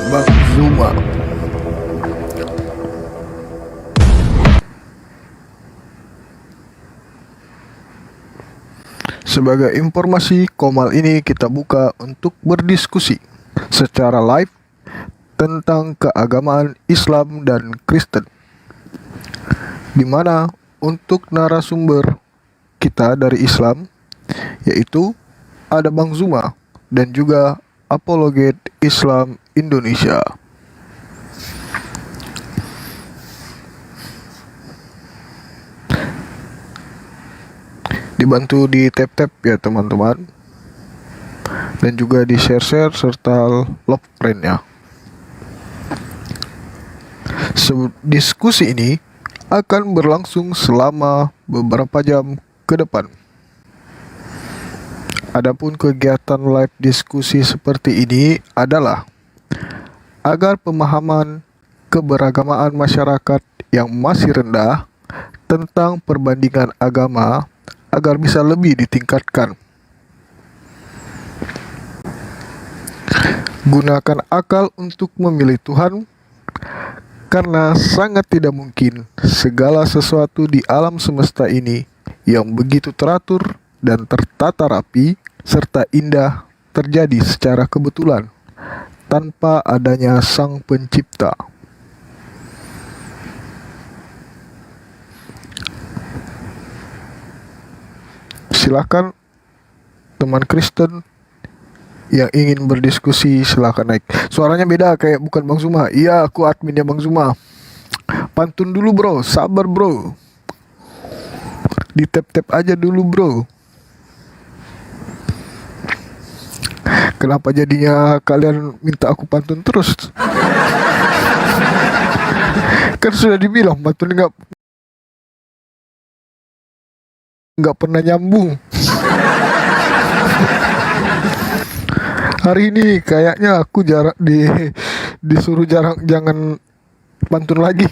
Bang Zuma. Sebagai informasi, Komal ini kita buka untuk berdiskusi secara live tentang keagamaan Islam dan Kristen, di mana untuk narasumber kita dari Islam yaitu ada Bang Zuma dan juga Apologet Islam Indonesia. Dibantu di tap-tap ya teman-teman, dan juga di share-share serta love friend-nya. Diskusi ini akan berlangsung selama beberapa jam ke depan. Adapun kegiatan live diskusi seperti ini adalah agar pemahaman keberagamaan masyarakat yang masih rendah tentang perbandingan agama agar bisa lebih ditingkatkan. Gunakan akal untuk memilih Tuhan, karena sangat tidak mungkin segala sesuatu di alam semesta ini yang begitu teratur dan tertata rapi serta indah terjadi secara kebetulan tanpa adanya Sang Pencipta. Silakan teman Kristen yang ingin berdiskusi, silakan naik. Suaranya beda, kayak bukan Bang Zuma. Iya, aku adminnya Bang Zuma. Pantun dulu bro, sabar bro. Di tap-tap aja dulu bro. Kenapa jadinya kalian minta aku pantun terus? Kan sudah dibilang pantun nggak pernah nyambung. Hari ini kayaknya aku disuruh jangan pantun lagi.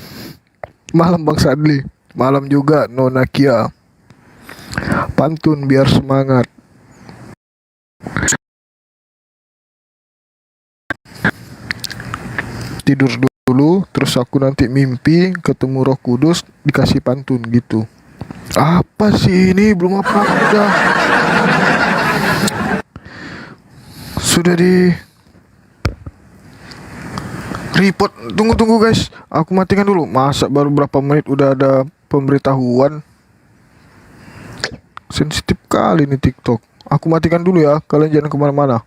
Malam Bang Sadli, malam juga Nona Kia. Pantun biar semangat. Tidur dulu, terus aku nanti mimpi ketemu Roh Kudus dikasih pantun gitu. Apa sih ini, belum apa udah. Sudah di report. Tunggu guys, aku matikan dulu. Masa baru berapa menit udah ada pemberitahuan. Sensitif kali nih TikTok. Aku matikan dulu ya, kalian jangan kemana-mana.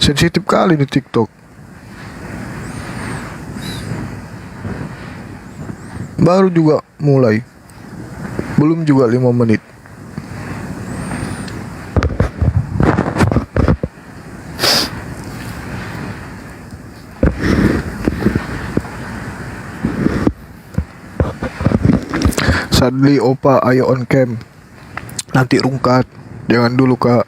Sensitif kali di TikTok. Baru juga mulai. Belum juga 5 menit. Sadli opa ayo on cam. Nanti rungkat. Jangan dulu kak.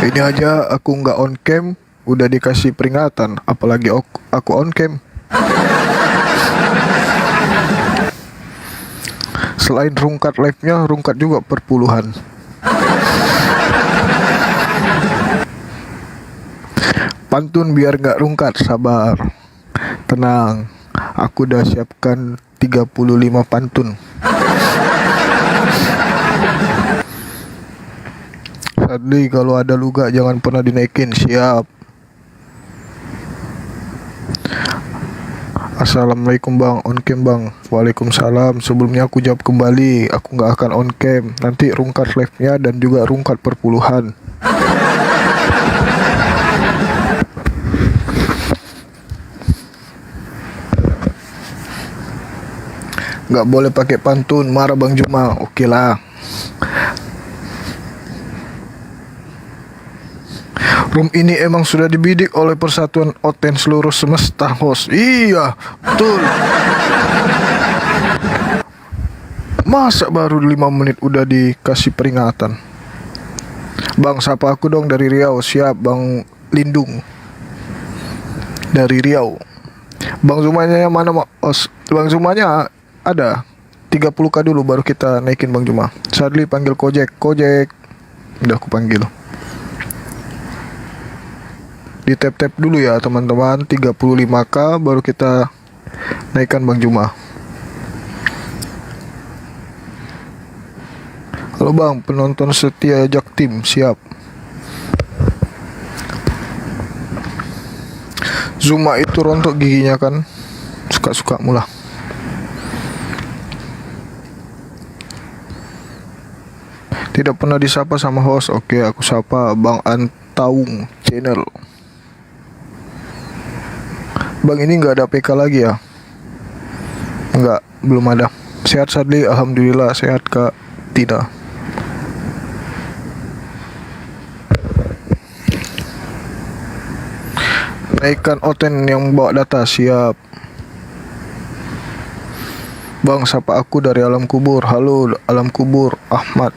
Ini aja aku nggak on cam udah dikasih peringatan, apalagi aku on cam. Selain rungkat live-nya, rungkat juga perpuluhan. Pantun biar nggak rungkat, sabar, tenang. Aku udah siapkan 35 pantun. Sadly, kalau ada luga jangan pernah dinaikin. Siap. Assalamualaikum bang, on cam bang. Waalaikumsalam. Sebelumnya aku jawab kembali, aku nggak akan on cam. Nanti rungkat live-nya dan juga rungkat perpuluhan. Nggak boleh pakai pantun, marah Bang Juma. Oke lah. Room ini emang sudah dibidik oleh Persatuan Oten seluruh semesta, host. Iya, betul. Masa baru 5 menit udah dikasih peringatan? Bang, sapa aku dong dari Riau. Siap, Bang Lindung. Dari Riau. Bang Zumanya yang mana, Os? Bang Zumanya ada 30k dulu baru kita naikin Bang Juma. Sadly panggil Kojek. Kojek. Udah aku panggil. Di tap-tap dulu ya teman-teman. 35k baru kita naikkan Bang Juma. Halo Bang, penonton setia Jaktim. Siap. Zuma itu rontok giginya kan. Suka-suka mula. Tidak pernah disapa sama host. Oke, aku sapa Bang Antaung channel. Bang, ini nggak ada PK lagi ya? Nggak, belum ada. Sehat Sadli, alhamdulillah sehat Kak Tina. Naikkan Oten yang bawa data. Siap. Bang, sapa aku dari alam kubur. Halo alam kubur, Ahmad.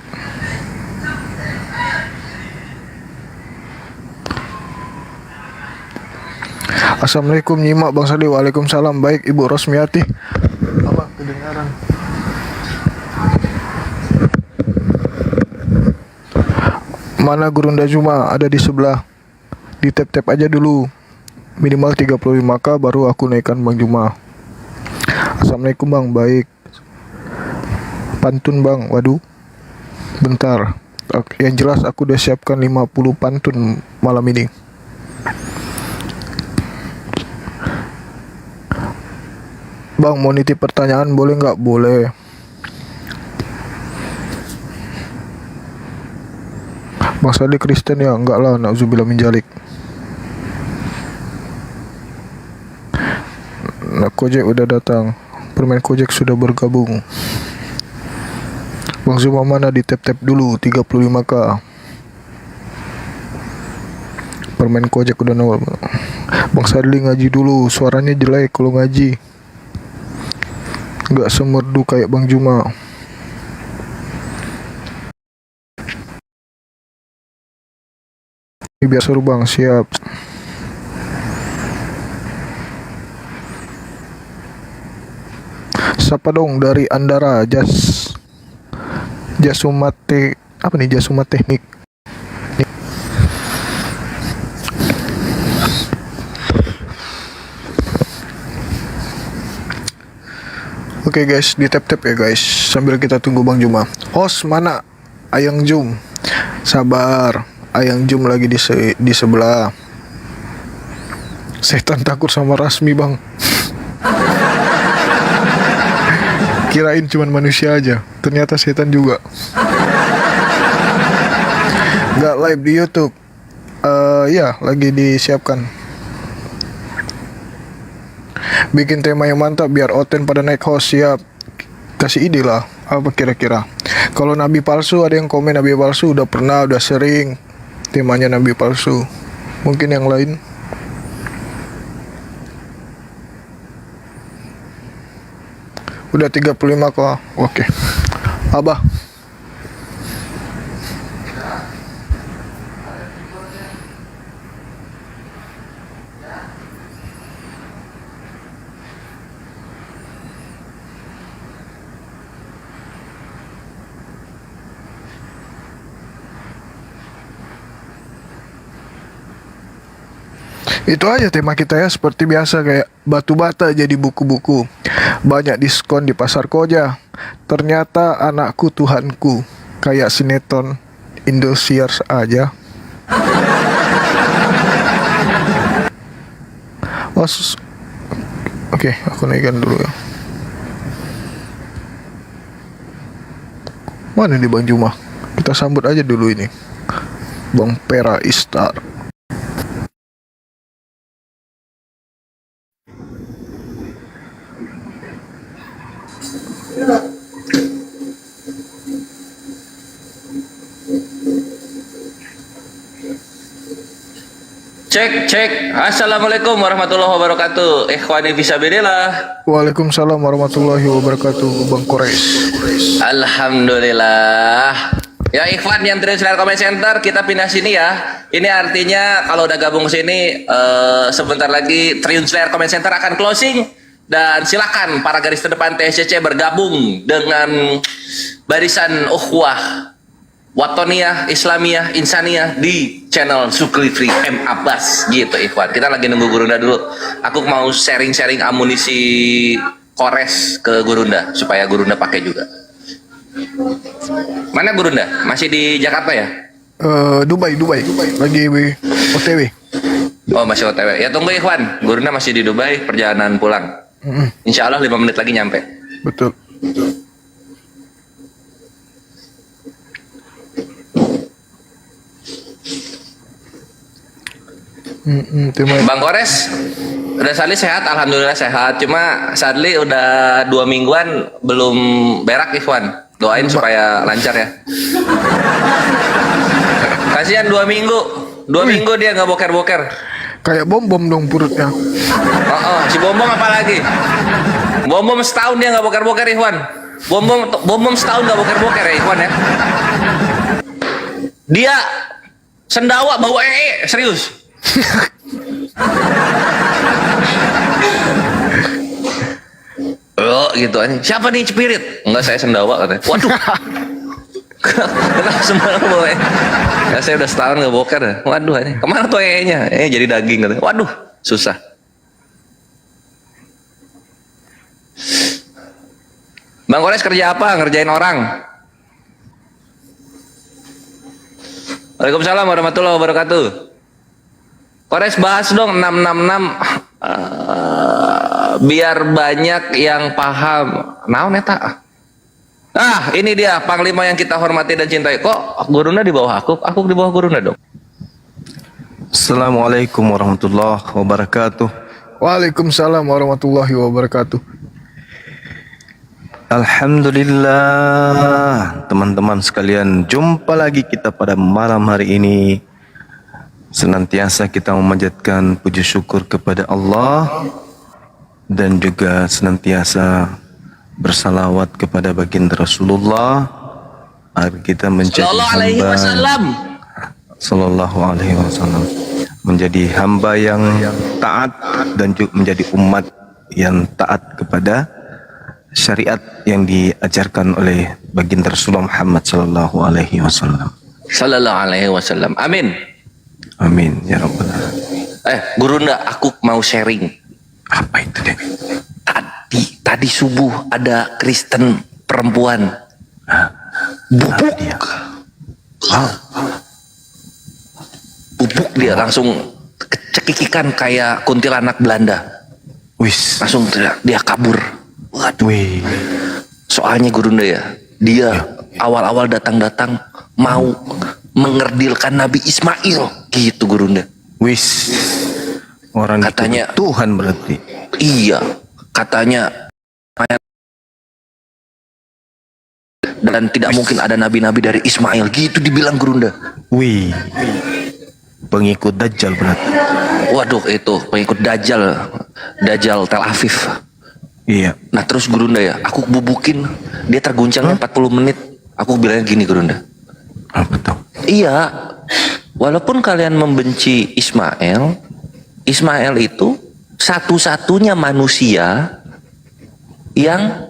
Assalamualaikum nyimak Bang Sadi. Waalaikumsalam. Baik Ibu Rosmiati. Apa kedengaran? Mana Gurunda Juma? Ada di sebelah. Di tap-tap aja dulu. Minimal 35k baru aku naikkan Bang Juma. Assalamualaikum Bang. Baik. Pantun Bang. Waduh. Bentar. Yang jelas aku udah siapkan 50 pantun malam ini. Bang, mau nitip pertanyaan boleh nggak? Boleh. Bang Sadi Kristen ya? Enggak lah, na'udzubillah min dzalik. Nah, Kojek udah datang. Permen Kojek sudah bergabung. Bang Zuma mana? Di tap-tap dulu 35k. Permen Kojek udah nol. Bang Sadli ngaji dulu, suaranya jelek kalau ngaji. Nggak semerdu kayak Bang Juma. Ini biasa seru Bang. Siap. Siapa dong dari Andara? Jasumate. Apa nih Jasumat Teknik? Oke guys, di tap-tap ya guys. Sambil kita tunggu Bang Juma. Host mana? Ayang Jum. Sabar. Ayang Jum lagi di sebelah. Setan takut sama Rasmi Bang. Kirain cuman manusia aja. Ternyata setan juga. Nggak live di YouTube. Ya, lagi disiapkan. Bikin tema yang mantap biar Oten pada naik host. Siap. Kasih ide lah. Apa kira-kira? Kalau nabi palsu, ada yang komen nabi palsu udah pernah, udah sering. Temanya nabi palsu. Mungkin yang lain. Udah 35 kok. Oke. Abah. Itu aja tema kita ya, seperti biasa kayak Batu bata jadi buku-buku. Banyak diskon di pasar koja. Ternyata anakku Tuhanku. Kayak sinetron Indosiar aja. Oh, oke, aku naikkan dulu ya. Mana nih Bang Juma? Kita sambut aja dulu ini. Bang Pera Istar. Cek. Assalamualaikum warahmatullahi wabarakatuh. Ikhwani fisabilillah. Waalaikumsalam warahmatullahi wabarakatuh, Bang Kores. Alhamdulillah. Ya ikhwan yang Triunsler Comment Center, kita pindah sini ya. Ini artinya kalau udah gabung sini sebentar lagi Triunsler Comment Center akan closing. Dan silakan para garis terdepan TSCC bergabung dengan barisan ukhuwah Watoniyah, Islamiyah, Insaniyah di channel Zulkifli M. Abbas gitu ikhwan. Kita lagi nunggu Gurunda dulu. Aku mau sharing-sharing amunisi Kores ke Gurunda supaya Gurunda pakai juga. Mana Gurunda? Masih di Jakarta ya? Dubai. Lagi OTW. Oh masih OTW. Ya tunggu ikhwan. Gurunda masih di Dubai, perjalanan pulang. Insya Allah 5 menit lagi nyampe. Betul. Bang Kores, udah Sadli sehat, alhamdulillah sehat. Cuma Sadli udah 2 mingguan belum berak ikhwan. Doain supaya lancar ya. Kasihan 2 minggu, 2 minggu dia nggak boker-boker. Kayak bom dong perutnya. Si Bombom apa lagi? Bombom setahun dia nggak boker-boker ikhwan. Bombom setahun nggak boker-boker ya ikhwan ya. Dia sendawa bau serius. Oh gitu aja. Siapa nih Spirit? Enggak, saya sendawa katanya. Waduh. Kenapa semua boleh? Ya, saya udah setahun nggak boker. Waduh ini. Kemana tuh nya? Jadi daging katanya. Waduh, susah. Bang Kores kerja apa? Ngerjain orang. Waalaikumsalam warahmatullahi wabarakatuh. Kores bahas dong 666 biar banyak yang paham. Naon eta? Ini dia panglima yang kita hormati dan cintai. Kok Gurunda di bawah aku di bawah Gurunda dong. Assalamualaikum warahmatullahi wabarakatuh. Waalaikumsalam warahmatullahi wabarakatuh. Alhamdulillah, teman-teman sekalian, jumpa lagi kita pada malam hari ini. Senantiasa kita memanjatkan puji syukur kepada Allah dan juga senantiasa bersalawat kepada baginda Rasulullah agar kita menjadi hamba sallallahu alaihi wasallam, menjadi hamba yang taat dan juga menjadi umat yang taat kepada syariat yang diajarkan oleh baginda Rasulullah Muhammad sallallahu alaihi wasallam. Amin. Amin ya rabbal alamin. Gurunda, aku mau sharing. Apa itu deh? Tadi subuh ada Kristen perempuan bubuk. Bubuk dia langsung cekikikan kayak kuntilanak Belanda. Wis. Langsung dia kabur. Waduh. Wih. Soalnya Gurunda ya, dia awal-awal datang mau mengerdilkan Nabi Ismail gitu Gurunda. Wis. Orang katanya Tuhan berarti. Iya, katanya dan tidak mungkin ada nabi-nabi dari Ismail gitu dibilang Gurunda. Wih. Pengikut Dajjal berarti. Waduh, itu pengikut Dajjal Tel Aviv. Iya. Nah terus Gurunda ya, aku bubukin, dia terguncangnya 40 menit. Aku bilangnya gini Gurunda. Apa tuh? Iya, walaupun kalian membenci Ismail itu satu-satunya manusia yang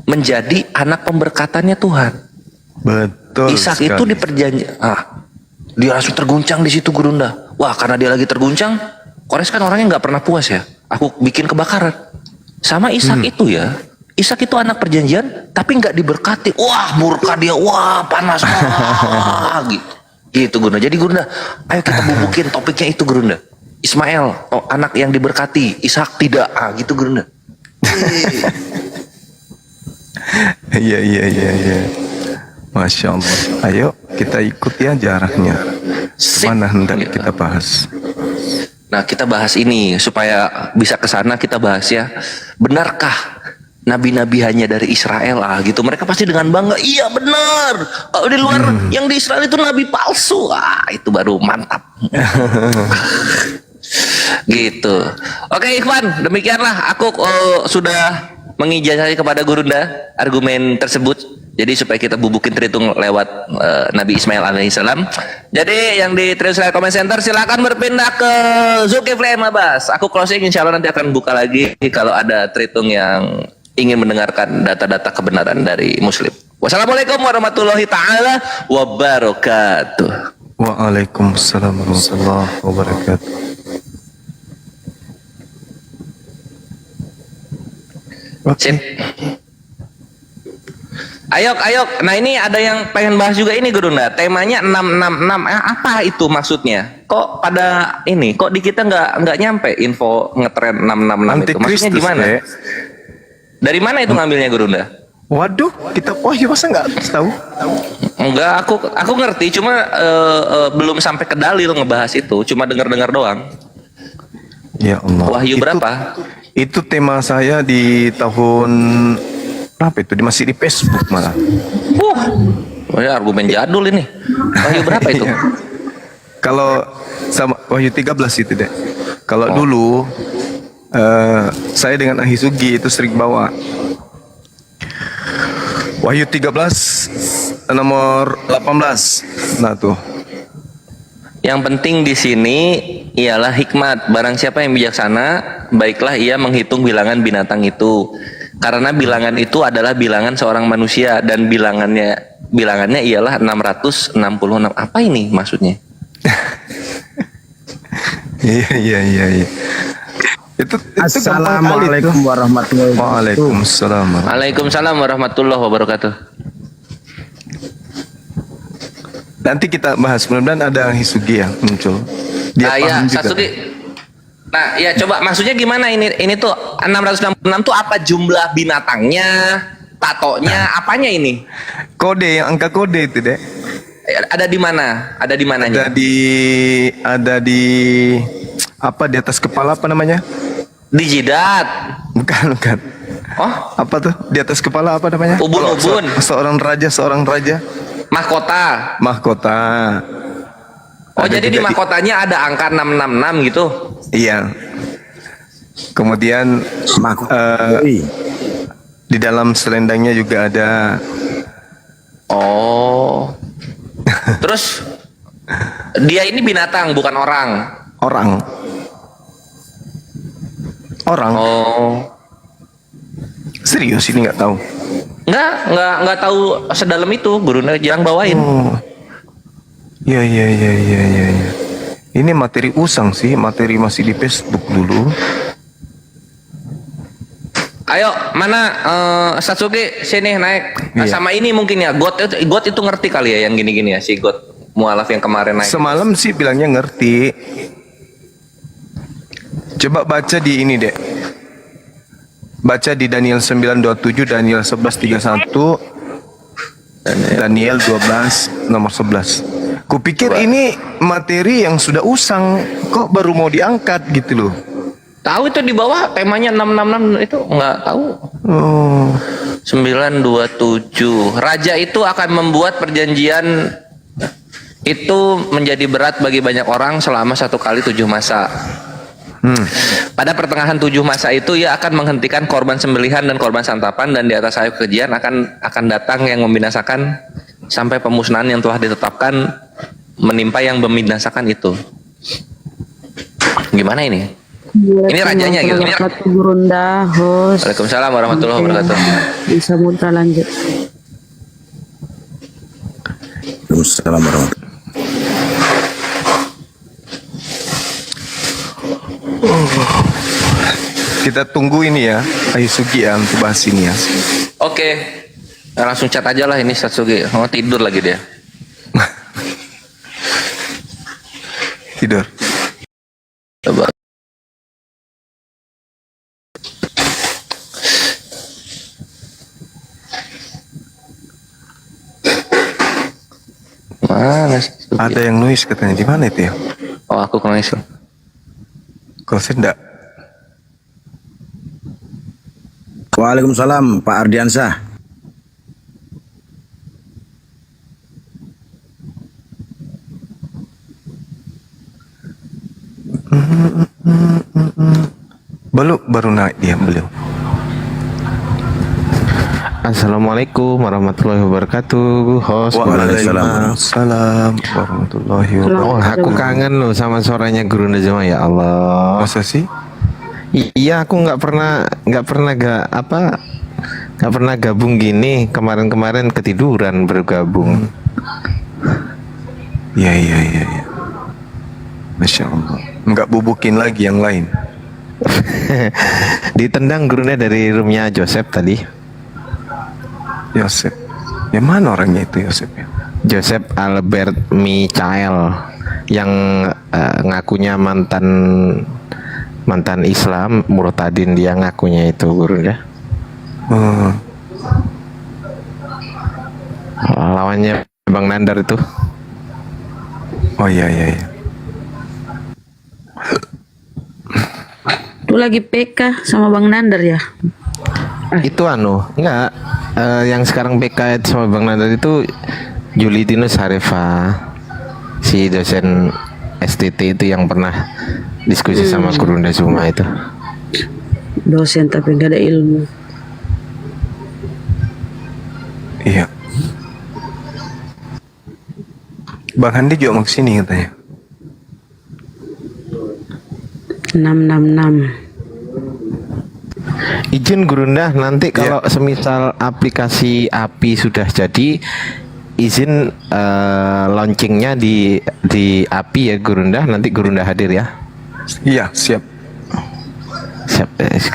menjadi anak pemberkatannya Tuhan. Betul. Ishak itu diperjanjikan. Dia langsung terguncang di situ Gurunda. Wah, karena dia lagi terguncang, Kores kan orangnya nggak pernah puas ya. aku bikin kebakaran. Sama Ishak itu ya. Ishak itu anak perjanjian, tapi nggak diberkati. Wah, murka dia, wah panas, wah gitu. Gitu Gurunda. Jadi Gurunda, ayo kita bubukin topiknya itu Gurunda. Ismail, oh, anak yang diberkati, Ishak tidak, gitu Gurunda. Iya, iya, iya, iya. Masya Allah. Ayo kita ikuti aja arahnya. Sip. Mana hendak kita bahas? Nah, kita bahas ini supaya bisa ke sana, kita bahas ya. Benarkah nabi-nabi hanya dari Israel gitu? Mereka pasti dengan bangga, iya benar. Kalau di luar yang di Israel itu nabi palsu. Itu baru mantap. Gitu. Oke Ikhwan, demikianlah aku sudah mengijazahi kepada Gurunda argumen tersebut. Jadi supaya kita bubukin terhitung lewat Nabi Ismail alaihissalam. Jadi yang di Triunsler Comment Center silakan berpindah ke Zulkifli Mabas. Aku closing, insya Allah nanti akan buka lagi kalau ada terhitung yang ingin mendengarkan data-data kebenaran dari Muslim. Wassalamualaikum warahmatullahi taala wabarakatuh. Waalaikumsalam warahmatullahi wabarakatuh. Sip. Ayo. Nah ini ada yang pengen bahas juga ini Gurunda. Temanya 666. Apa itu maksudnya? Kok pada ini? Kok di kita nggak nyampe info ngetren 666 itu? Maksudnya gimana? Dari mana itu ngambilnya Gurunda? Waduh, kitab Wahyu masa nggak tahu? Enggak, aku ngerti. Cuma belum sampai ke dalil ngebahas itu. Cuma dengar-dengar doang. Ya Allah. Wahyu berapa? Itu tema saya di tahun berapa itu? Masih di Facebook malah. Ya argumen jadul ini. Wahyu berapa itu? Iya. Kalau sama Wahyu 13 itu deh. Kalau dulu saya dengan Ahi Sugi itu sering bawa Wahyu 13 nomor 18. Nah tuh. Yang penting di sini ialah hikmat. Barang siapa yang bijaksana, baiklah ia menghitung bilangan binatang itu. Karena bilangan itu adalah bilangan seorang manusia dan bilangannya ialah 666. Apa ini maksudnya? Iya. Itu Assalamualaikum warahmatullahi wabarakatuh. Waalaikumsalam. Waalaikumsalam warahmatullahi wabarakatuh. Nanti kita bahas, mudah-mudahan ada Hisugi yang muncul. Dia Ya, paham juga. Satsuki. Nah, ya coba maksudnya gimana ini tuh 666 tuh apa jumlah binatangnya, tatonya, apanya ini? Kode, yang angka kode itu deh. Ada di mana? Ada di mananya? Ada di apa, di atas kepala apa namanya? Di jidat. Bukan. Oh, Apa tuh? Di atas kepala apa namanya? Ubun-ubun. Seorang raja. mahkota. Mahkota. Oh, Ada jadi di juga mahkotanya ada angka 666 gitu. Iya. Kemudian di dalam selendangnya juga ada. Oh. Terus dia ini binatang bukan orang. Orang. Oh. Serius ini nggak tahu. Nggak tahu sedalam itu, Gurunda jarang bawain. Oh. Iya. Ini materi usang sih, materi masih di Facebook dulu. Ayo, mana Satsuki sini naik. Iya. Sama ini mungkin ya, God itu ngerti kali ya yang gini-gini ya, si God mualaf yang kemarin naik. Semalam sih bilangnya ngerti. Coba baca di ini deh. Baca di Daniel 9:27, Daniel 11:31, Daniel 12 nomor 11. Kupikir ini materi yang sudah usang, kok baru mau diangkat gitu loh. Tahu itu di bawah temanya 666 itu nggak tahu. Oh. 927. Raja itu akan membuat perjanjian itu menjadi berat bagi banyak orang selama 1 kali 7 masa. Pada pertengahan 7 masa itu ia akan menghentikan korban sembelihan dan korban santapan, dan di atas sayap kekejian akan datang yang membinasakan sampai pemusnahan yang telah ditetapkan menimpa yang membinasakan itu. Gimana ini? Ini rajanya gitu. Gurunda, host. Waalaikumsalam warahmatullahi wabarakatuh. Bisa mutra lanjut. Waalaikumsalam warahmatullahi. Kita tunggu ini ya, Ayu Sugi ya untuk bahas ini ya. Oke. Nah, langsung chat aja lah ini Satsugi. Oh, tidur lagi dia. Tidur. Coba. Mana Satsugi? Ada yang noise katanya, di mana itu ya? Oh, aku kurang isu. Kau tidak? Waalaikumsalam Pak Ardiansah. Baru naik dia beliau. Assalamualaikum warahmatullahi wabarakatuh, host. Waalaikumsalam warahmatullahi Oh, wabarakatuh. aku kangen loh sama suaranya Guru Najwa, ya Allah. Masa sih? Iya, aku nggak pernah gabung gini. Kemarin ketiduran bergabung. Iya. Masya Allah. Enggak bubukin lagi yang lain. Ditendang gurunya dari roomnya Joseph tadi. Yosef. Yang mana orangnya itu Yosef ya? Joseph Albert Michael yang ngakunya mantan Islam, murtadin dia ngakunya itu gurunya. Lawannya Bang Nandar itu. Oh iya. Itu lagi PK sama Bang Nandar ya? Itu enggak, yang sekarang PK sama Bang Nandar itu Julitinus Harifa, si dosen STT itu yang pernah diskusi sama Guru Ndazuma itu. Dosen tapi gak ada ilmu. Iya. Bang Handi juga mau kesini katanya. 666. Izin Gurunda, nanti kalau semisal aplikasi API sudah jadi, izin launchingnya di API ya Gurunda. Nanti Gurunda hadir ya. Iya, siap. Siap.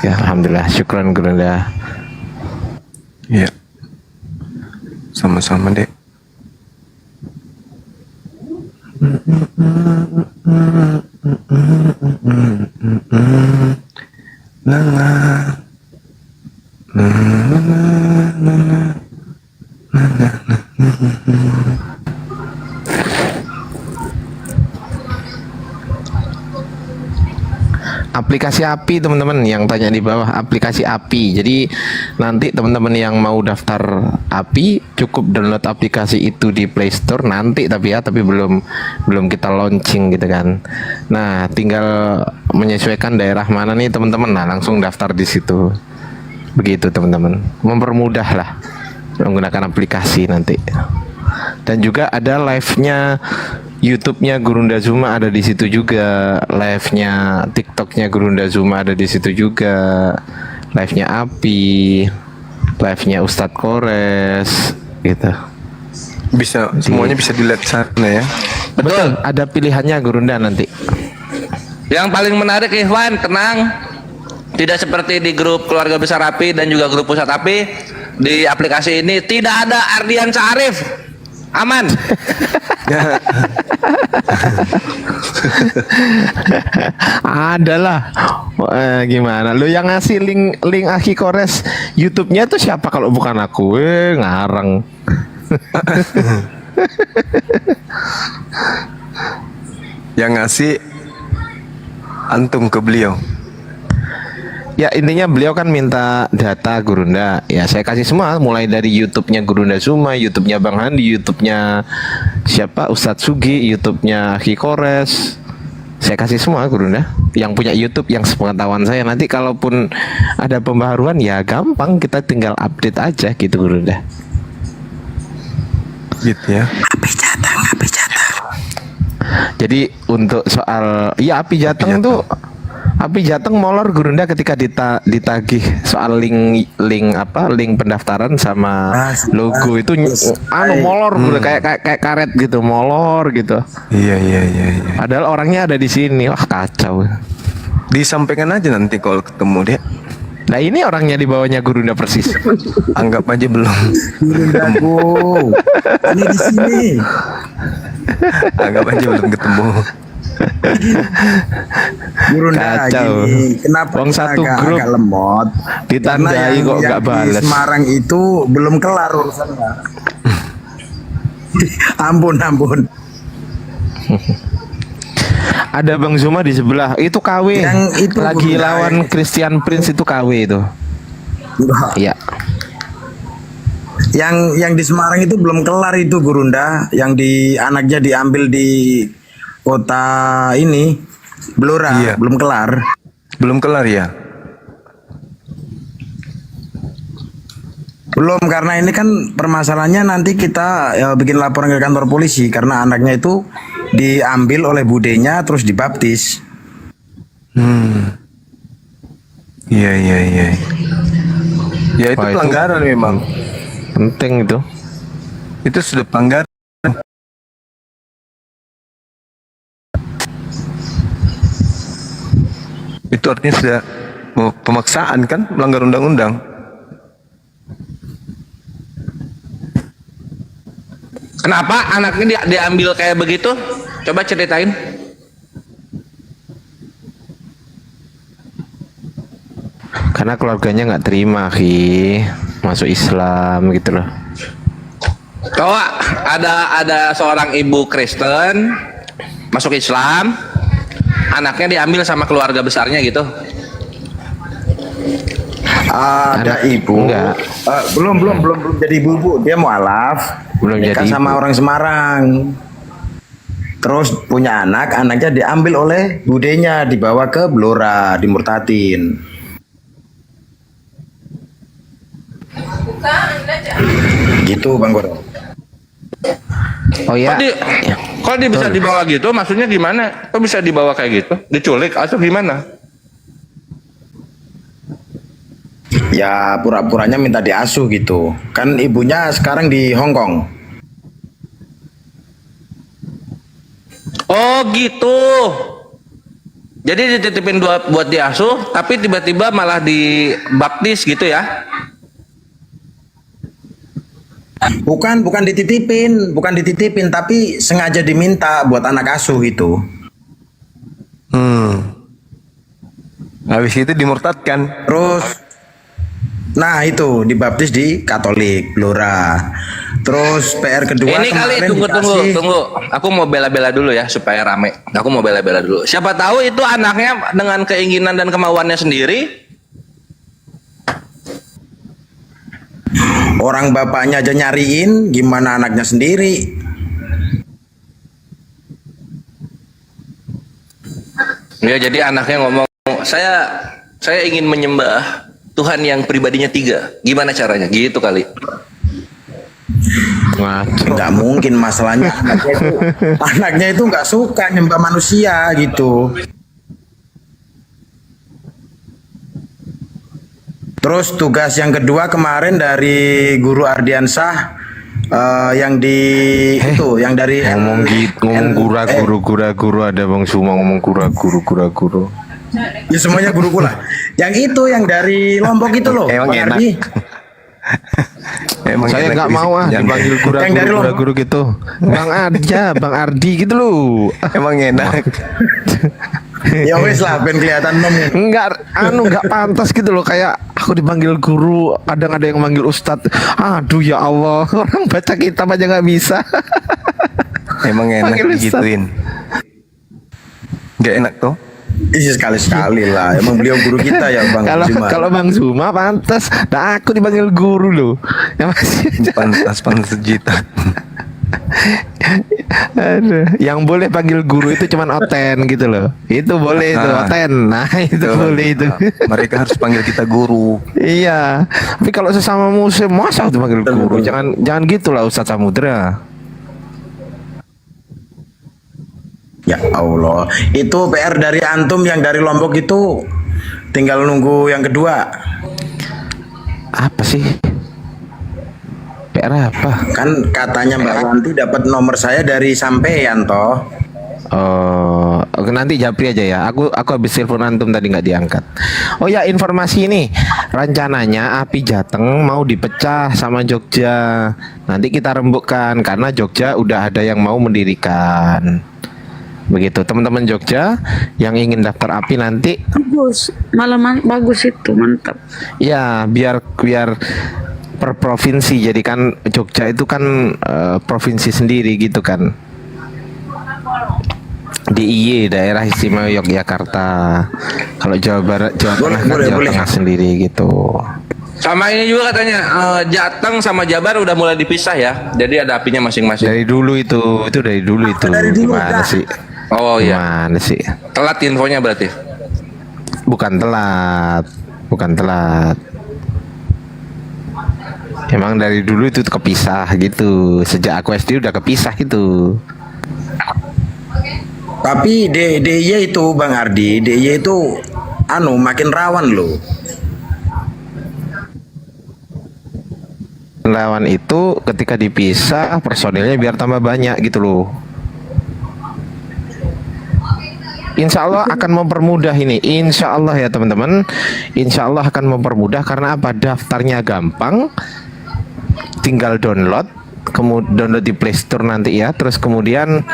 Alhamdulillah, syukran Gurunda. Iya. Sama-sama, Dek. Aplikasi API teman-teman yang tanya di bawah, aplikasi API. Jadi nanti teman-teman yang mau daftar API cukup download aplikasi itu di Play Store nanti, tapi belum kita launching gitu kan. Nah, tinggal menyesuaikan daerah mana nih teman-teman. Nah, langsung daftar di situ. Begitu teman-teman. Mempermudah lah menggunakan aplikasi nanti. Dan juga ada live-nya YouTube-nya Guru Ndazuma ada di situ juga, live-nya TikTok-nya Guru Ndazuma ada di situ juga, live-nya Api, live-nya Ustadz Kores, gitu. Bisa semuanya bisa dilihat sana ya. Betul, ada pilihannya Gurunda nanti. Yang paling menarik Ikhwan, tenang. Tidak seperti di grup keluarga besar API dan juga grup pusat API, di aplikasi ini tidak ada Ardian Syarif. Aman. Adalah gimana lu yang ngasih link Aki Kores YouTube-nya tuh siapa kalau bukan aku? Ngarang. Yang ngasih antum ke beliau. Ya intinya beliau kan minta data Gurunda. Ya saya kasih semua, mulai dari YouTube-nya Gurunda Zuma, YouTube-nya Bang Handi, YouTube-nya siapa Ustadz Sugi, YouTube-nya Aki Kores. Saya kasih semua Gurunda. Yang punya YouTube, yang sepengetahuan saya, nanti kalaupun ada pembaharuan ya gampang, kita tinggal update aja gitu Gurunda. Gitu ya. Jadi untuk soal Api Jateng tuh, Api Jateng molor Gurunda ketika ditagih soal link pendaftaran sama logo itu molor kayak karet gitu, molor gitu. Iya. Padahal orangnya ada di sini. Wah, kacau. Disampaikan aja nanti kalau ketemu dia. Nah ini orangnya di bawahnya Gurunda persis. Anggap aja belum. Gurundaku, ini di sini. Anggap aja belum ketemu. Gurunda Kacau. gini, kenapa Wong kita satu agak, grup agak lemot? ditandai Karena kok nggak yang di bales. Semarang itu belum kelar urusannya. Ampun. Ada Bang Zuma di sebelah. Itu KW. Yang itu Lagi Gurunda, lawan yang- Christian Prince itu KW itu. Enggak. Iya. Yang di Semarang itu belum kelar itu Gurunda, yang di anaknya diambil di kota ini Blora, Iya. belum kelar. Belum kelar ya? Belum, karena ini kan permasalahannya nanti kita bikin laporan ke kantor polisi karena anaknya itu diambil oleh budenya terus dibaptis. Iya. Ya itu Wah, itu- pelanggaran memang. Penting itu. Itu sudah pelanggaran. Itu artinya sudah pemaksaan kan, melanggar undang-undang. Kenapa anaknya diambil kayak begitu? Coba ceritain. Karena keluarganya nggak terima masuk Islam gitu loh. Kalau ada seorang ibu Kristen masuk Islam, anaknya diambil sama keluarga besarnya gitu. Ada ibu. Enggak. Belum jadi ibu, Bu. Dia mualaf. Belum Nikah jadi sama ibu. orang Semarang. Terus punya anak, anaknya diambil oleh budenya, dibawa ke Blora, dimurtatin. Gitu Bang Goro. Oh ya. Kok dia bisa dibawa gitu? Maksudnya gimana? Kok bisa dibawa kayak gitu? Diculik atau gimana? Ya pura-puranya minta diasuh gitu. Kan ibunya sekarang di Hong Kong. Oh gitu. Jadi dititipin buat diasuh, tapi tiba-tiba malah dibaptis gitu ya? Bukan dititipin, tapi sengaja diminta buat anak asuh itu. Habis itu dimurtadkan. Terus, nah itu dibaptis di Katolik Blora. Terus PR kedua Ini kali kemarin tunggu. Aku mau bela-bela dulu ya supaya rame. Aku mau bela-bela dulu. Siapa tahu itu anaknya dengan keinginan dan kemauannya sendiri. Orang bapaknya aja nyariin, gimana anaknya sendiri? Ya jadi anaknya ngomong, saya ingin menyembah Tuhan yang pribadinya 3. Gimana caranya? Gitu kali. Ngaco. Nggak mungkin, masalahnya anaknya itu nggak suka nyembah manusia gitu. Terus tugas yang kedua kemarin dari Guru Ardiansah yang yang dari ngomong guru ada Bang Suma ngomong guru. ya semuanya guruku lah. Yang itu yang dari Lombok itu loh, Emang Bang enak. Ardi. Emang Saya enak nggak mau dipanjangin. dipanggil Yang dari Lombok. guru gitu. Bang Ardi gitu loh. Emang enak. Ya wes lah, ben kelihatan nom. Enggak pantas gitu loh, kayak aku dipanggil guru, kadang ada yang manggil ustadz. Aduh ya Allah, orang baca kitab aja nggak bisa. Emang enak Panggil Ustaz. digituin. Gak enak tuh. Iya sekali-sekali lah. Emang beliau guru kita ya Bang Zuma. Kalau Bang Zuma pantas, nah aku dipanggil guru loh. Ya masih. Pantas sejuta. Aduh, yang boleh panggil guru itu cuman Oten gitu loh. Itu boleh itu Nah. Oten. Nah, itu Betul. boleh itu. Mereka harus panggil kita guru. Iya. Tapi kalau sesama musim masa tuh panggil guru? Jangan gitulah Ustadz Samudra. Ya Allah, itu PR dari antum yang dari Lombok itu tinggal nunggu yang kedua. Apa sih? PR apa? Kan katanya Mbak Wanti dapat nomor saya dari sampean toh. Oh, nanti Japri aja ya. Aku habis telepon antum tadi nggak diangkat. Oh ya, informasi ini rencananya API Jateng mau dipecah sama Jogja. Nanti kita rembukkan karena Jogja udah ada yang mau mendirikan. Begitu teman-teman Jogja yang ingin daftar API nanti. Bagus, malah bagus itu, mantap. Ya, biar per provinsi. Jadi kan Jogja itu kan provinsi sendiri gitu kan. DIY, Daerah Istimewa Yogyakarta. Kalau Jawa Barat, Jawa Tengah kan Jawa Tengah sendiri gitu. Sama ini juga katanya Jateng sama Jabar udah mulai dipisah ya. Jadi ada apinya masing-masing. Dari dulu itu dari dulu itu. Gimana sih? Oh iya. Gimana sih? Telat infonya berarti. Bukan telat. Emang dari dulu itu kepisah gitu. Sejak aku SD udah kepisah gitu. Tapi DIY itu Bang Ardi, DIY itu makin rawan loh. Lawan itu ketika dipisah personilnya biar tambah banyak gitu loh. Insya Allah akan mempermudah ini. Insya Allah ya teman-teman. Insya Allah akan mempermudah karena apa? Daftarnya gampang. Tinggal download, kemudian download di Play Store nanti ya. Terus kemudian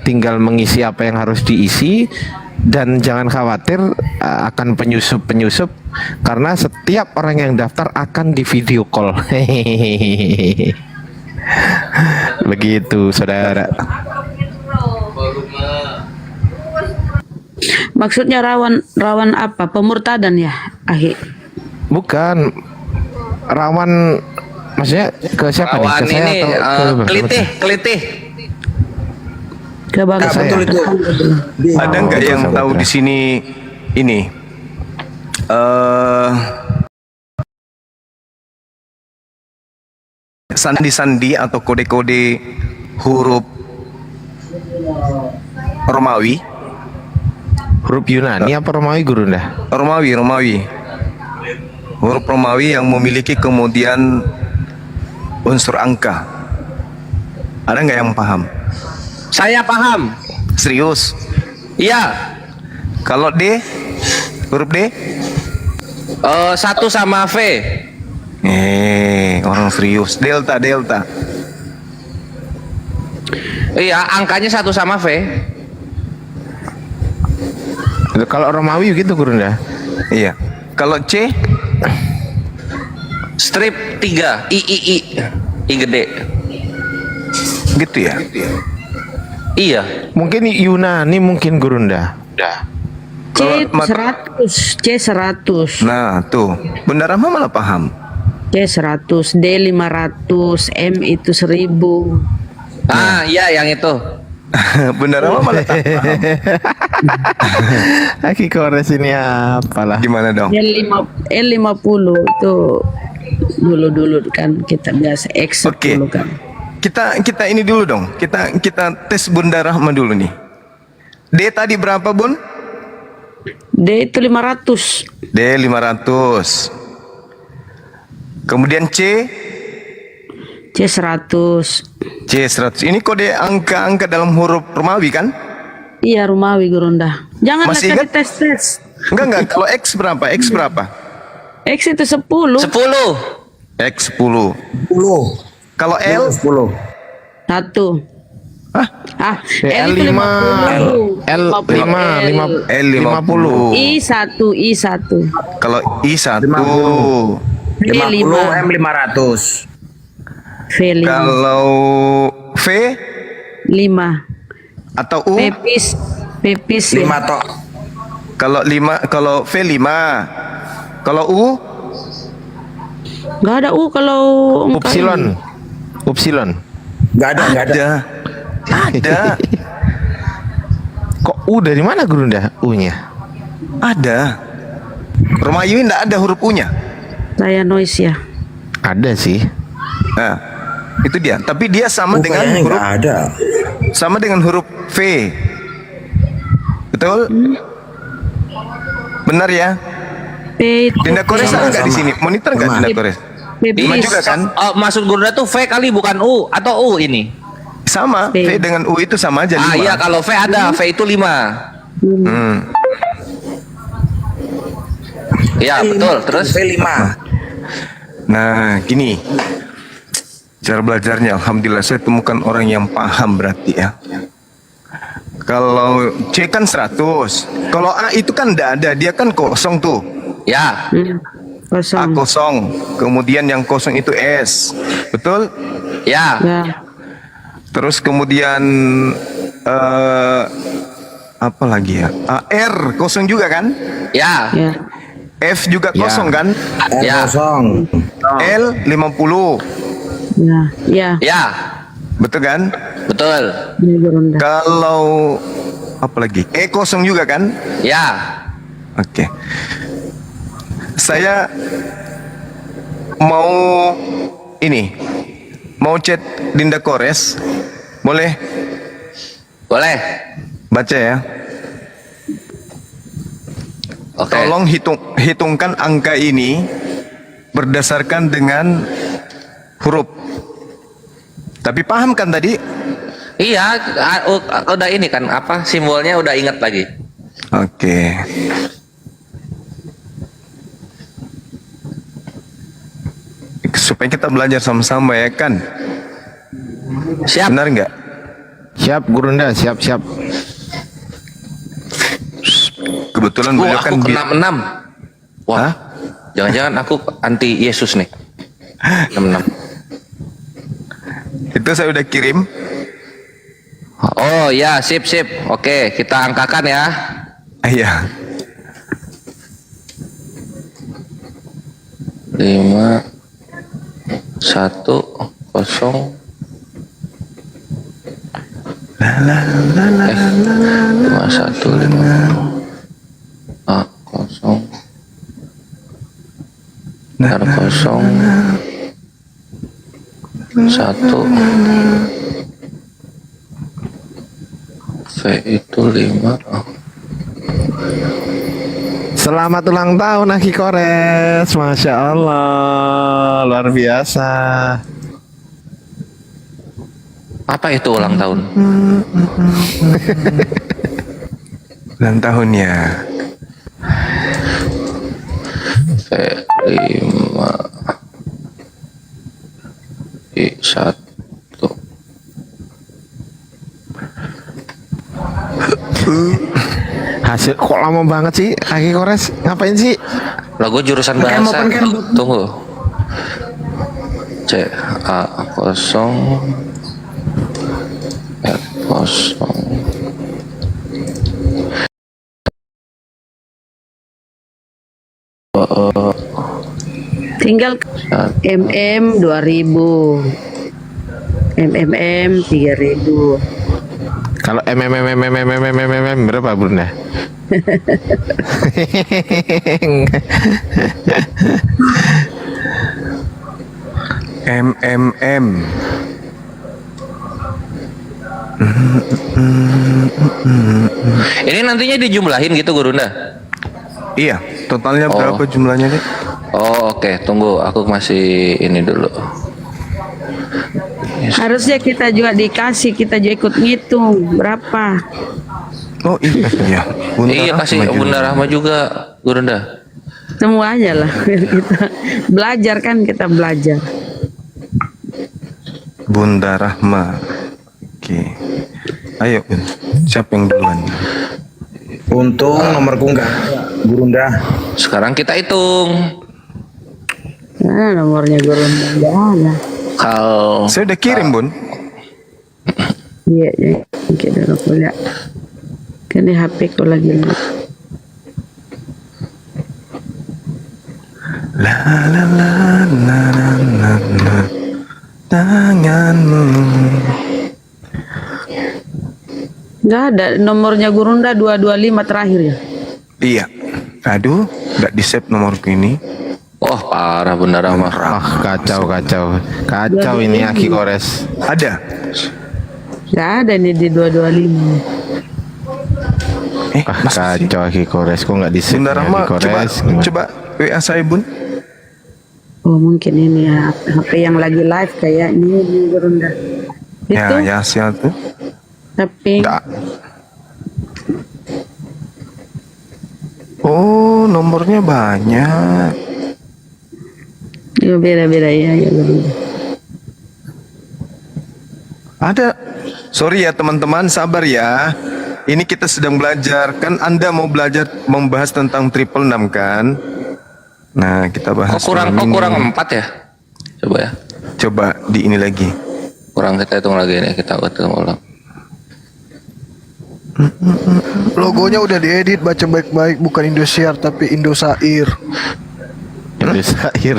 tinggal mengisi apa yang harus diisi. Dan jangan khawatir akan penyusup karena setiap orang yang daftar akan di video call. Begitu saudara. Maksudnya rawan apa? Pemurtadan ya, Ahi? Bukan rawan, maksudnya ke siapa nih? Rawan Ke saya ini atau kelitih. Ke Bang Betul itu. Ada nggak yang tahu di sini ini? Sandi-sandi atau kode-kode huruf Romawi? Huruf Yunani apa Romawi guru dah? Romawi. Huruf Romawi yang memiliki kemudian unsur angka. Ada nggak yang paham? Saya paham. Serius? Iya. Kalau D, huruf D? Satu sama V. Orang serius. Delta. Iya, angkanya satu sama V. Kalau Romawi gitu guru dah? Iya. Kalau C? Strip 3. I gede. Gitu ya? Iya. Mungkin Yunani mungkin guru dah. C 100. Nah, tuh. Bunda Rahma malah paham. C 100, D 500, M itu 1000. Iya yang itu. Bunda Rahma malah tak paham. Aki kores ini apalah. Gimana dong? L50 itu dulu kan kita biasa X 10 Oke. kan. Kita ini dulu dong. Kita tes Bunda Rahma dulu nih. D tadi berapa, Bun? D itu 500. D 500. Kemudian C C 100. C 100. Ini kode angka-angka dalam huruf Romawi kan? Iya, Romawi Gurunda. Jangan Masih kasih ingat? tes. Enggak. Kalau X berapa? X berapa? X itu 10. 10. X 10. 10. Kalau L 10. 1. Hah? L itu 50. L5 L50. I 1. Kalau I 1. 50. 50 M 500. V 5. Kalau V 5. atau U? Pepis 5 tok. Kalau V 5. Kalau U? Gak ada U kalau Upsilon. Enggak ada. Ada. Kok U dari mana guru dah U-nya? Ada. Romawi enggak ada huruf U-nya. Saya noise ya. Ada sih. Nah, itu dia. Tapi dia sama dengan Kayaknya huruf enggak ada. sama dengan huruf V. Betul? Benar ya? P itu Dinda Kores ada nggak di sini? Monitor nggak Sama. Dinda Kores? Pepis. Sama juga kan? Maksud Gurunda tuh V kali bukan U atau U ini. Sama, V. V dengan U itu sama aja 5. Iya, kalau V ada, V itu 5. Iya, betul. Terus V5. Nah, gini. Cara belajarnya, alhamdulillah saya temukan orang yang paham berarti ya. Kalau C kan 100. Kalau A itu kan tidak ada, dia kan kosong tuh. ya, A Kosong. kosong. Kemudian yang kosong itu S. Betul? ya, Ya. Terus kemudian apa lagi ya? R kosong juga kan? ya, Ya. F juga Ya. kosong kan? R Ya. kosong. L 50. Ya. Ya. ya, Betul kan? betul. Ini Gurunda. Kalau apa lagi? E kosong juga kan? Ya, Oke. Saya mau ini. Mau chat Dinda Kores. Boleh? boleh. Baca ya. Oke. Tolong hitungkan angka ini berdasarkan dengan huruf. Tapi paham kan tadi? Iya, udah ini kan apa simbolnya udah ingat lagi. Oke. Supaya kita belajar sama-sama ya kan? Siap. Benar nggak? Siap Gurunda, siap. Kebetulan Aku beliau kan aku kena 6. Wah, Hah? jangan-jangan aku anti Yesus nih. 66. Itu saya udah kirim. Oh ya, sip. Oke, kita angkakan ya. Iya. 5 1 0 5 1 5 A 0 R 0 1 V itu 5. Selamat ulang tahun Aki Kores, Masya Allah, luar biasa. Apa itu ulang tahun? Ulang tahunnya. V5 I1. Hasil kok lama banget sih Aki Kores, ngapain sih? Lah gue jurusan bahasa. Tunggu. C A 0 R 0 Tinggal MM 2000. MMM 3000. Kalau berapa Bunda? MMM. Ini nantinya dijumlahin gitu Gurunda? Iya, totalnya Oh. berapa jumlahnya nih? Oh oke, tunggu aku masih ini dulu. Harusnya kita juga dikasih, kita juga ikut ngitung berapa. Oh iya, iya. Bunda Iya Rahma kasih juga. Bunda Rahma juga Gurunda. Semuanya lah biar kita belajar kan, kita belajar. Bunda Rahma. Oke. Ayo, Bun. Siapa yang duluan? Untung nomorku enggak Gurunda. Sekarang kita hitung. Nah, nomornya Gurunda enggak ada. Kalau Saya udah kirim, Bun. Iya, ya. Kita dulu lihat. Kan di HP ku lagi. La la la la la la la. Tanganmu. Enggak ada nomornya Gurunda 225 terakhir ya. Iya. Aduh, nggak di save nomorku ini. oh parah Bunda Rahma. Wah, kacau ini Aki Kores. Ada. Enggak ada nih di 225. Masa sih? Kacau Aki Kores, kok nggak di save Bunda Rahma, Aki Kores? coba WA saya, Bun. Oh mungkin ini ya HP yang lagi live kayaknya ini Gurunda. Itu Ya, Yasya tuh. tapi Enggak. Oh, nomornya banyak. ya beda-beda ya, ya beda. Ada. Sorry ya teman-teman, sabar ya. Ini kita sedang belajar. Kan Anda mau belajar membahas tentang 666 kan? Nah, kita bahas. Kok malam ini. kurang 4 ya? Coba ya. Coba di ini lagi. Kurang, kita hitung lagi nih, kita hitung ulang. Logonya udah diedit, baca baik-baik, bukan Indosiar tapi Indosair. Indosair.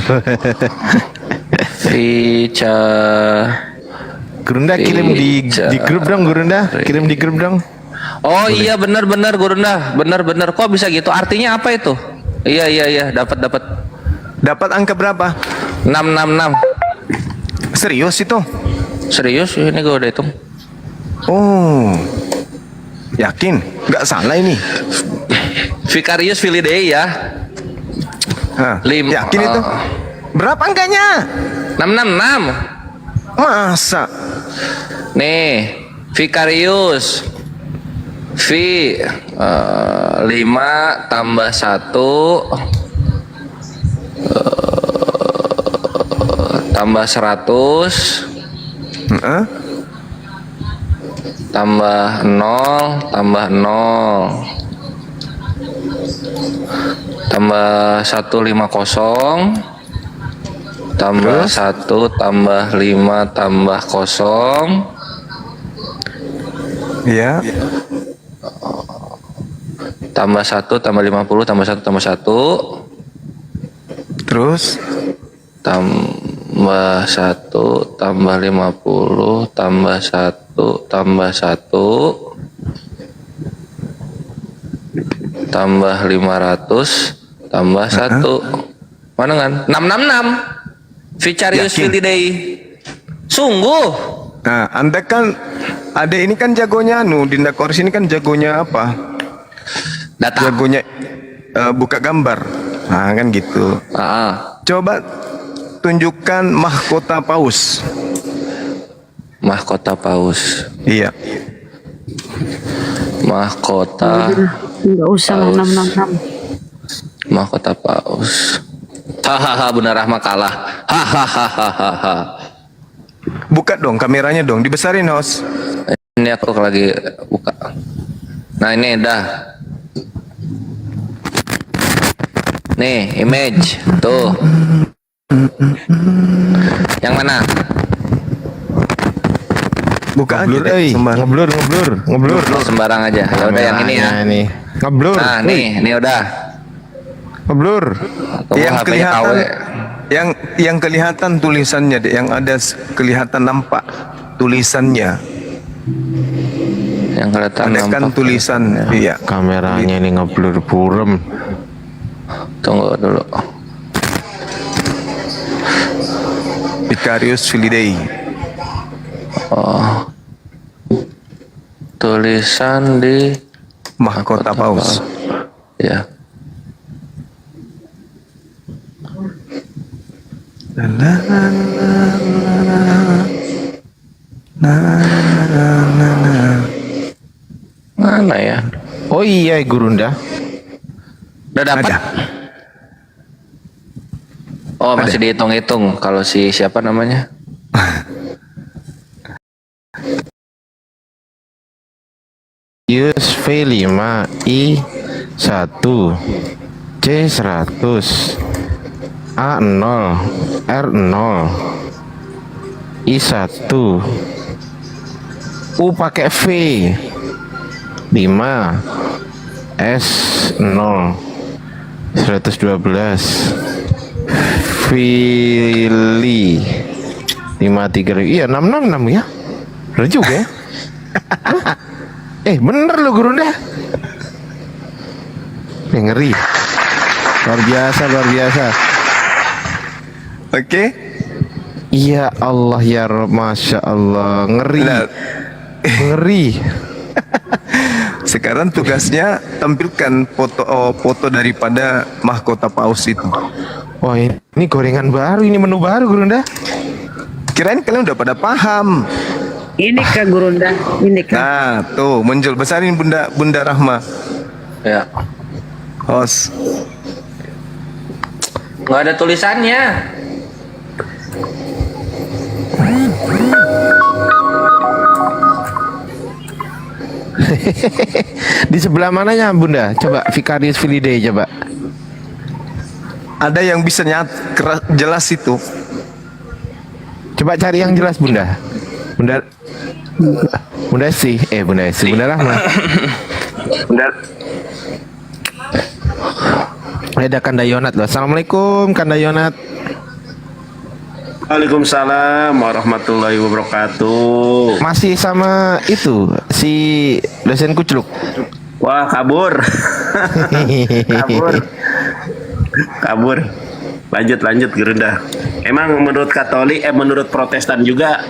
Vica Gurunda kirim di grup dong, Gurunda. Kirim di grup dong. Oh iya benar Gurunda, benar. Kok bisa gitu? Artinya apa itu? Iya, dapat. Dapat angka berapa? 666. Serius itu? Serius ini gue udah hitung. Oh. Yakin? Nggak salah ini. Vicarius Filidae ya. Hah, Lim- yakin itu? Berapa angkanya? 666. Masa? Nih, Vicarius V 5 tambah 1 tambah 100 Heeh. tambah 0 tambah 0 tambah 150 tambah 1 tambah 5 tambah 0 Iya. tambah 1 tambah 50 tambah 1 tambah 1 Terus? tambah 1 tambah 50 tambah 1 tambah 1 tambah 500 tambah 1 mana kan 666 Vicarius Yakin? Filidae sungguh Nah, Anda kan ada ini kan jagonya Dinda Kors ini kan jagonya apa? data Jagonya buka gambar. Nah, kan gitu. Coba tunjukkan mahkota paus. mahkota paus Iya. mahkota Enggak usah lah 666. mahkota paus hahaha Bunda Rahma kalah hahaha Buka dong kameranya dong, dibesarin host. ini aku lagi buka nah ini dah nih image tuh yang mana Buka aja Ngeblur, deh, sembar. ngeblur. sembarang aja ya udah yang ini ya Kameranya ini. Ngeblur. nah nih udah Ngeblur. Tunggu Yang HP-nya kelihatan KW. yang kelihatan tulisannya deh, yang ada kelihatan nampak tulisannya. yang kelihatan Ada kan nampak. tulisan, iya. Kameranya ini ngeblur burem. Tunggu dulu Vicarius Filidae. oh tulisan di Mahkota paus. ya mana ya Oh iya, Gurunda. udah dapat Ada. oh masih dihitung-hitung kalau si siapa namanya Yus V5 I 1 C 100 A 0 R 0 I 1 U pakai V 5 S 0 112 Fili 53 iya 666 ya bener juga ya bener loh Gurunda ngeri luar biasa Oke. ya Allah ya Rob Masya Allah ngeri Nah, ngeri sekarang tugasnya tampilkan foto daripada mahkota paus itu. wah ini gorengan baru ini menu baru Gurunda Kirain kalian udah pada paham. Ini Kak Gurunda, ini Kak. Nah, tuh muncul, besarin Bunda Rahma. Ya. Host. Nggak ada tulisannya. Di sebelah mananya Bunda? Coba Vicarious Filidae coba. Ada yang bisa jelas itu. Coba cari yang jelas Bunda. Bunda Bunda Esti, Bunda Rahma. Ada Kanda Yonat loh. Assalamualaikum Kanda Yonat. Waalaikumsalam warahmatullahi wabarakatuh. Masih sama itu si dosen kucluk. Wah, kabur. Kabur. Lanjut Gerunda. Emang menurut Katolik, menurut Protestan juga,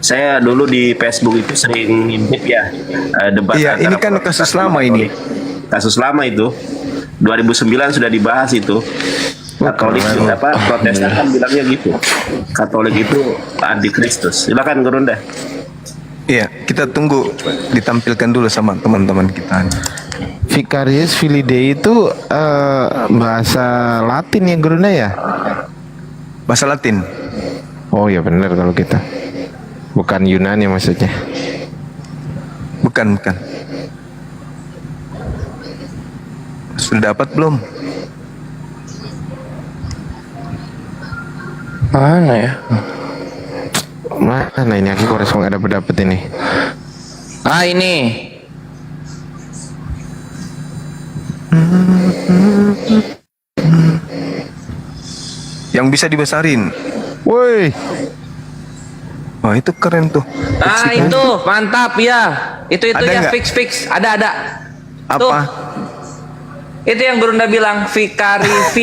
saya dulu di Facebook itu sering ngintip ya debat. Iya, antara ini kan Protestan kasus sama lama ini. Katolik. Kasus lama itu. 2009 sudah dibahas itu. Katolik juga Protestan kan bilangnya gitu. Katolik itu antikristus. Silakan Gerunda. Iya, kita tunggu ditampilkan dulu sama teman-teman kita. Vicarious Filidae itu bahasa Latin ya Gurunda ya? Bahasa Latin. Oh ya benar kalau kita. Bukan Yunani maksudnya. Bukan. Sudah dapat belum? Mana ya? Mana ini aku korespon ada pendapat ini. Ah, ini. Yang bisa dibesarin. Woi, Wah, itu keren tuh. Ah, itu mantap ya. Itu Ada ya nggak? fix. Ada. Tuh. Apa? Itu yang Gerunda bilang Vicarious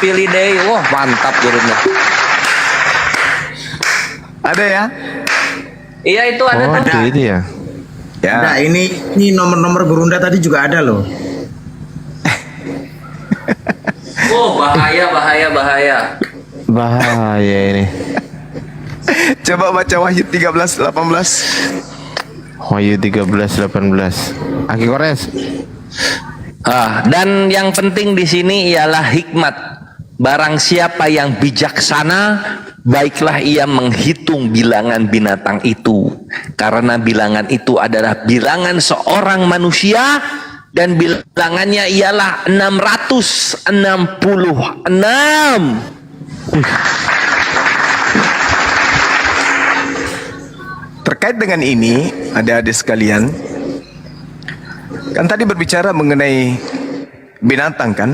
Filidae. Wah, mantap Gerunda. Ada ya? Iya, itu ada oh tuh. itu ya. Ya. Nah, ini nomor-nomor Gurunda tadi juga ada loh. Oh, bahaya. Bahaya ini. Coba baca Wahyu 13:18. Wahyu 13:18. Aki Kores. Dan yang penting di sini ialah hikmat. Barang siapa yang bijaksana, baiklah ia menghitung bilangan binatang itu. Karena bilangan itu adalah bilangan seorang manusia dan bilangannya ialah 666. Terkait dengan ini, adik-adik sekalian, kan tadi berbicara mengenai binatang kan?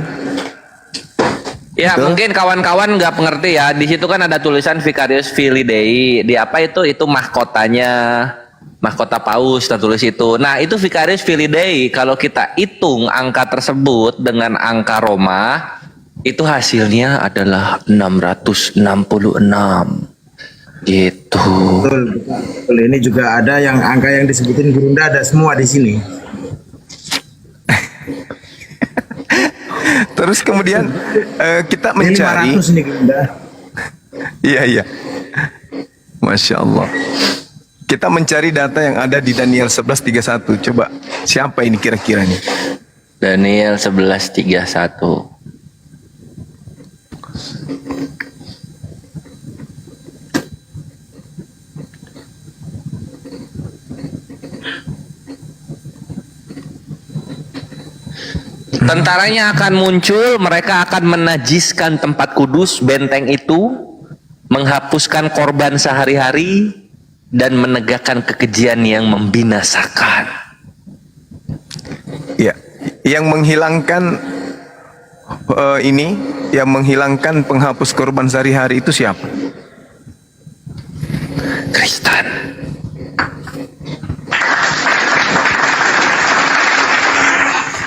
Ya, Betul. mungkin kawan-kawan nggak mengerti ya. Di situ kan ada tulisan Vicarious Filidae. Di apa itu? Itu mahkotanya, mahkota paus tertulis itu. Nah, itu Vicarious Filidae. Kalau kita hitung angka tersebut dengan angka Roma, itu hasilnya adalah 666. Gitu. Betul. Ini juga ada yang angka yang disebutin Gurunda ada semua di sini. Terus kemudian kita Ini mencari. 500 nih Gurunda. Iya. Masya Allah. Kita mencari data yang ada di Daniel 11:31. Coba siapa ini kira-kira nih? Daniel 11:31. Tentaranya akan muncul, mereka akan menajiskan tempat kudus, benteng itu, menghapuskan korban sehari-hari, dan menegakkan kekejian yang membinasakan. Ya, yang menghilangkan yang menghilangkan penghapus korban sehari-hari itu siapa? Kristen.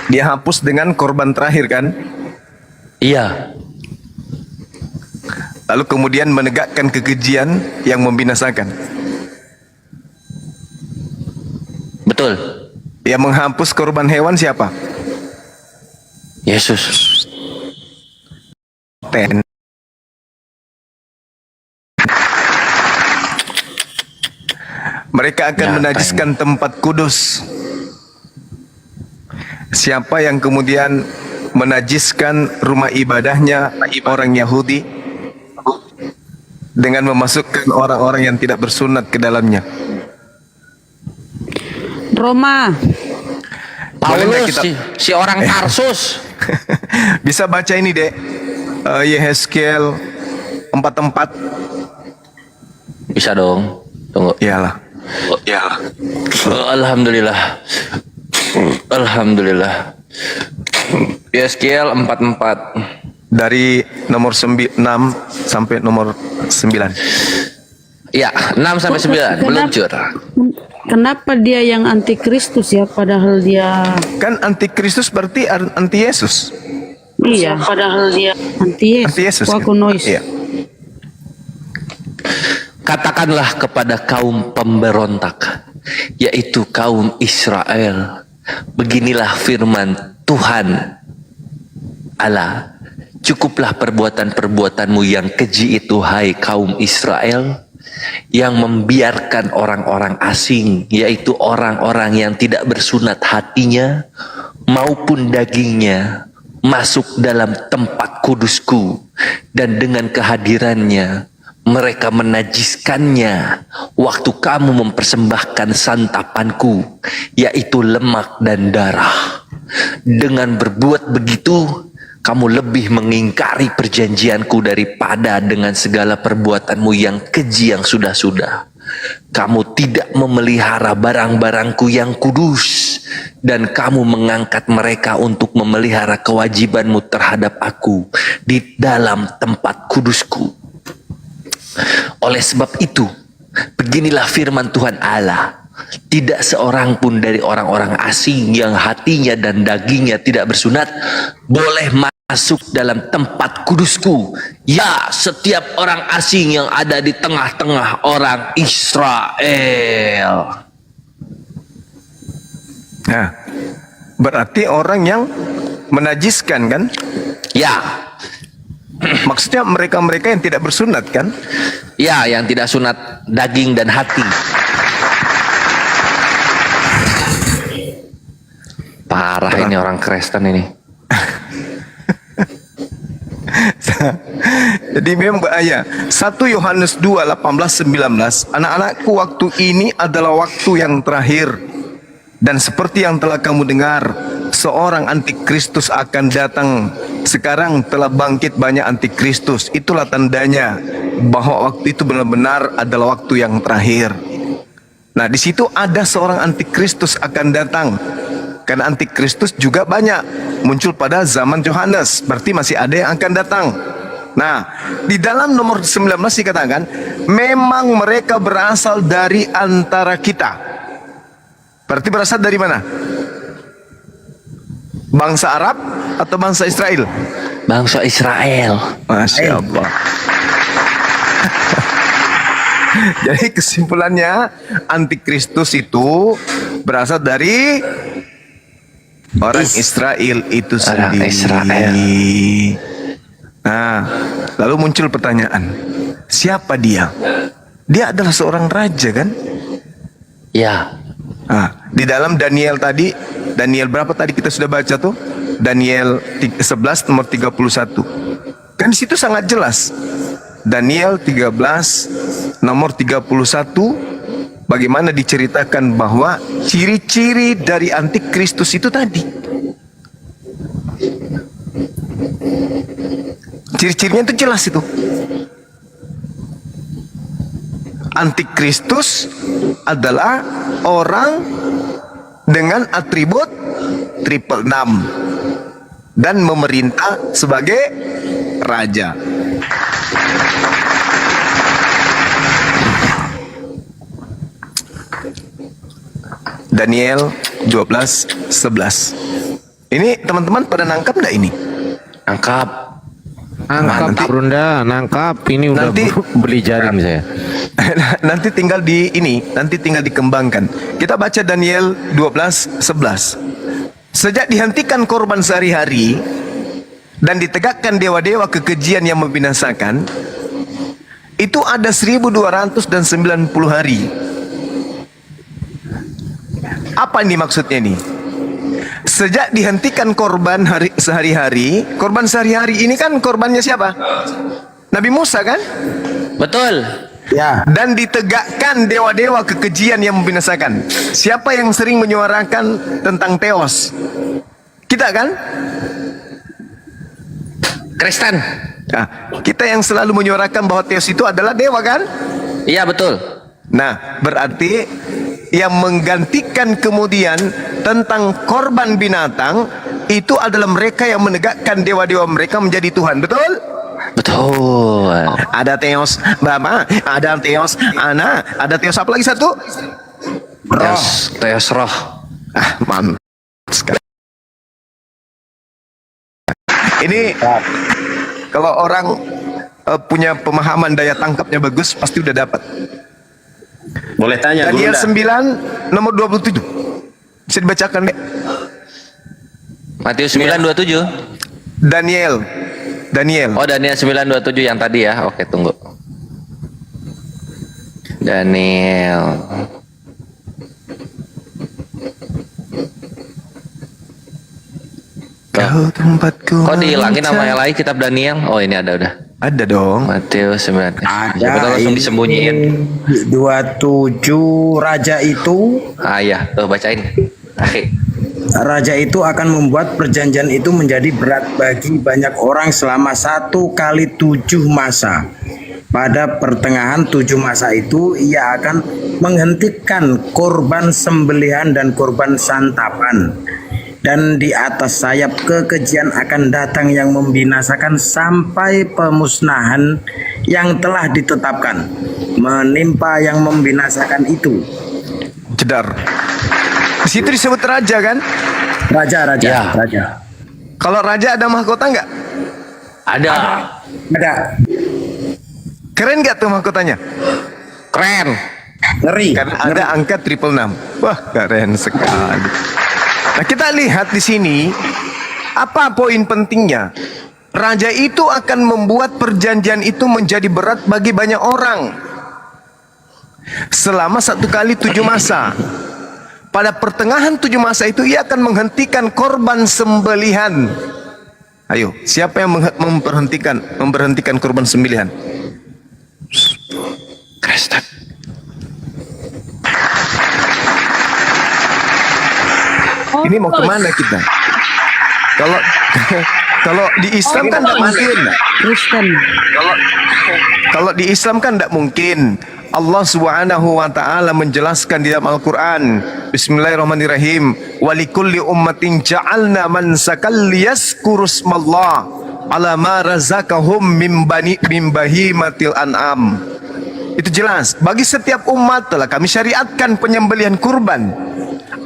Dia hapus dengan korban terakhir kan? Iya. Lalu kemudian menegakkan kekejian yang membinasakan. Betul. Yang menghapus korban hewan siapa? Yesus. Mereka akan menajiskan tempat kudus. Siapa yang kemudian menajiskan rumah ibadahnya orang Yahudi dengan memasukkan orang-orang yang tidak bersunat ke dalamnya? Roma. Paulus, kita- si orang Tarsus. Bisa baca ini, Dek. Yehezkiel 4:4. Bisa dong. Tunggu. Iyalah. Alhamdulillah. Alhamdulillah. Yeskiel 44. Dari nomor 6 sampai nomor 9. Ya, 6 sampai 9 meluncur. Kenapa dia yang antikristus ya, padahal dia Kan antikristus berarti anti Yesus. iya, padahal dia anti Anti Yesus. Yesus. Kan? Wakunois. Iya. Katakanlah kepada kaum pemberontak, yaitu kaum Israel, beginilah firman Tuhan Allah, cukuplah perbuatan-perbuatanmu yang keji itu, hai kaum Israel, yang membiarkan orang-orang asing, yaitu orang-orang yang tidak bersunat hatinya maupun dagingnya, masuk dalam tempat kudusku, dan dengan kehadirannya mereka menajiskannya waktu kamu mempersembahkan santapanku, yaitu lemak dan darah. Dengan berbuat begitu, kamu lebih mengingkari perjanjianku daripada dengan segala perbuatanmu yang keji yang sudah-sudah. Kamu tidak memelihara barang-barangku yang kudus, dan kamu mengangkat mereka untuk memelihara kewajibanmu terhadap aku di dalam tempat kudusku. Oleh sebab itu, beginilah firman Tuhan Allah, tidak seorang pun dari orang-orang asing yang hatinya dan dagingnya tidak bersunat boleh masuk dalam tempat kudusku. Ya, setiap orang asing yang ada di tengah-tengah orang Israel. Nah, berarti orang yang menajiskan kan? Ya, Maksudnya mereka-mereka yang tidak bersunat kan? ya, yang tidak sunat daging dan hati. Parah ini orang Kristen ini. Jadi memang bahaya. 1 Yohanes 2, 18, 19. Anak-anakku, waktu ini adalah waktu yang terakhir. Dan seperti yang telah kamu dengar, seorang antikristus akan datang. Sekarang telah bangkit banyak antikristus. Itulah tandanya bahwa waktu itu benar-benar adalah waktu yang terakhir. Nah, di situ ada seorang antikristus akan datang. Karena antikristus juga banyak muncul pada zaman Yohanes. Berarti masih ada yang akan datang. Nah, di dalam nomor 19 dikatakan, memang mereka berasal dari antara kita. Berarti berasal dari mana? Bangsa Arab atau bangsa Israel? Bangsa Israel. Masya Allah. Jadi kesimpulannya, antikristus itu berasal dari orang Israel itu Orang sendiri. Israel. Nah, lalu muncul pertanyaan, siapa dia? Dia adalah seorang raja kan? Ya, Nah, di dalam Daniel tadi, Daniel berapa tadi kita sudah baca tuh? Daniel 11 nomor 31. Kan di situ sangat jelas. Daniel 13 nomor 31 bagaimana diceritakan bahwa ciri-ciri dari antikristus itu tadi. Ciri-cirinya itu jelas itu. Antikristus adalah orang dengan atribut 666 dan memerintah sebagai raja. Daniel 12:11. Ini teman-teman pada nangkap enggak ini? angkap. Nangkap nanti- Brunda, nangkap. Ini udah Nanti- beli jaring saya. Nanti tinggal dikembangkan. Kita baca Daniel 12:11. Sejak dihentikan korban sehari-hari dan ditegakkan dewa-dewa kekejian yang membinasakan, itu ada 1290 hari. Apa ini maksudnya nih? Sejak dihentikan korban sehari-hari ini kan korbannya siapa? Nabi Musa kan? Betul. Ya. Dan ditegakkan dewa-dewa kekejian yang membinasakan. Siapa yang sering menyuarakan tentang teos? Kita kan? Kristen. Nah, kita yang selalu menyuarakan bahwa teos itu adalah dewa kan? Iya betul. Nah, berarti yang menggantikan kemudian tentang korban binatang itu adalah mereka yang menegakkan dewa-dewa mereka menjadi Tuhan, betul? Betul. Ada teos Bama, ada teos Ana, ada teos apa lagi satu? Teos roh. Mantap sekali. Ini kalau orang punya pemahaman daya tangkapnya bagus pasti udah dapat. Boleh tanya Daniel Gurunda? 9 nomor 27. Bisa dibacakan, Dek? Matius 9:27. Daniel. Oh, Daniel 9:27 yang tadi ya. Oke, tunggu. Daniel. Kau tempatku. Kok dihilangin nama yang lain kitab Daniel? Oh, ini ada udah. Ada dong. Matius 9. Ada. Siapa tahu langsung disembunyiin. 27 raja itu. Ah iya, tuh bacain. Oke. Raja itu akan membuat perjanjian itu menjadi berat bagi banyak orang selama 1 kali 7 masa. Pada pertengahan 7 masa itu ia akan menghentikan korban sembelihan dan korban santapan. Dan di atas sayap kekejian akan datang yang membinasakan sampai pemusnahan yang telah ditetapkan. Menimpa yang membinasakan itu. Jedar. Di situ disebut raja kan? Raja. Ya. Kalau raja ada mahkota nggak? Ada. Ada. Keren nggak tuh mahkotanya? Keren. Ngeri. Karena ada angka 666. Wah, keren sekali. Nah, kita lihat di sini apa poin pentingnya? Raja itu akan membuat perjanjian itu menjadi berat bagi banyak orang selama 1 kali 7 masa. Pada pertengahan 7 masa itu ia akan menghentikan korban sembelihan. Ayo, siapa yang memberhentikan korban sembelihan? Kristen. Ini mau kemana kita? Kalau di Islam kan tidak mungkin. Kristen. Kalau di Islam kan tidak mungkin. Allah Subhanahu wa taala menjelaskan di dalam Al-Qur'an, Bismillahirrahmanirrahim, walikulli ummatin ja'alna mansakal liyazkurusmallah ala ma razaqahum min bahimatil an'am. Itu jelas, bagi setiap umat telah kami syariatkan penyembelihan kurban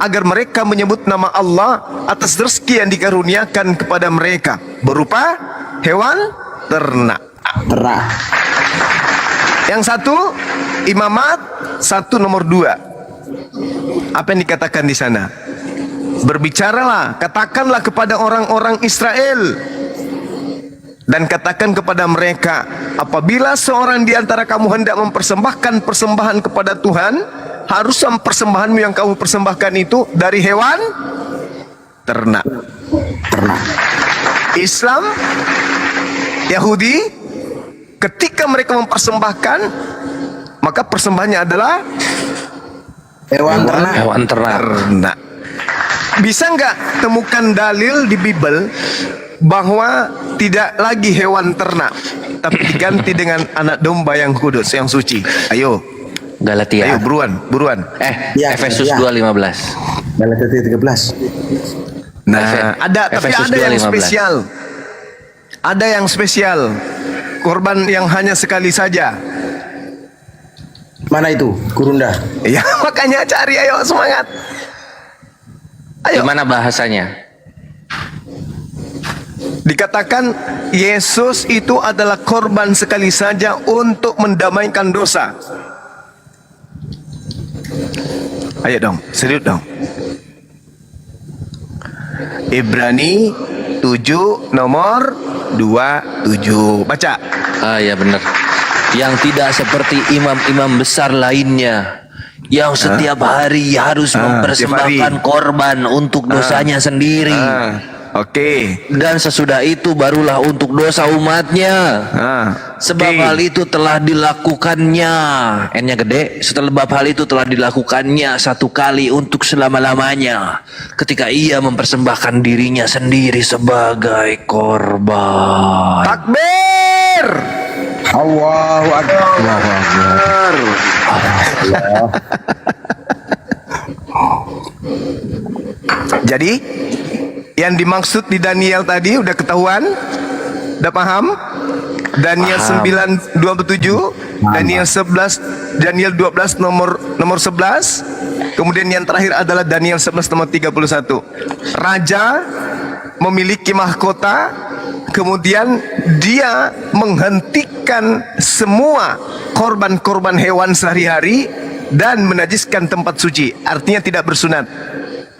agar mereka menyebut nama Allah atas rezeki yang dikaruniakan kepada mereka berupa hewan ternak. Yang satu imamat, satu nomor 2. Apa yang dikatakan di sana? Berbicaralah, katakanlah kepada orang-orang Israel dan katakan kepada mereka, apabila seorang di antara kamu hendak mempersembahkan persembahan kepada Tuhan, haruslah persembahanmu yang kamu persembahkan itu dari hewan ternak. Islam, Yahudi, ketika mereka mempersembahkan, maka persembahannya adalah Hewan ternak. Bisa nggak temukan dalil di Bible bahwa tidak lagi hewan ternak, tapi diganti dengan anak domba yang kudus, yang suci? Ayo, Galatia. ayo buruan. Ya, Efesus ya. 2:15. Galatia 13. Nah, tapi Efesus ada yang 2:15. spesial. Ada yang spesial. Korban yang hanya sekali saja. Mana itu? Gurunda. Ya, makanya cari, ayo semangat. Ayo. Gimana bahasanya? Dikatakan Yesus itu adalah korban sekali saja untuk mendamaikan dosa. Ayo dong, serius dong. Ibrani 7 nomor 27. Baca. Ah ya benar. Yang tidak seperti imam-imam besar lainnya yang setiap hari harus mempersembahkan korban untuk dosanya sendiri. Oke. Dan sesudah itu barulah untuk dosa umatnya. Sebab hal itu telah dilakukannya, N-nya gede, sebab hal itu telah dilakukannya satu kali untuk selama-lamanya, ketika ia mempersembahkan dirinya sendiri sebagai korban. Takbir. Allahu Akbar. Jadi yang dimaksud di Daniel tadi udah ketahuan? Udah paham? Daniel 9:27, Daniel 11, Daniel 12 nomor 11. Kemudian yang terakhir adalah Daniel 11 nomor 31. Raja memiliki mahkota, kemudian dia menghentikan semua korban-korban hewan sehari-hari dan menajiskan tempat suci, artinya tidak bersunat.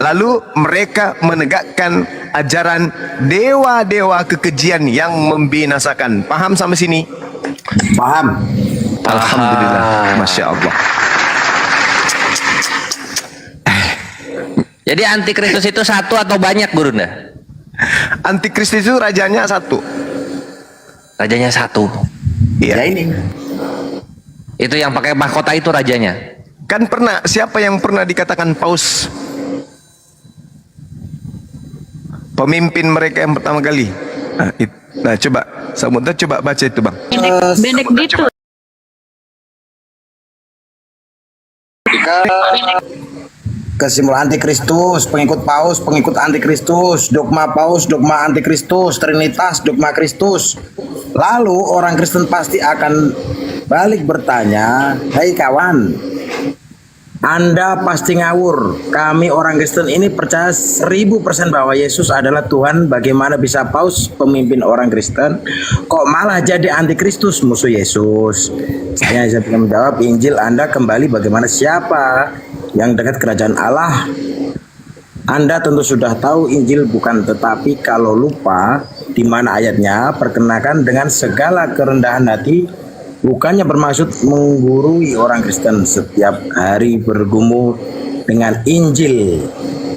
Lalu mereka menegakkan ajaran dewa-dewa kekejian yang membinasakan. Paham sampai sini? Paham. Alhamdulillah, Masya Allah. Jadi antikristus itu satu atau banyak, Gurunda? Antikristus itu rajanya satu. Rajanya satu. Iya. Ya ini. Itu yang pakai mahkota itu rajanya. Kan pernah, siapa yang pernah dikatakan paus? Pemimpin mereka yang pertama kali. Nah, coba Samudra coba baca itu, Bang. Benediktus. Kesimpulan antikristus, pengikut paus, pengikut antikristus, dogma paus, dogma antikristus, trinitas, dogma Kristus. Lalu orang Kristen pasti akan balik bertanya, "Hai kawan, Anda pasti ngawur. Kami orang Kristen ini percaya 1000% bahwa Yesus adalah Tuhan. Bagaimana bisa paus pemimpin orang Kristen kok malah jadi antikristus, musuh Yesus?" Saya bisa menjawab, Injil Anda kembali bagaimana siapa yang dekat kerajaan Allah. Anda tentu sudah tahu Injil bukan, tetapi kalau lupa di mana ayatnya, perkenakan dengan segala kerendahan hati, bukannya bermaksud menggurui orang Kristen setiap hari bergumul dengan Injil.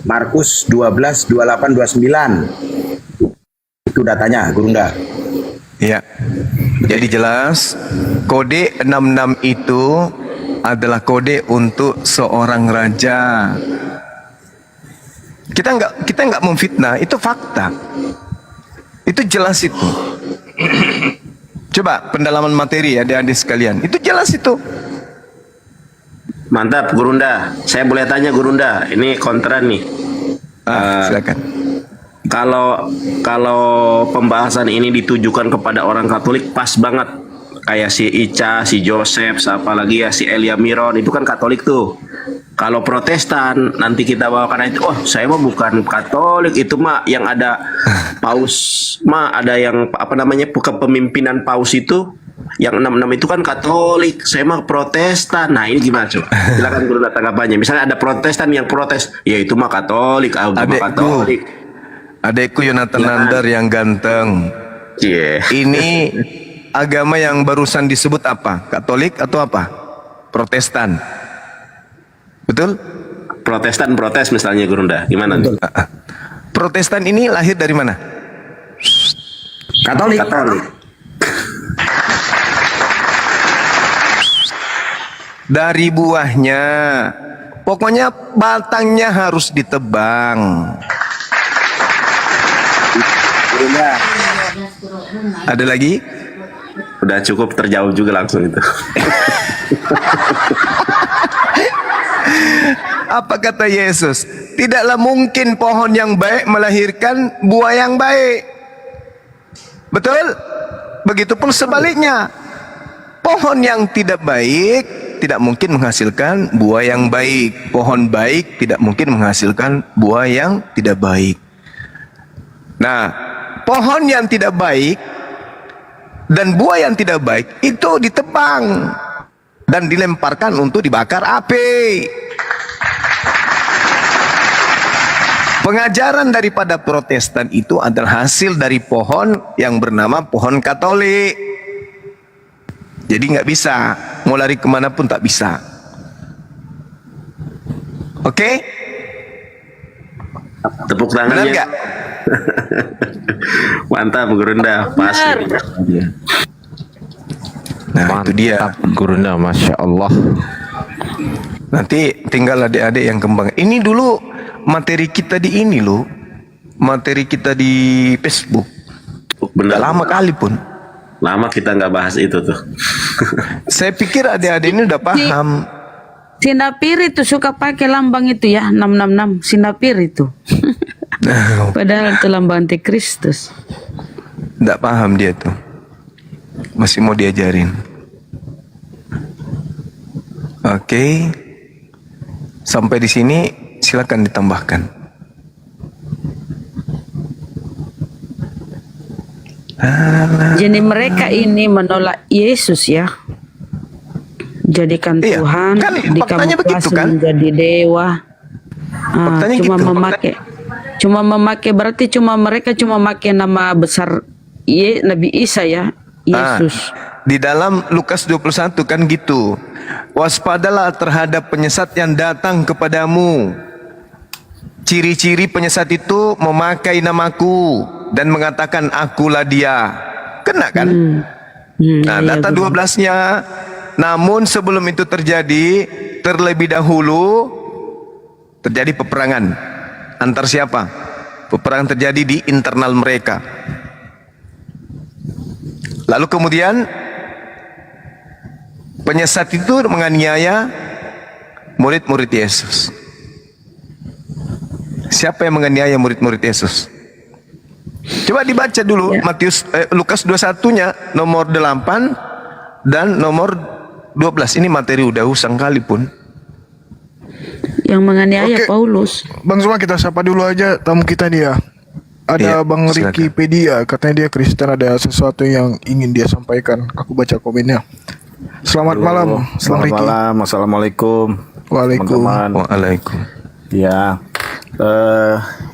Markus 12, 28, 29. Itu datanya, Gurunda. Ya. Jadi jelas kode 66 itu adalah kode untuk seorang raja. Kita nggak memfitnah, itu fakta. Itu jelas itu. Coba pendalaman materi ya adik-adik sekalian. Itu jelas itu. Mantap, Gurunda. Saya boleh tanya, Gurunda. Ini kontra nih. Silakan. Kalau pembahasan ini ditujukan kepada orang Katolik, pas banget. Kayak si Ica, si Joseph, apalagi ya si Elia Miron, itu kan Katolik tuh. Kalau Protestan nanti kita bawakan itu, oh saya mah bukan Katolik, itu mah yang ada paus, mah ada yang apa namanya kepemimpinan paus itu, yang 66 itu kan Katolik, saya mah Protestan. Nah ini gimana coba? Silakan Guru tanggapannya. Misalnya ada Protestan yang protes, ya itu mah Katolik, agama Katolik. Adekku Yonatan Nandar yang ganteng. Ini agama yang barusan disebut apa? Katolik atau apa? Protestan. Betul? Protestan protes misalnya, Gurunda. Gimana nih? Protestan ini lahir dari mana? Katolik. Dari buahnya. Pokoknya batangnya harus ditebang. Ada lagi? Udah cukup, terjauh juga langsung itu. Apa kata Yesus? Tidaklah mungkin pohon yang baik melahirkan buah yang baik. Betul? Begitupun sebaliknya. Pohon yang tidak baik tidak mungkin menghasilkan buah yang baik. Pohon baik tidak mungkin menghasilkan buah yang tidak baik. Nah, pohon yang tidak baik dan buah yang tidak baik itu ditebang dan dilemparkan untuk dibakar api. Pengajaran daripada Protestan itu adalah hasil dari pohon yang bernama pohon Katolik. Jadi nggak bisa, mau lari kemana pun tak bisa. Oke? Tepuk Benar tangannya. nggak? Mantap Gurunda, pas. Nah, itu dia. Mantap, Gurunda, masya Allah. Nanti tinggal adik-adik yang kembang. Ini dulu materi kita di ini loh. Materi kita di Facebook. Udah Benar. lama kali pun. Lama kita nggak bahas itu tuh. Saya pikir adik-adik ini udah paham. Sinapir itu suka pakai lambang itu ya 666 Sinapir itu. Padahal itu lambang antikristus. Nggak paham dia tuh. Masih mau diajarin. Oke. Sampai di sini silakan ditambahkan. Jadi mereka ini menolak Yesus ya. Jadikan Iya, Tuhan kan faktanya begitu, dikamuflase kan? menjadi dewa. Faktanya Cuma gitu. memakai berarti mereka cuma memakai nama besar Nabi Isa ya, Yesus. Di dalam Lukas 21 kan gitu. Waspadalah terhadap penyesat yang datang kepadamu. Ciri-ciri penyesat itu memakai namaku dan mengatakan akulah dia. Kena kan? Nah, Iya, data betul. 12-nya. Namun sebelum itu terjadi, terlebih dahulu terjadi peperangan. Antar siapa? Peperangan terjadi di internal mereka. Lalu kemudian penyesat itu menganiaya murid-murid Yesus. Siapa yang menganiaya murid-murid Yesus? Coba dibaca dulu Lukas 21-nya nomor 8 dan nomor 12. Ini materi udah usang kali pun. Yang menganiaya Oke. Paulus. Bang Zuma, kita sapa dulu aja tamu kita nih ya. Iya, Ada Bang silakan. Ricky Pedia, katanya dia Kristen, ada sesuatu yang ingin dia sampaikan. Aku baca komennya. Selamat malam, Bang Selamat Ricky. malam, assalamualaikum. Waalaikumsalam. Teman-teman. Waalaikum. Ya,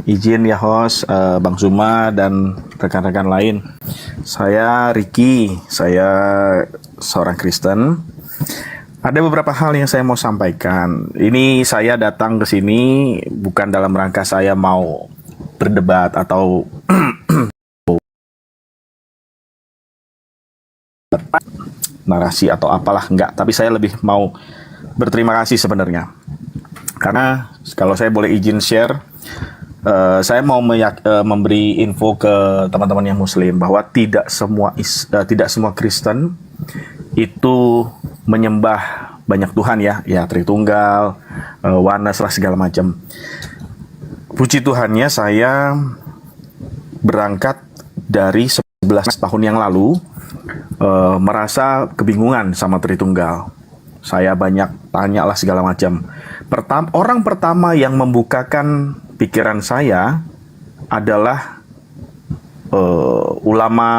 izin ya host, Bang Zuma dan rekan-rekan lain. Saya Ricky, saya seorang Kristen. Ada beberapa hal yang saya mau sampaikan. Ini saya datang ke sini bukan dalam rangka saya mau berdebat atau narasi atau apalah, enggak, tapi saya lebih mau berterima kasih sebenarnya. Karena kalau saya boleh izin share, saya mau memberi info ke teman-teman yang muslim bahwa tidak semua Kristen itu menyembah banyak Tuhan ya Tritunggal, Oneness lah segala macam. Puji Tuhannya saya berangkat dari 11 tahun yang lalu merasa kebingungan sama Tritunggal. Saya banyak tanya lah segala macam. Orang pertama yang membukakan pikiran saya adalah ulama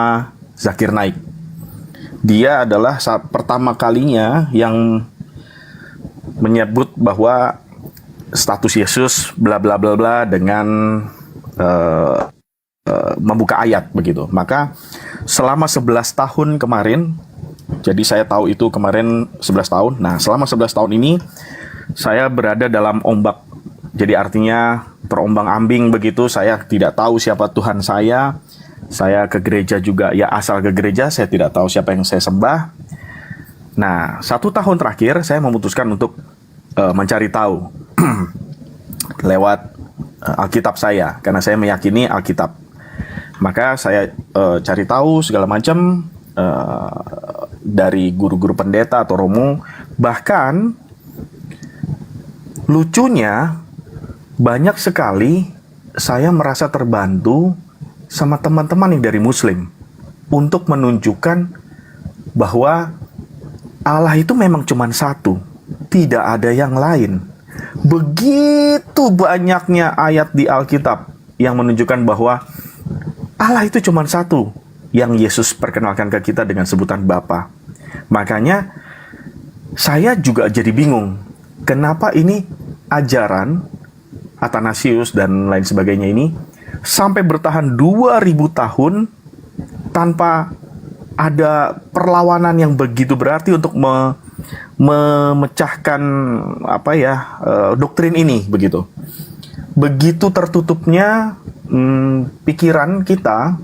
Zakir Naik. Dia adalah pertama kalinya yang menyebut bahwa status Yesus bla bla bla bla dengan membuka ayat begitu. Maka selama 11 tahun kemarin, jadi saya tahu itu kemarin 11 tahun. Nah, selama 11 tahun ini saya berada dalam ombak. Jadi artinya terombang-ambing begitu. Saya tidak tahu siapa Tuhan saya. Saya ke gereja juga, ya asal ke gereja, saya tidak tahu siapa yang saya sembah. Nah, 1 tahun terakhir saya memutuskan untuk mencari tahu lewat Alkitab saya, karena saya meyakini Alkitab. Maka saya cari tahu segala macam dari guru-guru pendeta atau romo. Bahkan lucunya banyak sekali saya merasa terbantu sama teman-teman yang dari Muslim untuk menunjukkan bahwa Allah itu memang cuma satu, tidak ada yang lain. Begitu banyaknya ayat di Alkitab yang menunjukkan bahwa Allah itu cuma satu, yang Yesus perkenalkan ke kita dengan sebutan Bapa. Makanya saya juga jadi bingung, kenapa ini ajaran Athanasius dan lain sebagainya ini sampai bertahan 2000 tahun tanpa ada perlawanan yang begitu berarti untuk memecahkan doktrin ini begitu. Begitu tertutupnya pikiran kita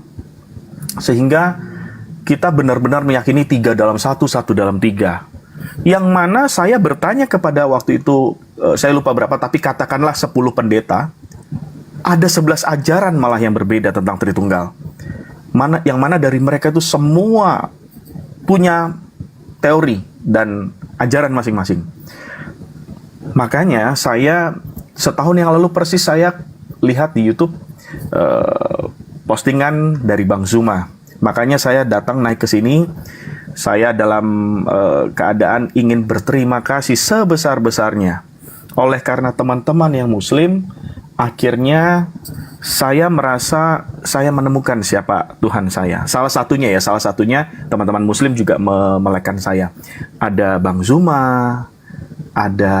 sehingga kita benar-benar meyakini 3 dalam 1, 1 dalam 3. Yang mana saya bertanya kepada waktu itu, saya lupa berapa, tapi katakanlah 10 pendeta, ada 11 ajaran malah yang berbeda tentang Tritunggal. Yang mana dari mereka itu semua punya teori dan ajaran masing-masing. Makanya saya setahun yang lalu persis saya lihat di YouTube postingan dari Bang Zuma. Makanya saya datang naik ke sini. Saya dalam keadaan ingin berterima kasih sebesar-besarnya. Oleh karena teman-teman yang Muslim, akhirnya saya merasa saya menemukan siapa Tuhan saya. Salah satunya teman-teman Muslim juga memelekan saya. Ada Bang Zuma, ada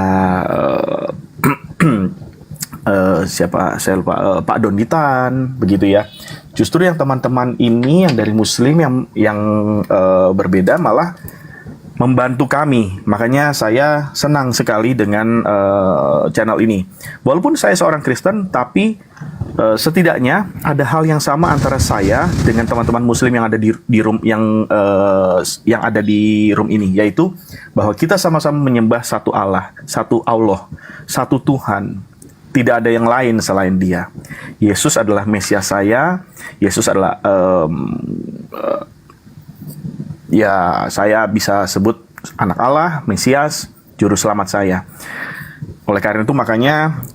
Pak Donditan, begitu ya. Justru yang teman-teman ini yang dari Muslim yang berbeda malah membantu kami. Makanya saya senang sekali dengan channel ini. Walaupun saya seorang Kristen, tapi setidaknya ada hal yang sama antara saya dengan teman-teman Muslim yang ada di room yang ada di room ini, yaitu bahwa kita sama-sama menyembah satu Allah, satu Tuhan. Tidak ada yang lain selain Dia. Yesus adalah Mesias saya. Yesus adalah saya bisa sebut anak Allah, Mesias, juru selamat saya. Oleh karena itu makanya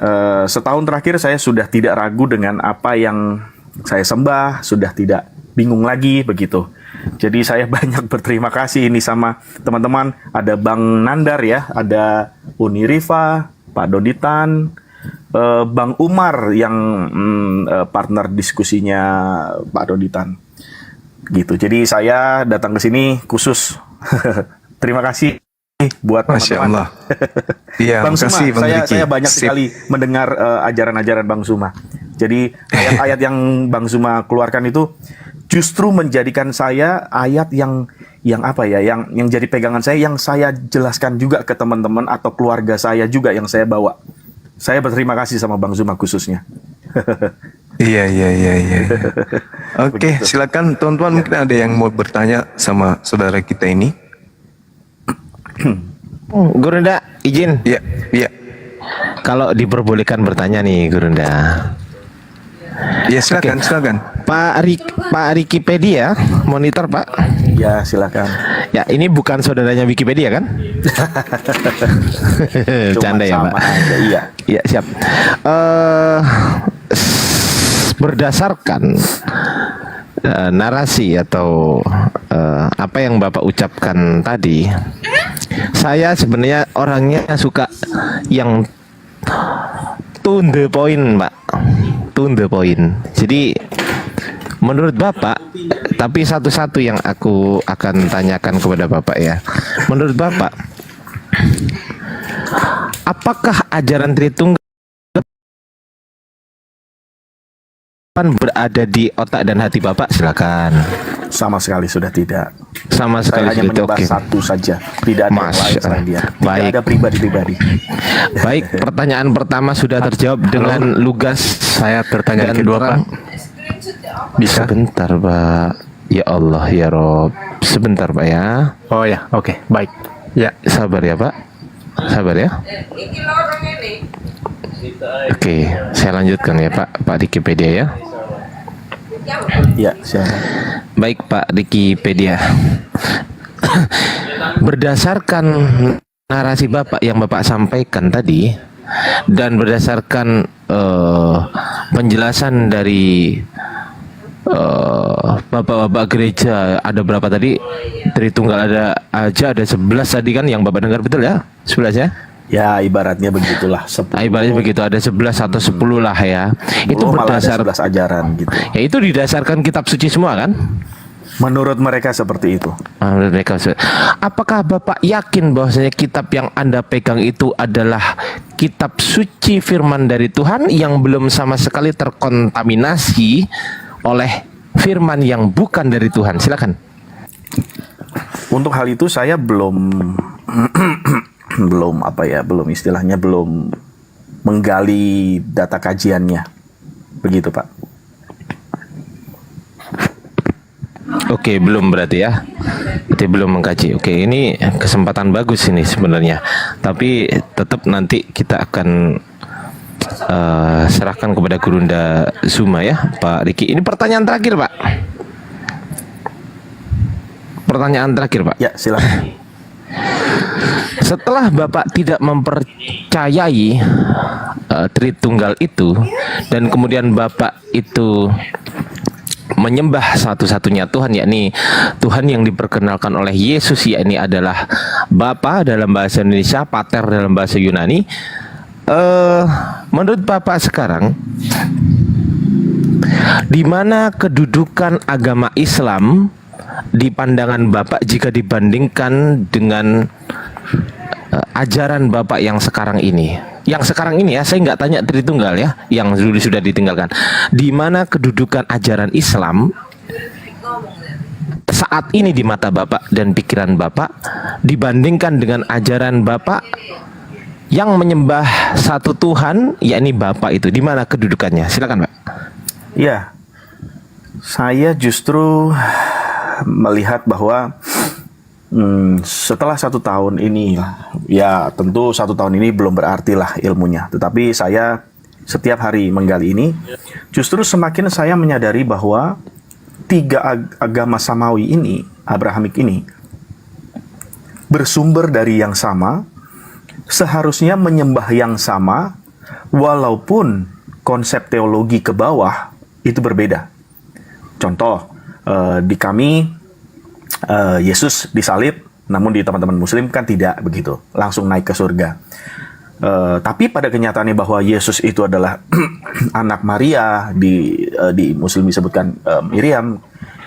setahun terakhir saya sudah tidak ragu dengan apa yang saya sembah, sudah tidak bingung lagi begitu. Jadi saya banyak berterima kasih ini sama teman-teman. Ada Bang Nandar ya, ada Uni Rifa, Pak Donditan, Bang Umar yang partner diskusinya Pak Donditan. Gitu. Jadi saya datang ke sini khusus terima kasih buat Masya teman-teman. Allah. Iya, Bang Suma, makasih Bang Riki. saya banyak sekali mendengar ajaran-ajaran Bang Suma. Jadi ayat-ayat yang Bang Suma keluarkan itu justru menjadikan saya ayat yang jadi pegangan saya, yang saya jelaskan juga ke teman-teman atau keluarga saya juga yang saya bawa. Saya berterima kasih sama Bang Zuma khususnya. Iya. Oke, silakan teman-teman, mungkin ada yang mau bertanya sama saudara kita ini. Gurunda, izin. Iya. Kalau diperbolehkan bertanya nih, Gurunda. Ya, silakan. Pak Wikipedia, monitor Pak. Ya, silakan. Ya, ini bukan saudaranya Wikipedia kan? Canda ya Pak. Aja, iya. Ya, siap. Berdasarkan narasi atau apa yang Bapak ucapkan tadi, saya sebenarnya orangnya suka yang to the point, Pak. To the point. Jadi menurut Bapak, tapi satu-satu yang aku akan tanyakan kepada Bapak ya. Menurut Bapak, apakah ajaran Tritunggal berada di otak dan hati Bapak? Silakan. Sama sekali sudah tidak. Sama sekali saya hanya sudah menyembah oke. satu saja. Tidak ada yang lain selain Dia. Tidak Baik. ada pribadi-pribadi. Baik, pertanyaan pertama sudah terjawab dengan lugas. Saya bertanya dan kedua, Pak. terang. Bisa? Sebentar, Pak. Ya Allah, ya Rob. Sebentar, Pak ya. Oh ya, oke, baik. Ya. Sabar ya, Pak. Sabar ya. Oke, saya lanjutkan ya, Pak Wikipedia ya. Ya, silakan. Baik, Pak Wikipedia. Berdasarkan narasi Bapak yang Bapak sampaikan tadi dan berdasarkan penjelasan dari bapak-bapak gereja, ada berapa tadi? Tritunggal ada 11 tadi kan yang Bapak dengar, betul ya? 11 ya? Ya, ibaratnya begitulah. 10. Ibaratnya begitu, ada 11 atau 10 lah ya. Itu malah ada berdasar 11 ajaran gitu. ya, itu didasarkan kitab suci semua kan? Menurut mereka seperti itu. Menurut mereka. Apakah Bapak yakin bahwasanya kitab yang Anda pegang itu adalah kitab suci firman dari Tuhan yang belum sama sekali terkontaminasi oleh firman yang bukan dari Tuhan? Silakan. Untuk hal itu saya belum belum apa ya, belum istilahnya belum menggali data kajiannya. Begitu, Pak. Oke, belum berarti ya. Berarti belum mengkaji. Oke, ini kesempatan bagus ini sebenarnya. Tapi tetap nanti kita akan serahkan kepada Gurunda Zuma ya, Pak Riki. Ini pertanyaan terakhir, Pak. Pertanyaan terakhir, Pak. Ya, silakan. Setelah Bapak tidak mempercayai Tritunggal itu, dan kemudian Bapak itu menyembah satu-satunya Tuhan, yakni Tuhan yang diperkenalkan oleh Yesus, yakni adalah Bapa dalam bahasa Indonesia, Pater dalam bahasa Yunani. Menurut Bapak sekarang, di mana kedudukan agama Islam di pandangan Bapak jika dibandingkan dengan ajaran Bapak yang sekarang ini? Yang sekarang ini ya, saya nggak tanya Tritunggal ya, yang dulu sudah ditinggalkan. Di mana kedudukan ajaran Islam saat ini di mata Bapak dan pikiran Bapak dibandingkan dengan ajaran Bapak yang menyembah satu Tuhan, yakni Bapak itu? Di mana kedudukannya? Silakan, Pak. Ya, saya justru melihat bahwa setelah 1 tahun ini, ya tentu 1 tahun ini belum berarti lah ilmunya. Tetapi saya setiap hari menggali ini, justru semakin saya menyadari bahwa 3 agama samawi ini, Abrahamik ini, bersumber dari yang sama, seharusnya menyembah yang sama, walaupun konsep teologi ke bawah itu berbeda. Contoh, di kami Yesus disalib, namun di teman-teman Muslim kan tidak begitu, langsung naik ke surga. Tapi pada kenyataannya bahwa Yesus itu adalah anak Maria, di Muslim disebutkan Miriam,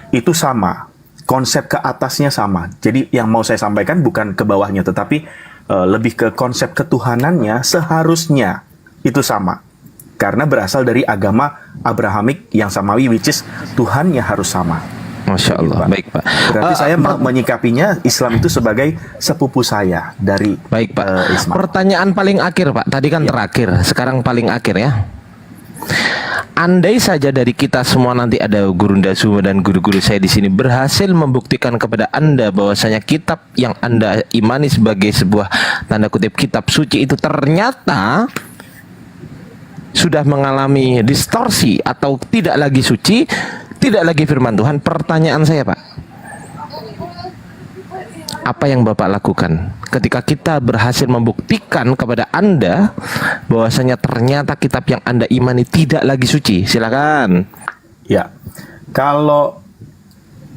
itu sama, konsep ke atasnya sama. Jadi yang mau saya sampaikan bukan ke bawahnya, tetapi lebih ke konsep ketuhanannya seharusnya itu sama, karena berasal dari agama Abrahamik yang samawi, which is Tuhannya harus sama. Masya Allah. Pak. Baik, Pak. Berarti saya menyikapinya Islam itu sebagai sepupu saya dari Baik, Pak. Islam. Pertanyaan paling akhir, Pak. Tadi kan terakhir, sekarang paling akhir ya. Andai saja dari kita semua nanti ada Gurunda Zuma dan guru-guru saya di sini berhasil membuktikan kepada Anda bahwasanya kitab yang Anda imani sebagai sebuah tanda kutip kitab suci itu ternyata sudah mengalami distorsi atau tidak lagi suci, tidak lagi firman Tuhan. Pertanyaan saya, Pak, apa yang Bapak lakukan ketika kita berhasil membuktikan kepada Anda bahwasanya ternyata kitab yang Anda imani tidak lagi suci? Silakan. Ya, kalau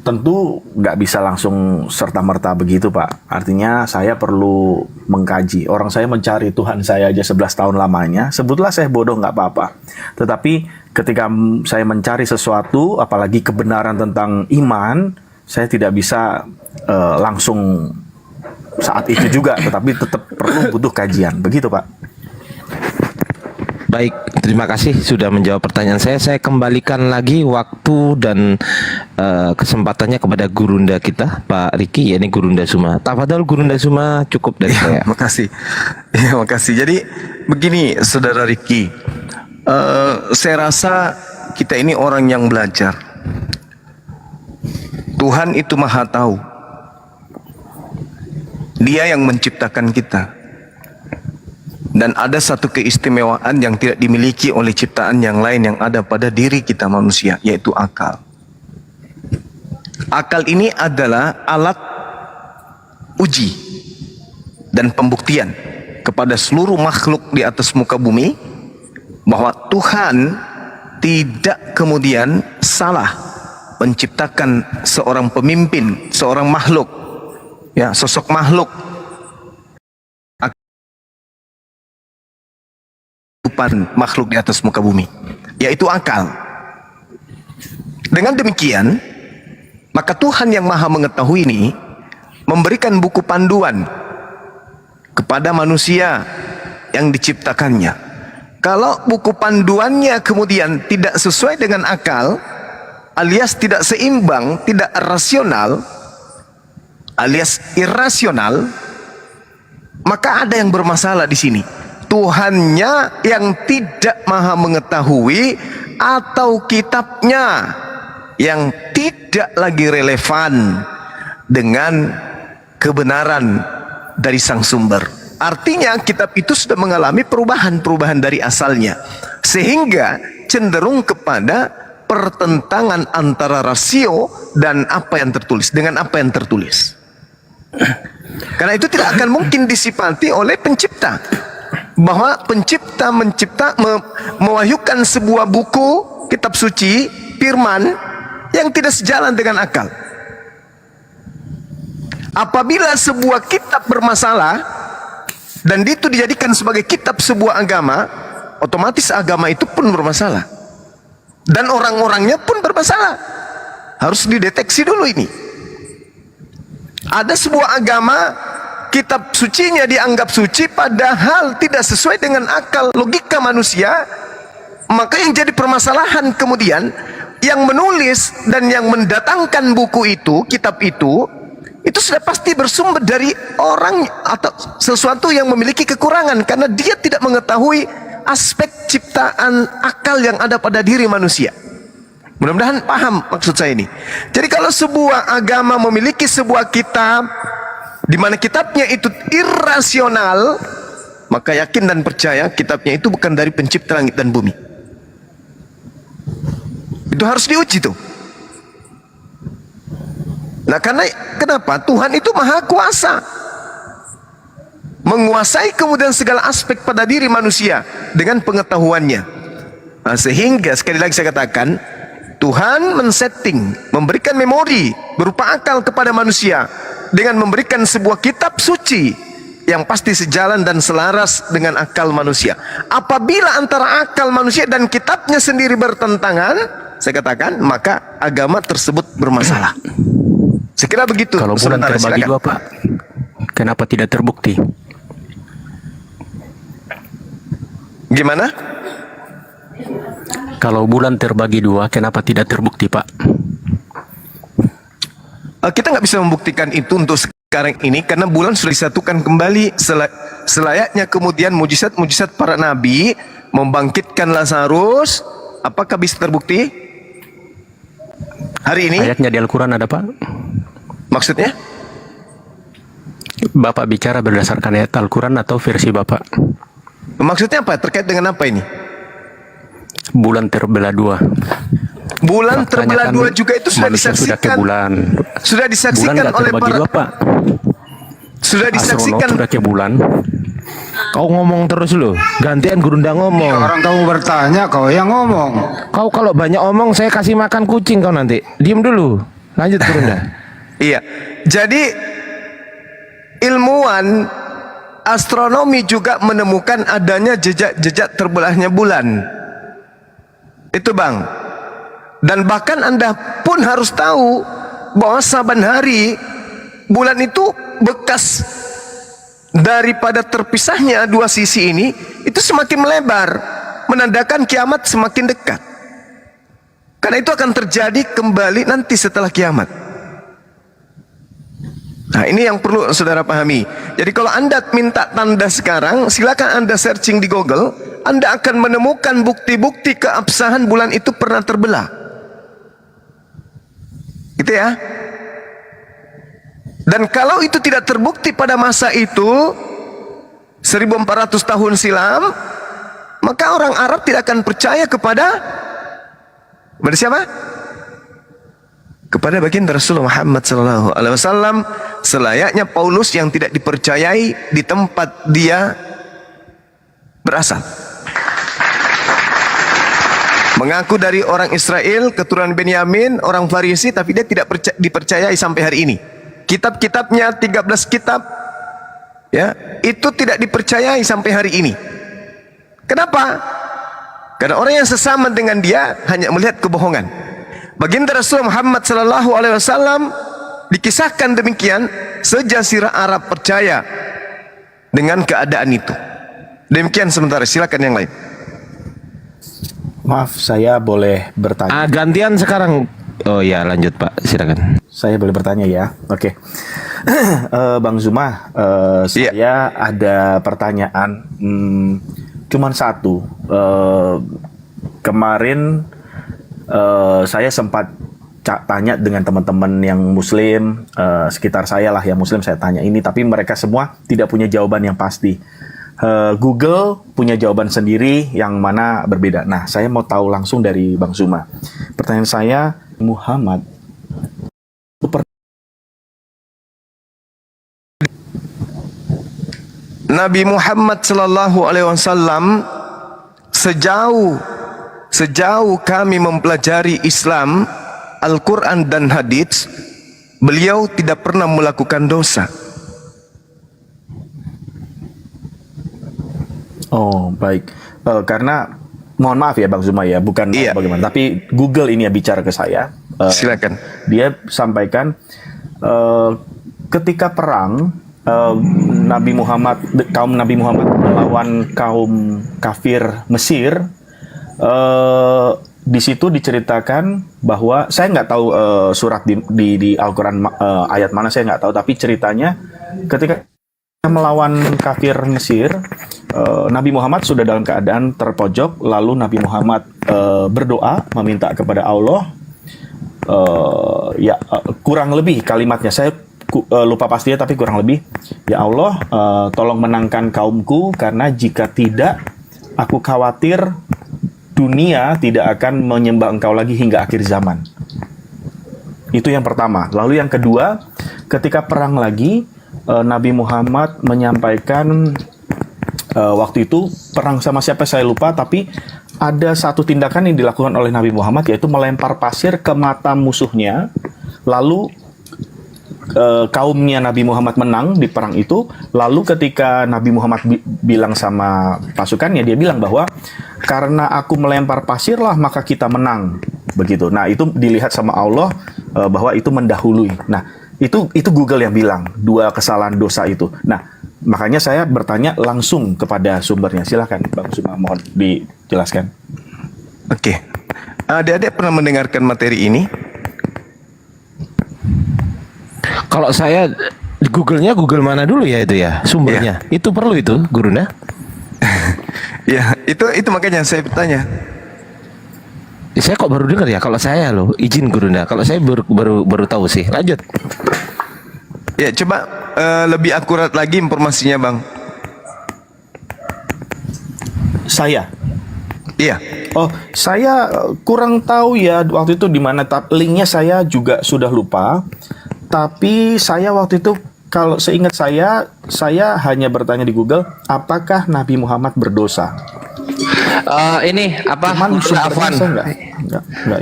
tentu nggak bisa langsung serta-merta begitu, Pak. Artinya saya perlu mengkaji. Orang saya mencari Tuhan saya aja 11 tahun lamanya. Sebutlah saya bodoh, nggak apa-apa. Tetapi ketika saya mencari sesuatu, apalagi kebenaran tentang iman, saya tidak bisa langsung saat itu juga. Tetapi tetap perlu butuh kajian. Begitu, Pak. Baik, terima kasih sudah menjawab pertanyaan saya. Saya kembalikan lagi waktu dan kesempatannya kepada gurunda kita, Pak Riki, yakni Gurunda Zuma. Tafadhol Gurunda Zuma, cukup dari saya. Makasih. Ya, makasih. Jadi begini, Saudara Riki, saya rasa kita ini orang yang belajar. Tuhan itu Maha Tahu. Dia yang menciptakan kita. Dan ada satu keistimewaan yang tidak dimiliki oleh ciptaan yang lain yang ada pada diri kita manusia, yaitu akal. Akal ini adalah alat uji dan pembuktian kepada seluruh makhluk di atas muka bumi bahwa Tuhan tidak kemudian salah menciptakan seorang pemimpin, seorang makhluk, ya, sosok makhluk makhluk di atas muka bumi, yaitu akal. Dengan demikian, maka Tuhan yang Maha Mengetahui ini memberikan buku panduan kepada manusia yang diciptakannya. Kalau buku panduannya kemudian tidak sesuai dengan akal, alias tidak seimbang, tidak rasional, alias irasional, maka ada yang bermasalah di sini. Tuhannya yang tidak maha mengetahui atau kitabnya yang tidak lagi relevan dengan kebenaran dari sang sumber. Artinya kitab itu sudah mengalami perubahan-perubahan dari asalnya, sehingga cenderung kepada pertentangan antara rasio dan apa yang tertulis dengan apa yang tertulis. Karena itu tidak akan mungkin disifati oleh pencipta, bahwa pencipta mewahyukan sebuah buku kitab suci firman yang tidak sejalan dengan akal. Apabila sebuah kitab bermasalah dan itu dijadikan sebagai kitab sebuah agama, otomatis agama itu pun bermasalah dan orang-orangnya pun bermasalah. Harus dideteksi dulu ini. Ada sebuah agama, kitab sucinya dianggap suci padahal tidak sesuai dengan akal logika manusia, maka yang jadi permasalahan kemudian yang menulis dan yang mendatangkan buku itu, kitab itu sudah pasti bersumber dari orang atau sesuatu yang memiliki kekurangan, karena dia tidak mengetahui aspek ciptaan akal yang ada pada diri manusia. Mudah-mudahan paham maksud saya ini. Jadi kalau sebuah agama memiliki sebuah kitab di mana kitabnya itu irrasional, maka yakin dan percaya kitabnya itu bukan dari pencipta langit dan bumi. Itu harus diuji tuh. Nah, karena kenapa? Tuhan itu maha kuasa, menguasai kemudian segala aspek pada diri manusia dengan pengetahuannya. Nah, sehingga sekali lagi saya katakan, Tuhan men-setting, memberikan memori berupa akal kepada manusia dengan memberikan sebuah kitab suci yang pasti sejalan dan selaras dengan akal manusia. Apabila antara akal manusia dan kitabnya sendiri bertentangan, saya katakan, maka agama tersebut bermasalah. Sekira begitu. Kalau bulan terbagi dua, Pak, kenapa tidak terbukti? Gimana? Kalau bulan terbagi dua, kenapa tidak terbukti, Pak? Kita nggak bisa membuktikan itu untuk sekarang ini, karena bulan sudah disatukan kembali selayaknya kemudian mujizat-mujizat para nabi membangkitkan Lazarus. Apakah bisa terbukti hari ini? Ayatnya di Al-Quran ada, Pak? Maksudnya? Bapak bicara berdasarkan ayat Al-Quran atau versi Bapak? Maksudnya apa? Terkait dengan apa ini? Bulan terbelah dua. Bulan terbelah Kan dua juga itu sudah manusia disaksikan. sudah ke bulan. Sudah disaksikan Bulan nggak oleh terbagi para. dua, Pak. Sudah disaksikan. Astronot sudah ke bulan. Kau ngomong terus loh, gantian Gurunda ngomong. Orang kamu bertanya, kau yang ngomong. Kau kalau banyak omong saya kasih makan kucing kau nanti. Diem dulu, lanjut Gurunda. Iya. Jadi ilmuwan astronomi juga menemukan adanya jejak-jejak terbelahnya bulan. Itu Bang. Dan bahkan Anda pun harus tahu bahwa saban hari bulan itu bekas daripada terpisahnya dua sisi ini itu semakin melebar, menandakan kiamat semakin dekat. Karena itu akan terjadi kembali nanti setelah kiamat. Nah, ini yang perlu saudara pahami. Jadi kalau Anda minta tanda sekarang, silakan Anda searching di Google, Anda akan menemukan bukti-bukti keabsahan bulan itu pernah terbelah. Gitu ya. Dan kalau itu tidak terbukti pada masa itu 1400 tahun silam, maka orang Arab tidak akan percaya kepada siapa? Kepada baginda Rasulullah Muhammad SAW, selayaknya Paulus yang tidak dipercayai di tempat dia berasal. Mengaku dari orang Israel, keturunan Benyamin, orang Farisi, tapi dia tidak dipercayai sampai hari ini. Kitab-kitabnya 13 kitab, ya, itu tidak dipercayai sampai hari ini. Kenapa? Karena orang yang sesama dengan dia hanya melihat kebohongan. Baginda Rasulullah Muhammad SAW dikisahkan demikian, sejazirah Arab percaya dengan keadaan itu. Demikian sementara, silakan yang lain. Maaf, saya boleh bertanya. Gantian sekarang. Oh ya, lanjut Pak, silakan. Saya boleh bertanya ya. Oke. Bang Zuma, saya ada pertanyaan, cuman satu. Kemarin saya sempat tanya dengan teman-teman yang Muslim, sekitar saya lah yang Muslim, saya tanya ini, tapi mereka semua tidak punya jawaban yang pasti. Google punya jawaban sendiri yang mana berbeda. Nah, saya mau tahu langsung dari Bang Zuma. Pertanyaan saya, Muhammad Nabi Muhammad sallallahu alaihi wasallam, sejauh kami mempelajari Islam, Al-Quran dan hadits, beliau tidak pernah melakukan dosa. Oh, baik. Karena mohon maaf ya Bang Zuma ya, bukan bagaimana, tapi Google ini ya bicara ke saya. Silakan. Dia sampaikan ketika perang kaum Nabi Muhammad melawan kaum kafir Mesir, di situ diceritakan bahwa saya nggak tahu surat di Al-Quran ayat mana, saya nggak tahu, tapi ceritanya ketika melawan kafir Mesir, Nabi Muhammad sudah dalam keadaan terpojok, lalu Nabi Muhammad berdoa meminta kepada Allah, kurang lebih kalimatnya saya lupa pastinya, tapi kurang lebih, ya Allah, tolong menangkan kaumku, karena jika tidak, aku khawatir dunia tidak akan menyembah engkau lagi hingga akhir zaman. Itu yang pertama. Lalu yang kedua, ketika perang lagi, Nabi Muhammad menyampaikan, waktu itu perang sama siapa saya lupa, tapi ada satu tindakan yang dilakukan oleh Nabi Muhammad, yaitu melempar pasir ke mata musuhnya, lalu kaumnya Nabi Muhammad menang di perang itu. Lalu ketika Nabi Muhammad bilang sama pasukannya, dia bilang bahwa karena aku melempar pasirlah maka kita menang, begitu. Nah, itu dilihat sama Allah bahwa itu mendahului. Nah, itu Google yang bilang dua kesalahan dosa itu. Nah, makanya saya bertanya langsung kepada sumbernya. Silakan Bang Zuma, mohon dijelaskan. Oke. Adik-adik pernah mendengarkan materi ini? Kalau saya Google-nya Google mana dulu ya itu ya sumbernya? Ya. Itu perlu itu, Guruna? Ya, itu makanya saya bertanya. Saya kok baru dengar ya, kalau saya loh, izin Guruna. Kalau saya baru tahu sih. Lanjut. Ya, coba lebih akurat lagi informasinya, Bang. Saya. Iya. Oh, saya kurang tahu ya waktu itu di mana, linknya saya juga sudah lupa. Tapi saya waktu itu, kalau seingat saya hanya bertanya di Google, apakah Nabi Muhammad berdosa? Ini apa? Afwan. Enggak.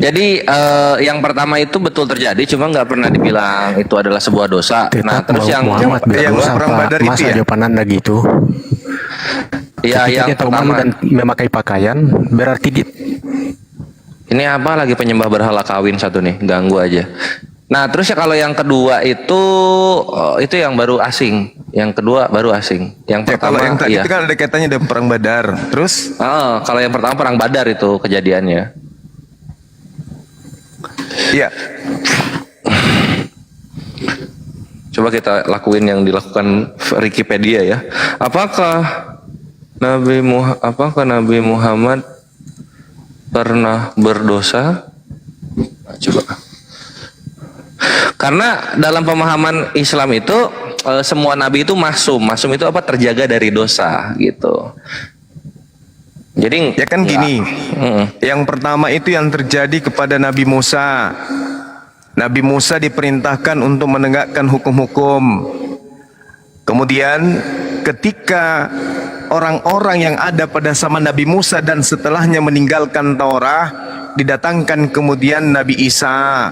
Jadi yang pertama itu betul terjadi, cuma nggak pernah dibilang itu adalah sebuah dosa. Nah, terus yang perang Badar itu ya. Jawaban Anda gitu. Ya, yang pertama dan memakai pakaian berarti ini apa lagi penyembah berhala kawin satu nih, ganggu aja. Nah, terus ya kalau yang kedua itu yang baru asing. Yang kedua baru asing. Yang pertama kalau yang tadi itu kan ada kaitannya dengan perang Badar. Terus? Kalau yang pertama perang Badar itu kejadiannya. Iya. Coba kita lakuin yang dilakukan Wikipedia ya. Apakah Nabi Muhammad pernah berdosa? Coba. Karena dalam pemahaman Islam itu semua nabi itu masum itu apa, terjaga dari dosa gitu. Jadi ya kan gini, yang pertama itu yang terjadi kepada Nabi Musa. Nabi Musa diperintahkan untuk menegakkan hukum-hukum. Kemudian ketika orang-orang yang ada pada zaman Nabi Musa dan setelahnya meninggalkan Taurat, didatangkan kemudian Nabi Isa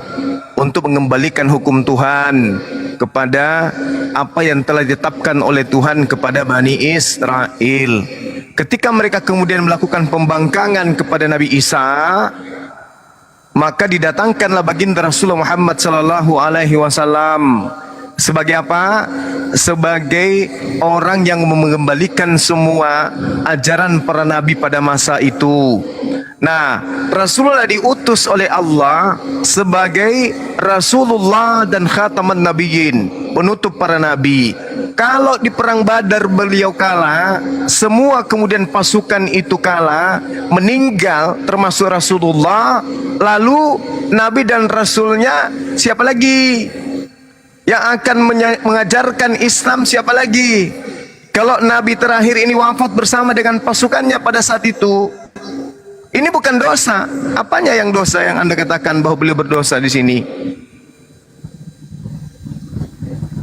untuk mengembalikan hukum Tuhan kepada apa yang telah ditetapkan oleh Tuhan kepada Bani Israel. Ketika mereka kemudian melakukan pembangkangan kepada Nabi Isa, maka didatangkanlah baginda Rasulullah Muhammad sallallahu alaihi wasallam sebagai apa? Sebagai orang yang mengembalikan semua ajaran para nabi pada masa itu. Nah, Rasulullah diutus oleh Allah sebagai Rasulullah dan khataman nabiyyin, penutup para nabi. Kalau di perang Badar beliau kalah, semua kemudian pasukan itu kalah, meninggal termasuk Rasulullah, lalu nabi dan rasulnya siapa lagi? Yang akan mengajarkan Islam siapa lagi? Kalau nabi terakhir ini wafat bersama dengan pasukannya pada saat itu, ini bukan dosa. Apanya yang dosa yang Anda katakan bahwa beliau berdosa di sini?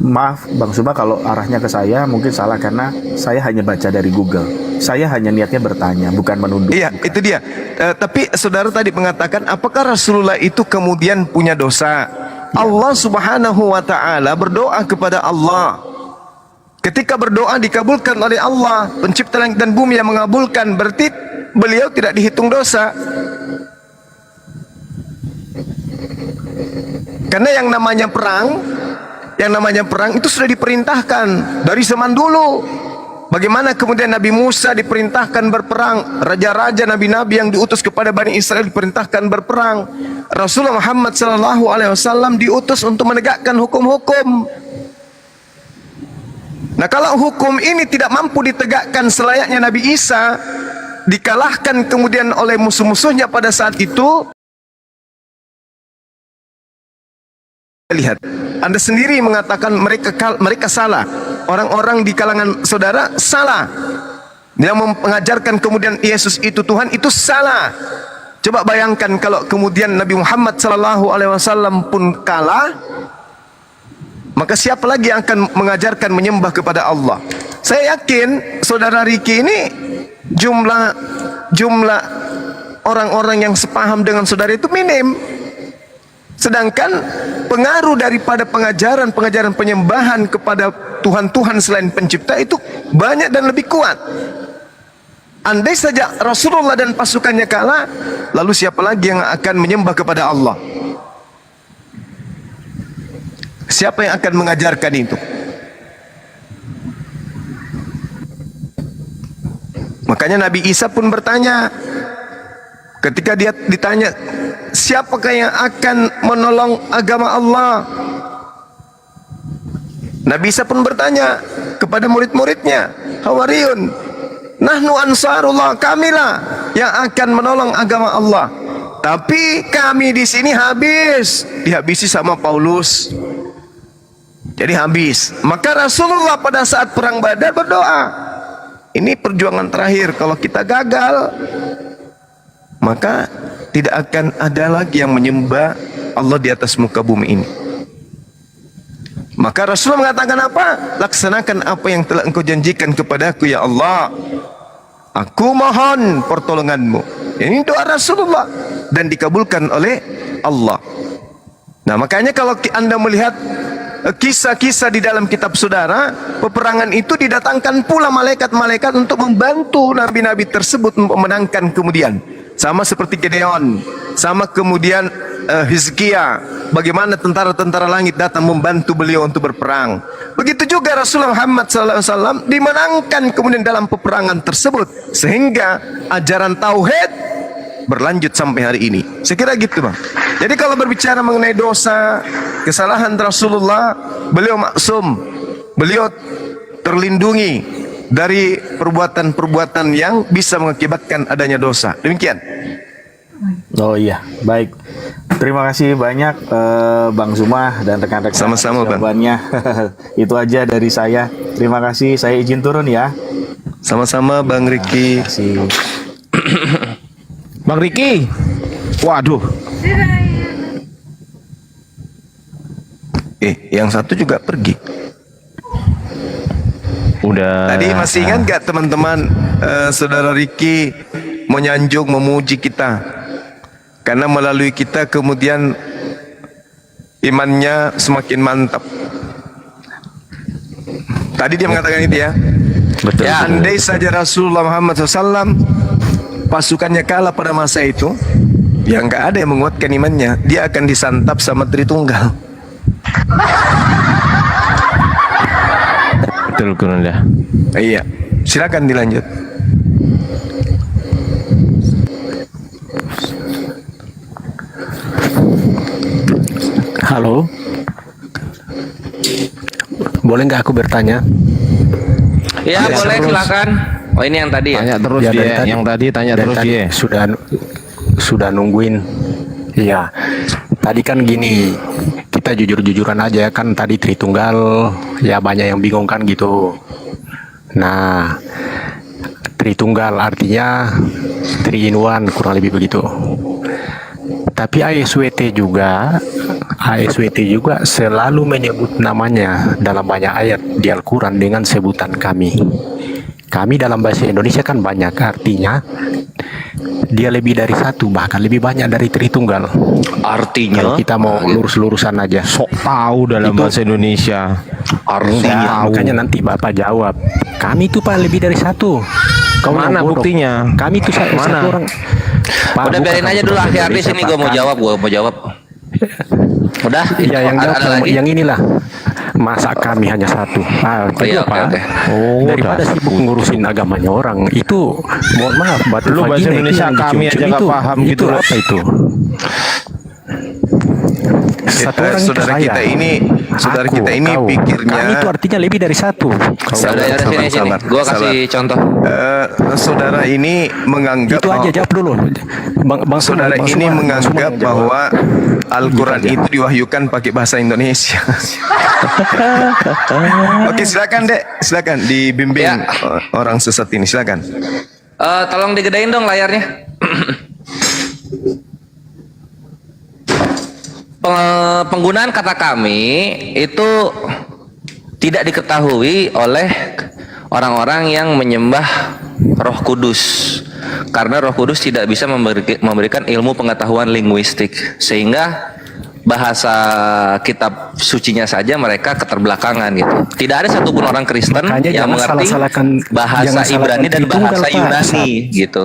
Maaf Bang Suma kalau arahnya ke saya mungkin salah karena saya hanya baca dari Google. Saya hanya niatnya bertanya, bukan menuduh. Iya, itu dia. Tapi saudara tadi mengatakan, apakah Rasulullah itu kemudian punya dosa? Allah Subhanahu wa taala berdoa kepada Allah. Ketika berdoa dikabulkan oleh Allah, pencipta langit dan bumi yang mengabulkan, berarti beliau tidak dihitung dosa. Karena yang namanya perang itu sudah diperintahkan dari zaman dulu. Bagaimana kemudian Nabi Musa diperintahkan berperang, raja-raja nabi-nabi yang diutus kepada Bani Israel diperintahkan berperang. Rasulullah Muhammad SAW diutus untuk menegakkan hukum-hukum. Nah, kalau hukum ini tidak mampu ditegakkan selayaknya Nabi Isa, dikalahkan kemudian oleh musuh-musuhnya pada saat itu, lihat, Anda sendiri mengatakan mereka salah. Orang-orang di kalangan saudara salah. Yang mengajarkan kemudian Yesus itu Tuhan itu salah. Coba bayangkan kalau kemudian Nabi Muhammad SAW pun kalah, maka siapa lagi yang akan mengajarkan menyembah kepada Allah? Saya yakin saudara Riki ini jumlah orang-orang yang sepaham dengan saudara itu minim. Sedangkan pengaruh daripada pengajaran penyembahan kepada Tuhan-Tuhan selain pencipta itu banyak dan lebih kuat. Andai saja Rasulullah dan pasukannya kalah, lalu siapa lagi yang akan menyembah kepada Allah? Siapa yang akan mengajarkan itu? Makanya Nabi Isa pun bertanya, ketika dia ditanya, siapakah yang akan menolong agama Allah? Nabi Isa pun bertanya kepada murid-muridnya, Hawariyun, nahnu ansarullah, kamilah yang akan menolong agama Allah. Tapi kami di sini dihabisi sama Paulus. Jadi habis. Maka Rasulullah pada saat perang Badar berdoa, ini perjuangan terakhir. Kalau kita gagal, maka tidak akan ada lagi yang menyembah Allah di atas muka bumi ini. Maka Rasulullah mengatakan apa? Laksanakan apa yang telah engkau janjikan kepadaku ya Allah. Aku mohon pertolonganmu. Ini doa Rasulullah dan dikabulkan oleh Allah. Nah, makanya kalau Anda melihat kisah-kisah di dalam kitab saudara, peperangan itu didatangkan pula malaikat-malaikat untuk membantu nabi-nabi tersebut memenangkan kemudian. Sama seperti Gideon, sama kemudian Hizkia, bagaimana tentara-tentara langit datang membantu beliau untuk berperang. Begitu juga Rasulullah Muhammad SAW dimenangkan kemudian dalam peperangan tersebut, sehingga ajaran tauhid berlanjut sampai hari ini. Saya kira gitu, Bang. Jadi kalau berbicara mengenai dosa, kesalahan Rasulullah, beliau maksum, beliau terlindungi dari perbuatan-perbuatan yang bisa mengakibatkan adanya dosa. Demikian. Oh iya, baik. Terima kasih banyak Bang Zuma dan rekan-rekan. Sama-sama, Bang. Jawabannya. Itu aja dari saya. Terima kasih. Saya izin turun ya. Sama-sama Bang Riki. Terima kasih. Bang Riki. Waduh. Yang satu juga pergi. Udah. Tadi masih ingat gak teman-teman, saudara Riki menyanjung, memuji kita karena melalui kita kemudian imannya semakin mantap. Tadi dia mengatakan itu ya. Betul. Ya, andai saja Rasulullah Muhammad SAW pasukannya kalah pada masa itu, ya nggak ada yang menguatkan imannya, dia akan disantap sama Tritunggal. Betul, Kurunda. Iya, silakan dilanjut. Halo. Boleh nggak aku bertanya? Ya, boleh silakan. Oh, ini yang tadi ya. Tanya terus Ya, dia. dari tadi- Yang tadi tanya dari terus tadi dia. sudah nungguin. Iya. Tadi kan gini, kita jujur-jujuran aja kan tadi Tritunggal ya banyak yang bingung kan gitu. Nah, Tritunggal artinya 3 in 1 kurang lebih begitu. Tapi ASWT juga selalu menyebut namanya dalam banyak ayat di Al-Quran dengan sebutan kami. Kami dalam bahasa Indonesia kan banyak, artinya dia lebih dari satu, bahkan lebih banyak dari Tritunggal. Artinya Kalau kita mau lurus-lurusan aja. Sok tahu dalam bahasa Indonesia. Enggak, makanya nanti Bapak jawab. Kami itu Pak lebih dari satu. Kau Mana yang bodoh. buktinya? Kami itu satu Mana? orang. Pak, Udah bukan biarin aja kamu dulu orang akhir Indonesia, sini Pak. gue mau jawab. Udah, Ya yang ada jawab lagi. yang inilah. Masa kami hanya satu. iya, Kedua, Pak. oke. Oh, Daripada dah. sibuk ngurusin agamanya orang, itu mohon maaf, batu Lu bahasa vagina itu Indonesia yang kami dicium-cium aja nggak paham itu gitu loh. apa itu? Satu orang itu saudara saya. kita ini Aku, kau. pikirnya Kami itu artinya lebih dari satu. Udah, sini. sabar. Gue kasih contoh. Saudara ini menganggap Itu aja jawab dulu. Bang saudara Bang ini Bang menganggap yang jawab. bahwa Al-Quran Gitu aja. itu diwahyukan pakai bahasa Indonesia. Oke, silakan Dek, silakan dibimbing Ya. orang sesat ini, silakan. Tolong digedein dong layarnya. Penggunaan kata kami itu tidak diketahui oleh orang-orang yang menyembah Roh Kudus, karena Roh Kudus tidak bisa memberikan ilmu pengetahuan linguistik, sehingga bahasa kitab sucinya saja mereka keterbelakangan gitu. Tidak ada satupun orang Kristen Makanya yang jangan mengerti salah-salahkan- bahasa jangan Ibrani salahkan dan Tritunggal, bahasa Pak. Yunani gitu.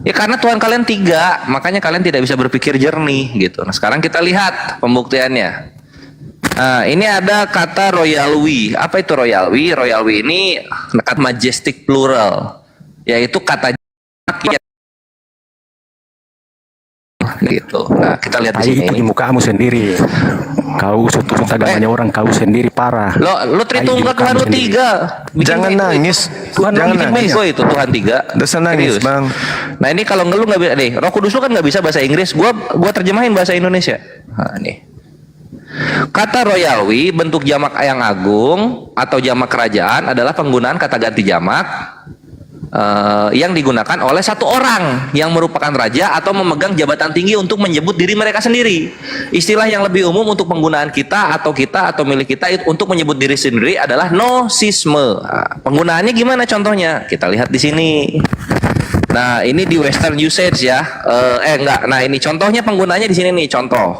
Ya karena Tuhan kalian 3, makanya kalian tidak bisa berpikir jernih gitu. Nah sekarang kita lihat pembuktiannya. Nah ini ada kata royalwi. Apa itu royalwi? Royalwi ini kata majestic plural, yaitu kata gitu. Nah kita lihat di Tai itu di sini. mukamu sendiri. Kau usut-usut agamanya orang, kau sendiri parah. Lu Tritunggal Tuhan lu 3. Jangan nangis, Tuhan jangan bikin nangis. bego itu Tuhan 3. Dasar nangis, Serius. Bang. Nah ini kalau ngeluh nggak bisa nih. Roh Kudus lu kan nggak bisa bahasa Inggris. Gua terjemahin bahasa Indonesia. Nah, nih. Kata royalwi bentuk jamak yang agung atau jamak kerajaan adalah penggunaan kata ganti jamak yang digunakan oleh satu orang yang merupakan raja atau memegang jabatan tinggi untuk menyebut diri mereka sendiri. Istilah yang lebih umum untuk penggunaan kita atau milik kita untuk menyebut diri sendiri adalah nosisme. Nah, penggunaannya gimana contohnya? Kita lihat di sini. Nah, ini di Western usage ya. Enggak. Nah, ini contohnya penggunaannya di sini nih. Contoh.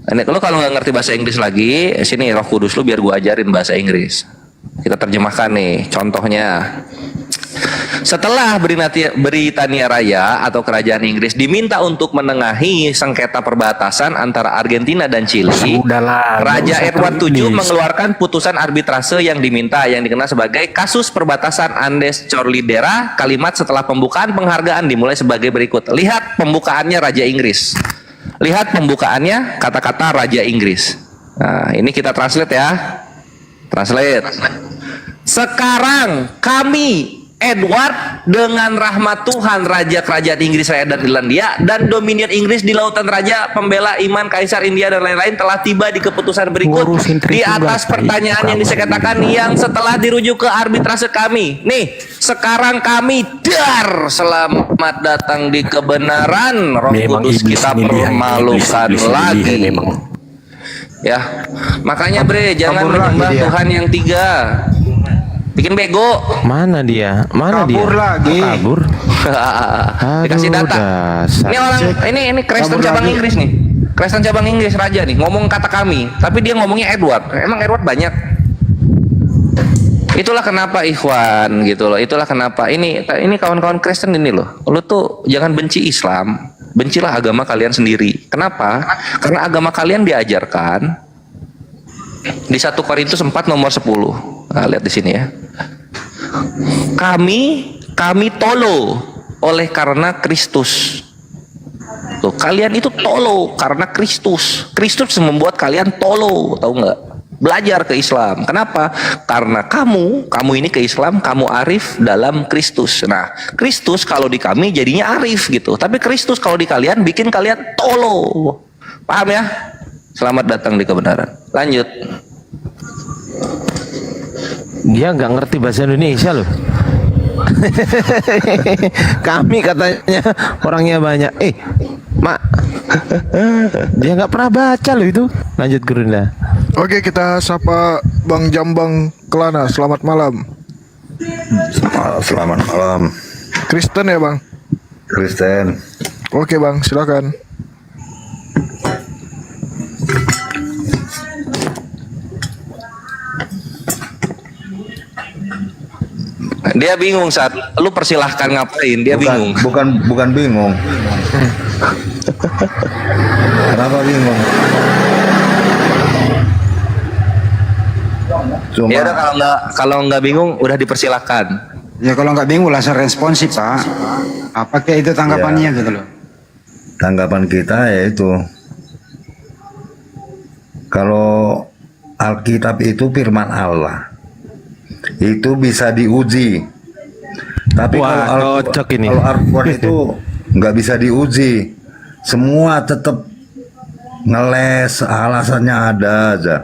Ini lo kalau nggak ngerti bahasa Inggris lagi, sini Roh Kudus lu biar gua ajarin bahasa Inggris. Kita terjemahkan nih. Contohnya. Setelah Britania Raya atau Kerajaan Inggris diminta untuk menengahi sengketa perbatasan antara Argentina dan Chili, Sudahlah, Raja nggak usah Edward VII tulis. mengeluarkan putusan arbitrase yang dikenal sebagai kasus perbatasan Andes Chorlidera. Kalimat setelah pembukaan penghargaan dimulai sebagai berikut. Lihat pembukaannya Raja Inggris. Lihat pembukaannya kata-kata Raja Inggris. Nah, ini kita translate ya. Translate. Sekarang kami Edward dengan rahmat Tuhan Raja Kerajaan Inggris, Raya dan Irlandia dan Dominion Inggris di Lautan Raja, pembela iman Kaisar India dan lain-lain telah tiba di keputusan berikut Ngurusin di Tritunggal, atas pertanyaan yang disekatakan yang setelah dirujuk ke arbitrase kami. Nih, sekarang kami selamat datang di kebenaran. Roh Memang Kudus iblis kita ini dia, permalukan iblis ini lagi. dia memang. Ya, makanya Bre, jangan kabur lagi menyembah dia. Tuhan yang 3. Bikin bego. Mana dia? Mana Kabur dia? lagi. Oh, kabur. Dikasih Aduh, data. dasar. Ini orang ini Kristen Kabur cabang lagi. Inggris nih. Kristen cabang Inggris raja nih ngomong kata kami, tapi dia ngomongnya Edward. Emang Edward banyak. Itulah kenapa ikhwan gitu loh. Itulah kenapa ini kawan-kawan Kristen ini loh. Lu tuh jangan benci Islam, bencilah agama kalian sendiri. Kenapa? Karena agama kalian diajarkan di 1 Korintus 4 nomor 10. Nah, lihat di sini ya. Kami tolo oleh karena Kristus. Tuh, kalian itu tolo karena Kristus. Kristus membuat kalian tolo, tahu nggak? Belajar ke Islam. Kenapa? Karena kamu ini ke Islam, kamu arif dalam Kristus. Nah, Kristus kalau di kami jadinya arif gitu. Tapi Kristus kalau di kalian bikin kalian tolo. Paham ya? Selamat datang di kebenaran. Lanjut. Dia nggak ngerti bahasa Indonesia loh. Kami katanya orangnya banyak. Mak, dia nggak pernah baca loh itu. Lanjut Gurunda. Oke, kita sapa Bang Jambang Kelana. Selamat malam. Selamat malam. Kristen ya Bang? Kristen. Oke Bang, silakan. Dia bingung saat lu persilahkan ngapain, dia bingung. Bukan bingung. Kenapa bingung? Cuma, Ya udah, kalau nggak bingung udah dipersilahkan. Ya kalau nggak bingung langsung responsif Pak. Apa kayak itu tanggapannya gitu loh. tanggapan kita yaitu kalau Alkitab itu firman Allah, itu bisa diuji. Tapi kalau Al-Quran itu nggak bisa diuji, semua tetap ngeles, alasannya ada aja.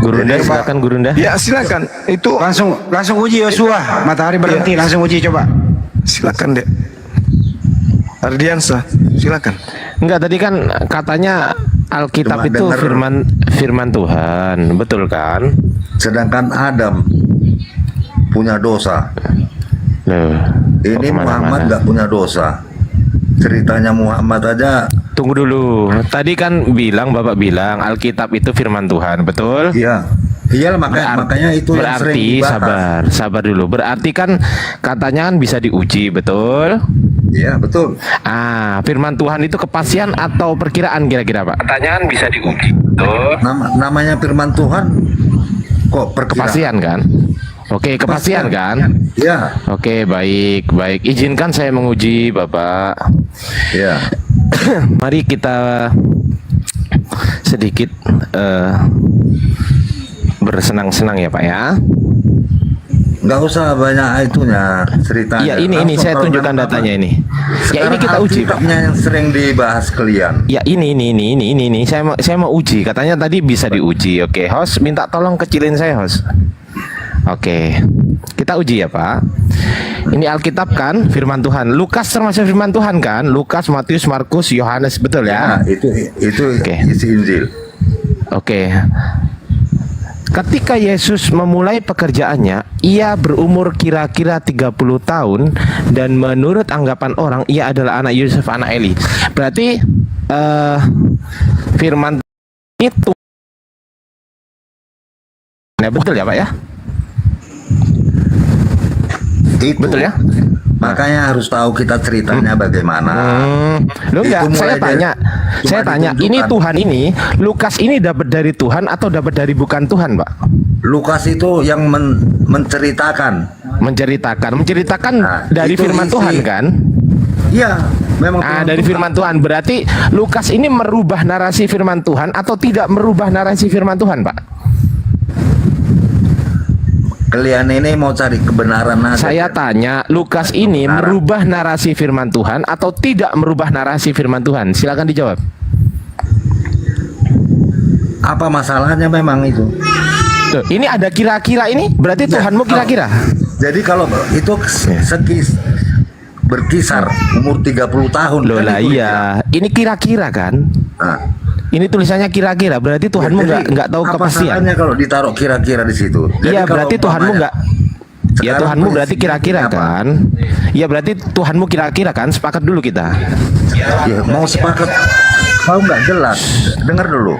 Gurunda, silakan Gurunda. Ya silakan. Itu langsung uji Yosua. Matahari berhenti, langsung uji coba. Silakan deh. Ardiansa, silakan. Enggak, tadi kan katanya Alkitab Cuma itu denger. firman Tuhan, betul kan? Sedangkan Adam punya dosa. Loh, Ini Muhammad nggak punya dosa. Ceritanya Muhammad aja. Tunggu dulu. Tadi kan Bapak bilang Alkitab itu firman Tuhan, betul? Iya. Iya, makanya itu yang sering berarti dibahas. sabar dulu. Berarti kan katanya kan bisa diuji, betul? Iya, betul. Firman Tuhan itu kepastian atau perkiraan kira-kira, Pak? Katanya kan bisa diuji, betul? Namanya firman Tuhan kok perkiraan? Kepastian kan? Oke, kepastian kan? Iya. Oke, baik. Izinkan saya menguji, Bapak. Iya. Mari kita sedikit bersenang-senang ya, Pak ya. Nggak usah banyak itunya ceritanya. Ya, ini saya tunjukkan datanya ini. Ya, ini kita uji, Pak. Alkitabnya yang sering dibahas kalian. Ya, ini. Saya mau uji. Katanya tadi bisa diuji. Oke, host minta tolong kecilin saya, host. Oke, kita uji ya Pak. Ini Alkitab kan, firman Tuhan. Lukas termasuk firman Tuhan kan? Lukas, Matius, Markus, Yohanes, betul ya? Nah, itu isi Injil. Oke. Ketika Yesus memulai pekerjaannya, ia berumur kira-kira 30 tahun dan menurut anggapan orang ia adalah anak Yusuf, anak Eli. Berarti firman itu betul ya Pak ya? Itu. Betul ya? Makanya harus tahu kita ceritanya bagaimana. Lo enggak, Itu saya mulai tanya, ini Tuhan ini, Lukas ini dapat dari Tuhan atau dapat dari bukan Tuhan, Pak? Lukas itu yang menceritakan. Menceritakan Nah, dari itu firman isi. Tuhan kan? Iya, memang. Dari firman Tuhan. Berarti Lukas ini merubah narasi firman Tuhan atau tidak merubah narasi firman Tuhan, Pak? Kalian ini mau cari kebenaran aja. Saya tanya, Lukas ini merubah narasi firman Tuhan atau tidak merubah narasi firman Tuhan? Silakan dijawab. Apa masalahnya memang itu? Tuh, ini ada kira-kira ini, berarti Tuhanmu kira-kira. Jadi kalau itu berkisar umur 30 tahun. Loh lah iya, ini kira-kira kan? Ini tulisannya kira-kira, berarti Tuhanmu nggak tahu apa kepastian. salahnya kalau ditaruh kira-kira di situ? Iya, berarti Tuhanmu nggak. Ya sekarang Tuhanmu berarti kira-kira apa? kan? Iya berarti Tuhanmu kira-kira kan? Sepakat dulu kita. Ya, mau sepakat, mau nggak jelas. Dengar dulu.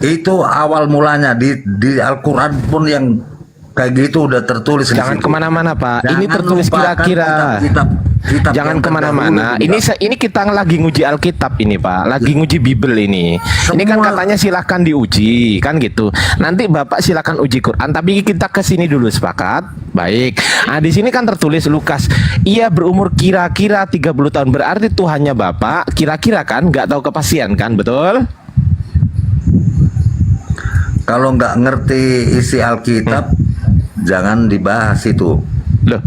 Itu awal mulanya di Al-Quran pun yang kayak gitu udah tertulis. Jangan di situ. kemana-mana Pak. Ini Jangan tertulis lupakan kira-kira. kitab-kitab kitab Jangan yang kemana-mana. terdahulu juga. Ini kita lagi nguji Alkitab ini Pak, lagi nguji Bible ini. Ini kan katanya silahkan diuji, kan gitu. Nanti Bapak silahkan uji Quran, tapi kita ke sini dulu, sepakat? Baik. Nah di sini kan tertulis Lukas, ia berumur kira-kira 30 tahun, berarti Tuhannya Bapak kira-kira kan, nggak tahu kepastian kan, betul? Kalau nggak ngerti isi Alkitab, jangan dibahas itu. Loh,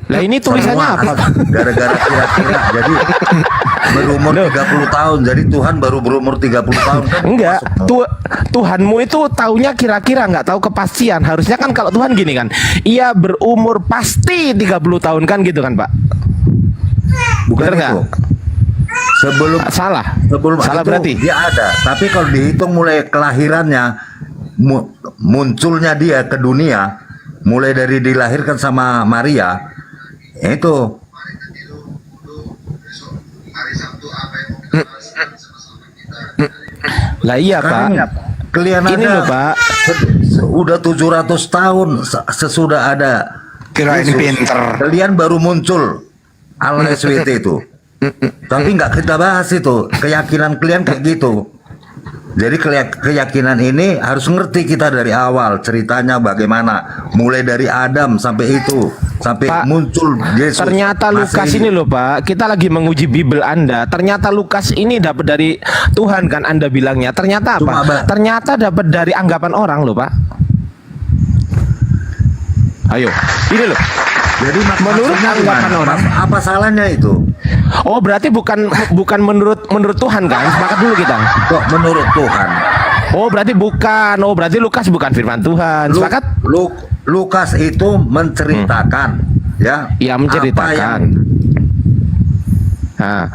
lah ini tulisannya Semua apa? gara-gara kira-kira. Jadi berumur 30 tahun, jadi Tuhan baru berumur 30 tahun kan? Enggak, Tuhanmu itu taunya kira-kira, nggak tahu kepastian. Harusnya kan kalau Tuhan gini kan, ia berumur pasti 30 tahun kan gitu kan Pak? Bukan Bener itu. nggak? Sebelum Salah itu berarti. dia ada, tapi kalau dihitung mulai kelahirannya, munculnya dia ke dunia, mulai dari dilahirkan sama Maria, itu Lah iya kan Pak. kalian Ini ada loh Pak. udah 700 tahun sesudah ada Kirain Yesus. pinter. Kalian baru muncul Allah SWT itu. Tapi nggak kita bahas itu. Keyakinan kalian kayak gitu. Jadi keyakinan ini harus ngerti kita dari awal ceritanya bagaimana, mulai dari Adam sampai itu, sampai Pak, muncul Yesus. Ternyata Lukas Masih ini loh Pak, kita lagi menguji Bible Anda. Ternyata Lukas ini dapat dari Tuhan kan Anda bilangnya. Ternyata Cuma, apa? Ternyata dapat dari anggapan orang loh Pak. Ayo, ini loh. Jadi Menurut maksudnya anggapan gimana? orang. Apa salahnya itu? Oh berarti bukan menurut Tuhan kan? Sepakat dulu kita. Kok menurut Tuhan? Oh berarti bukan. Oh berarti Lukas bukan firman Tuhan. Sepakat? Lukas itu menceritakan, ya? Iya menceritakan. Nah,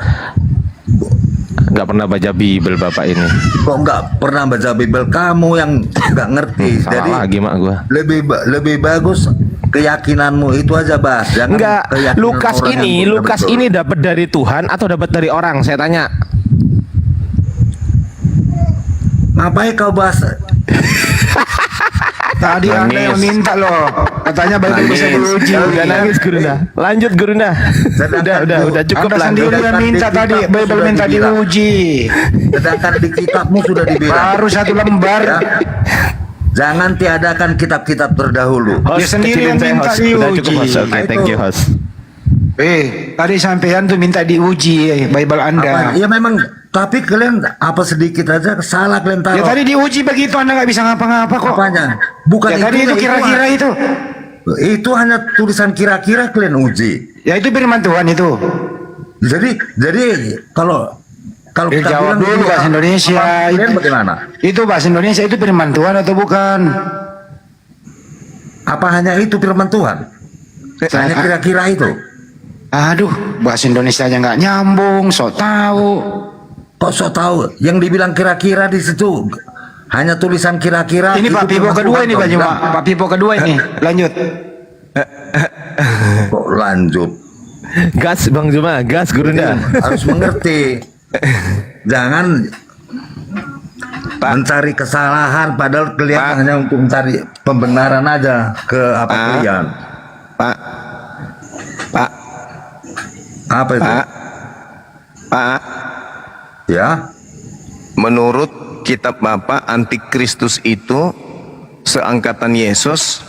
nggak pernah baca Bible Bapak ini. Kok nggak pernah baca Bible? Kamu yang nggak ngerti. Jadi Salah lagi mak gua. lebih bagus keyakinanmu itu aja bahas. Jangan Enggak, keyakinan Lukas orang yang ini betul-betul. Lukas ini dapat dari Tuhan atau dapat dari orang? Saya tanya. Ngapain kau bahas? Tadi Anda yang minta loh. Katanya Bible bisa diuji. Udah nangis Gurunda. Lanjut Gurunda. Udah cukup Anda lah. sendiri yang minta tadi Bible minta diuji. Sedangkan di kitabmu sudah dibilang. Baru satu lembar. Ya. Jangan tiadakan kitab-kitab terdahulu. Dia sendiri yang minta Udah cukup host. diuji. Oke, thank you host. Tadi sampean tuh minta diuji Bible Anda. Ya memang, tapi kalian apa sedikit aja salah kalian tahu. Ya tadi diuji begitu Anda nggak bisa ngapa-ngapa kok. Apanya? Bukan Ya tadi itu kira-kira itu. Itu hanya tulisan kira-kira kalian uji. Ya itu firman Tuhan itu. Jadi kalau kita Jawab bilang dulu itu bahasa Indonesia. kalian bagaimana? Itu bahasa Indonesia itu firman Tuhan atau bukan? Apa hanya itu firman Tuhan? Hanya kira-kira itu. Aduh, bahasa Indonesia aja nggak nyambung, sok tahu. Kok sok tahu? Yang dibilang kira-kira di situ hanya tulisan kira-kira. Ini itu Pak Pipo firman kedua Tuhan ini kau Pak bilang. Juma. Pak Pipo kedua ini. Lanjut. Kok lanjut? Gas Bang Juma, gas Gurunda. Harus mengerti. Jangan mencari kesalahan padahal kalian hanya untuk mencari pembenaran aja ke apa kalian. Pak. Apa itu? Pak. Ya. Menurut kitab Bapak, antikristus itu seangkatan Yesus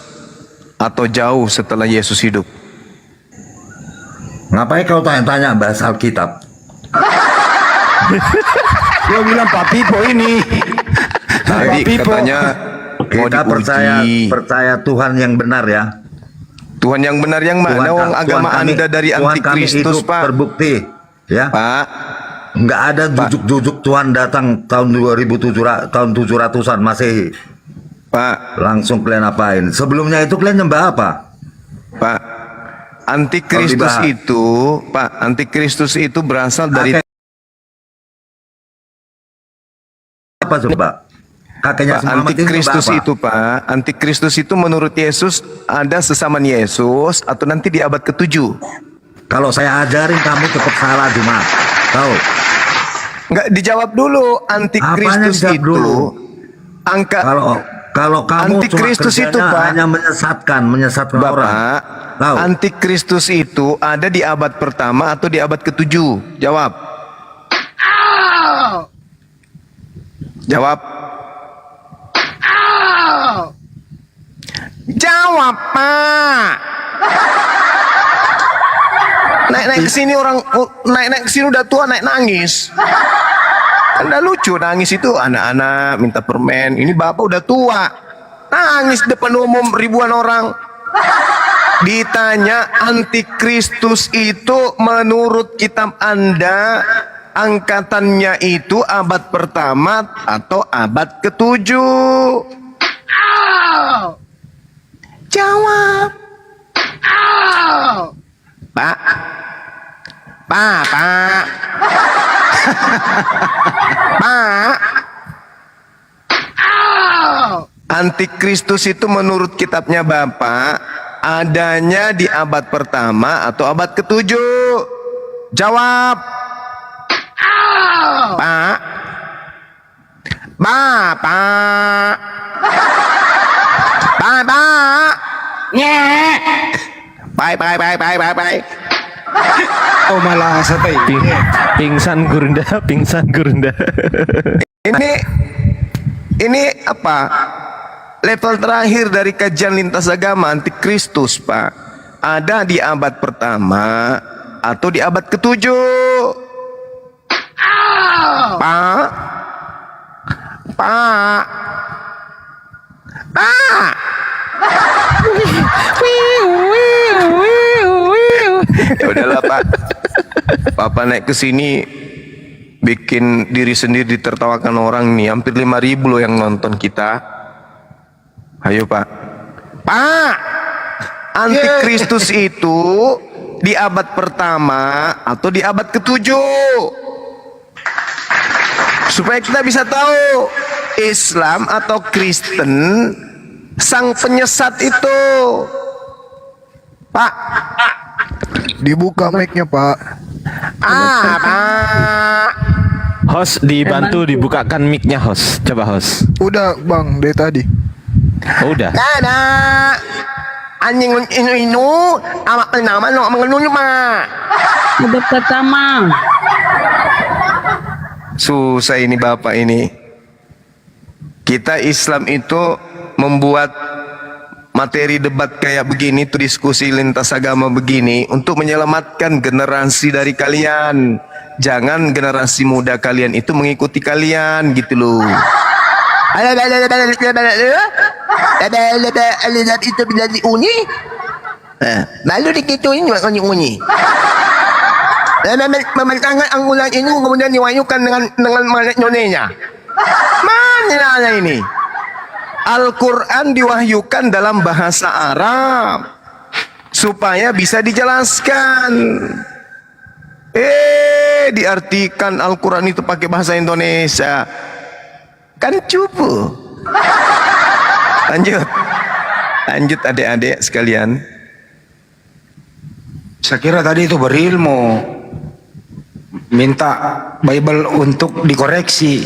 atau jauh setelah Yesus hidup? Ngapain kau tanya-tanya bahas Alkitab? Dia bilang Pak Pipo ini. Tadi Pak Pipo. katanya mau Kita diuji. percaya Tuhan yang benar ya. Tuhan yang benar yang mana? Wong agama Anda dari Tuhan kami antikristus hidup Pak. terbukti ya. Pak. Nggak ada jujuk-jujuk Tuhan datang tahun 2700 tahun 700-an Masehi. Pak. Langsung kalian apain? Sebelumnya itu kalian nyembah apa? Pak. Antikristus itu, Pak, antikristus itu berasal dari apa coba? Kakeknya Pak, semua antikristus itu Pak, antikristus itu menurut Yesus ada sesaman Yesus atau nanti di abad ke-7. Kalau saya ajarin kamu tetap salah cuma tahu. Enggak dijawab dulu, antikristus Apanya dijawab itu dulu? angka Kalau Kalau kamu Antikristus cuma itu, kerjanya Pak. hanya menyesatkan orang. Bapak, Tahu? Antikristus itu ada di abad pertama atau di abad ke-7? Jawab. Jawab. Jawab, Pak. Naik-naik ke sini orang naik-naik ke sini udah tua naik nangis. Kan udah lucu nangis itu anak-anak minta permen. Ini bapak udah tua. Nangis depan umum ribuan orang. Ditanya Antikristus itu menurut kitab Anda angkatannya itu abad pertama atau abad ke-7? Jawab. Pak. Pak. Pak. Antikristus itu menurut kitabnya Bapak adanya di abad pertama atau abad ke-7? Jawab. Pak. Bapak. Bapak. Nyek. Bye. Oh malah sampai Pingsan gurunda. Ini apa? Level terakhir dari kajian lintas agama Antikristus, Pak. Ada di abad pertama atau di abad ke-7? Pak. Ya udahlah, Pak. Papa naik ke sini bikin diri sendiri ditertawakan orang nih. Hampir 5.000 loh yang nonton kita. Ayo, Pak. Pak, Antikristus itu di abad pertama atau di abad ke-7? Supaya kita bisa tahu Islam atau Kristen sang penyesat itu. Pak. Dibuka mic-nya, Pak. Pak. Host dibantu dibukakan mic-nya, host. Coba, host. Udah, Bang, dari tadi. Oh, udah. Dada. Anjing inu amak penama no mengeluh, Pak. Abad pertama. Susah ini Bapak ini. Kita Islam itu membuat materi debat kayak begini, tuh diskusi lintas agama begini untuk menyelamatkan generasi dari kalian. Jangan generasi muda kalian itu mengikuti kalian gitu loh. Itu menjadi uni. Lalu dikituin juga uni. Mementangan anggulan ini kemudian diwayukan dengan nyonenya. Mana ini? Al-Quran diwahyukan dalam bahasa Arab supaya bisa dijelaskan. Diartikan Al-Quran itu pakai bahasa Indonesia. Kan cupu. Lanjut adik-adik sekalian. saya kira tadi itu berilmu minta Bible untuk dikoreksi.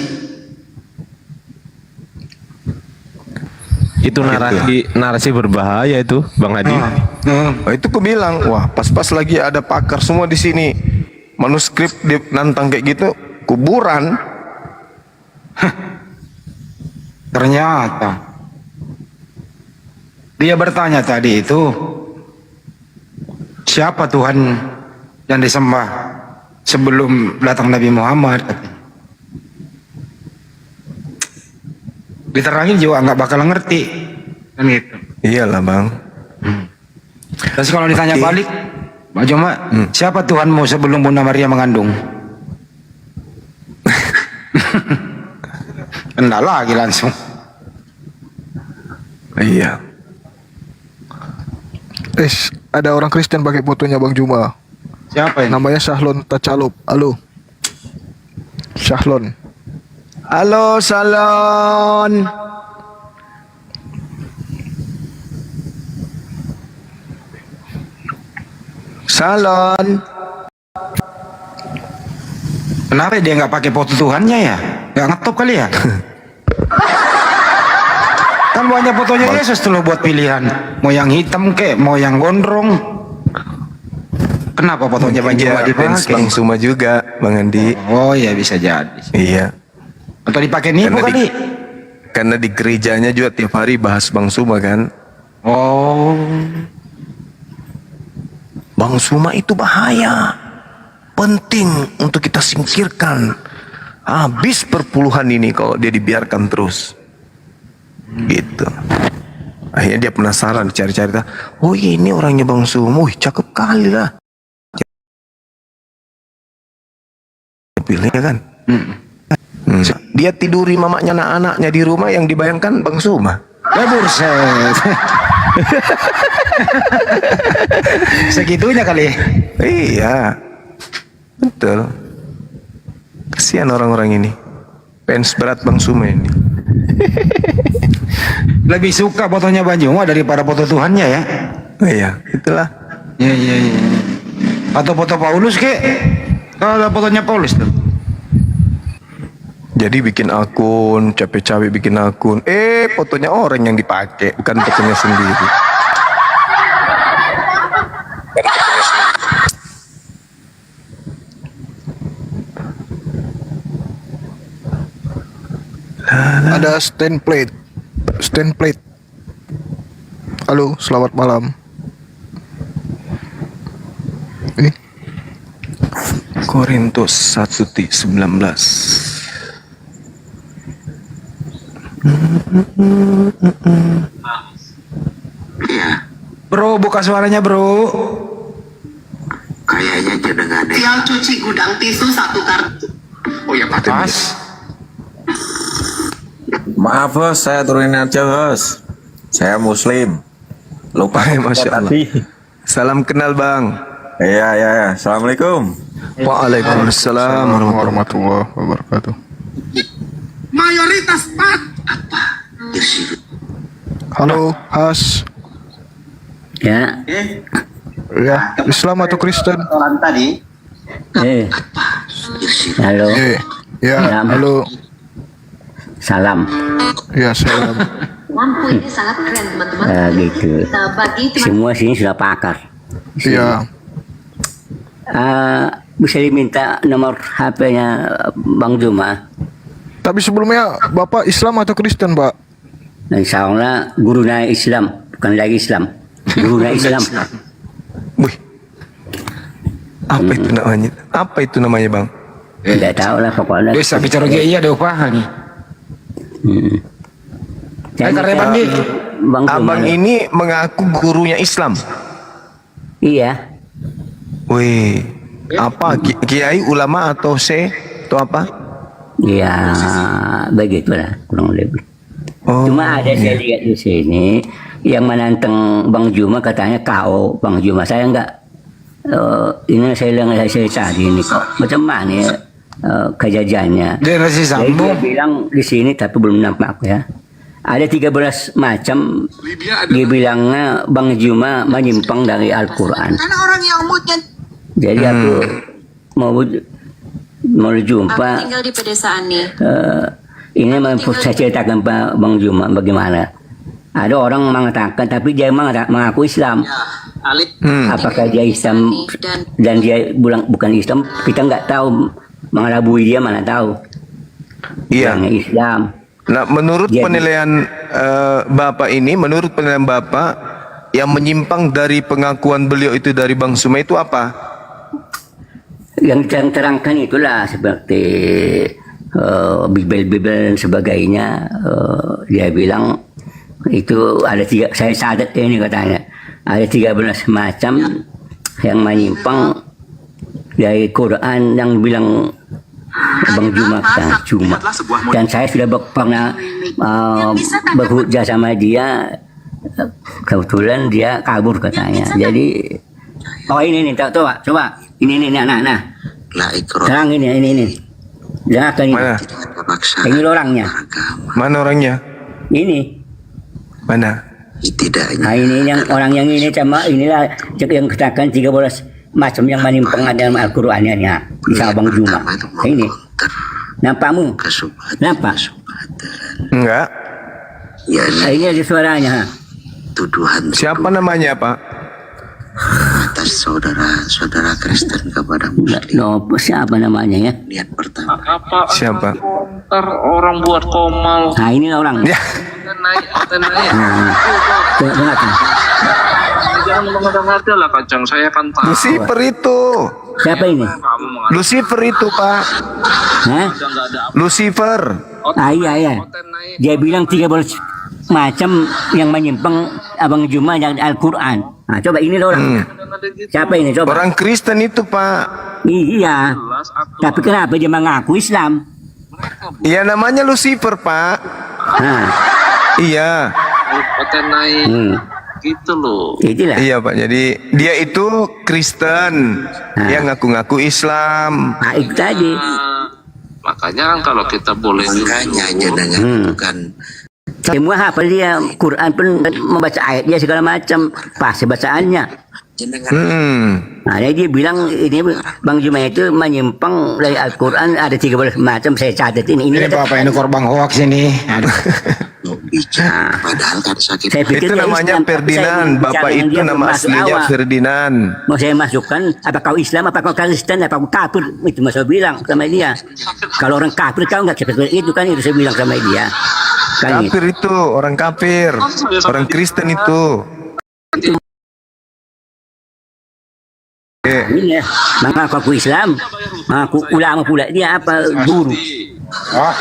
Itu narasi berbahaya itu, Bang Hadi. Itu ku bilang, wah pas-pas lagi ada pakar semua di sini. Manuskrip nantang kayak gitu, kuburan. Ternyata dia bertanya tadi itu, siapa Tuhan yang disembah sebelum datang Nabi Muhammad? Diterangin juga nggak bakal ngerti kan gitu. Iyalah Bang. Terus kalau ditanya balik, Pak Joma, siapa Tuhanmu sebelum Bunda Maria mengandung? Enggak lagi langsung. Iya. Ada orang Kristen pakai fotonya Bang Juma. Siapa ini? Namanya Syahlon Tacalup. Halo. Syahlon. Halo Salon. Salon. Kenapa dia nggak pakai foto Tuhannya ya? Nggak ngetop kali ya? Kan kan banyak fotonya Yesus tuh lo buat pilihan. Mau yang hitam kek, mau yang gondrong. Kenapa fotonya Bang Juma fans dipakai? Bang Suma juga, Bang Andi. Oh iya bisa jadi. Iya. Atau dipakai nipu kali? Karena di gerejanya juga tiap hari bahas Bang Suma kan. Oh. Bang Suma itu bahaya. Penting untuk kita singkirkan. Habis perpuluhan ini kalau dia dibiarkan terus. Gitu. Akhirnya dia penasaran cari-cari. Oh iya ini orangnya Bang Suma. Wih cakep kali lah. Pilihnya kan. Dia tiduri mamanya anak-anaknya di rumah yang dibayangkan Bang Suma. Ya burset. Segitunya kali. Iya. Betul. Kasihan orang-orang ini. Fans berat Bang Suma ini. Lebih suka fotonya Bang Juma daripada foto Tuhannya ya. Oh iya, itulah. Iya. Atau foto Paulus kek. Kalau ada fotonya Paulus tuh. Jadi bikin akun, capek-capek bikin akun. Fotonya orang yang dipakai, bukan fotonya sendiri. Ada stand plate. Halo, selamat malam. Korintus 1:19. Bro, buka suaranya bro. Kayaknya jenengan yang cuci gudang tisu 1 kartu. Oh ya Pak. Pas. Maaf bos, saya turunin aja bos. Saya muslim. Lupa Masya Allah. Salam kenal Bang. Iya. Assalamualaikum. Waalaikumsalam warahmatullahi wabarakatuh. Mayoritas Pak. Halo, Has. Ya. Ya, Islam atau Kristen? Orang tadi. Halo. Ya, halo. Salam. Ya, salam. Lampu ini sangat keren teman-teman. Gitu. Nah, bagi Semua sini sudah pakar. Iya. Bisa diminta nomor HP-nya Bang Juma. Tapi sebelumnya Bapak Islam atau Kristen, Pak? Insya Allah guruna Islam, bukan lagi Islam. Guruna Islam. Wih. Apa itu namanya Bang? Tidak tahu lah pokoknya. Bisa bicara iya ada upah nih. Abang ini mengaku gurunya Islam. Iya. Wih. Apa kiai ulama atau atau apa? Ya begitulah kurang lebih. Cuma ada saya lihat di sini yang menantang Bang Juma katanya KO Bang Juma. Saya enggak. Ini saya tadi ini kok macam mana ya kejadiannya. Dia bilang di sini tapi belum nampak ya. Ada 13 macam dia bilangnya Bang Juma menyimpang dari Al-Quran. Karena orang yang moodnya. Jadi aku mau jumpa. Aku tinggal di pedesaan nih. Ini saya ceritakan Pak Bang Juma bagaimana. Ada orang mengatakan tapi dia mengaku Islam. Apakah dia Islam dan dia bilang bukan Islam, kita nggak tahu, mengelabui dia mana tahu. Iya. Islam. Nah, menurut penilaian Bapak ini, menurut penilaian Bapak yang menyimpang dari pengakuan beliau itu dari Bang Suma itu apa? Yang terangkan itulah seperti Bibel dan sebagainya. Dia bilang itu ada saya sadat ini katanya. Ada 13 macam yang menyimpang dari Quran yang bilang Bang Juma cuma. Dan saya sudah pernah berhujah sama dia. Kebetulan dia kabur katanya. Jadi ini nih coba ini nah. Terang ini. Jangan ini. Ini orangnya. Mana orangnya? Ini. Mana? Nah ini yang orang yang ini sama inilah yang katakan 13 macam yang menyimpang dalam Al-Qur'annya bisa Bang Juma. Ini. Nampakmu? Nampak? Enggak. Ya, ini ada suaranya. tuduhan Siapa namanya, Pak? atas saudara-saudara Kristen kepada Muslim. No, siapa namanya ya? Niat pertama. Siapa? Ntar orang buat komal. Nah, ini orang. Ya. Naik. Dengarkan. Jangan mengada-ngada lah Kacang. Saya kan tahu. Lucifer itu. Siapa ini? Lucifer itu, Pak. Hah? Lucifer. Iya. Dia bilang 13 macam yang menyimpang Abang Juma yang Al-Quran. Nah, coba ini orang. Siapa ini? Coba. Orang Kristen itu, Pak. Iya. Tapi kenapa dia mengaku Islam? Iya, namanya Lucifer, Pak. Nah. Iya. Gitu loh. Itulah. Iya, Pak. Jadi dia itu Kristen yang ngaku-ngaku Islam. Nah, itu tadi. Makanya kan kalau kita boleh Makanya jenengan bukan Semua hafal dia Quran pun membaca ayat dia segala macam pas bacaannya. Nah, dia bilang ini Bang Juma itu menyimpang dari Al-Quran ada 13 macam saya catat ini. Ini Bapak ini korban hoax ini. bicara padahal kan sakit. Saya pikir Itu dia namanya Islam, tapi Ferdinand. saya Bapak bicara itu dengan dia nama masuk aslinya awal. Ferdinand. Mau saya masukkan apa kau Islam apa kau Kristen apa kau kafir, itu mas saya bilang sama dia. Kalau orang kafir kau nggak seperti itu kan, itu saya bilang sama dia kan. Kafir itu orang kafir, orang Kristen itu. Ini ya, mengaku aku Islam, mengaku ulama pula dia apa guru.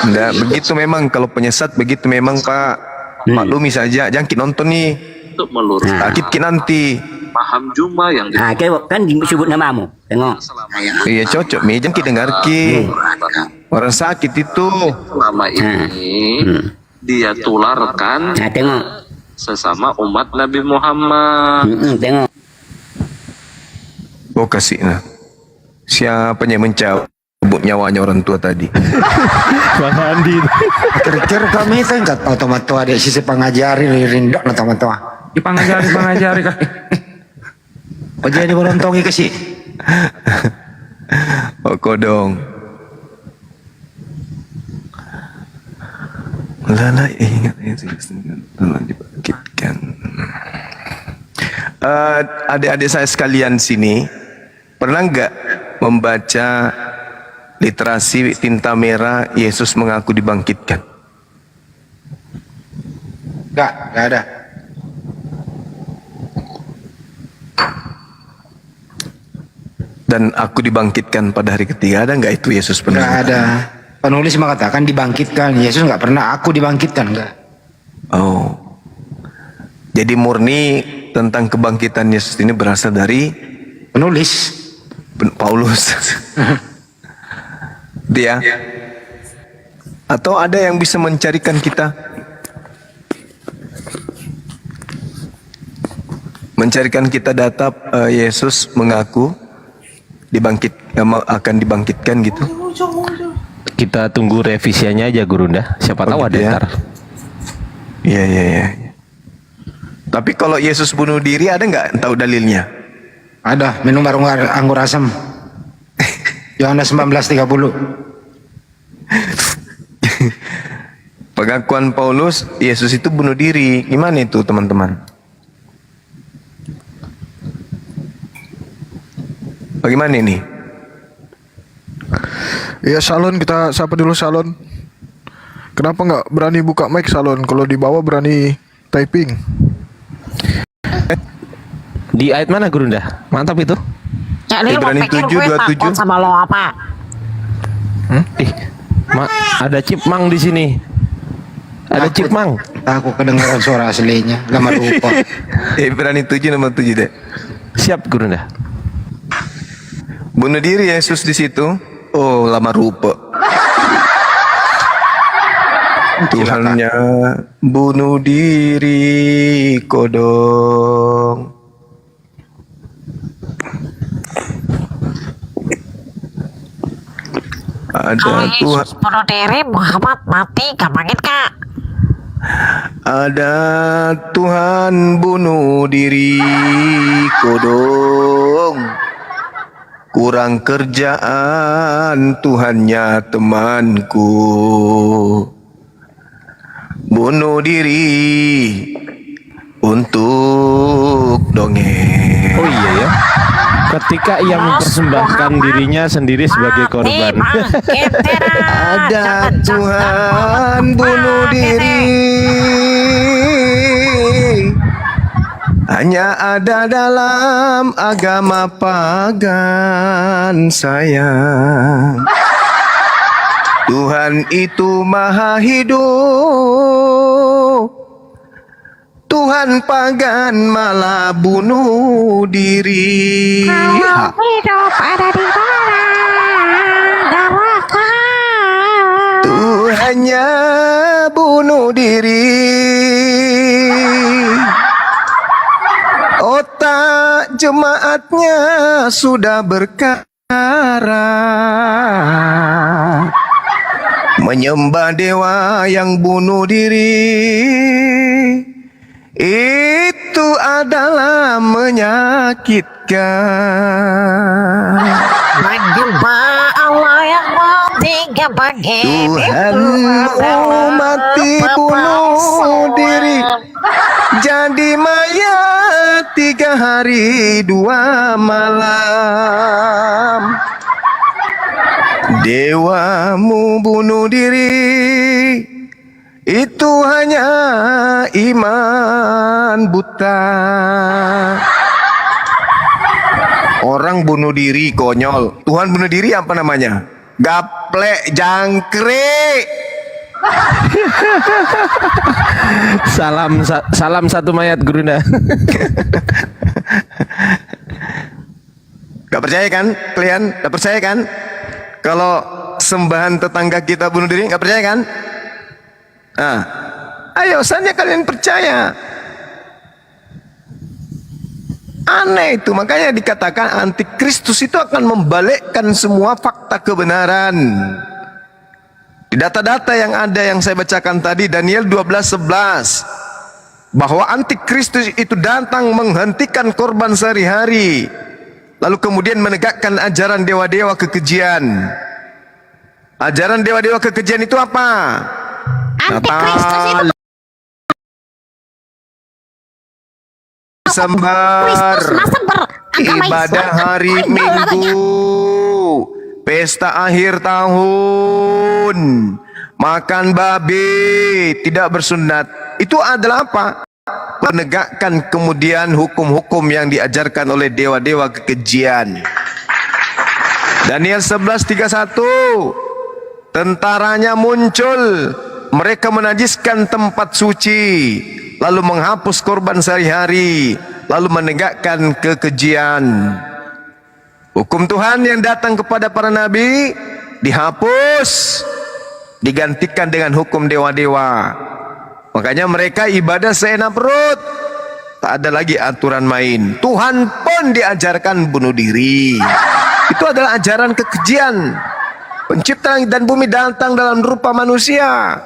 Enggak, begitu memang kalau penyesat begitu memang Pak. Maklumi saja, jangan kita nonton nih. Untuk meluruskan Sakit kita nanti. paham Juma yang Nah, kan disebut namamu, tengok. Iya cocok, jangan kita dengar ki. Orang sakit itu. selama ini dia tularkan Nah, tengok. sesama umat Nabi Muhammad. Tengok. Oh kasih nah. Siapa yang mencabut nyawanya orang tua tadi? Bang Andi. Kira-kira kami itu enggak tahu tomato ada sisi pengajari rindak na tomato. Di pengajari kan. Apa jadi berontongi ke sih? Oh kodong. Lala ingat tolong dibangkitkan. Adik-adik saya sekalian sini, pernah nggak membaca literasi tinta merah Yesus mengaku dibangkitkan? Enggak ada. Dan aku dibangkitkan pada hari ketiga, ada nggak itu Yesus pernah? Enggak ada. Penulis mengatakan dibangkitkan. Yesus enggak pernah aku dibangkitkan, enggak. Oh, jadi murni tentang kebangkitan Yesus ini berasal dari penulis Paulus. Dia atau ada yang bisa mencarikan kita, data Yesus mengaku akan dibangkitkan gitu. Kita tunggu revisiannya aja Gurunda, siapa tahu ada ya? ntar. Iya. Tapi kalau Yesus bunuh diri ada nggak tahu dalilnya? Ada, minum anggur asam. Yohanes 19:30. Pengakuan Paulus, Yesus itu bunuh diri. Gimana itu teman-teman? Bagaimana ini? Ya Salon, kita sapa dulu Salon. Kenapa nggak berani buka mic Salon? Kalau di bawah berani typing. Di ayat mana Gurunda? Mantap itu. Jadi lo pikir gue takut sama lo apa? Ada Cipmang di sini. Ada Cipmang. Aku kedengaran suara aslinya, lama rupa. Berani 7 nomor 7 deh. Siap Gurunda. Bunuh diri Yesus di situ. Oh, lama rupa. Tuhannya bunuh diri kodong. Ada Tuhan bunuh diri Muhammad mati gampangin kak. Ada Tuhan bunuh diri kodong. Kurang kerjaan Tuhannya temanku. Bunuh diri ketika ia mempersembahkan dirinya sendiri sebagai korban. Ada Tuhan bunuh diri, hanya ada dalam agama pagan sayang. Tuhan itu maha hidup, Tuhan pagan malah bunuh diri. Kalau hidup ada di mana? Neraka. Tuhannya bunuh diri. Otak jemaatnya sudah berkara, menyembah dewa yang bunuh diri. Itu adalah menyakitkan. Menyembah Allah yang tiga bagi Tuhanmu mati bunuh diri, jadi mayat 3 hari 2 malam. Dewamu bunuh diri, itu hanya iman buta. Orang bunuh diri konyol, Tuhan bunuh diri apa namanya? Gaplek, jangkrik. Salam satu mayat Gurunda. Gak percaya kan kalian? Gak percaya kan kalau sembahan tetangga kita bunuh diri? Gak percaya kan? Nah, ayo saja kalian percaya. Aneh itu, makanya dikatakan antikristus itu akan membalikkan semua fakta kebenaran. Di data-data yang ada yang saya bacakan tadi, Daniel 12:11, bahwa antikristus itu datang menghentikan korban sehari-hari, lalu kemudian menegakkan ajaran dewa-dewa kekejian. Ajaran dewa-dewa kekejian itu apa? Natal, Sembar, ibadah hari Minggu, pesta akhir tahun, makan babi, tidak bersunat. Itu adalah apa? Menegakkan kemudian hukum-hukum yang diajarkan oleh dewa-dewa kekejian. Daniel 11:31, tentaranya muncul, mereka menajiskan tempat suci, lalu menghapus korban sehari-hari, lalu menegakkan kekejian. Hukum Tuhan yang datang kepada para nabi dihapus, digantikan dengan hukum dewa-dewa. Makanya mereka ibadah seenak perut, tak ada lagi aturan main. Tuhan pun diajarkan bunuh diri. Itu adalah ajaran kekejian. Pencipta langit dan bumi datang dalam rupa manusia,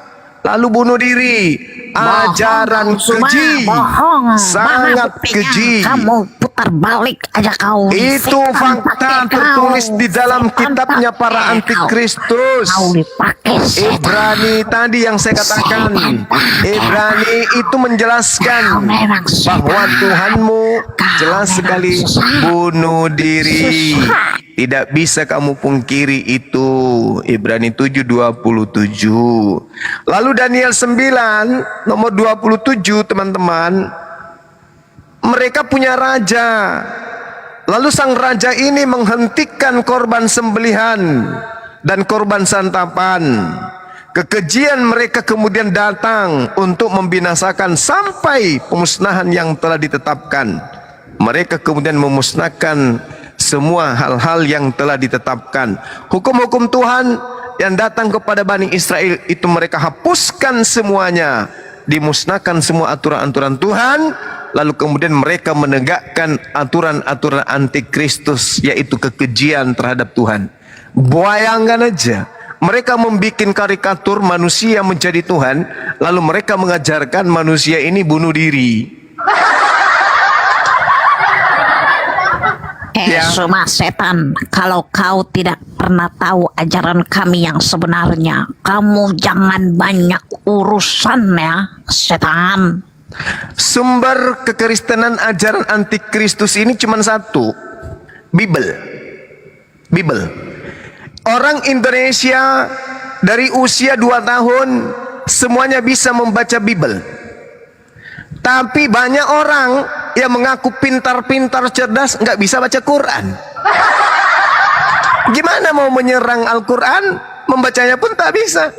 lalu bunuh diri. Ajaran keji, sangat keji. Kamu putar balik aja kau. Itu fakta tertulis di dalam kitabnya para antikristus. Ibrani tadi yang saya katakan, Ibrani itu menjelaskan bahwa Tuhanmu jelas sekali bunuh diri. Tidak bisa kamu pungkiri itu. Ibrani 7:27. Lalu Daniel 9 nomor 27, teman-teman. Mereka punya raja. Lalu sang raja ini menghentikan korban sembelihan dan korban santapan. Kekejian mereka kemudian datang untuk membinasakan sampai pemusnahan yang telah ditetapkan. Mereka kemudian memusnahkan semua hal-hal yang telah ditetapkan. Hukum-hukum Tuhan yang datang kepada Bani Israel itu mereka hapuskan semuanya, dimusnahkan semua aturan-aturan Tuhan, lalu kemudian mereka menegakkan aturan-aturan antikristus, yaitu kekejian terhadap Tuhan. Bayangkan aja, mereka membuat karikatur manusia menjadi Tuhan, lalu mereka mengajarkan manusia ini bunuh diri. Semua setan, kalau kau tidak pernah tahu ajaran kami yang sebenarnya, kamu jangan banyak urusan ya, setan. Sumber kekristenan ajaran antikristus ini cuma satu, Bible. Orang Indonesia dari usia 2 tahun semuanya bisa membaca Bible. Tapi banyak orang yang mengaku pintar-pintar cerdas nggak bisa baca Quran. Gimana mau menyerang Al-Quran? Membacanya pun tak bisa.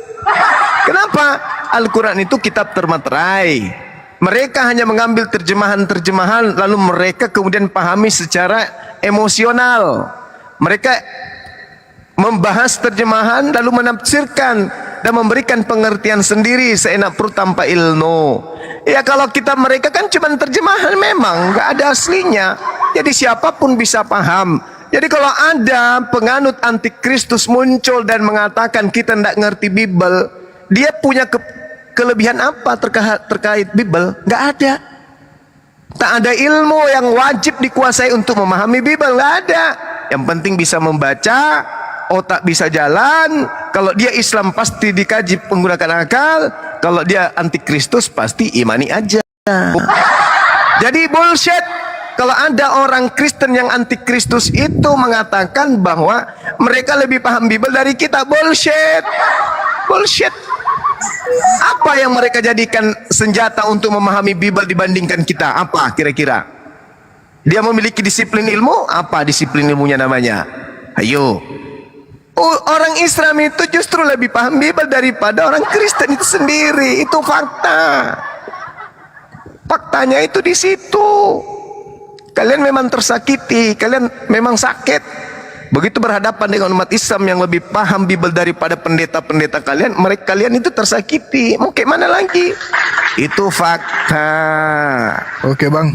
Kenapa? Al-Quran itu kitab termaterai. Mereka hanya mengambil terjemahan-terjemahan lalu mereka kemudian pahami secara emosional. Mereka membahas terjemahan lalu menafsirkan dan memberikan pengertian sendiri seenak perut tanpa ilmu. Ya kalau mereka kan cuma terjemahan, memang nggak ada aslinya. Jadi siapapun bisa paham. Jadi kalau ada penganut antikristus muncul dan mengatakan kita tidak ngerti Bible, dia punya kelebihan apa terkait Bible? Nggak ada. Tak ada ilmu yang wajib dikuasai untuk memahami Bible, nggak ada. Yang penting bisa membaca, otak bisa jalan. Kalau dia Islam pasti dikaji menggunakan akal. Kalau dia antikristus pasti imani aja. Jadi bullshit. Kalau ada orang Kristen yang antikristus itu mengatakan bahwa mereka lebih paham Bible dari kita, bullshit. Bullshit. Apa yang mereka jadikan senjata untuk memahami Bible dibandingkan kita? Apa kira-kira? Dia memiliki disiplin ilmu? Apa disiplin ilmunya namanya? Ayo. Orang Islam itu justru lebih paham Bible daripada orang Kristen itu sendiri. Itu fakta. Faktanya itu di situ. Kalian memang tersakiti, kalian memang sakit. Begitu berhadapan dengan umat Islam yang lebih paham Bible daripada pendeta-pendeta kalian, kalian itu tersakiti. Mau kayak mana lagi? Itu fakta. Oke bang,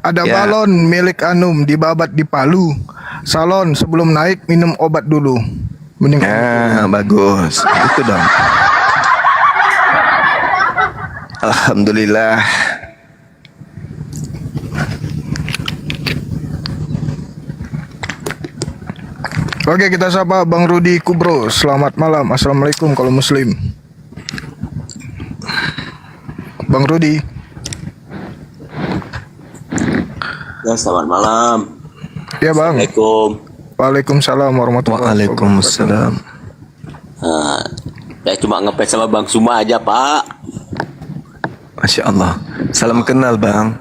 ada balon milik Anum dibabat di Palu. Salon sebelum naik minum obat dulu. Bagus. Itu dong. Alhamdulillah. Oke, kita sapa Bang Rudi Kubro. Selamat malam. Assalamualaikum kalau muslim. Bang Rudi. Ya, selamat malam. Ya bang. Assalamualaikum. Waalaikumsalam warahmatullahi wabarakatuh. Nah, saya cuma ngepes sama Bang Suma aja Pak. Masya Allah. Salam kenal bang.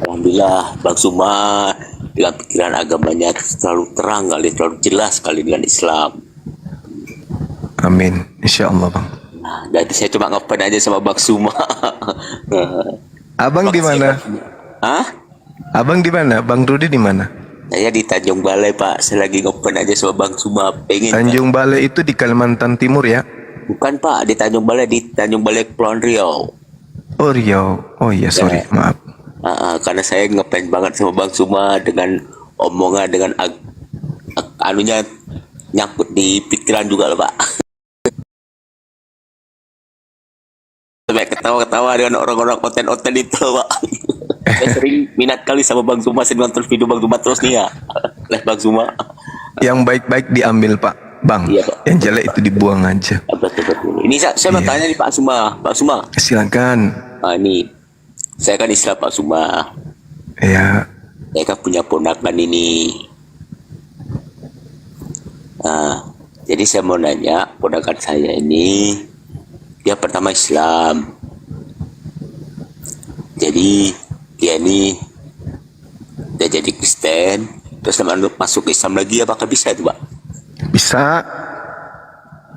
Alhamdulillah Bang Suma dengan pikiran agamanya terlalu terang kali, terlalu jelas sekali dengan Islam. Amin. Insya Allah bang. Nah, jadi saya cuma ngepes aja sama Bang Suma. Abang di mana? Hah? Abang di mana? Bang Rudi di mana? Saya di Tanjung Balai Pak. Saya lagi ngopen aja sama Bang Suma. Pengen Tanjung Balai itu di Kalimantan Timur ya? Bukan Pak, di Tanjung Balai Kepulauan Riau. Oh Riau. Oh iya sorry, maaf. Karena saya ngefans banget sama Bang Suma dengan omongan, dengan anunya nyangkut di pikiran juga loh Pak. Sampai ketawa-ketawa dengan orang-orang konten-konten itu Pak. Saya sering minat kali sama Bang Suma. Saya nonton video Bang Suma terus nih ya. Bang Suma. Yang baik-baik diambil Pak. Bang, iya, Pak. Yang jelek itu dibuang aja. Betul. Ini saya mau tanya nih Pak Suma. Pak Suma. Silakan. Ini saya kan Islam Pak Suma. Ya. Saya kan punya ponakan ini. Jadi saya mau nanya, ponakan saya ini dia pertama Islam. Jadi dia ini dia jadi Kristen, terus masuk Islam lagi, apakah bisa itu Pak? Bisa.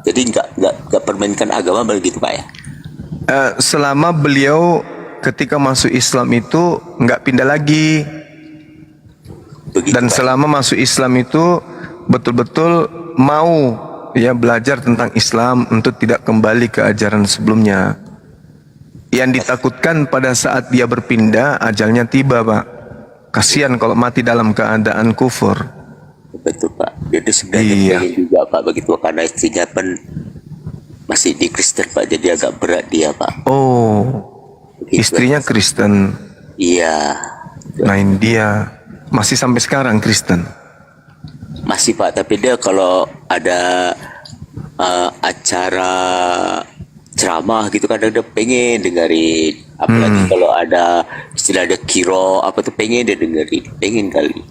Jadi nggak permainkan agama begitu Pak ya? Selama beliau ketika masuk Islam itu nggak pindah lagi. Begitu, dan selama masuk Islam itu betul-betul mau ya belajar tentang Islam untuk tidak kembali ke ajaran sebelumnya. Yang ditakutkan pada saat dia berpindah ajalnya tiba Pak. Kasihan kalau mati dalam keadaan kufur. Betul Pak. Jadi sebenarnya pengen juga Pak begitu, karena istrinya pun masih di Kristen Pak, jadi agak berat dia Pak. Oh, begitu. Istrinya Kristen. Iya. Nah dia masih sampai sekarang Kristen. Masih Pak, tapi dia kalau ada acara ceramah gitu kadang dia pengen dengerin. Apalagi kalau ada istilah ada kiro apa tuh pengen dia dengerin, pengen kali.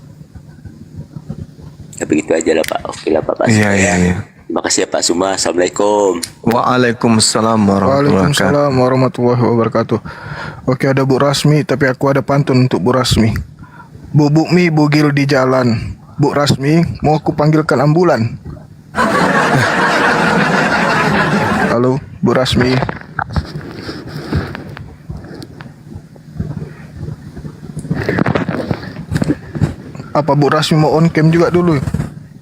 begitu aja lah Pak. Oke lah Pak. Iya. Terima kasih ya Pak Suma. Assalamualaikum. Waalaikumsalam warahmatullahi wabarakatuh. Waalaikumsalam warahmatullahi wabarakatuh. Oke, ada Bu Rasmi, tapi aku ada pantun untuk Bu Rasmi. Bubuk mie bugil di jalan. Bu Rasmi, mau aku panggilkan ambulan? Halo, Bu Rasmi. Apa Bu Rasmi mau on cam juga dulu?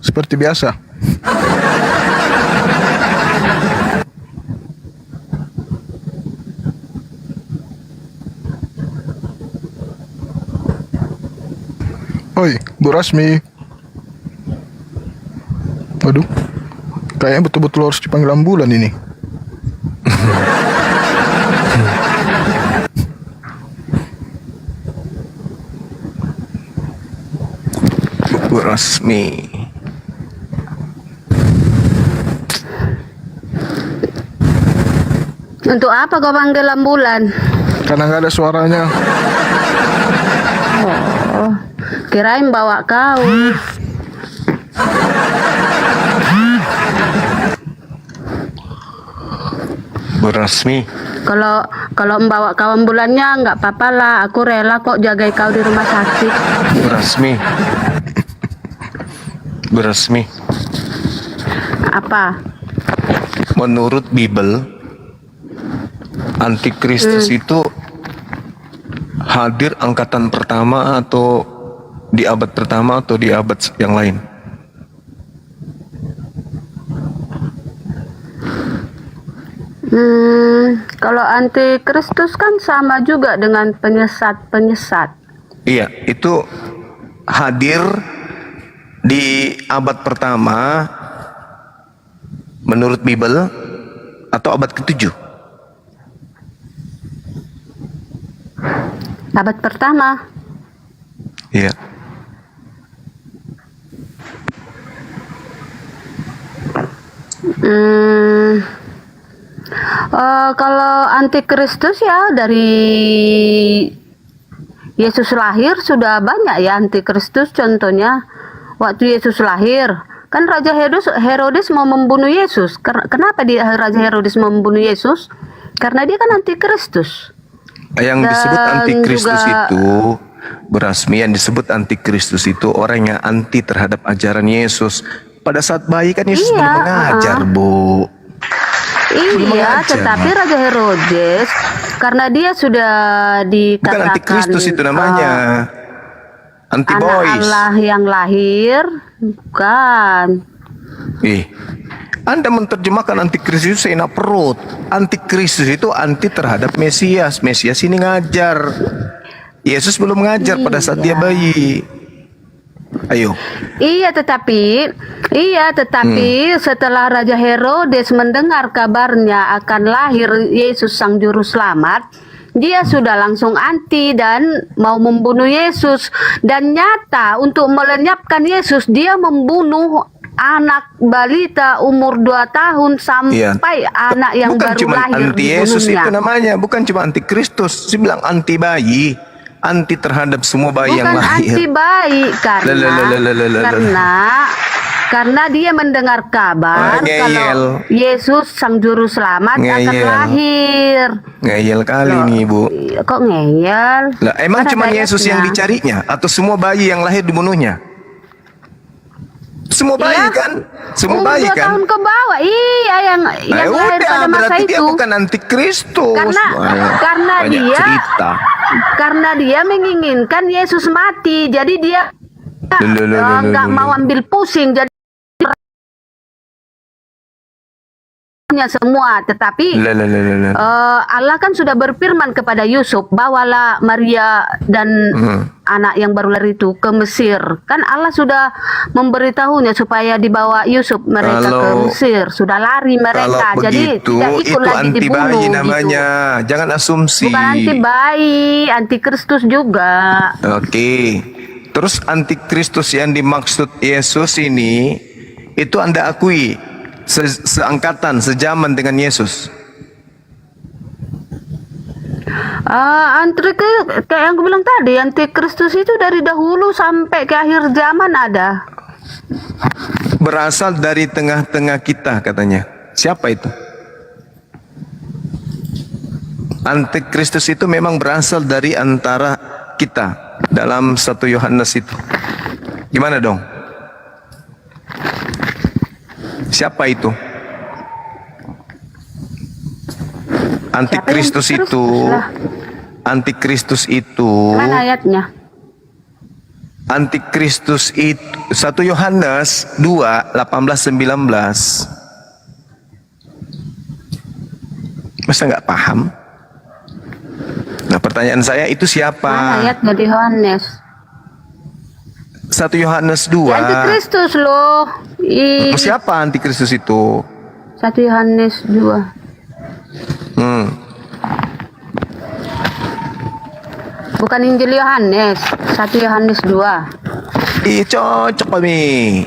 Seperti biasa. Oi, Bu Rasmi. Waduh, kayaknya betul-betul harus dipanggil ambulan ini. Bu Rasmi. Untuk apa kau panggil ambulan? Karena nggak ada suaranya. Oh, kirain bawa kau. Bu Rasmi. Kalau membawa kau ambulannya nggak apa-apa lah. Aku rela kok jagai kau di rumah sakit. Bu Rasmi. Bu Rasmi. Apa? Menurut Bible, Antikristus itu hadir angkatan pertama atau di abad pertama atau di abad yang lain? Kalau antikristus kan sama juga dengan penyesat-penyesat. Iya, itu hadir di abad pertama menurut Bible atau abad ke-7? Abad pertama. Iya. Kalau antikristus ya dari Yesus lahir sudah banyak ya antikristus. Contohnya waktu Yesus lahir kan Raja Herodes mau membunuh Yesus. Kenapa Raja Herodes mau membunuh Yesus? Karena dia kan antikristus. Yang disebut Dan antikristus juga- itu berasmi, yang disebut antikristus itu orang yang anti terhadap ajaran Yesus. Pada saat bayi kan Yesus belum mengajar, Bu. Belum Iya, mengajar, tetapi Ma. Raja Herodes karena dia sudah Bukan dikatakan antikristus itu namanya. Anti anak boys. Allah yang lahir, bukan. Anda menerjemahkan antikristus itu seenak perut. Antikristus itu anti terhadap Mesias. Mesias ini ngajar. Yesus belum mengajar pada saat dia bayi. Ayo. Iya, tetapi setelah Raja Herodes mendengar kabarnya akan lahir Yesus Sang Juru Selamat, dia sudah langsung anti dan mau membunuh Yesus. Dan nyata untuk melenyapkan Yesus, dia membunuh anak balita umur 2 tahun sampai anak yang Bukan baru cuma lahir anti Yesus itu dibunuhnya. namanya, bukan cuma antikristus. Dia bilang anti bayi, anti terhadap semua bayi yang Bukan lahir. anti bayi karena dia mendengar kabar kalau Yesus Sang Juru Selamat akan Ngeyel. lahir. Ngeyel kali nih, Bu. Kok ngeyel? Lah, emang Kan cuma ada Yesus yang ayatnya. dicarinya atau semua bayi yang lahir dibunuhnya? Semua bayi Iya. kan? Semua Umur bayi 2 kan? tahun ke bawah. Iya, yang lahir pada masa berarti dia itu. bukan antikristus. Karena Banyak dia cerita. karena dia menginginkan Yesus mati. Jadi dia nggak mau ambil pusing. Jadi semua, tetapi Allah kan sudah berfirman kepada Yusuf, bawalah Maria dan anak yang baru lahir itu ke Mesir. Kan Allah sudah memberitahunya supaya dibawa Yusuf mereka ke Mesir. Sudah lari mereka, Kalau jadi begitu, tidak ikut itu lagi anti dibunuh. bayi gitu. namanya. Jangan asumsi. Bukan anti bayi, anti Kristus juga. Oke. Terus antikristus yang dimaksud Yesus ini, itu Anda akui seangkatan, sejaman dengan Yesus. Kayak yang aku bilang tadi, antikristus itu dari dahulu sampai ke akhir zaman ada. berasal dari tengah-tengah kita katanya. Siapa itu? Antikristus itu memang berasal dari antara kita dalam 1 Yohanes itu. Gimana dong? Siapa itu? Antikristus itu, Antikristus itu, Mana ayatnya? Antikristus itu 1 Yohanes 2, 18-19. Masa nggak paham? Nah, pertanyaan saya itu siapa? Mana ayatnya di Yohanes? 1 Yohanes 2. Ya, Antikristus loh. Siapa Antikristus itu? 1 Yohanes 2. Bukan Injil Yohanes, 1 Yohanes 2. Ih, cocok kami.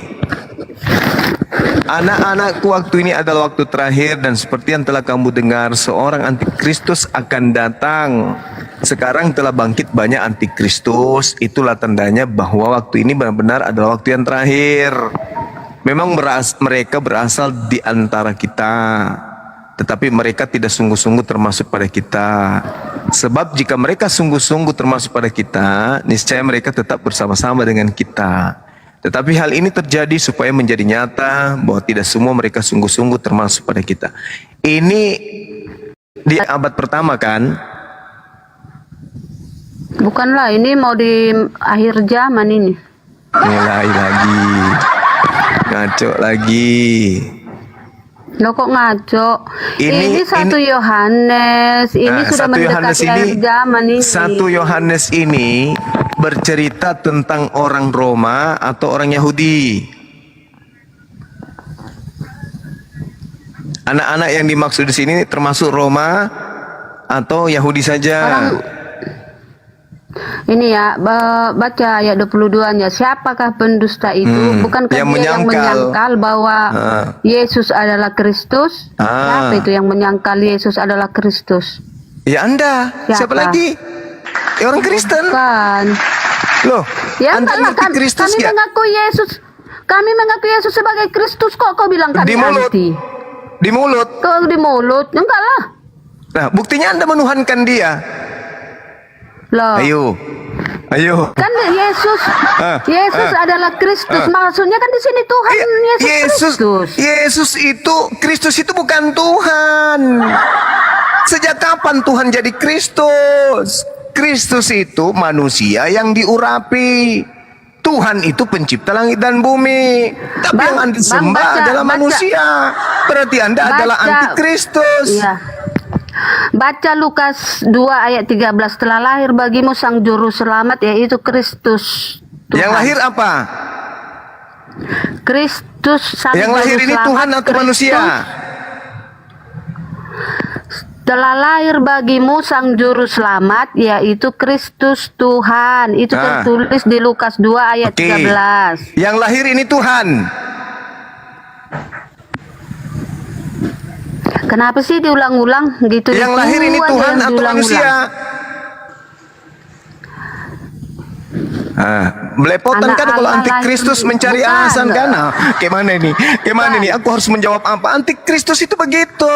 Anak-anakku, waktu ini adalah waktu terakhir, dan seperti yang telah kamu dengar, seorang antikristus akan datang. Sekarang telah bangkit banyak antikristus. Itulah tandanya bahwa waktu ini benar-benar adalah waktu yang terakhir. Memang mereka berasal di antara kita, tetapi mereka tidak sungguh-sungguh termasuk pada kita. Sebab jika mereka sungguh-sungguh termasuk pada kita, niscaya mereka tetap bersama-sama dengan kita. Tetapi hal ini terjadi supaya menjadi nyata bahwa tidak semua mereka sungguh-sungguh termasuk pada kita. Ini di abad pertama kan? Bukanlah, ini mau di akhir zaman ini. Mulai lagi. Ngaco lagi. Loh, kok ngaco? Ini 1 Yohanes. Ini sudah 1 mendekati Yohanes akhir zaman ini. 1 Yohanes ini bercerita tentang orang Roma atau orang Yahudi. Anak-anak yang dimaksud di sini termasuk Roma atau Yahudi saja? Ini ya, baca ayat 22-nya. Siapakah pendusta itu? Bukankah yang dia yang menyangkal bahwa Yesus adalah Kristus? Siapa itu yang menyangkal Yesus adalah Kristus? Ya Anda. Siapa lagi? Ya, orang Kristen. Bukan. Loh, ya, Anda ngerti Kristus kami ya? mengaku Yesus. Kami mengaku Yesus sebagai Kristus, kok kau bilang kami Di mulut. anti? Di mulut. Kok di mulut? Enggak lah. Nah, buktinya Anda menuhankan dia. Loh. Ayo. Kan Yesus, Yesus adalah Kristus. Maksudnya kan di sini Tuhan Yesus Kristus. Kristus itu bukan Tuhan. Sejak kapan Tuhan jadi Kristus? Kristus itu manusia yang diurapi. Tuhan itu pencipta langit dan bumi. Tapi yang Anda sembah adalah manusia. Berarti Anda adalah antikristus. Iya. Baca Lukas 2 ayat 13. Telah lahir bagimu sang juru selamat, yaitu Kristus Tuhan. Yang lahir apa? Kristus sang yang juru lahir ini selamat, Tuhan atau manusia? Telah lahir bagimu sang juru selamat, yaitu Kristus Tuhan. Itu tertulis di Lukas 2 ayat 13. Yang lahir ini Tuhan. Kenapa sih diulang-ulang gitu? Yang lahir ini Tuhan atau manusia? Belepotan kan kalau antikristus mencari alasan kan? Gimana ini? Gimana ini? Aku harus menjawab apa? Antikristus itu begitu.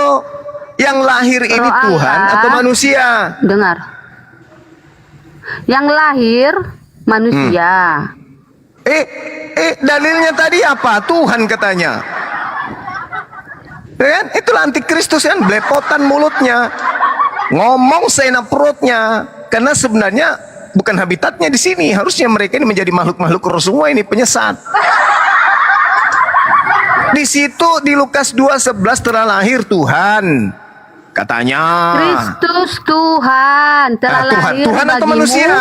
Yang lahir ini Tuhan atau manusia? Dengar. Yang lahir manusia. Dalilnya tadi apa? Tuhan katanya. Kan? Itulah antikristus kan, belepotan mulutnya, ngomong seenak perutnya, karena sebenarnya bukan habitatnya di sini. Harusnya mereka ini menjadi makhluk-makhluk roh semua, ini penyesat. Di situ di Lukas 2:11 telah lahir Tuhan, katanya. Kristus Tuhan telah lahir Tuhan atau bagimu, manusia?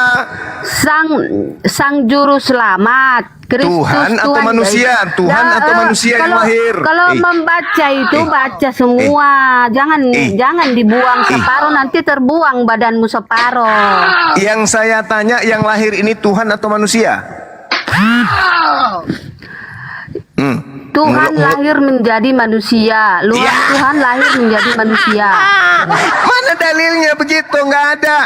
Sang juru selamat. Kristus Tuhan atau manusia? Tuhan atau manusia yang lahir? Kalau membaca itu baca semua, jangan dibuang separuh, nanti terbuang badanmu separuh. Yang saya tanya, yang lahir ini Tuhan atau manusia? Tuhan lahir menjadi manusia. Tuhan lahir menjadi manusia. Mana dalilnya begitu? Nggak ada.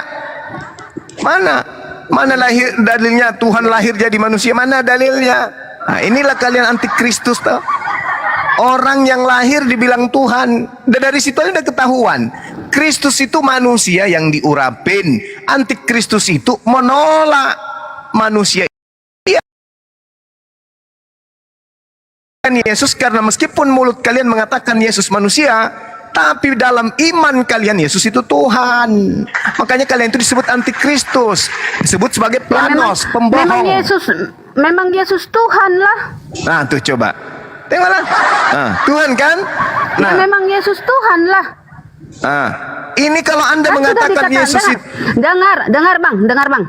Mana lahir dalilnya Tuhan lahir jadi manusia? Mana dalilnya? Nah, inilah kalian antikristus toh. Orang yang lahir dibilang Tuhan. Dan dari situ aja udah ketahuan. Kristus itu manusia yang diurapin. Antikristus itu menolak manusia. Yesus, karena meskipun mulut kalian mengatakan Yesus manusia, tapi dalam iman kalian Yesus itu Tuhan. Makanya kalian itu disebut antikristus, disebut sebagai planos, pembohong. Memang Yesus Tuhan lah. Nah tuh coba, tengoklah. Nah, Tuhan kan? Nah, Ya, memang Yesus Tuhan lah. nah, ini kalau Anda Kan sudah mengatakan dikatakan, Yesus itu dengar bang.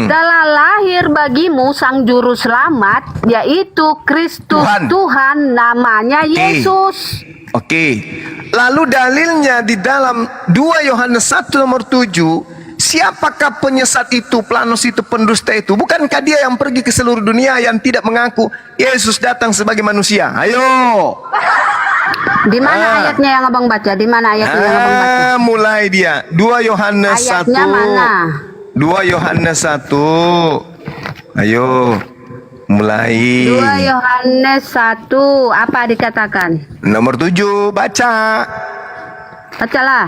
Telah lahir bagimu sang juru selamat, yaitu Kristus Tuhan, namanya Yesus. Oke. Lalu dalilnya di dalam 2 Yohanes 1 nomor 7, siapakah penyesat itu, planos itu, pendusta itu? Bukankah dia yang pergi ke seluruh dunia yang tidak mengaku Yesus datang sebagai manusia? Ayo. Di mana ayatnya yang abang baca? Di mana ayatnya yang abang baca? Mulai dia 2 Yohanes 1. Ayatnya mana? 2 Yohanes 1. Ayo. Mulai 2 Yohanes 1, apa dikatakan? nomor 7, baca. Bacalah.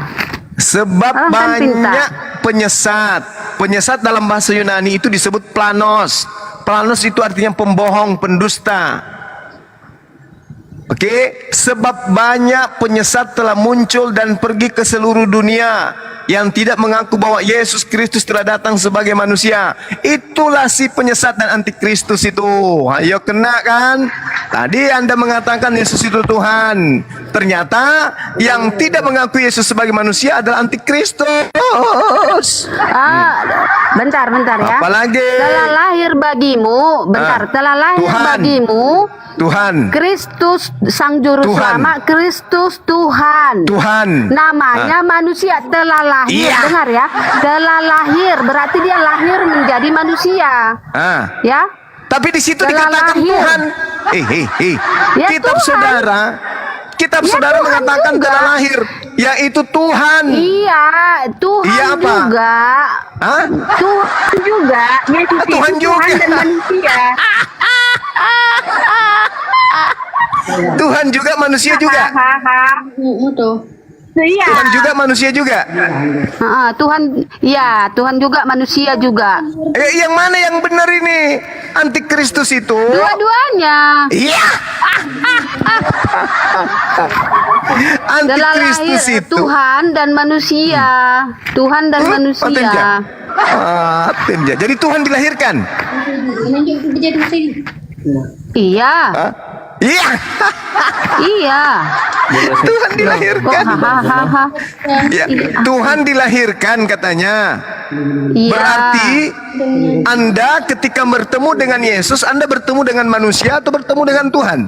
Sebab Abang kan banyak penyesat. Penyesat dalam bahasa Yunani itu disebut planos. Planos itu artinya pembohong, pendusta. Oke, sebab banyak penyesat telah muncul dan pergi ke seluruh dunia yang tidak mengaku bahwa Yesus Kristus telah datang sebagai manusia. Itulah si penyesat dan antikristus itu. Ayo kena kan? Tadi Anda mengatakan Yesus itu Tuhan. Ternyata yang tidak mengaku Yesus sebagai manusia adalah antikristus. Bentar ya. Apalagi? Telah lahir bagimu, telah lahir Tuhan. bagimu Tuhan. Kristus sang juru Tuhan. selamat, Kristus Tuhan. Tuhan. Namanya manusia, telah lahir. Iya. Dengar ya. Telah lahir, berarti dia lahir menjadi manusia. Ya. Tapi di situ Telah dikatakan lahir. Tuhan. Ya, Kitab Tuhan. saudara, kitab Ya, saudara Tuhan mengatakan juga. telah lahir, yaitu Tuhan. Iya, Tuhan Iya apa? juga. Tuhan juga. Yesus Tuhan itu juga. Tuhan dan manusia. Tuhan juga manusia juga. Iya. Tuhan juga manusia juga. Tuhan, ya Tuhan juga manusia juga. Yang mana yang benar ini? Antikristus itu? Dua-duanya. Iya. Telah Antikristus lahir itu Tuhan dan manusia. Tuhan dan manusia. Timja. Jadi Tuhan dilahirkan. Iya. Iya. Iya. Tuhan dilahirkan. Ya, Tuhan dilahirkan katanya. Iya. Berarti Anda ketika bertemu dengan Yesus, Anda bertemu dengan manusia atau bertemu dengan Tuhan?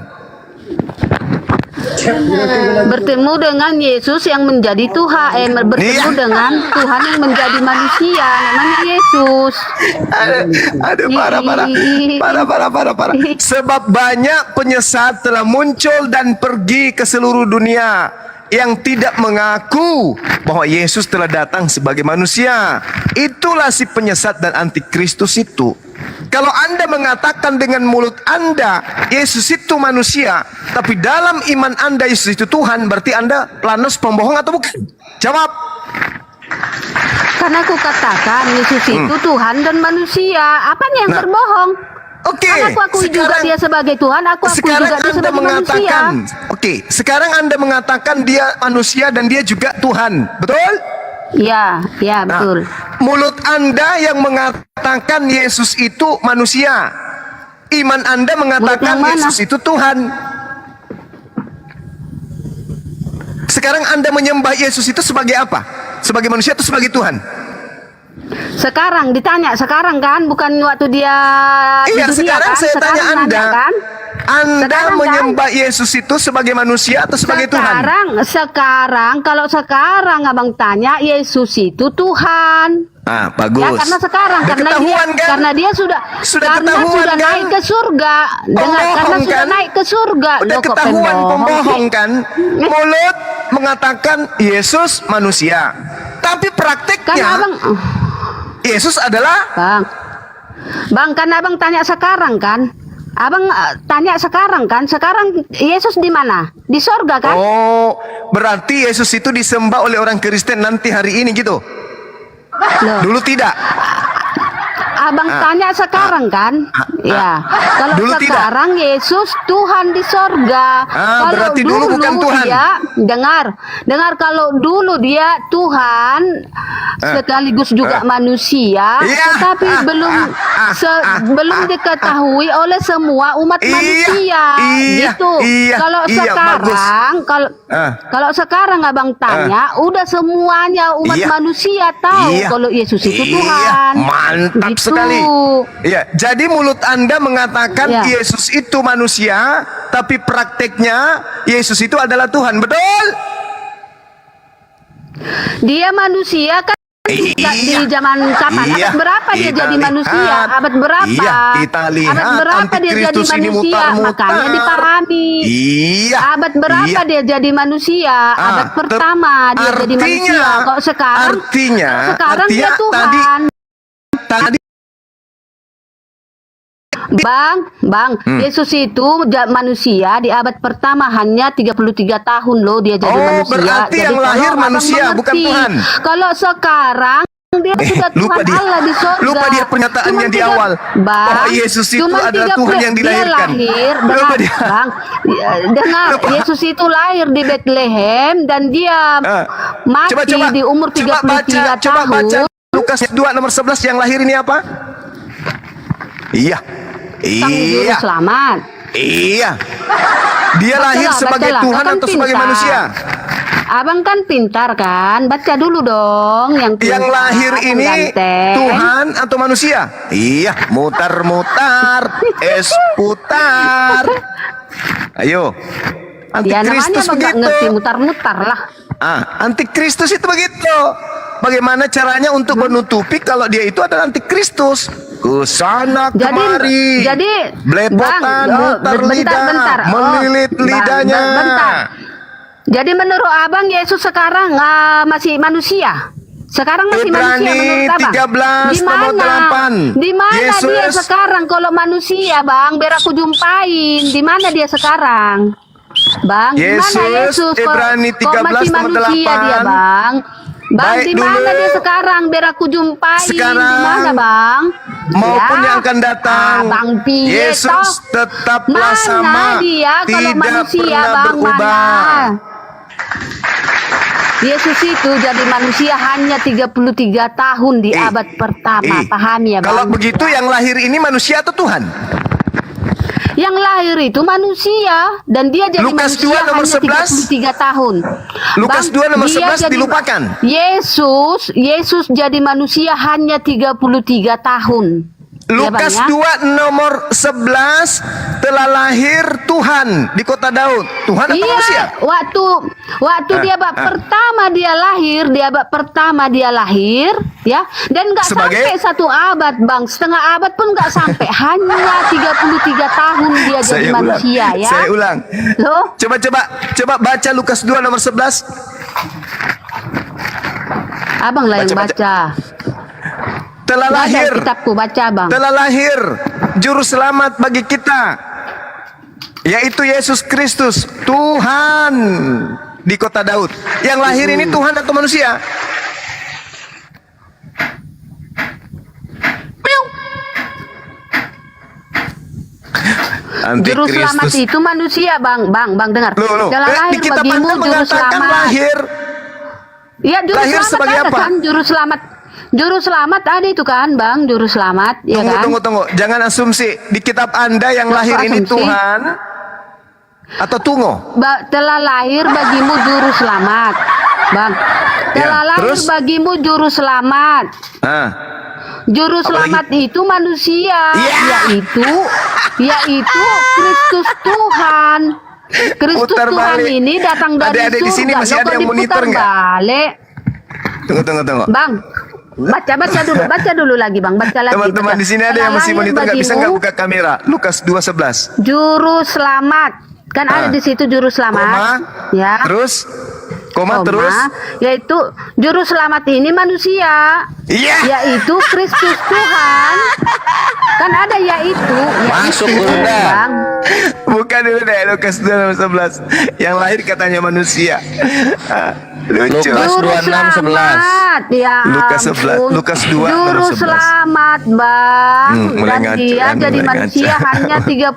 Bertemu dengan Yesus yang menjadi Tuhan, bertemu dengan Tuhan yang menjadi manusia, namanya Yesus. Aduh, parah. Sebab banyak penyesat telah muncul dan pergi ke seluruh dunia yang tidak mengaku bahwa Yesus telah datang sebagai manusia. Itulah si penyesat dan antikristus itu. Kalau Anda mengatakan dengan mulut Anda Yesus itu manusia, tapi dalam iman Anda Yesus itu Tuhan, berarti Anda planos, pembohong atau bukan? Jawab. Karena aku katakan Yesus itu Tuhan dan manusia. Apanya yang berbohong? Oke. Aku akui juga dia sebagai Tuhan, aku akui Sekarang juga dia Anda sebagai mengatakan, manusia. sekarang Anda mengatakan dia manusia dan dia juga Tuhan, betul? Ya, betul. Mulut Anda yang mengatakan Yesus itu manusia, iman Anda mengatakan Yesus itu Tuhan. Sekarang Anda menyembah Yesus itu sebagai apa? Sebagai manusia atau sebagai Tuhan? Sekarang ditanya, sekarang kan, bukan waktu dia di Iya, dunia, sekarang kan? saya tanya Sekarang Anda. kan? Anda Sekarang menyembah Yesus itu sebagai manusia atau sebagai Tuhan? Kalau sekarang abang tanya Yesus itu Tuhan. Bagus. Ya, karena sekarang, Udah ketahuan, kan? karena dia sudah ketahuan, kan? naik ke surga. Karena sudah naik ke surga. Udah Loh, kok ketahuan pembohong sih? kan? Mulut mengatakan Yesus manusia, tapi prakteknya Yesus adalah Bang, kan abang tanya sekarang kan? Abang tanya sekarang kan? Sekarang Yesus di mana? Di sorga kan? Oh, berarti Yesus itu disembah oleh orang Kristen nanti hari ini gitu? Dulu tidak? Abang tanya sekarang kan? Ya. Kalau Dulu sekarang Yesus Tuhan di sorga. Kalau berarti dulu bukan Tuhan. Dia, dengar kalau dulu dia Tuhan sekaligus juga manusia, tetapi belum diketahui oleh semua umat manusia. Gitu. Kalau sekarang kalau sekarang Abang tanya, udah semuanya umat manusia tahu kalau Yesus itu Tuhan. Mantap sekali. Ya, jadi mulut Anda mengatakan Yesus itu manusia, tapi prakteknya Yesus itu adalah Tuhan, betul? Dia manusia kan di zaman kapan? Abad berapa dia jadi manusia? Abad berapa? Kita lihat Abad berapa dia jadi Antikristus ini manusia? Makanya dipahami. Abad berapa dia jadi manusia? Abad pertama dia jadi manusia. Kok sekarang? Sekarang dia Tuhan. Tadi Bang, Yesus itu manusia di abad pertama hanya 33 tahun loh dia jadi manusia. Berarti jadi yang lahir manusia bukan Tuhan. Kalau sekarang dia sudah Tuhan Allah di sorga. Lupa dia pernyataannya di awal. Bahwa Yesus itu adalah Tuhan yang dilahirkan. Dia lahir, dengar, Yesus itu lahir di Bethlehem dan dia mati di umur 33 tahun. Coba baca Lukas 2 nomor 11 yang lahir ini apa? Sang Juru Selamat. Dia lahir sebagai Tuhan atau sebagai manusia? Abang kan pintar kan? Baca dulu dong yang lahir ini Tuhan atau manusia? Mutar-mutar, es putar. Ayo. Antikristus namanya begitu. Ngerti mutar-mutar lah. Antikristus itu begitu. Bagaimana caranya untuk menutupi kalau dia itu adalah antikristus? Kesana kemari, belepotan, mutar lidah, melilit lidahnya. Jadi menurut Abang Yesus sekarang masih manusia? Sekarang masih manusia menurut Abang? 13 nomor 8. Di mana dia sekarang kalau manusia, Bang? Biar aku jumpain. Di mana dia sekarang? Bang, di mana Yesus? Ibrani 13 kok masih manusia dia, Bang? Bang, di mana dia sekarang? Biar aku jumpain. Di mana, Bang? Maupun yang akan datang. Bang Yesus tetaplah sama. Dia kalau tidak manusia, pernah Bang, berubah. mana? Yesus itu jadi manusia hanya 33 tahun di abad pertama. Pahami ya, Bang? Kalau begitu yang lahir ini manusia atau Tuhan? Yang lahir itu manusia dan dia jadi Lukas manusia 2 nomor hanya 33 tahun. Lukas 2 nomor 11 dilupakan. Yesus jadi manusia hanya 33 tahun. Lukas 2 nomor 11 telah lahir Tuhan di kota Daud. Tuhan atau manusia? Waktu di abad pertama dia lahir, ya, dan nggak sampai 1 abad, Bang. Setengah abad pun nggak sampai, hanya 33 tahun dia jadi manusia, ya. Saya ulang. Loh? Coba baca Lukas 2 nomor 11. Abang lah yang baca. Telah lahir kitabku, baca, Bang. Telah lahir juru selamat bagi kita, yaitu Yesus Kristus, Tuhan di kota Daud. Yang lahir ini Tuhan atau manusia? Juru selamat itu manusia, Bang. Bang dengar. Telah lahir bagimu juru selamat. Lahir. Ya, juru lahir selamat sebagai ada apa? Kan juru selamat. Juru selamat ada itu kan, Bang, juru selamat, ya kan? Tunggu. Jangan asumsi. Di kitab Anda yang lahir ini Tuhan atau Tungo? Telah lahir bagimu juru selamat, Bang. Telah lahir bagimu juru selamat. Juru selamat itu manusia, yaitu Kristus Tuhan. Kristus Tuhan ini datang dari surga. Di sini masih ada yang monitor nggak? Balik. Tunggu. Bang, baca dulu lagi, Bang. Baca lagi. Teman-teman di sini ada yang masih monitor, nggak bisa nggak buka kamera? Lukas 2:11. Juru selamat, kan ada di situ juru selamat. Ya. Terus Koma terus? Yaitu juru selamat ini manusia. Iya. Yaitu Kristus Tuhan. Kan ada yaitu. Masuk yaitu, Bunda. Bang. Bukan dulu deh, Lukas 2:11. Yang lahir katanya manusia. Lucu. Lukas Juru 26:11. selamat, ya Lukas 11, ampun. Lukas 2, Juru 11. selamat, Bang. Mulai Dan ngaco, dia kan? jadi Mulai manusia ngaco. hanya 33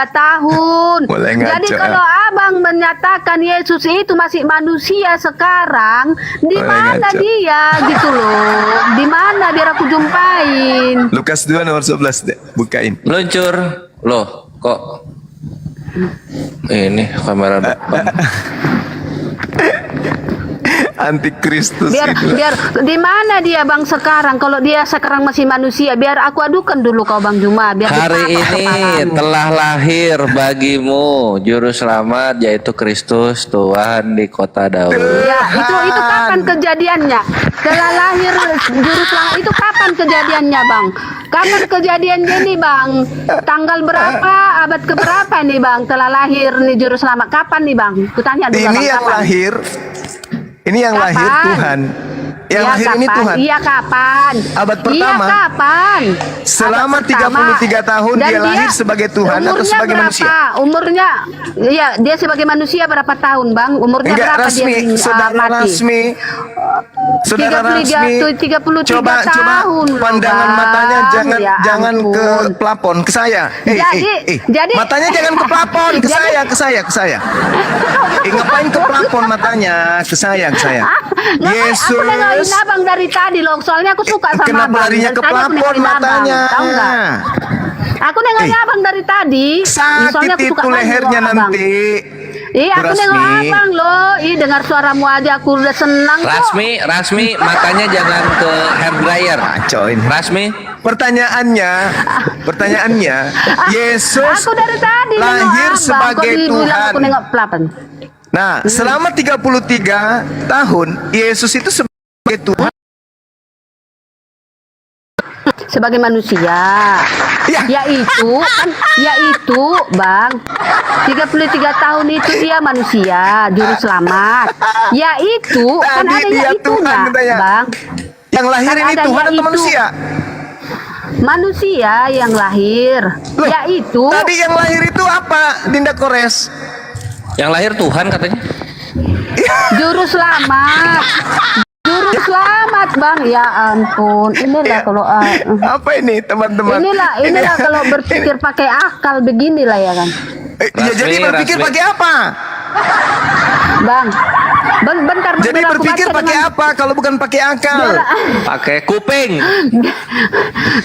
tahun. Mulai Jadi ngaco, kalau Abang menyatakan Yesus itu masih manusia sekarang, di Mulai mana ngaco. dia gitu loh? Di mana biar aku jumpain? Lukas 2:11 deh, bukain. Luncur. Loh, kok ini kamera depan. Antikristus Biar itu. biar di mana dia Bang sekarang? Kalau dia sekarang masih manusia, biar aku adukan dulu kau Bang Juma biar Hari ditangkap ini kepalamu. telah lahir bagimu juru selamat yaitu Kristus Tuhan di kota Daud. Ya, itu kapan kejadiannya? Telah lahir juru selamat itu kapan kejadiannya, Bang? Kapan kejadiannya nih, Bang? Tanggal berapa? Abad keberapa nih, Bang? Telah lahir nih juru selamat. Kapan nih, Bang? Kutanya dulu, Ini Bang, yang kapan? lahir. Ini yang Kapan? lahir Tuhan. Yang Iya, lahir ini kapan? Tuhan. Iya, kapan? Abad Iya, pertama. kapan? Selama Abad pertama. 33 tahun Dan dia lahir sebagai Tuhan atau umurnya sebagai berapa? manusia? Umurnya, iya, dia sebagai manusia berapa tahun, Bang? Umurnya Enggak berapa rasmi, dia saudara mati? rasmi. Saudara 33 rasmi. Coba tahun loh, pandangan Bang. matanya jangan Ya jangan ke ampun. plafon, ke saya. Jadi- Matanya jangan ke plafon, ke saya. Ngapain ke plafon matanya? Ke saya. Aku dengerin abang dari tadi loh, soalnya aku suka sama Kenapa abang. larinya Dari ke tadi aku plafon dengerin abang, matanya? tahu nggak? Aku dengerin abang dari tadi. Sakit soalnya aku suka itu banget lehernya loh, abang. nanti. Iya, aku Rasmi. nengok abang loh. Ih, dengar suaramu aja aku udah senang kok. Rasmi, matanya jangan ke hair dryer. Coin. Rasmi. Pertanyaannya, Yesus Aku dari tadi nengok lahir abang, sebagai kok dibilang Tuhan. Aku nengok plafon. Nah, selama 33 tahun Yesus itu sebagai Tuhan. Sebagai manusia. Yaitu Bang, 33 tahun itu dia manusia, juru selamat. Yaitu kan Tadi ada dia yaitunya, Tuhan katanya. Bang. Yang lahir Kan ini ada Tuhan atau yaitu. manusia? Manusia yang lahir. Yaitu Tadi yang lahir itu apa, Dinda Kores? Yang lahir Tuhan katanya. juru selamat. Juru selamat, Bang. Ya ampun. Inilah kalau Apa ini, teman-teman? inilah kalau berpikir pakai akal beginilah ya kan. Ya jadi berpikir pakai apa? Bang. Bentar, Jadi biar aku berpikir baca pakai dengan- apa kalau bukan pakai akal? Pakai kuping.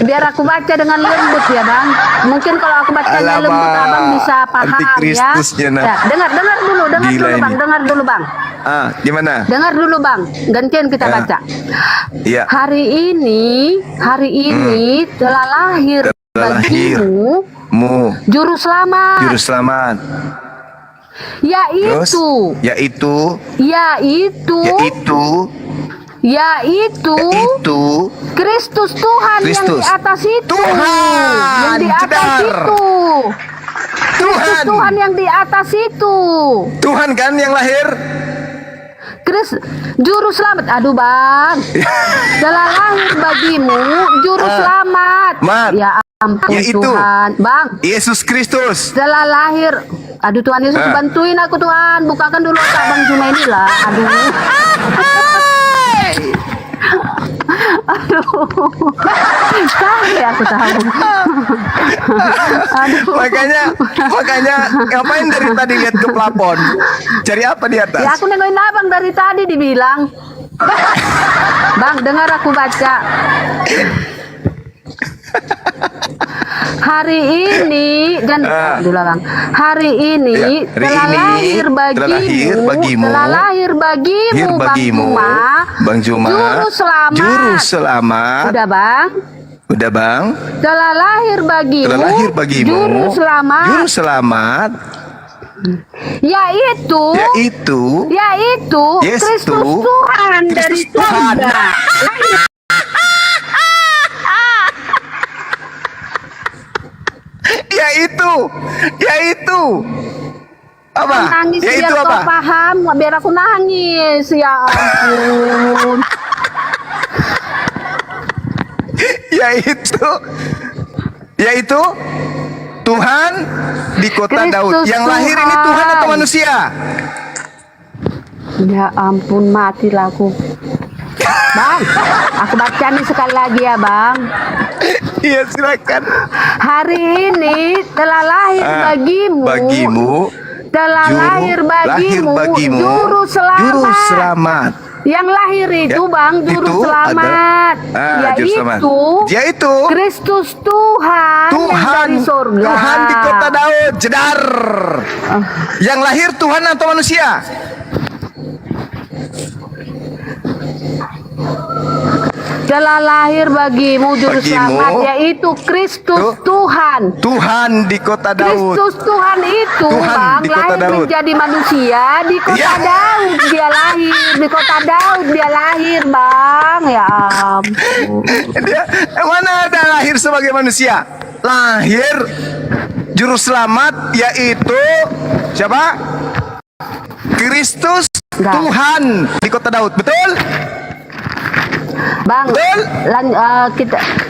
Biar aku baca dengan lembut ya, Bang. Mungkin kalau aku bacanya Alamak, lembut abang bisa paham ya. antikristusnya, nah. Ya, dengar dulu, Gila ini. dengar dulu, Bang. Ah, gimana? Dengar dulu, Bang. Gantian kita Ya. baca. Iya. Hari ini telah lahir Telah lahir. bagimu juru selamat. Juru selamat. Terus? Yaitu Kristus Tuhan yang di Kristus. atas itu. Tuhan, Yang di atas jedar. itu. Kristus Tuhan yang di atas itu. Tuhan kan yang lahir? Juru selamat. Aduh, Bang. Telah lahir bagimu juru selamat. Ya ampun Yaitu Tuhan. Bang. Yesus Kristus. Telah lahir. Aduh Tuhan Yesus, bantuin aku Tuhan. Bukakan dulu otak Bang Juma inilah. Aduh. Aduh. Sampai aku tahu. Aduh. Makanya ngapain dari tadi lihat ke plafon? Cari apa di atas? Ya aku nengokin abang dari tadi dibilang. Bang, dengar aku baca. Hari ini dan dulu Bang. Hari ini telah lahir bagimu, Bang Juma, juru selamat. Udah Bang. Telah lahir bagimu, juru selamat. Yaitu Kristus Tuhan dari surga. Apa? Nangis Ya biar itu kau apa? paham, biar aku nangis. Ya ampun. Yaitu Tuhan di kota Kristus Daud. Yang lahir ini Tuhan. Tuhan atau manusia? Ya ampun, matilah aku. Bang, aku baca nih sekali lagi ya bang. Iya silakan. Hari ini telah lahir bagimu. Telah lahir bagimu. Juru selamat. Yang lahir itu bang, juru selamat. Yaitu Kristus Tuhan yang dari surga. Tuhan di kota Daud. Jedar. Yang lahir Tuhan atau manusia? Telah lahir bagimu juru selamat, yaitu Kristus Tuhan. Tuhan di kota Daud. Kristus Tuhan itu bang lahir menjadi manusia di kota Daud. Dia lahir di kota Daud, dia lahir bang. Ya ampun. Dia mana ada lahir sebagai manusia? Lahir juru selamat yaitu siapa? Kristus Tuhan di kota Daud. Betul? Bang,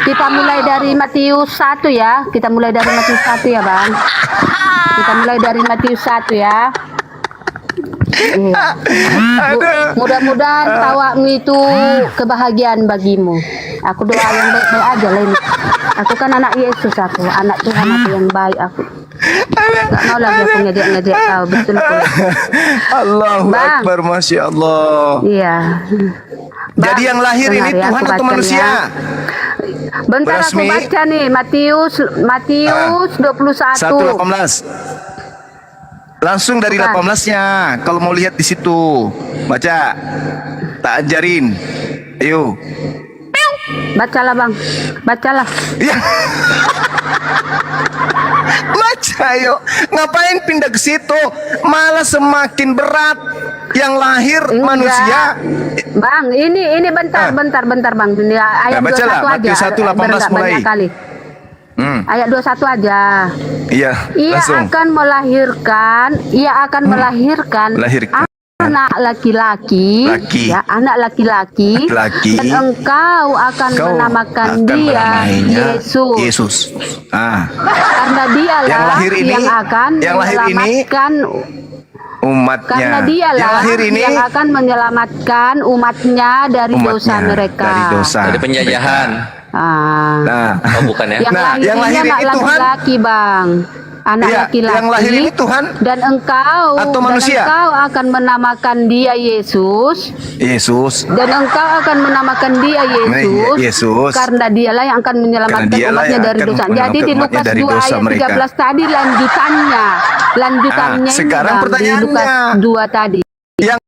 kita mulai dari Matius 1 ya. Kita mulai dari Matius 1 ya, Bang. Kita mulai dari Matius 1 ya. Mudah-mudahan tawamu itu kebahagiaan bagimu. Aku doa yang baik-baik aja lah ini. Aku kan anak Yesus, aku anak Tuhan, aku yang baik aku. Gak mau lagi aku ngejek-ngejek kau, betul pula. Allahu Akbar, Masya Allah. Iya. Jadi yang lahir ini Tuhan atau manusia? Bentar aku baca nih, Matius 21. 1:18. Langsung dari 18-nya. Kalau mau lihat di situ, baca. Tak ajarin. Ayo. Bacalah bang, bacalah. Ya. Baca yuk. Ngapain pindah ke situ? Malah semakin berat. Yang lahir manusia. Bang, ini bentar bang. Ini ayat 21 aja. Matius 1:18 mulai. Kali. Ayat 21 aja. Iya. Ia akan melahirkan anak laki-laki, ya, anak laki-laki, dan engkau akan menamakan dia Yesus. Karena dialah yang akan menyelamatkan umatnya. Karena dialah yang akan menyelamatkan umatnya dari dosa mereka. Dari penjajahan. Oh bukan ya? Yang lahir ini Tuhan. Laki-laki bang. Anak laki-laki. Yang lahir ini Tuhan dan engkau atau manusia? Dan engkau akan menamakan dia Yesus. Dan engkau akan menamakan dia Yesus. Karena dialah yang akan menyelamatkan umatnya dari dosa. Jadi di Lukas 2 ayat 13 tadi lanjutannya. Sekarang ini pertanyaannya, di Lukas 2 tadi. Yang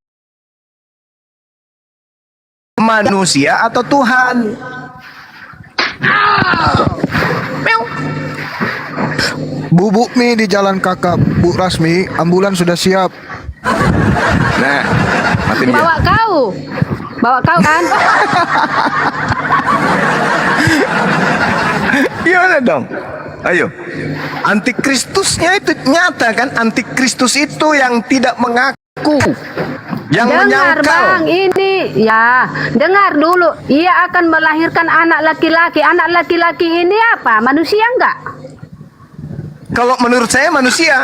manusia atau Tuhan? Bubuk mie di Jalan Kakap, Bu Rasmi, ambulan sudah siap. Nah, bawa kau kan? Gimana dong? Ayo, antikristusnya itu nyata kan? Antikristus itu yang tidak mengaku, yang dengar menyangkal. bang, ini ya dengar dulu. Ia akan melahirkan anak laki-laki. Anak laki-laki ini apa? Manusia enggak? Kalau menurut saya manusia.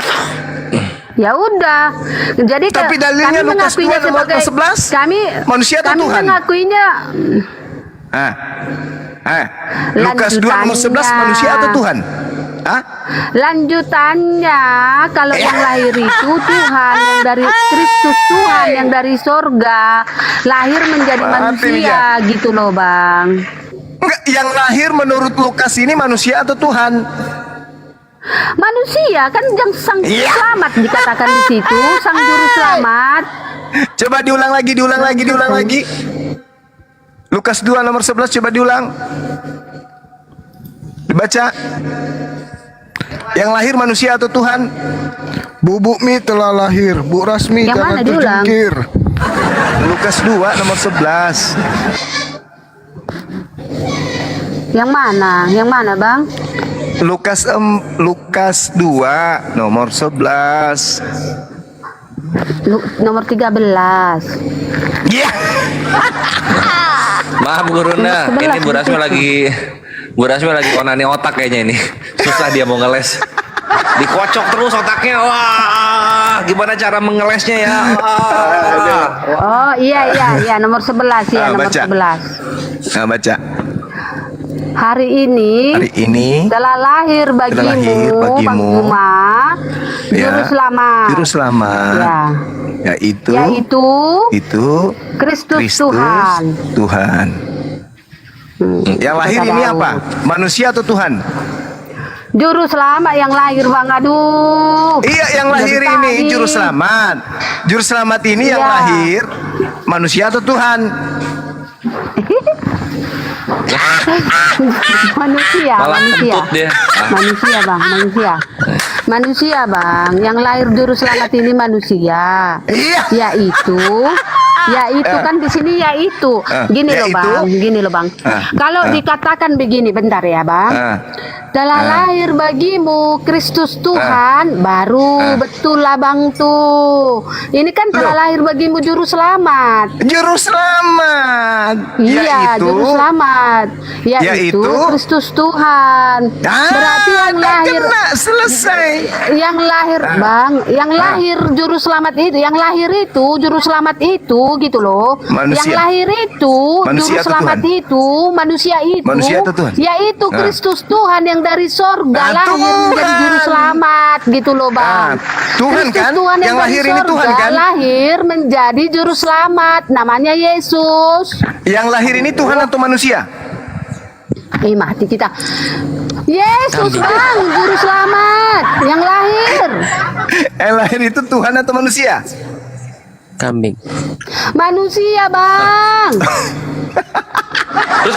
Ya udah. Jadi tapi dalilnya Lukas 2:11. Kami manusia atau kami Tuhan? mengakuinya. Lukas 2:11 manusia atau Tuhan? Lanjutannya kalau yang lahir itu Tuhan, yang dari Kristus Tuhan yang dari sorga lahir menjadi manusia gitu loh bang. Enggak, yang lahir menurut Lukas ini manusia atau Tuhan? Manusia kan yang sang juru selamat dikatakan di situ, sang juru selamat. Coba diulang lagi. Lukas 2:11 coba diulang. Dibaca. Yang lahir manusia atau Tuhan? Bubuk mie telah lahir, Bu Rasmi, yang jangan mana diulang? terjungkir. Lukas 2:11. Yang mana bang? Lukas 2 nomor 11. Nomor 13. Iya. Maaf Guruna, Nomor 11 ini Bu Rasmi lagi onani otak kayaknya ini. Susah dia mau ngeles. Dikocok terus otaknya. Wah, gimana cara mengelesnya ya? Wah. Oh iya nomor 11 ya, nomor baca. 11. Baca. Hari ini telah lahir bagimu, Bang Juma, juru selamat. Juru selamat. Ya. Yaitu Kristus Tuhan. Yang lahir ini apa? Manusia atau Tuhan? Juru selamat yang lahir, Bang. Aduh. Iya, yang lahir Dari ini tadi. juru selamat. Juru selamat ini yang Iya. lahir manusia atau Tuhan? Manusia, Malah manusia. kentut dia. Manusia, Bang, manusia. Manusia, Bang. Yang lahir juru selamat ini manusia. Iya. Yaitu kan di sini yaitu. Gini loh, Bang. Kalau dikatakan begini, bentar ya, Bang. Telah lahir bagimu Kristus Tuhan, baru betul lah, Bang tuh. Ini kan telah lahir bagimu juru selamat. Juru selamat. Iya, juru selamat. Yaitu Kristus Tuhan. Berarti yang lahir selesai. Yang lahir, Bang, yang lahir juru selamat itu, yang lahir itu juru selamat itu gitu loh. Manusia. Yang lahir itu Manusia juru atau selamat Tuhan? itu, manusia itu. Manusia atau Tuhan? Yaitu Kristus Tuhan yang dari sorga lahir menjadi juru selamat gitu loh, Bang. Tuhan Kristus kan? Tuhan Yang dari lahir ini sorga Tuhan kan? lahir menjadi juru selamat, namanya Yesus. Yang lahir ini Tuhan atau manusia? Mati kita. Yesus, Bang, juru selamat yang lahir. Yang lahir itu Tuhan atau manusia? Kambing. Manusia, Bang. Terus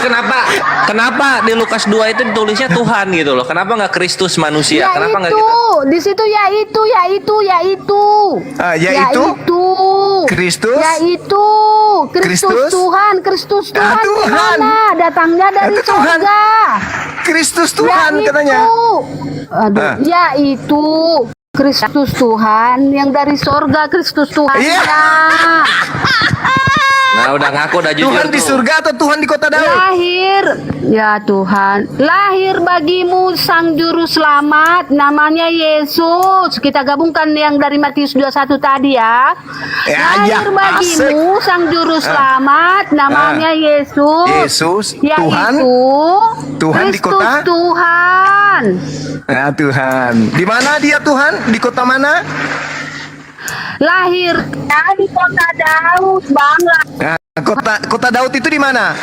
kenapa di Lukas 2 itu ditulisnya Tuhan gitu loh? Kenapa nggak Kristus manusia? Kenapa nggak gitu? Di situ yaitu. Yaitu? Kristus? Yaitu Kristus Kristus? Tuhan. Kristus Tuhan. Tuhan. Mana? Datangnya dari Itu Tuhan. surga. Kristus Tuhan katanya. Aduh, yaitu Kristus Tuhan yang dari sorga, Kristus Tuhan. Iya. Nah, udah ngaku udah jujur Tuhan di tuh. surga atau Tuhan di kota Daud? Lahir, ya Tuhan, lahir bagimu sang juru selamat, namanya Yesus. Kita gabungkan yang dari Matius 21 tadi ya. Lahir bagimu sang juru selamat, namanya Yesus. Tuhan. Tuhan di Kristus kota? Tuhan. Nah, Tuhan. Di mana dia Tuhan? Di kota mana? Lahir di kota Daud, Bang. Nah, kota Daud itu di mana?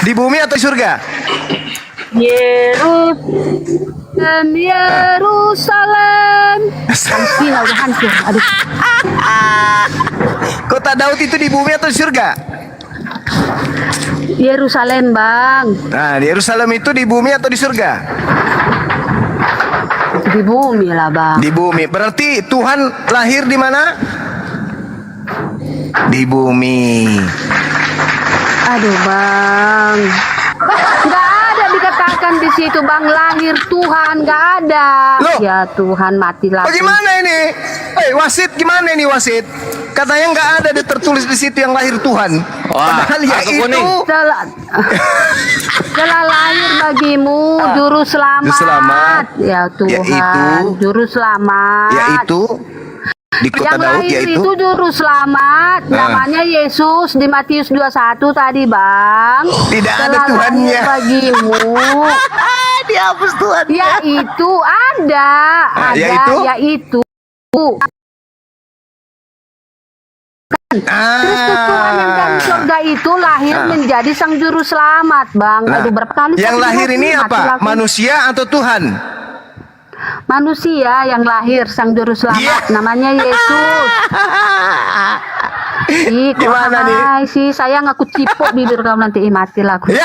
Di bumi atau di surga? Yerusalem. Palestina udah hancur. Aduh. Kota Daud itu di bumi atau di surga? Yerusalem, Bang. Nah, di Yerusalem itu di bumi atau di surga? Di bumi lah, Bang. Di bumi. Berarti Tuhan lahir di mana? Di bumi. Aduh, Bang. Nggak ada dikatakan di situ, Bang, lahir Tuhan, nggak ada. Loh? Ya Tuhan, mati lagi. Bagaimana ini? Wasit gimana ini wasit? Katanya nggak ada tertulis di situ yang lahir Tuhan. Padahal ya kartu itu. kuning. Telah lahir bagimu juru selamat. Juru selamat. Ya Tuhan, Yaitu. juru selamat. Yaitu di kota Yang Daud lahir yaitu itu juru selamat, namanya Yesus di Matius 21 tadi, Bang. Tidak ada Telah Tuhannya. lahir bagimu. Dihapus Tuhan. Yaitu ada, yaitu. Kristus Tuhan yang dari surga itu lahir menjadi sang juru selamat, Bang. Nah, Aduh, berapa kali yang saya lahir bilang ini mati apa? lagi. Manusia atau Tuhan? Manusia yang lahir sang juru selamat, namanya Yesus. Ih, kok Gimana nih? sih saya ngaku cipok bibir kamu nanti mati lah aku. Ya.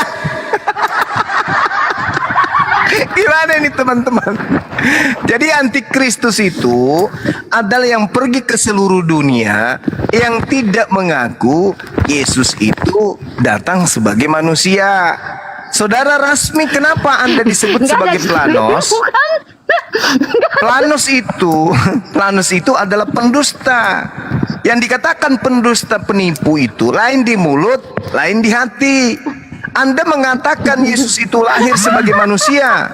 Gimana ini teman-teman? Jadi antikristus itu adalah yang pergi ke seluruh dunia yang tidak mengaku Yesus itu datang sebagai manusia. Saudara Rasmi, kenapa Anda disebut Nggak ada sebagai Planos? bukan? Planus itu adalah pendusta. Yang dikatakan pendusta penipu itu lain di mulut, lain di hati. Anda mengatakan Yesus itu lahir sebagai manusia.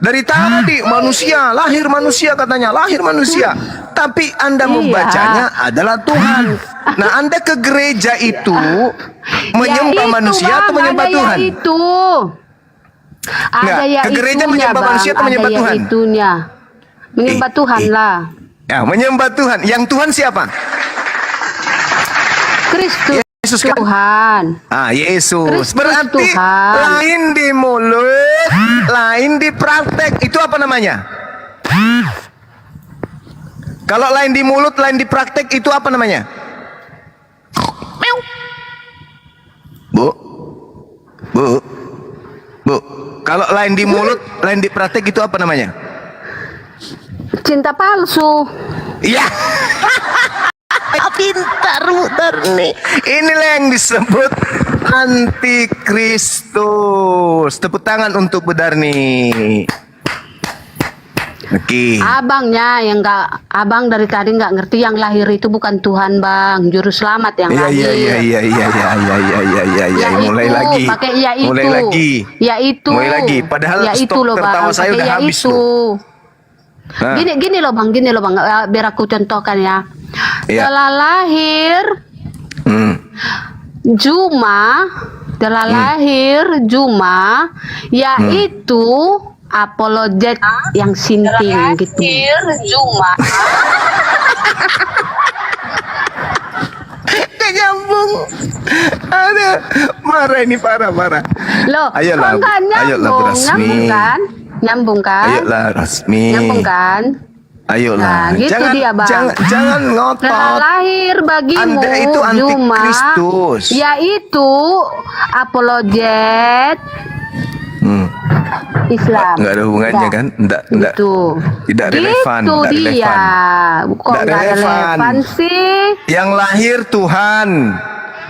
Dari tadi manusia, lahir manusia katanya, lahir manusia. Tapi Anda membacanya adalah Tuhan. Nah, Anda ke gereja itu menyembah manusia atau menyembah Tuhan? Itu. Nggak, Ada ke gereja menyembah manusia atau menyembah Tuhan? Itunya. Menyembah Tuhan lah. Ya, menyembah Tuhan. Yang Tuhan siapa? Kristus. Yesus kan? Tuhan. Yesus. Kristus Berarti Tuhan. lain di mulut, lain di praktek. Itu apa namanya? Kalau lain di mulut, lain di praktek, itu apa namanya? Bu. Kalau lain di mulut, lain di praktek, itu apa namanya? Cinta palsu. Iya. Pintar nih. Inilah yang disebut antikristus. Tepuk tangan untuk Budarni. Oke. Abangnya yang abang dari tadi nggak ngerti yang lahir itu bukan Tuhan, Bang. Juru selamat yang lahir. Iya. Mulai lagi. Pakai ya itu. Mulai lagi. Ya itu. Mulai lagi. Padahal ya stok itu loh, tertawa Bang. saya Pakai udah ya habis itu. loh. Nah. Gini loh bang, biar aku contohkan ya. Iya. Telah lahir Juma, yaitu apologet yang sinting gitu. Juma. Gak nyambung. Ada marah ini parah. Loh, Ayolah, kok nggak ayolah nyambung? Rasmi. Nyambung kan? Ayolah Rasmi. Nyambung kan? Ayolah. Nah, gitu dia, Bang. Jangan ngotot. Telah lahir bagimu Anda itu Juma, antikristus. yaitu apologet Islam. Nggak ada hubungannya kan? Nggak. Gitu. Tidak relevan. Gitu nggak dia. relevan. Kok nggak relevan sih? Yang lahir Tuhan.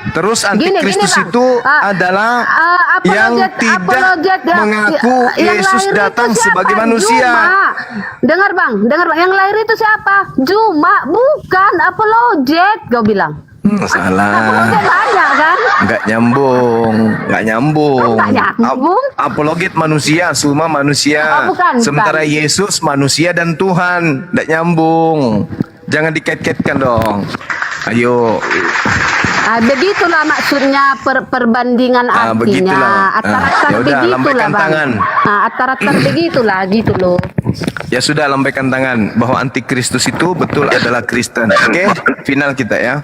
Terus antikristus Bang. itu adalah yang tidak mengaku yang Yesus lahir datang itu siapa? sebagai manusia. Juma. Dengar bang, yang lahir itu siapa? Juma, bukan apologet, kau bilang. Salah. Apologet banyak kan? Nggak nyambung. Nggak nyambung. Apologet manusia, semua manusia. Oh, bukan. Sementara Yesus manusia dan Tuhan. Nggak nyambung. Jangan dikait-kaitkan dong. Ayo. Begitulah maksudnya perbandingan artinya. Begitulah. Atar-atar Yaudah, begitulah lambaikan bang. tangan. Atar-atar begitulah gitu loh. Ya sudah, lambaikan tangan bahwa antikristus itu betul adalah Kristen. Oke, final kita ya.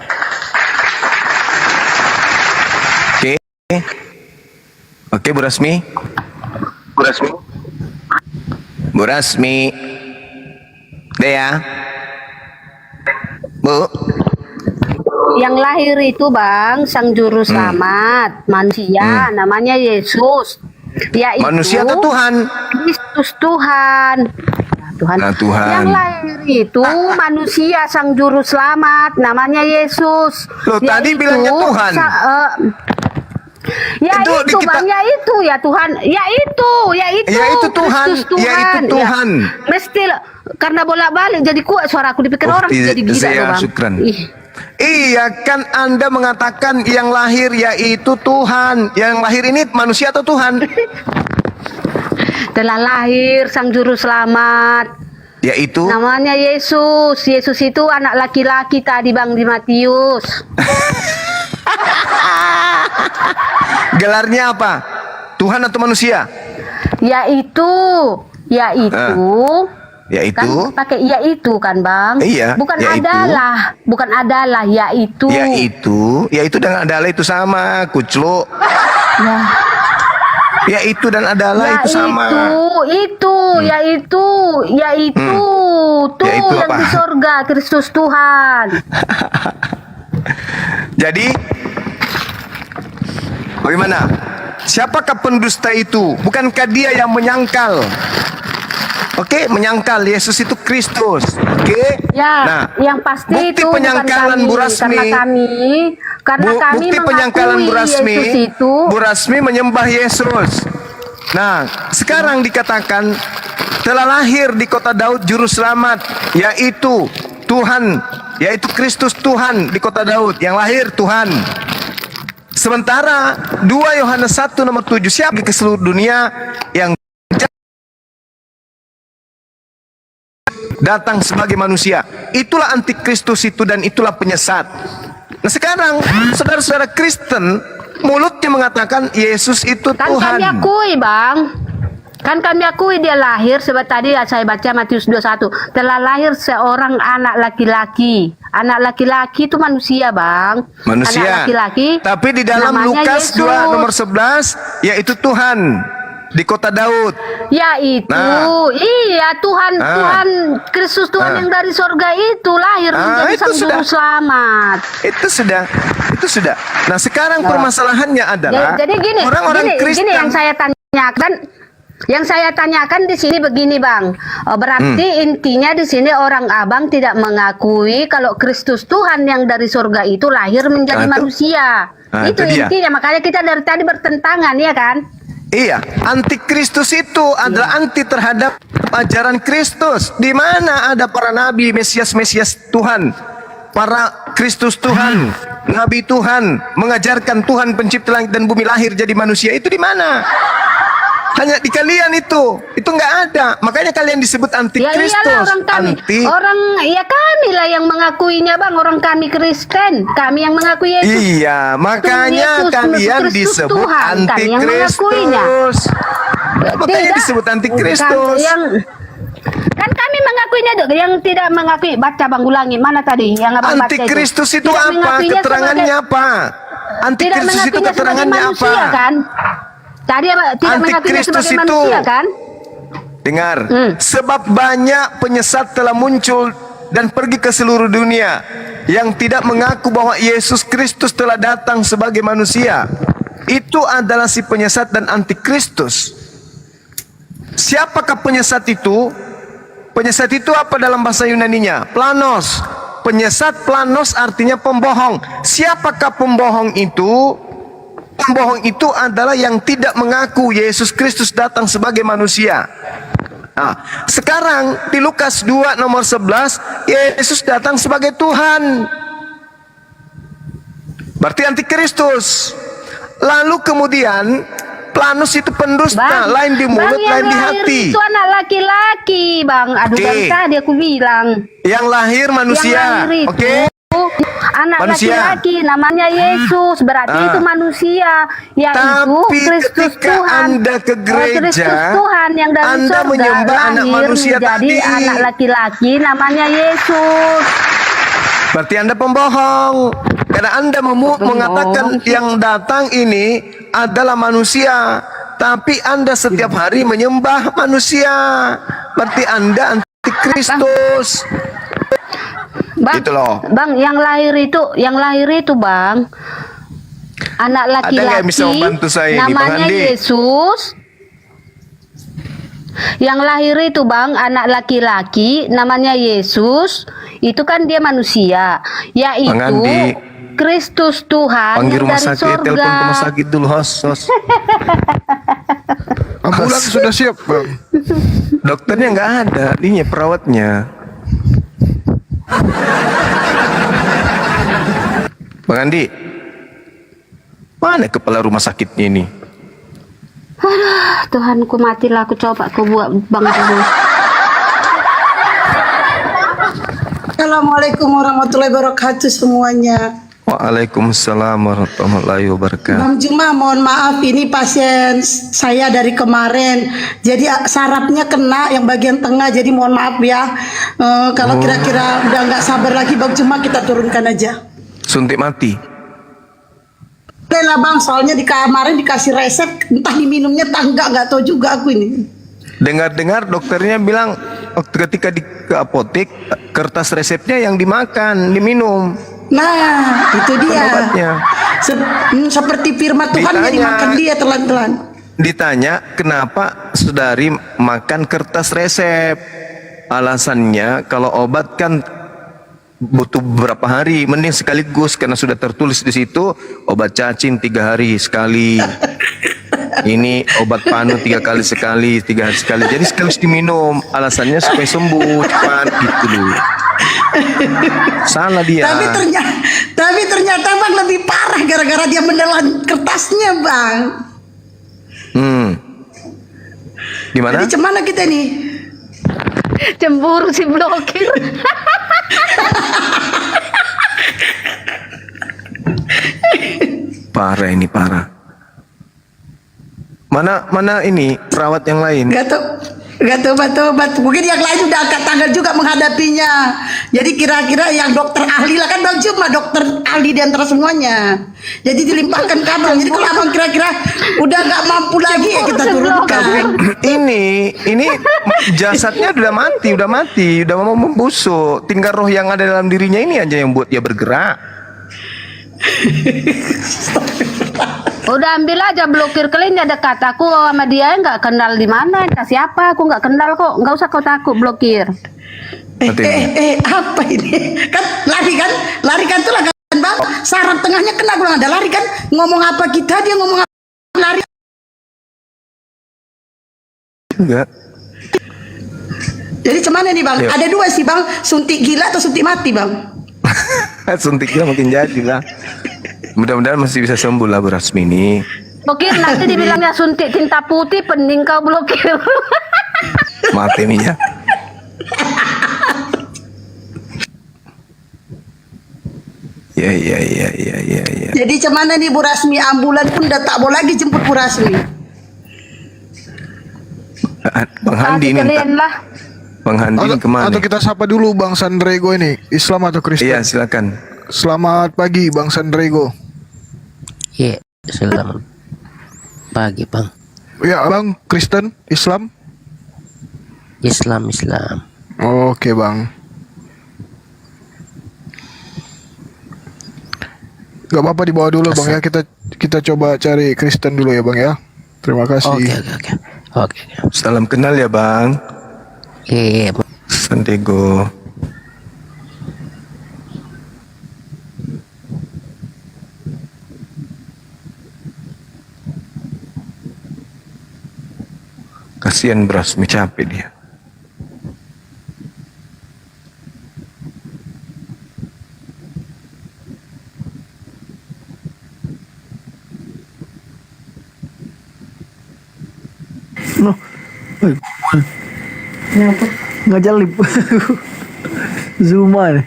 Oke, Bu Rasmi. Dea. Bu. Yang lahir itu bang, sang juru selamat manusia, namanya Yesus. Yaitu Manusia atau Tuhan? Kristus Tuhan. Tuhan. Nah, Tuhan. Yang lahir itu manusia, sang juru selamat, namanya Yesus. Loh, tadi bilangnya Tuhan. Itu bang, yaitu ya Tuhan, yaitu Tuhan, Kristus Tuhan. yaitu Tuhan. Ya, mesti karena bolak-balik jadi kuat suara aku dipikir orang jadi gila loh bang. Syukran. Iya kan Anda mengatakan yang lahir yaitu Tuhan. Yang lahir ini manusia atau Tuhan? Telah lahir sang juru selamat. Yaitu? Namanya Yesus. Yesus itu anak laki-laki tadi bang di Matius. Gelarnya apa? Tuhan atau manusia? Yaitu. Yaitu kan pakai yaitu kan bang? Iya. Bukan yaitu. adalah yaitu. Yaitu dan adalah itu sama, kucluk. Yaitu dan adalah itu sama. Yaitu Yaitu yang apa? di surga Kristus Tuhan. Jadi bagaimana? Siapakah pendusta itu? Bukankah dia yang menyangkal? Oke, menyangkal Yesus itu Kristus. Oke. Ya, nah, yang pasti bukti itu penyangkalan Bu Rasmi. Karena kami bukti penyangkalan Bu Rasmi. Yesus itu. Bu Rasmi menyembah Yesus. Nah, sekarang dikatakan telah lahir di kota Daud juru selamat, yaitu Tuhan, yaitu Kristus Tuhan di kota Daud, yang lahir Tuhan. Sementara 2 Yohanes 1 nomor 7, siapa ke seluruh dunia yang datang sebagai manusia, itulah antikristus itu, dan itulah penyesat. Nah sekarang saudara-saudara Kristen mulutnya mengatakan Yesus itu Kan Tuhan. kami akui, Bang. Kan kami akui dia lahir, sebab tadi saya baca Matius 21, telah lahir seorang anak laki-laki. Anak laki-laki itu manusia, Bang. Manusia. Anak laki-laki. Tapi di dalam namanya Lukas Yesus. 2 nomor 11 yaitu Tuhan di kota Daud. Ya itu, iya Tuhan, Tuhan Kristus Tuhan yang dari sorga itu lahir menjadi itu sang sudah. juru selamat. Itu sudah. Nah sekarang permasalahannya adalah Jadi gini, orang-orang Kristen. gini yang saya tanyakan di sini begini, Bang. Berarti intinya di sini orang Abang tidak mengakui kalau Kristus Tuhan yang dari surga itu lahir menjadi manusia. Itu dia. intinya, makanya kita dari tadi bertentangan, ya kan? Iya, antikristus itu adalah anti terhadap ajaran Kristus. Di mana ada para nabi, Mesias Tuhan, para Kristus Tuhan, nabi Tuhan, mengajarkan Tuhan pencipta langit dan bumi lahir jadi manusia, itu di mana? Hanya di kalian itu nggak ada. Makanya kalian disebut antikristus. Ya iyalah orang kami, kami lah yang mengakuinya, Bang. Orang kami Kristen, kami yang mengakui Yesus. Iya, makanya Yesus, kalian Kristus disebut Tuhan, kami yang mengakuinya. antikristus. Makanya Tidak, disebut antikristus. Kan kami mengakuinya, Dok. Yang tidak mengakui, baca Bang, ulangi. Mana tadi yang Abang baca itu? Antikristus itu Tidak apa? mengakuinya Keterangannya sebagai- apa? Antikristus itu mengakuinya keterangannya sebagai apa? manusia, kan? Tadi tidak mengakuinya Antikristus sebagai itu, manusia, kan? dengar, sebab banyak penyesat telah muncul dan pergi ke seluruh dunia yang tidak mengaku bahwa Yesus Kristus telah datang sebagai manusia. Itu adalah si penyesat dan antikristus. Siapakah penyesat itu? Penyesat itu apa dalam bahasa Yunaninya? Planos. Penyesat, planos artinya pembohong. Siapakah pembohong itu? Pembohong itu adalah yang tidak mengaku Yesus Kristus datang sebagai manusia. Nah, sekarang di Lukas 2 nomor 11, Yesus datang sebagai Tuhan. Berarti antikristus. Lalu kemudian Planus itu pendusta, lain di mulut, lain di hati. Itu anak laki-laki, Bang. Aduh, dari tadi aku bilang. Yang lahir manusia. Yang lahir itu anak Manusia. laki-laki, namanya Yesus. Berarti itu manusia. Yaitu Kristus Tuhan. Anda ke gereja, Kristus Tuhan yang dari Anda surga menyembah anak lahir manusia menjadi tadi. anak laki-laki, namanya Yesus. Berarti Anda pembohong. Karena Anda mengatakan yang datang ini adalah manusia, tapi Anda setiap hari menyembah manusia. Berarti Anda antikristus. Bang, gitu loh. Bang, yang lahir itu, Bang, anak Ada nggak yang laki-laki, bisa membantu saya ini, Bang namanya Andi? Yesus. Yang lahir itu, Bang, anak laki-laki, namanya Yesus. Itu kan dia manusia, Bang yaitu Andi, Kristus Tuhan panggil yang rumah dari sakit, telepon sorga. rumah sakit dulu, host. Ambulans sudah siap, Bang. Dokternya nggak ada, ini perawatnya. Bang Andi, mana kepala rumah sakitnya ini? Aduh, Tuhanku, matilah aku, coba aku buat Bang dulu. Assalamualaikum warahmatullahi wabarakatuh semuanya. Waalaikumsalam warahmatullahi wabarakatuh. Bang Juma, mohon maaf, ini pasien saya dari kemarin. Jadi sarafnya kena yang bagian tengah, jadi mohon maaf ya. Kalau kira-kira udah nggak sabar lagi Bang Juma, kita turunkan aja. Suntik mati. Boleh lah Bang, soalnya di kemarin dikasih resep, entah diminumnya entah nggak tahu juga aku ini. Dengar-dengar dokternya bilang ketika ke apotek kertas resepnya yang dimakan, diminum. Nah, itu dia. Obatnya. Seperti firman Tuhan yang dimakan dia telan-telan. Ditanya kenapa saudari makan kertas resep. Alasannya kalau obat kan butuh beberapa hari, mending sekaligus karena sudah tertulis di situ obat cacing 3 hari sekali. ini obat panu 3 hari sekali. Jadi sekali diminum. Alasannya supaya sembuh cepat gitu dulu. Salah dia. Tapi ternyata bang lebih parah gara-gara dia menelan kertasnya bang. Gimana? Jadi cemana kita nih? Cemburu si blokir. Parah ini parah. Mana ini perawat yang lain? Gak tobat. Mungkin yang lain udah angkat tangan juga menghadapinya. Jadi kira-kira yang dokter ahli lah kan bang, cuma dokter ahli di antara semuanya. Jadi dilimpahkan ke abang. Jadi kalau abang kira-kira udah nggak mampu lagi ya kita turunkan. Ini jasadnya udah mati, udah mau membusuk. Tinggal roh yang ada dalam dirinya ini aja yang buat dia bergerak. Udah ambil aja blokir kalian ada kataku sama dia nggak kenal di mana kasih apa aku nggak kenal kok, nggak usah kau takut blokir. Apa ini kan lari kan tuh lah kan bang, saraf tengahnya kena kurang ada lari kan, ngomong apa kita dia ngomong apa lari. Enggak. Jadi cemana nih bang? Yuk. Ada dua sih bang, suntik gila atau suntik mati bang? Suntiknya makin jadi lah. Mudah-mudahan masih bisa sembuh lah Bu Rasmi ini. Blokir nanti dibilangnya suntik tinta putih pening kau blokir. Mati nih ya. Ya. Jadi cemana nih Bu Rasmi, ambulan pun udah tak boleh lagi jemput Bu Rasmi. Bang Handi ini lah. Bang Handi ini kemana? Atau kita sapa dulu Bang Sandrego ini, Islam atau Kristen? Iya silakan. Selamat pagi Bang Sandrego. Iya, selamat pagi bang. Ya Bang, Kristen, Islam? Islam. Oke Bang. Gak apa-apa dibawa dulu Bang ya, kita coba cari Kristen dulu ya Bang ya. Terima kasih. Oke. Salam kenal ya Bang. Iya. Sandrego. Kasihan Rasmi, capek dia. Ngajalip Zuma nih.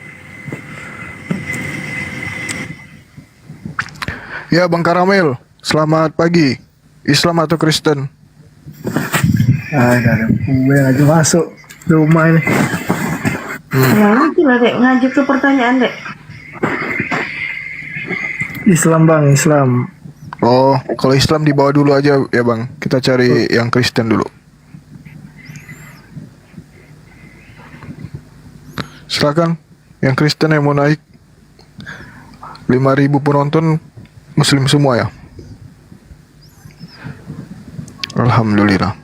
Ya Bang Karamel, selamat pagi. Islam atau Kristen? Gak ada gue aja masuk rumah ini. Ngaji lah dek, ngaji tuh pertanyaan dek. Islam bang, Islam. Oh, kalau Islam dibawa dulu aja ya Bang. Kita cari yang Kristen dulu. Silakan, yang Kristen yang mau naik. 5.000 penonton Muslim semua ya. Alhamdulillah.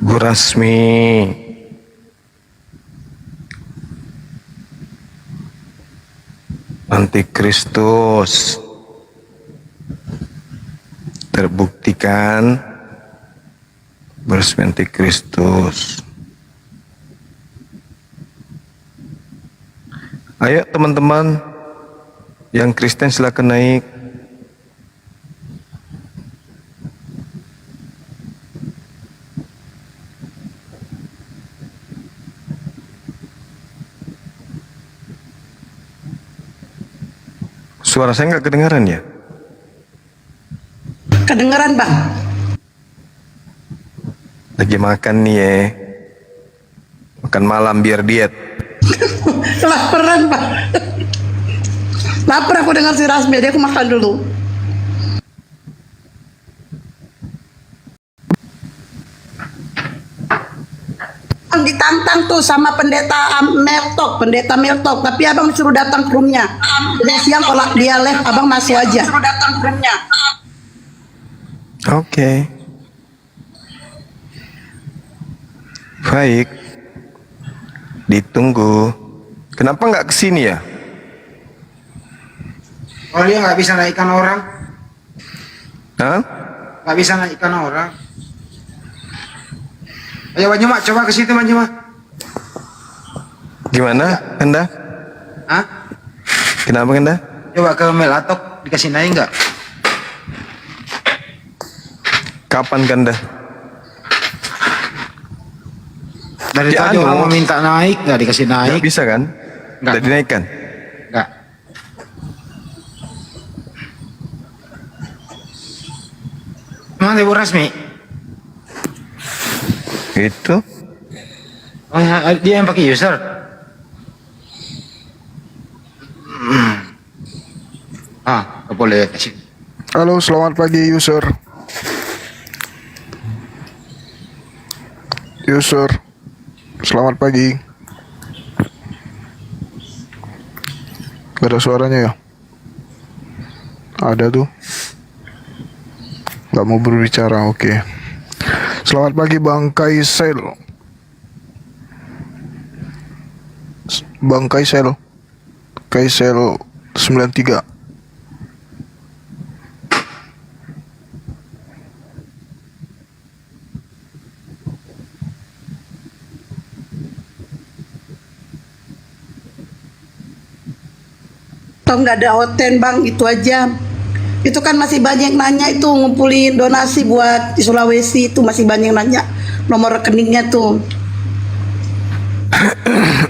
Bu Rasmi. Antikristus terbuktikan bersama Antikristus. Ayo teman-teman yang Kristen silakan naik. Suara saya nggak kedengaran ya? Kedengeran bang. Lagi makan nih ya. Makan malam biar diet. Laparan bang. Lapar aku dengar si Rasmi, dia aku makan dulu. Ditantang tuh sama pendeta Meltok, tapi abang suruh datang ke roomnya. Udah siang kalau dia live, abang masuk aja. Suruh datang ke roomnya. Oke. Baik. Ditunggu. Kenapa nggak kesini ya? Oh, dia nggak bisa naikkan orang? Hah? Nggak bisa naikkan orang? Ayo Banjuma, coba ke situ Banjuma. Gimana, Kanda? Hah? Kenapa, Kanda? Coba ke Melatok, dikasih naik nggak? Kapan, Kanda? Dari tadi orang meminta naik, nggak dikasih naik. Nggak bisa kan? Nggak dinaikkan? Nggak. Mana Ibu Rasmi? Itu. Oh ya, dia yang pakai user. Nggak boleh kasih. Halo, selamat pagi user. User, selamat pagi. Gak ada suaranya ya? Ada tuh. Gak mau berbicara, oke. Selamat pagi Bang Kaisel. Bang Kaisel. Kaisel 93. Atau nggak ada oten bang, itu aja. Itu kan masih banyak nanya itu ngumpulin donasi buat di Sulawesi, itu masih banyak nanya nomor rekeningnya tuh.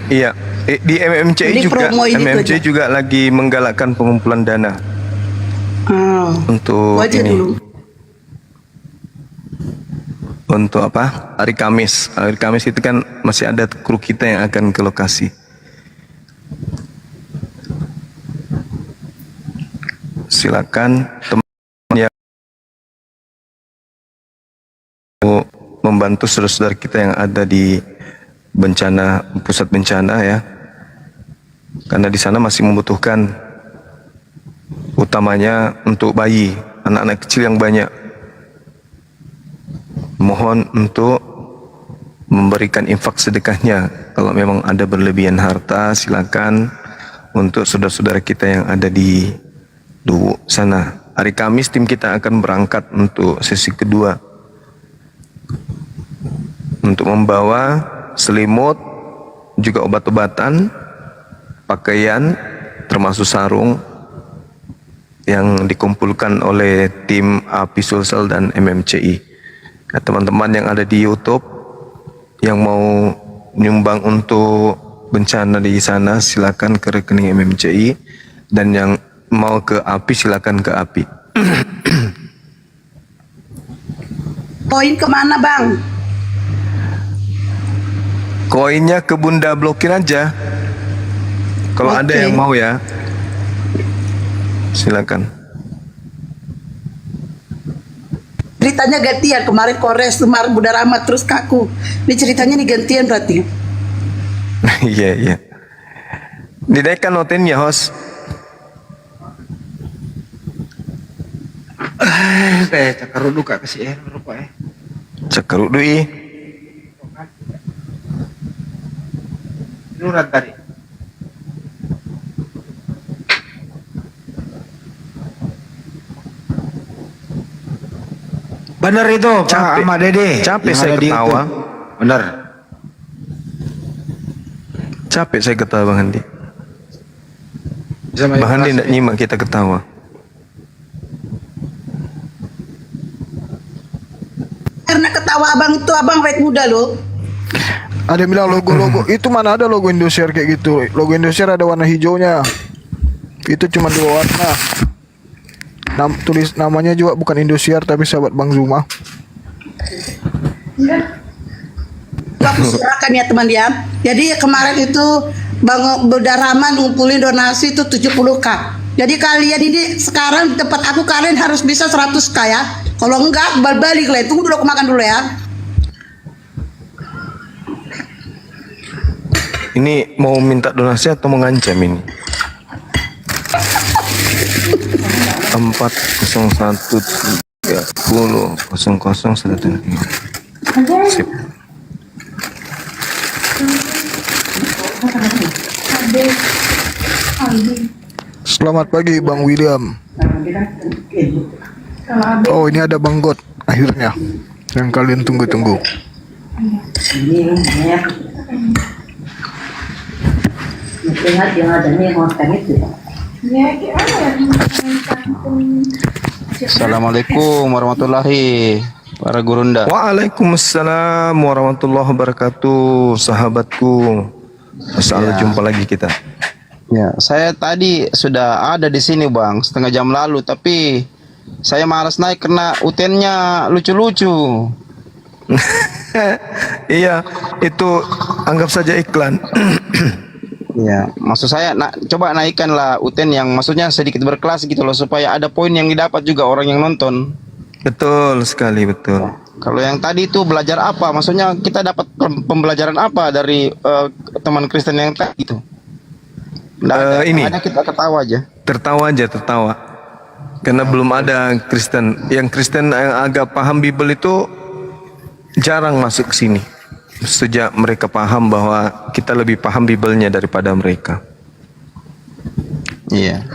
Iya, di MMCI Ini juga, promo ini MMCI tuh juga lagi menggalakkan pengumpulan dana untuk aja ini. dulu. Untuk apa? Hari Kamis. Hari Kamis itu kan masih ada kru kita yang akan ke lokasi. Silakan teman yang mau membantu saudara-saudara kita yang ada di bencana, pusat bencana ya, karena di sana masih membutuhkan, utamanya untuk bayi, anak-anak kecil yang banyak. Mohon untuk memberikan infak sedekahnya. Kalau memang ada berlebihan harta, silakan untuk saudara-saudara kita yang ada di Duwu sana. Hari Kamis tim kita akan berangkat untuk sesi kedua untuk membawa selimut, juga obat-obatan, pakaian, termasuk sarung yang dikumpulkan oleh tim API Sulsel dan MMCI. Nah, teman-teman yang ada di YouTube yang mau nyumbang untuk bencana di sana silakan ke rekening MMCI, dan yang mau ke API silakan ke API. Koin kemana bang? Koinnya ke Bunda Blokir aja. Kalau ada yang mau ya, silakan. Ceritanya gantian, kemarin Kores, kemarin Bunda Rahmat, terus kaku. Ini ceritanya nih gantian berarti. Iya, iya. Dinaikkan notennya, host. Cakar duka kasih rokok Cakar dui. Lurat tadi. Bener itu Pak Ahmad Dede. Capek yang saya ada di ketawa. YouTube. Bener. Capek saya ketawa Bang Handi. Sama Bang Handi tidak nyimak kita ketawa. Karena ketawa abang itu, abang awet muda loh. Ada yang bilang logo-logo itu mana ada logo Indosiar kayak gitu. Logo Indosiar ada warna hijaunya. Itu cuma 2 warna. Tulis namanya juga bukan Indosiar tapi sahabat Bang Zuma. Aku serahkan ya teman ya. Jadi kemarin itu Bang Bunda Rahman ngumpulin donasi itu 70k. Jadi kalian ini sekarang di tempat aku, kalian harus bisa 100k ya. Kalau enggak balik lah. Tunggu dulu, aku makan dulu ya. Ini mau minta donasi atau mau ngancam ini? 4013000 Sip. Selamat pagi Bang William. Oh, ini ada Bang God akhirnya yang kalian tunggu-tunggu. Assalamualaikum warahmatullahi para gurunda. Waalaikumsalam warahmatullahi wabarakatuh, sahabatku. Masalah jumpa lagi kita. Ya, saya tadi sudah ada di sini Bang, setengah jam lalu, tapi saya malas naik karena UTN-nya lucu-lucu. Iya, itu anggap saja iklan. Ya, maksud saya coba naikkanlah UTN yang maksudnya sedikit berkelas gitu loh, supaya ada poin yang didapat juga orang yang nonton. Betul sekali, betul. Kalau yang tadi itu belajar apa? Maksudnya kita dapat pembelajaran apa dari teman Kristen yang tadi itu? Ini ada kita ketawa aja. Tertawa. Karena belum ada Kristen. Yang Kristen yang agak paham Bible itu jarang masuk ke sini. Sejak mereka paham bahwa kita lebih paham Bible-nya daripada mereka. Iya.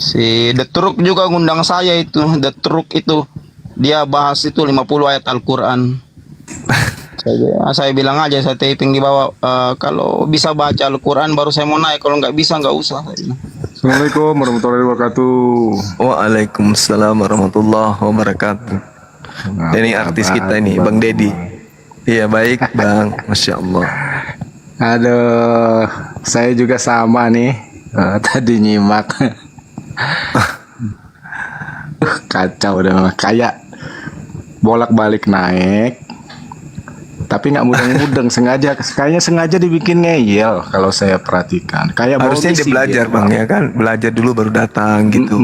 Si The Truk juga ngundang saya itu. The Truk itu dia bahas itu 50 ayat Al-Quran. Saya bilang aja, saya taping di bawah, kalau bisa baca Al-Quran baru saya mau naik, kalau nggak bisa nggak usah. Assalamualaikum warahmatullahi wabarakatuh. Waalaikumsalam warahmatullahi wabarakatuh. Ini artis kita ini, Bang Dedi. Iya baik Bang, Masya Allah. Aduh, saya juga sama nih. Tadi nyimak. Kacau udah, kayak bolak-balik naik, tapi nggak mudeng-mudeng, kayaknya sengaja dibikin ngeyel kalau saya perhatikan. Kayak harusnya dia belajar Bang, ya kan, belajar dulu baru datang gitu.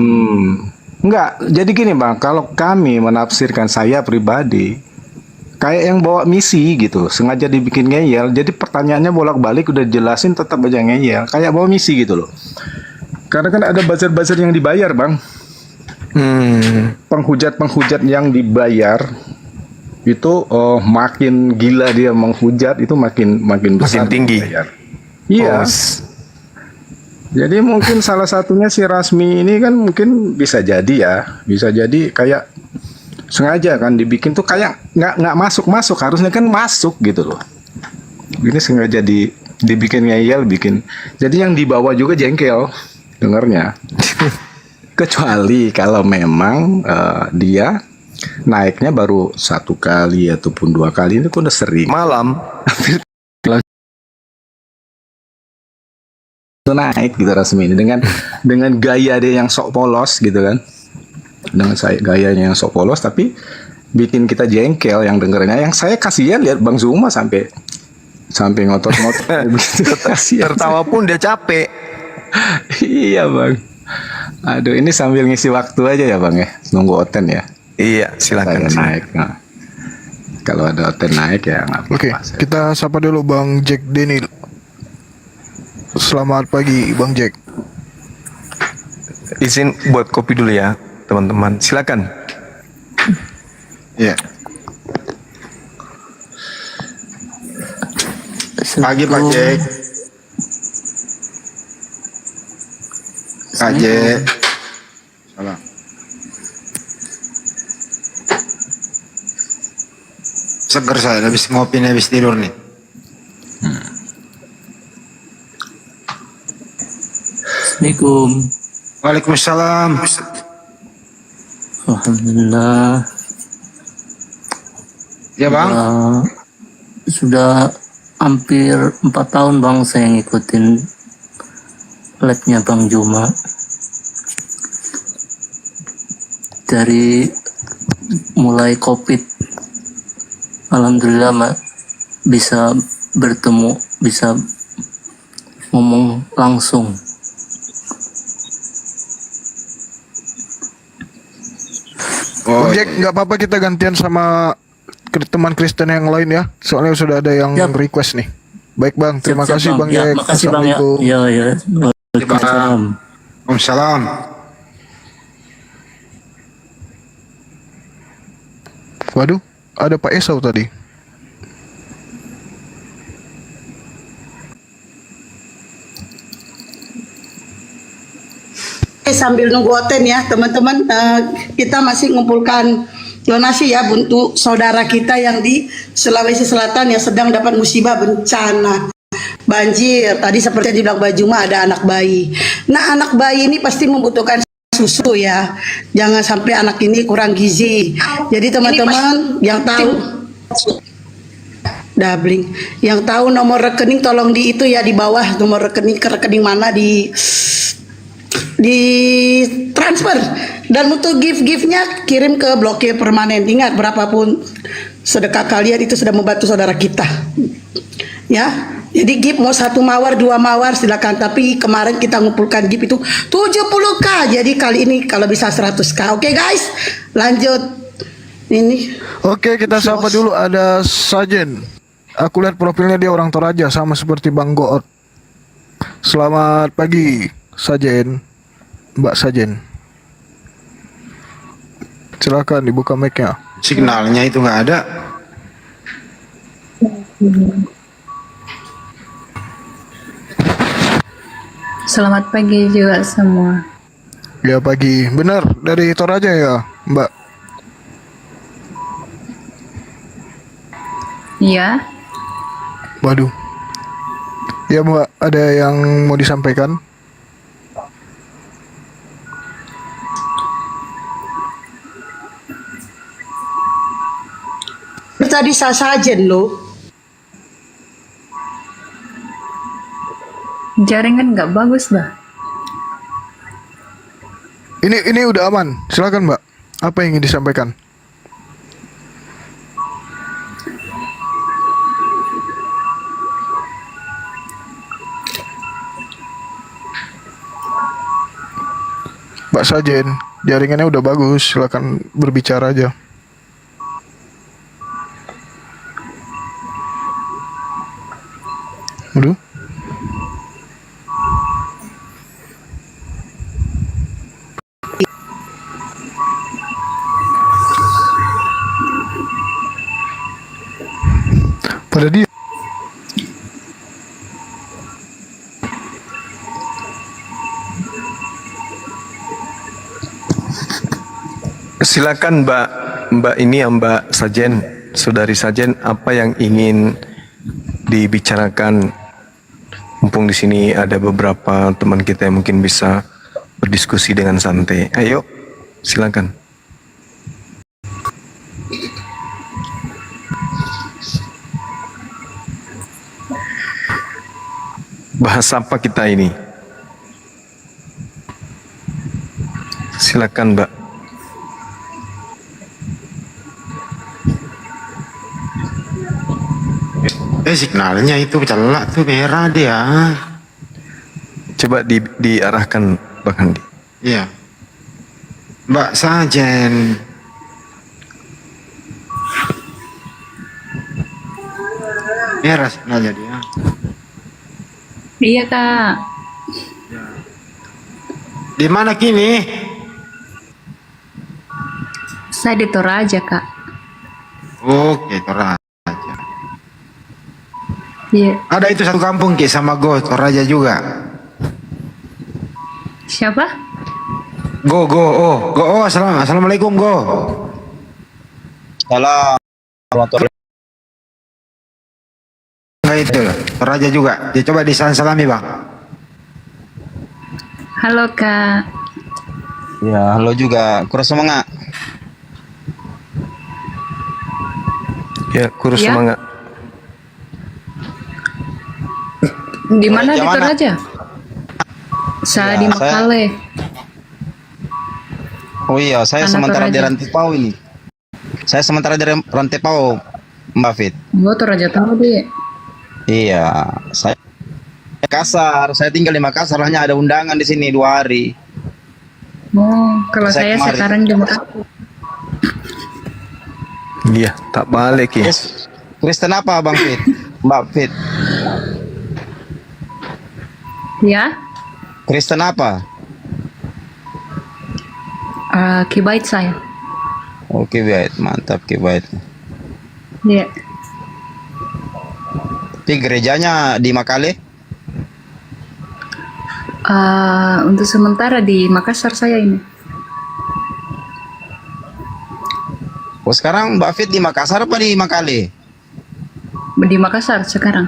Enggak, jadi gini Bang, kalau kami menafsirkan, saya pribadi kayak yang bawa misi gitu, sengaja dibikin ngeyel. Jadi pertanyaannya bolak-balik udah jelasin tetap aja ngeyel, kayak bawa misi gitu loh. Karena kan ada buzzer-buzzer yang dibayar Bang. Penghujat-penghujat yang dibayar itu makin gila dia menghujat, itu makin besar, makin tinggi. Iya. Jadi mungkin salah satunya si Rasmi ini kan mungkin bisa jadi kayak sengaja kan dibikin tuh kayak nggak masuk, harusnya kan masuk gitu loh. Ini sengaja dibikin ngeyel, jadi yang dibawa juga jengkel dengarnya. Kecuali kalau memang dia naiknya baru 1 kali ataupun 2 kali, ini kan udah sering. Malam. Naik gitu Rasmi ini dengan gaya dia yang sok polos gitu kan, gayanya yang sok polos tapi bikin kita jengkel yang dengernya. Yang saya kasihan lihat Bang Zuma sampai ngotot-ngotot tertawa pun dia capek. Iya Bang, aduh, ini sambil ngisi waktu aja ya Bang ya, nunggu Oten ya. Iya, silakan naik. Nah, kalau ada Oten naik ya nggak apa-apa. Oke, kita sapa dulu Bang Jack Denil. Selamat pagi Bang Jack. Izin buat kopi dulu ya teman-teman, silakan. Iya. Pagi Pak Jack. Pak Jack. Salam. Seger saya, habis ngopi nih, habis tidur nih. Assalamualaikum. Waalaikumsalam. Alhamdulillah. Ya Bang. Sudah hampir 4 tahun Bang saya ngikutin labnya Bang Juma. Dari mulai COVID, alhamdulillah bisa bertemu, bisa ngomong langsung. Bang Jack, nggak apa-apa kita gantian sama teman Kristen yang lain ya. Soalnya sudah ada yang request nih. Baik Bang, terima kasih Bang Jack. Makasih Bang ya. Ya. Waalaikumsalam. Waalaikumsalam. Waduh, ada Pak Esau tadi. sambil nunggu Oten ya teman-teman, kita masih mengumpulkan donasi ya untuk saudara kita yang di Sulawesi Selatan yang sedang dapat musibah bencana banjir. Tadi seperti yang dibilang Mbak Juma, ada anak bayi. Nah, anak bayi ini pasti membutuhkan susu ya. Jangan sampai anak ini kurang gizi. Jadi teman-teman yang tahu yang tahu nomor rekening tolong di itu ya, di bawah nomor rekening, ke rekening mana di transfer. Dan untuk gift-giftnya kirim ke blokir permanen. Ingat, berapapun sedekah kalian itu sudah membantu saudara kita ya. Jadi gift mau 1 mawar 2 mawar silakan, tapi kemarin kita ngumpulkan gift itu 70k, jadi kali ini kalau bisa 100k. Oke guys, lanjut ini. Oke, kita sapa dulu, ada Sajen. Aku lihat profilnya dia orang Toraja, sama seperti Bang Goot. Selamat pagi Sajen, Mbak Sajen. Silakan dibuka mic-nya. Signalnya itu nggak ada. Selamat pagi juga semua. Ya pagi, benar dari Toraja ya Mbak? Iya. Waduh. Ya Mbak, ada yang mau disampaikan? Tadi Sajen loh. Jaringan nggak bagus, Mbak. Ini udah aman. Silakan Mbak. Apa yang ingin disampaikan? Mbak Sajen, jaringannya udah bagus. Silakan berbicara aja. Aduh. Pada dia. Silakan Mbak ini ya, Mbak Sajen, Saudari Sajen, apa yang ingin dibicarakan? Mumpung di sini ada beberapa teman kita yang mungkin bisa berdiskusi dengan santai. Ayo, silakan. Bahas apa kita ini? Silakan, Mbak. Signalnya itu celak tuh, merah dia. Coba diarahkan Bang Handi. Iya. Mbak Sajen. Merah signalnya dia. Iya, Kak. Di mana kini? Saya di Toraja, Kak. Oke, Toraja. Iya. Ada itu satu kampung Ki sama Go, Toraja juga. Siapa? Go, assalamualaikum Go. Salam. Nah itu, Toraja juga. Dia coba disalami Bang. Halo, Kak. Ya, halo juga. Kurang semangat. Ya, kurus Ya. semangat. Di mana di Toraja mana? Toraja? Saya Ya, di Makale. Oh iya, saya Anak sementara di Toraja. Rantepau ini. Saya sementara di Rantepau, Mbak Fit. Gua Toraja tahu deh. Iya, saya Makassar. Saya tinggal di Makassar, hanya ada undangan di sini 2 hari. Oh, kalau Saya saya kemarin. sekarang di Makale. Iya, tak balik ya. Kristen apa Bang Fit? Mbak Fit? Ya, Kristen apa? Kibait saya. Oke, baik. Mantap, baik. Iya. Tapi gerejanya di Makale? Untuk sementara di Makassar saya ini. Oh, sekarang Mbak Fit di Makassar apa di Makale? Di Makassar sekarang.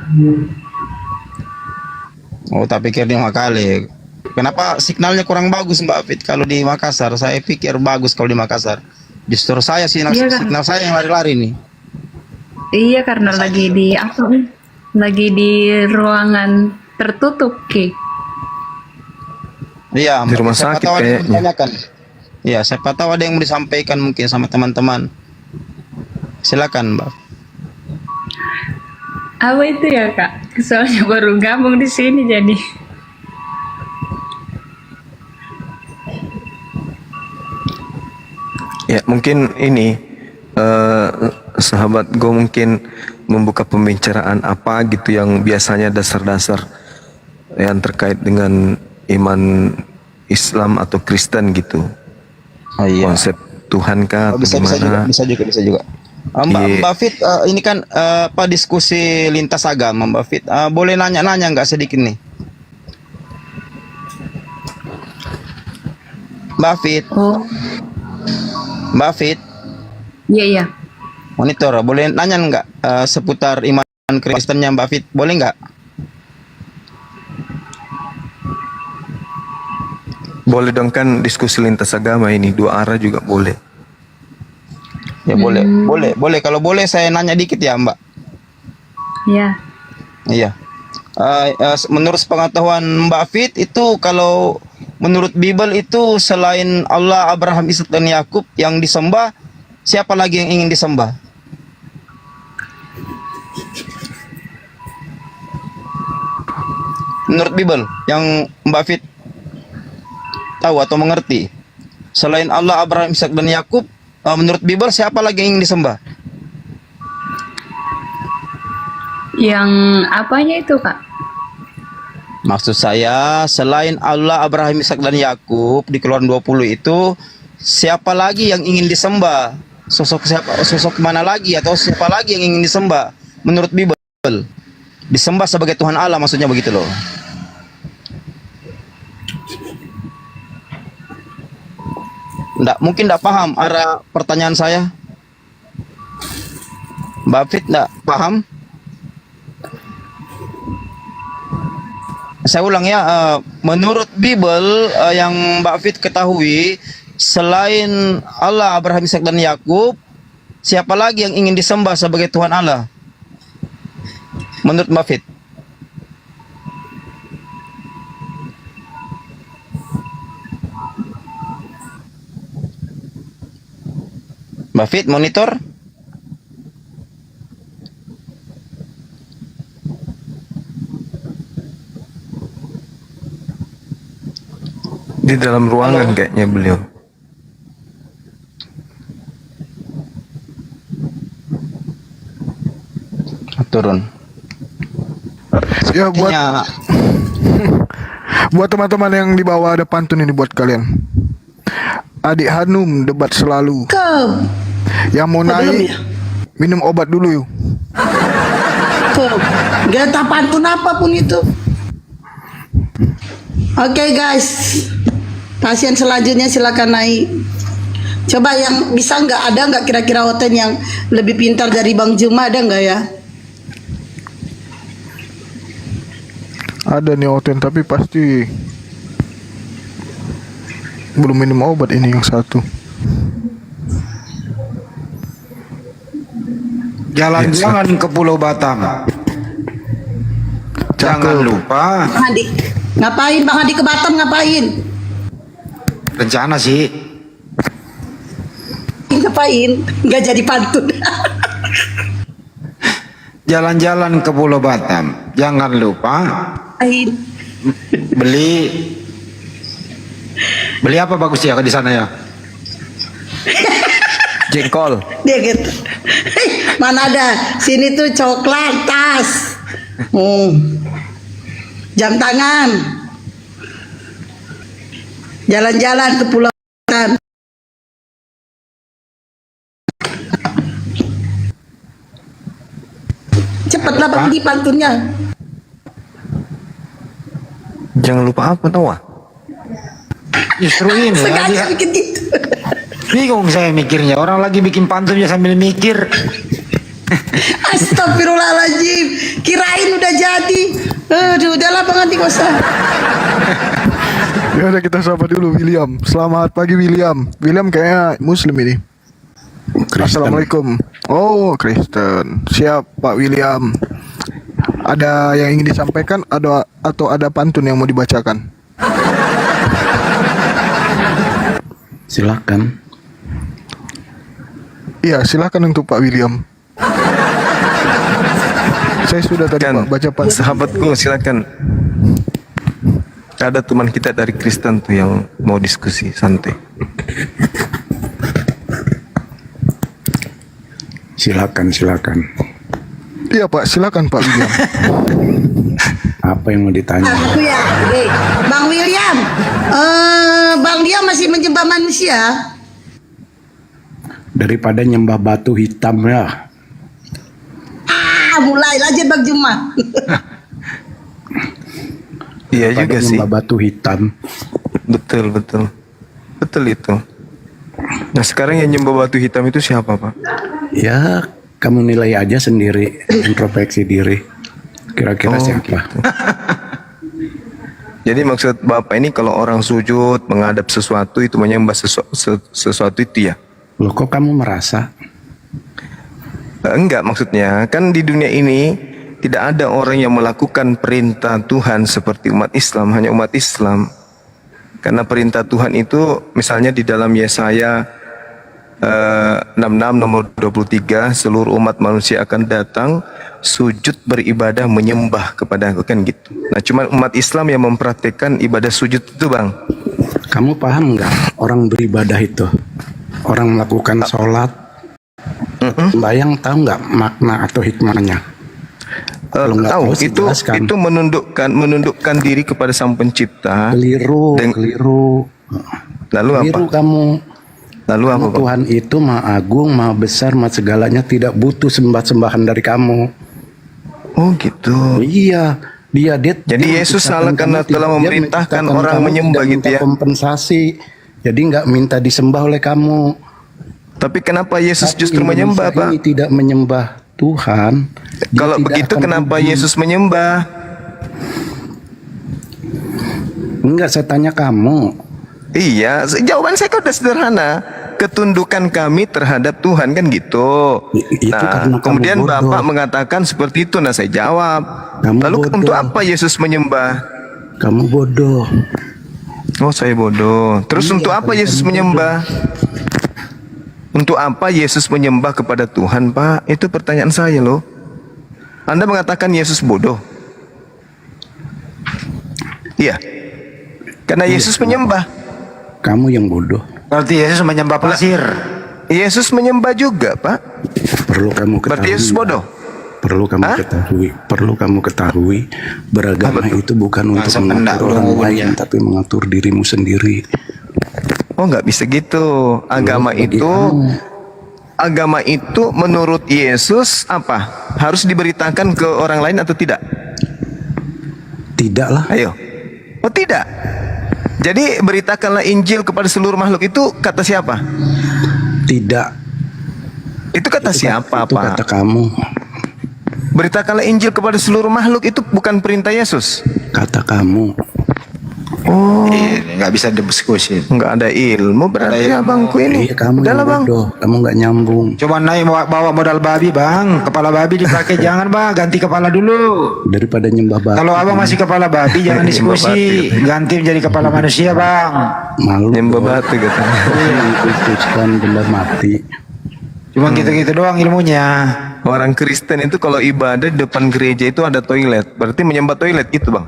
Oh, tak pikir di Makale. Kenapa signalnya kurang bagus Mbak Fit kalau di Makassar? Saya pikir bagus kalau di Makassar. Justru saya sinyal, Iya, kan? signal saya yang lari-lari nih. Iya, karena lagi di apa nih? Lagi di ruangan tertutup, Ki. Iya, Di rumah siapa sakit tahu ada yang kayaknya. ditanyakan. Iya, siapa tahu ada yang mau disampaikan mungkin sama teman-teman. Silakan, Mbak. Apa itu ya, Kak? Soalnya baru gabung di sini jadi. Ya mungkin ini sahabat gue mungkin membuka pembicaraan apa gitu yang biasanya dasar-dasar yang terkait dengan iman Islam atau Kristen gitu. Oh, iya. Konsep Tuhan kah atau Bisa gimana? bisa juga. Mbak Fit, ini kan apa diskusi lintas agama Mbak Fit. Boleh nanya-nanya nggak sedikit nih? Mbak Fit. Oh. Mbak Fit. Iya, iya. Monitor, boleh nanya nggak seputar iman Kristennya Mbak Fit? Boleh nggak? Boleh dong, kan diskusi lintas agama ini dua arah juga boleh. Ya boleh, boleh. Kalau boleh saya nanya dikit ya Mbak. Iya. Iya. Menurut pengetahuan Mbak Fit itu kalau menurut Bible itu selain Allah, Abraham, Ishak dan Yakub yang disembah, siapa lagi yang ingin disembah? Menurut Bible yang Mbak Fit tahu atau mengerti, selain Allah, Abraham, Ishak dan Yakub, menurut Bible siapa lagi yang ingin disembah? Yang apanya itu, Kak? Maksud saya selain Allah, Abraham, Ishak dan Yakub di Keluaran 20 itu siapa lagi yang ingin disembah? Sosok mana lagi atau siapa lagi yang ingin disembah menurut Bible? Disembah sebagai Tuhan Allah, maksudnya begitu loh. Mungkin enggak paham arah pertanyaan saya. Mbak Fit enggak paham? Saya ulang ya, menurut Bible yang Mbak Fit ketahui, selain Allah, Abraham, Ishak dan Yakub, siapa lagi yang ingin disembah sebagai Tuhan Allah? Menurut Mbak Fit. Mbak Fit, monitor. Di dalam ruangan kayaknya beliau. Turun. Ya buat teman-teman yang di bawah ada pantun ini buat kalian. Adik Hanum debat selalu. Yang mau naik minum obat dulu yuk. Gak tahu pantun apapun itu. Oke guys, pasien selanjutnya silakan naik. Coba yang bisa nggak, ada nggak kira-kira Oten yang lebih pintar dari Bang Juma, ada nggak ya? Ada nih Oten, tapi pasti belum minum obat ini yang satu. Jalan-jalan ke Pulau Batam. Jangan lupa. Bang Hadi, ngapain Bang Hadi ke Batam, ngapain? Rencana sih. Ngapain? Nggak jadi pantun. Jalan-jalan ke Pulau Batam. Jangan lupa beli apa bagus ya di sana ya? Jengkol. Dia gitu. Mana ada? Sini tuh coklat, tas, jam tangan. Jalan-jalan ke Pulau Batam. Cepatlah Bang Di pantunnya. Jangan lupa apa tahu? Justru ini Sengaja bikin gitu. bingung saya mikirnya. Orang lagi bikin pantunnya sambil mikir. Astagfirullahaladzim. Kirain udah jadi. Aduh, udahlah Bang Andi, gak usah. Ya udah, kita sapa dulu William. Selamat pagi William. William kayaknya Muslim ini. Assalamualaikum. Oh, Kristen. Siap Pak William. Ada yang ingin disampaikan atau ada pantun yang mau dibacakan? Silakan. Iya, silakan untuk Pak William. Saya sudah tadi Pak, baca pantun. Sahabatku, silakan. Ada teman kita dari Kristen tuh yang mau diskusi santai. Silakan. Iya Pak, silakan Pak William. Apa yang mau ditanya? Aku ya, Bang William, Bang dia masih menyembah manusia. Daripada nyembah batu hitam ya. Mulai aja Bang Juma. Iya juga sih. Nyembah batu hitam. Betul itu. Nah sekarang yang nyembah batu hitam itu siapa Pak? Ya, kamu nilai aja sendiri, introspeksi diri. Kira-kira siapa? Gitu. Jadi maksud Bapak ini kalau orang sujud menghadap sesuatu itu menyembah sesuatu itu ya? Loh kok kamu merasa? Enggak, maksudnya kan di dunia ini tidak ada orang yang melakukan perintah Tuhan seperti umat Islam, hanya umat Islam. Karena perintah Tuhan itu misalnya di dalam Yesaya 66 nomor 23, seluruh umat manusia akan datang sujud beribadah menyembah kepada aku, kan gitu. Nah cuma umat Islam yang mempraktikkan ibadah sujud itu Bang. Kamu paham nggak orang beribadah itu? Orang melakukan sholat, bayang tahu nggak makna atau hikmahnya? Tahu itu menundukkan diri kepada Sang Pencipta. Keliru. Lalu Keliru apa? kamu. Lalu apa? Tuhan itu maha agung, maha besar, maha segalanya, tidak butuh sembah-sembahan dari kamu. Oh gitu. Iya, dia. Jadi Yesus salah karena telah memerintahkan orang menyembah gitu ya. Kompensasi. Jadi nggak minta disembah oleh kamu. Tapi kenapa Yesus justru menyembah Pak? Ini tidak menyembah Tuhan. Kalau begitu kenapa Yesus menyembah? Enggak, saya tanya kamu. Iya, jawaban saya kan udah sederhana. Ketundukan kami terhadap Tuhan, kan gitu. Nah, kemudian Bapak mengatakan seperti itu. Nah, saya jawab. Lalu untuk apa Yesus menyembah? Kamu bodoh. Oh, saya bodoh. Terus untuk apa Yesus menyembah? Untuk apa Yesus menyembah kepada Tuhan, Pak? Itu pertanyaan saya loh. Anda mengatakan Yesus bodoh. Iya. Karena Yesus menyembah. Kamu yang bodoh. Berarti Yesus menyembah pasir. Yesus menyembah juga, Pak. Perlu kamu ketahui. Berarti Yesus bodoh. Perlu kamu ketahui, beragama itu bukan untuk mengatur orang lain, tapi mengatur dirimu sendiri. Oh, nggak bisa gitu. Agama itu menurut Yesus apa? Harus diberitakan ke orang lain atau tidak? Tidak lah. Ayo. Oh, tidak. Jadi beritakanlah Injil kepada seluruh makhluk, itu kata siapa? Tidak. Itu kata siapa, Pak? Itu kata kamu. Beritakanlah Injil kepada seluruh makhluk, itu bukan perintah Yesus. Kata kamu. Oh, nggak bisa diskusi. Nggak ada ilmu berarti abangku ini. Iya, kamu yang bodoh. Kamu nggak nyambung. Coba naik bawa modal babi bang. Kepala babi dipakai. Jangan bang, ganti kepala dulu. Daripada nyembah babi. Kalau abang masih kepala babi jangan diskusi. Ganti menjadi kepala manusia bang. Malu. Nyembah batu katanya. Putuskan benda mati. Cuma gitu-gitu doang ilmunya. Orang Kristen itu kalau ibadah di depan gereja itu ada toilet. Berarti menyembah toilet gitu bang.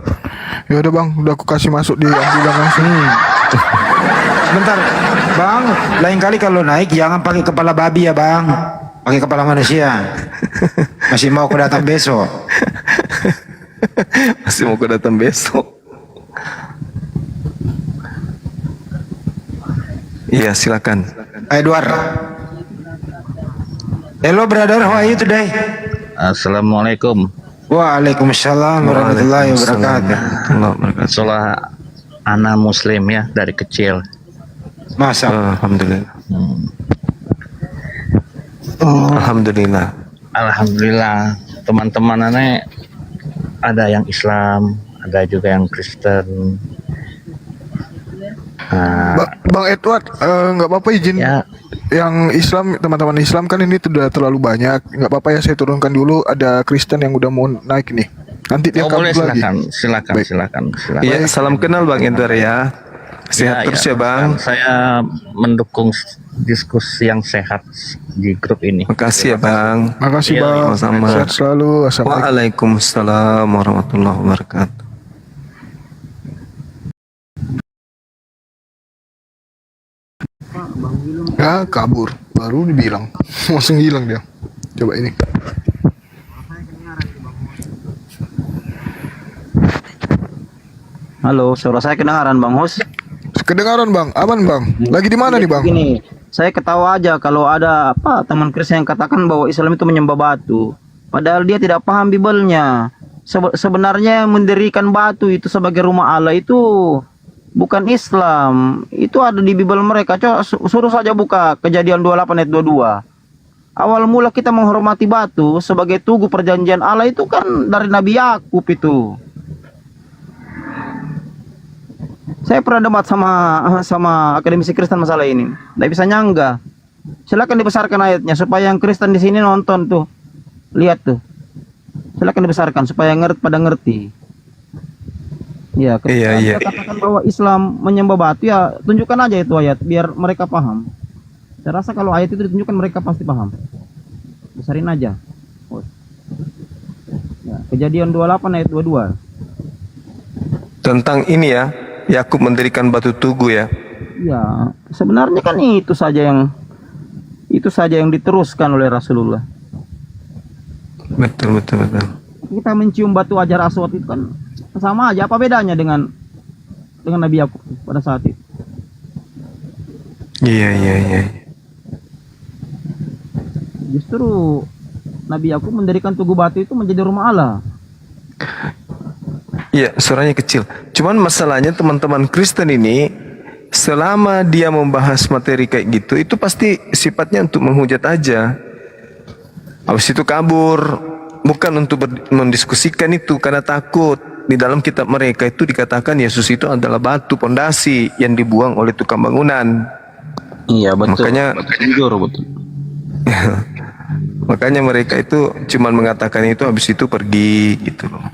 Ya udah bang, udah aku kasih masuk di ambulan langsung. Sebentar, bang. Lain kali kalau naik jangan pakai kepala babi ya bang. Pakai kepala manusia. Masih mau aku datang besok. Masih mau aku datang besok. Iya silakan. Edward. Hello brother, how are you today? Assalamualaikum. Waalaikumsalam warahmatullahi wabarakatuh. warahmatullahi wabarakatuh. Soalnya anak muslim ya dari kecil. Masa? Alhamdulillah. Alhamdulillah. Alhamdulillah. Teman-teman aneh ada yang Islam, ada juga yang Kristen. Bang Edward, nggak apa-apa izin yang Islam, teman-teman Islam kan ini sudah terlalu banyak, nggak apa-apa ya saya turunkan dulu, ada Kristen yang udah mau naik nih, nanti dia kabur boleh, lagi. silakan. Iya, salam kenal Bang Edward ya. Sehat terus ya Bang. Saya mendukung diskusi yang sehat di grup ini. Makasih ya Bang. Makasih Iya, Bang. Sama-sama. Sehat selalu. Assalamualaikum. Waalaikumsalam warahmatullahi wabarakatuh. Ya kabur, baru dibilang langsung hilang dia. Coba ini. Halo, suara saya kedengaran Bang Hos? Kedengaran Bang, aman Bang. Lagi di mana nih Bang? Begini, saya ketawa aja kalau ada teman Kristen yang katakan bahwa Islam itu menyembah batu. Padahal dia tidak paham Bibelnya. Sebenarnya mendirikan batu itu sebagai rumah Allah itu bukan Islam. Itu ada di Bibel mereka. Coba suruh saja buka Kejadian 28 ayat 22. Awal mula kita menghormati batu sebagai tugu perjanjian Allah itu kan dari Nabi Yakub itu. Saya pernah debat sama akademisi Kristen masalah ini. Tidak bisa nyangga. Silakan dibesarkan ayatnya supaya yang Kristen di sini nonton tuh. Lihat tuh. Silakan dibesarkan supaya pada ngerti. Ya, ketika katakan bahwa Islam menyembah batu, ya tunjukkan aja itu ayat biar mereka paham. Saya rasa kalau ayat itu ditunjukkan mereka pasti paham. Besarin aja. Ya, Kejadian 28 ayat 22. Tentang ini ya, Yakub mendirikan batu tugu ya. Ya, sebenarnya kan itu saja yang diteruskan oleh Rasulullah. Betul. Kita mencium batu Hajar Aswad itu kan sama aja. Apa bedanya dengan Nabi Yakub pada saat itu? Iya. Justru Nabi Yakub mendirikan tugu batu itu menjadi rumah Allah. Iya, suaranya kecil. Cuman masalahnya teman-teman Kristen ini selama dia membahas materi kayak gitu, itu pasti sifatnya untuk menghujat aja. Habis itu kabur, bukan untuk mendiskusikan itu karena takut. Di dalam kitab mereka itu dikatakan Yesus itu adalah batu pondasi yang dibuang oleh tukang bangunan. Iya, betul. Makanya betul. Makanya mereka itu cuman mengatakan itu, habis itu pergi gitu loh.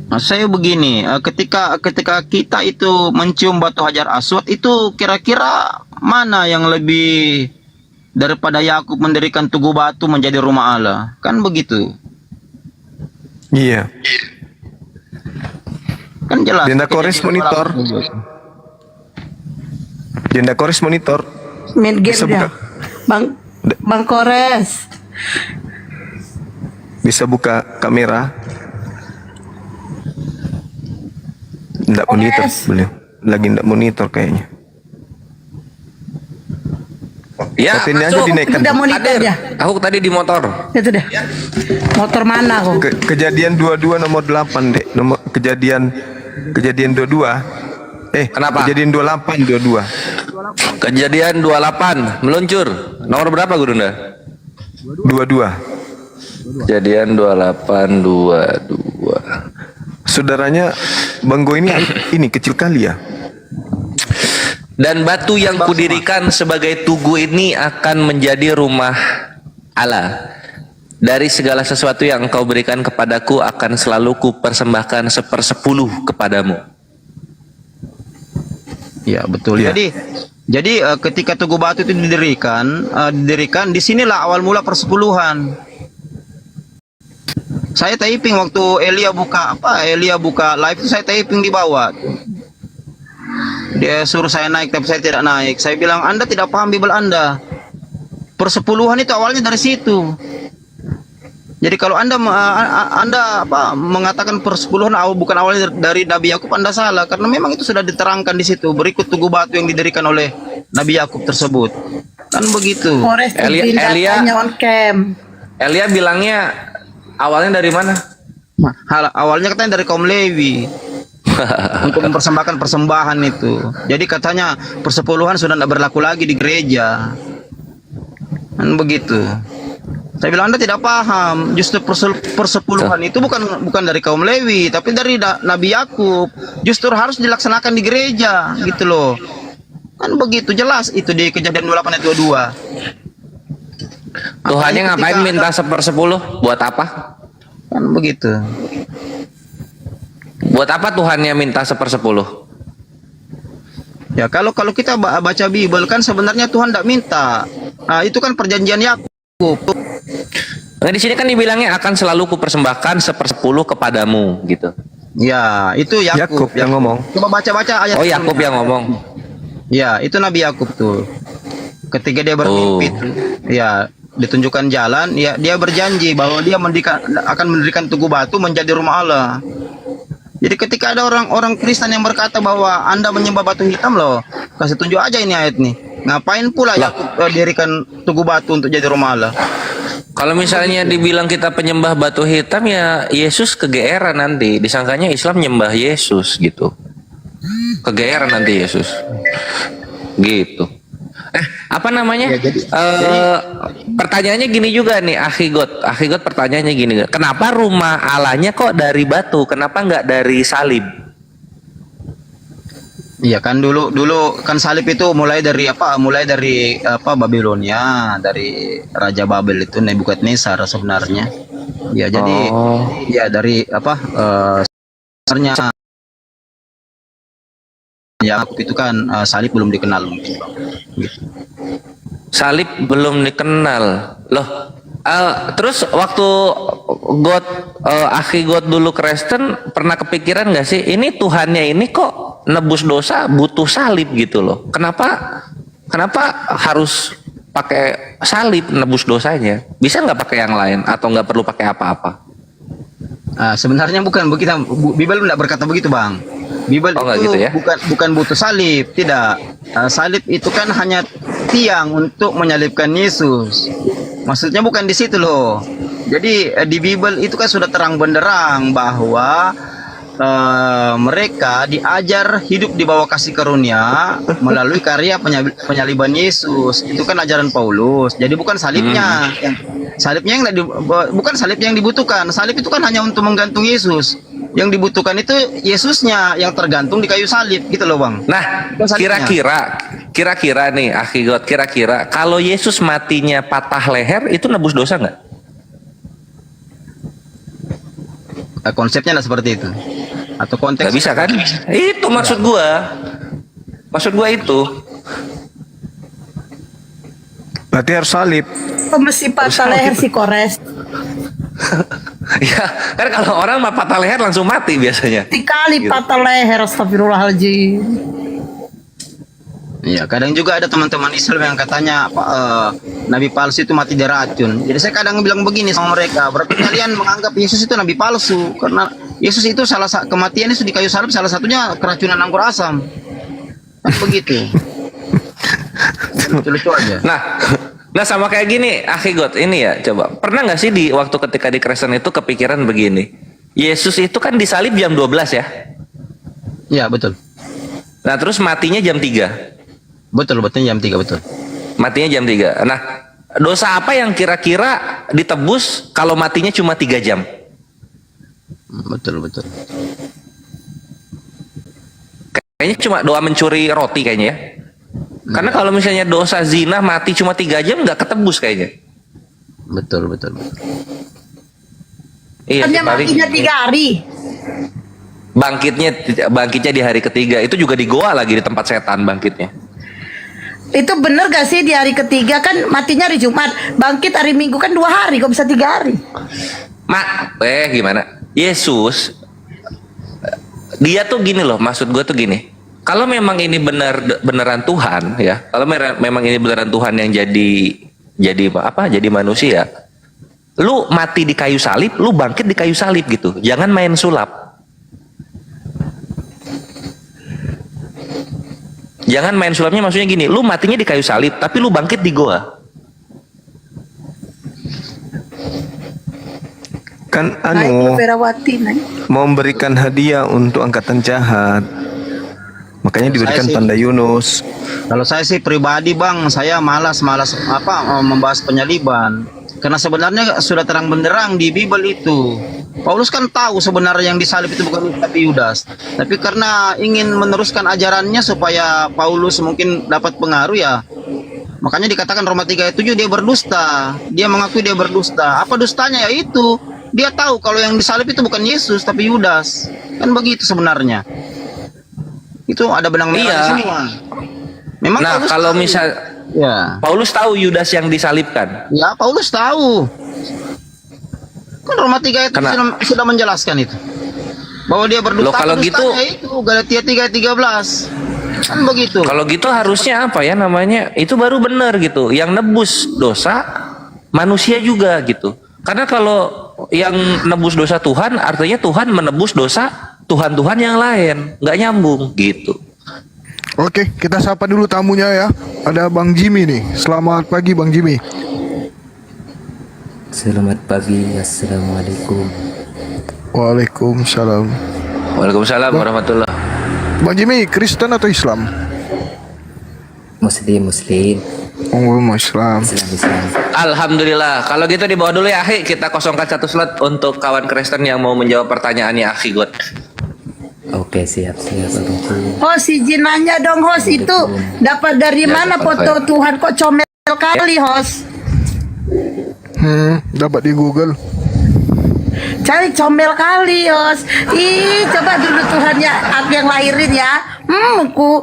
Nah, saya begini, ketika kita itu mencium batu Hajar Aswad itu kira-kira mana yang lebih daripada Yakub mendirikan tugu batu menjadi rumah Allah? Kan begitu. Iya. Kan jelas. Jenda Kores monitor. Jenda Kores monitor. Main game dia. Bang Kores. Bisa buka kamera. Nggak monitor beliau. Lagi nggak monitor kayaknya. Ya, ini aja dinaikkan. Udah monitor Hadir. ya. Aku tadi di motor. Itu dah. Motor mana kok? Kejadian 22 nomor 8 dek. Nomor kejadian 22. Kenapa? Kejadian 28 22. Kejadian 28 meluncur. Nomor berapa Gurunda? 22. Kejadian 28 22. Saudaranya Bang Go ini kecil kali ya. Dan batu yang kudirikan sebagai tugu ini akan menjadi rumah Allah. Dari segala sesuatu yang engkau berikan kepadaku akan selalu kupersembahkan 1/10 kepadamu. Ya, betul. Ya. Jadi ketika tugu batu itu didirikan disinilah awal mula persepuluhan. Saya typing waktu Elia buka live itu, saya typing di bawah. Dia suruh saya naik tapi saya tidak naik. Saya bilang Anda tidak paham Bibel Anda. Persepuluhan itu awalnya dari situ. Jadi kalau Anda mengatakan persepuluhan bukan awalnya dari Nabi Yakub, Anda salah karena memang itu sudah diterangkan di situ. Berikut tugu batu yang didirikan oleh Nabi Yakub tersebut. Kan begitu. Elia bilangnya awalnya dari mana? Awalnya katanya dari kaum Lewi. untuk mempersembahkan persembahan itu. Jadi katanya persepuluhan sudah tidak berlaku lagi di gereja. Kan begitu. Saya bilang Anda tidak paham. Justru persepuluhan itu bukan dari kaum Lewi, tapi dari Nabi Yakub. Justru harus dilaksanakan di gereja, gitu loh. Kan begitu jelas itu di Kejadian 28 ayat 22. Tuhannya ngapain minta 1/10? Buat apa? Kan begitu. Buat apa Tuhannya minta 1/10? Ya kalau kita baca Bible kan sebenarnya Tuhan tidak minta. Nah, itu kan perjanjian Yakub. Nah, di sini kan dibilangnya akan selalu kupersembahkan 1/10 kepadamu gitu. Ya, itu Yakub yang ngomong. Coba baca ayat. Oh, Yakub yang ngomong. Ya, itu Nabi Yakub tuh. Ketika dia bermimpi, ya ditunjukkan jalan, ya dia berjanji bahwa dia akan mendirikan Tugu Batu menjadi rumah Allah. Jadi ketika ada orang Kristen yang berkata bahwa Anda menyembah batu hitam loh, kasih tunjuk aja ini ayat nih. Ngapain pula Yakub dirikan Tugu Batu untuk jadi rumah Allah? Kalau misalnya dibilang kita penyembah batu hitam, ya Yesus kegeeran nanti. Disangkanya Islam nyembah Yesus gitu. Kegeeran nanti Yesus. Gitu. Apa namanya? Pertanyaannya gini juga nih, Akhigot pertanyaannya gini, kenapa rumah Allahnya kok dari batu? Kenapa nggak dari salib? Iya kan dulu kan salib itu mulai dari Babilonia, dari Raja Babel itu Nebukadnezar sebenarnya. Ya jadi ya dari sebenarnya ya itu kan salib belum dikenal mungkin Bang. Gitu. Salib belum dikenal loh. Terus waktu God dulu Kristen pernah kepikiran nggak sih ini Tuhannya ini kok nebus dosa butuh salib gitu loh? Kenapa harus pakai salib nebus dosanya? Bisa nggak pakai yang lain atau nggak perlu pakai apa-apa? Sebenarnya bukan begitu. Bible tidak berkata begitu Bang. Bible itu gitu ya? bukan butuh salib, tidak. Salib itu kan hanya tiang untuk menyalibkan Yesus. Maksudnya bukan di situ loh. Jadi di Bible itu kan sudah terang benderang bahwa mereka diajar hidup di bawah kasih karunia melalui karya penyaliban Yesus. Itu kan ajaran Paulus. Jadi bukan salibnya. Bukan salibnya yang dibutuhkan. Salib itu kan hanya untuk menggantung Yesus. Yang dibutuhkan itu Yesusnya yang tergantung di kayu salib gitu loh Bang. Nah, kira-kira nih Akhigot, kira-kira kalau Yesus matinya patah leher itu nebus dosa nggak? Konsepnya nggak seperti itu. Atau konteks? Nggak bisa kan? Itu maksud gua itu. Berarti harus salib. Mesti patah leher si Kores. Ya, kan kalau orang patah leher langsung mati biasanya. Dikali patah leher, astagfirullahaladzim. Iya, kadang juga ada teman-teman Islam yang katanya nabi palsu itu mati diracun. Jadi saya kadang bilang begini sama mereka, berarti kalian menganggap Yesus itu nabi palsu karena Yesus itu kematiannya itu di kayu salib salah satunya keracunan anggur asam. Kan begitu. Lucu-lucu aja. Nah sama kayak gini, Akhigot ini ya, coba pernah nggak sih di waktu ketika di Kristen itu kepikiran begini, Yesus itu kan disalib jam 12 ya? Ya betul. Nah terus matinya jam 3? Betul jam 3 betul. Matinya jam 3. Nah dosa apa yang kira-kira ditebus kalau matinya cuma 3 jam? Betul. Kayaknya cuma doa mencuri roti kayaknya ya. Karena kalau misalnya dosa zina mati cuma 3 jam nggak ketebus kayaknya. Betul. Iya, hanya matinya 3 hari. Bangkitnya di hari ketiga. Itu juga di goa lagi di tempat setan bangkitnya. Itu bener gak sih di hari ketiga kan matinya hari Jumat, bangkit hari Minggu kan 2 hari, kok bisa 3 hari? Gimana? Yesus dia tuh gini loh, maksud gue tuh gini. Kalau memang ini beneran Tuhan ya, kalau memang ini beneran Tuhan yang jadi manusia, lu mati di kayu salib, lu bangkit di kayu salib gitu. Jangan main sulap. Jangan main sulapnya maksudnya gini, lu matinya di kayu salib, tapi lu bangkit di goa. kan Ferawati naik. mau memberikan hadiah untuk angkatan jahat. Makanya diberikan Saya sih- tanda Yunus. Kalau saya sih pribadi Bang, saya malas membahas penyaliban. Karena sebenarnya sudah terang benderang di Bible itu. Paulus kan tahu sebenarnya yang disalib itu bukan tapi Yudas. Tapi karena ingin meneruskan ajarannya supaya Paulus mungkin dapat pengaruh ya. Makanya dikatakan Roma 3 ayat 7 dia berdusta. Dia mengakui dia berdusta. Apa dustanya ya itu? Dia tahu kalau yang disalib itu bukan Yesus tapi Yudas. Kan begitu sebenarnya. Itu ada benang merah Iya. semua. Memang Nah, Paulus kalau tahu. misal Ya. Paulus tahu Yudas yang disalibkan. Ya, Paulus tahu. Kan Roma 3 ayat sudah menjelaskan itu. Bahwa dia berdusta. Loh, kalau gitu- itu Galatia 3 ayat 13. Kan begitu. Kalau gitu harusnya apa ya namanya? Itu baru benar gitu. Yang nebus dosa manusia juga gitu. Karena kalau yang nebus dosa Tuhan, artinya Tuhan menebus dosa Tuhan-Tuhan yang lain. Nggak nyambung gitu. Oke, kita sapa dulu tamunya ya. Ada Bang Jimmy nih. Selamat pagi Bang Jimmy. Selamat pagi, assalamualaikum. Waalaikumsalam. Waalaikumsalam warahmatullah. Bang Jimmy, Kristen atau Islam? Muslim. Oh, Islam. Alhamdulillah. Kalau gitu di bawah dulu ya, Akhi. Kita kosongkan satu slot untuk kawan Kristen yang mau menjawab pertanyaannya, Akhi God. Oke, siap. Host, izin nanya dong host, itu dapat dari Ya, mana dapat foto saya. Tuhan kok comel kali host? Dapat di Google. Cari comel kali host. Ih, coba dulu Tuhannya aku yang lahirin ya. Ku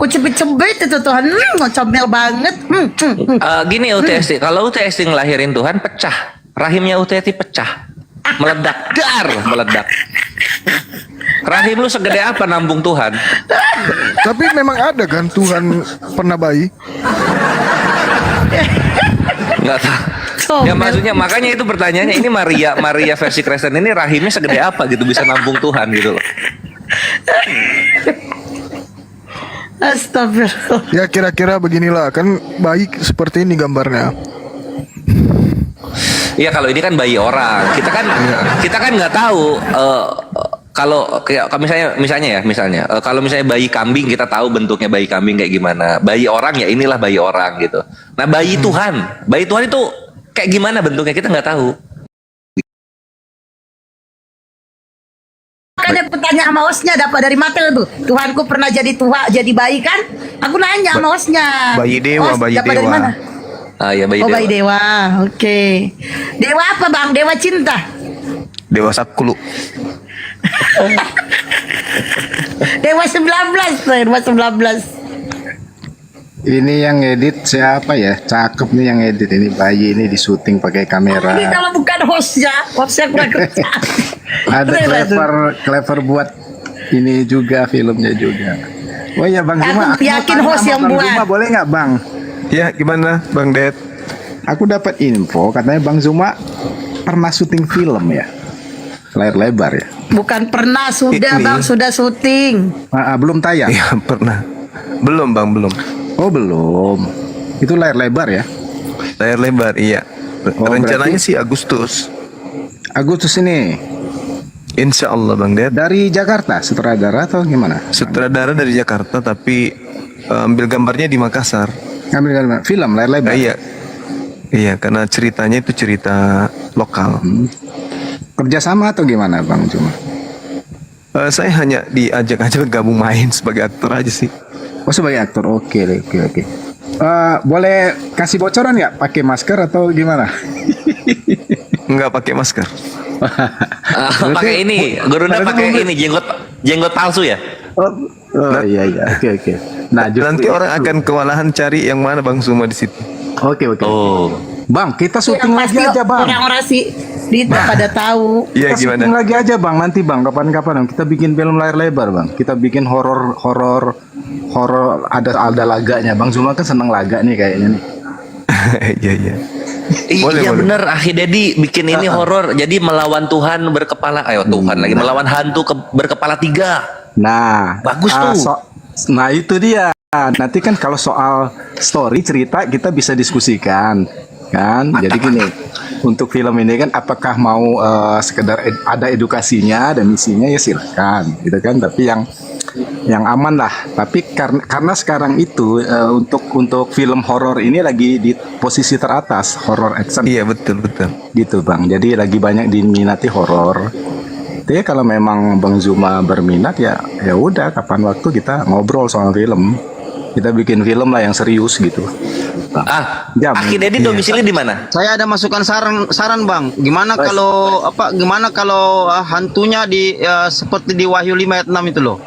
cebit-cebit itu Tuhan. Comel banget. Gini UTST, kalau UTST ngelahirin Tuhan pecah, rahimnya UTST pecah, meledak, meledak. Rahim lu segede apa nambung Tuhan? Tapi memang ada kan Tuhan pernah bayi? Nggak tahu. Ya maksudnya makanya itu pertanyaannya, ini Maria versi Kristen ini rahimnya segede apa gitu bisa nambung Tuhan gitu loh. Astagfirullah. Ya kira-kira beginilah, kan bayi seperti ini gambarnya. Iya kalau ini kan bayi orang, kita kan nggak tahu kalau kayak misalnya kalau misalnya bayi kambing kita tahu bentuknya bayi kambing kayak gimana, bayi orang ya inilah bayi orang gitu. Nah bayi Tuhan itu kayak gimana bentuknya kita nggak tahu. Kan ada pertanyaan sama hostnya dapat dari mata tuh. Tuhanku pernah jadi bayi kan? Aku nanya sama hostnya. Bayi dewa, Host, bayi dapat dari dewa. mana? Ya bayi Oh dewa. bayi dewa, oke. Dewa apa bang? Dewa cinta? Dewa Sakulu. Dewa 19 tuh, Dewa 19. Ini yang edit siapa ya? Cakep nih yang edit ini, bayi ini di syuting pakai kamera. Ini kalau bukan hostnya kurang kerja. Ada clever buat ini juga filmnya juga. Oh ya Bang Zuma, Aku yakin host yang Bang buat. Zuma boleh nggak Bang? Ya gimana Bang Ded? Aku dapat info katanya Bang Zuma pernah syuting film ya, layar lebar ya. Bukan pernah, sudah Ini. bang, sudah syuting. Belum tayang? Iya pernah. Belum Bang, belum. Oh belum. Itu layar lebar ya? Layar lebar, iya. Rencananya berarti- sih Agustus. Agustus ini. Insya Allah Bang Ded. Dari Jakarta, sutradara atau gimana? Sutradara dari Jakarta tapi ambil gambarnya di Makassar. Ambil gambar film layar lebar. Iya. Iya, karena ceritanya itu cerita lokal. Kerjasama atau gimana Bang Zuma? Saya hanya diajak aja gabung main sebagai aktor aja sih. Oh sebagai aktor, oke. Boleh kasih bocoran nggak? Pakai masker atau gimana? Nggak pakai masker. Pakai ini, Gurunda pakai ini jenggot palsu ya. Oh iya, oke. Nah Nanti orang akan kewalahan cari yang mana Bang Zuma di situ. Oke. Oh. Bang, kita syuting lagi Pasti aja Bang. orang-orang sih di pada tahu. Iya Kita gimana? syuting lagi aja Bang, nanti Bang, kapan-kapan kita bikin film layar lebar Bang. Kita bikin horor ada laganya. Bang Zuma kan seneng laga nih kayaknya nih. Iya. Iya bener, Akhi Dedi bikin ini horor. Jadi melawan Tuhan berkepala, Tuhan lagi melawan hantu berkepala 3. Nah, bagus tuh. Nah itu dia. Nanti kan kalau soal story cerita kita bisa diskusikan. kan. Jadi gini, untuk film ini kan apakah mau sekedar ada edukasinya dan misinya ya silakan gitu kan, tapi yang aman lah. Tapi karena sekarang itu untuk film horor ini lagi di posisi teratas, horor action. Iya, betul. Gitu Bang. Jadi lagi banyak diminati horor. Jadi kalau memang Bang Zuma berminat ya udah, kapan waktu kita ngobrol soal film. Kita bikin film lah yang serius gitu. Aki Dedi domisili di mana? Saya ada masukan saran Bang. Gimana kalau hantunya seperti di Wahyu 5 ayat 6 itu loh.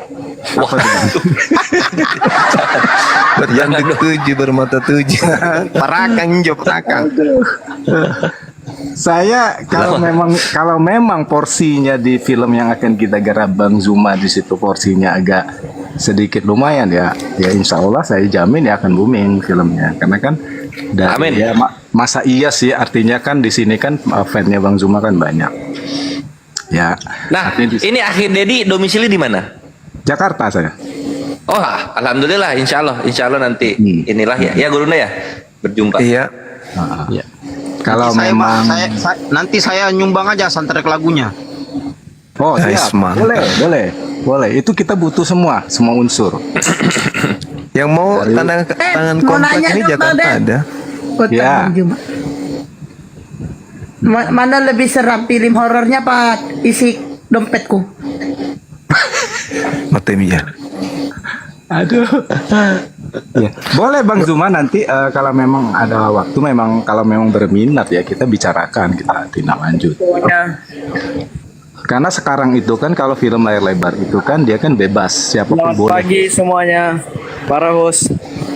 Berjangkit 7 bermata 7. Parakan hijau parakan. Saya kalau memang porsinya di film yang akan kita garap Bang Zuma di situ porsinya agak sedikit lumayan ya insya Allah saya jamin ya akan booming filmnya, karena kan Amin. Ya masa iya sih, artinya kan di sini kan fansnya Bang Zuma kan banyak ya. Nah, ini Aki Dedi domisili di mana? Jakarta saya. Oh, alhamdulillah, insya Allah nanti inilah ya Gurunda ya berjumpa. Iya. Ya. Kalau memang nanti saya nyumbang aja soundtrack lagunya. Oh, siap. Boleh. Itu kita butuh semua unsur. Yang mau tangan kontrak ini Jakarta ada. Ya. Mana lebih serap film horornya Pak isi dompetku? Mata Mia. Aduh. Ya, boleh Bang Zuma nanti kalau memang ada waktu, kalau memang berminat ya kita bicarakan, kita tindak lanjut. Karena sekarang itu kan kalau film layar lebar itu kan dia kan bebas, siapapun Selamat boleh. pagi semuanya, para host.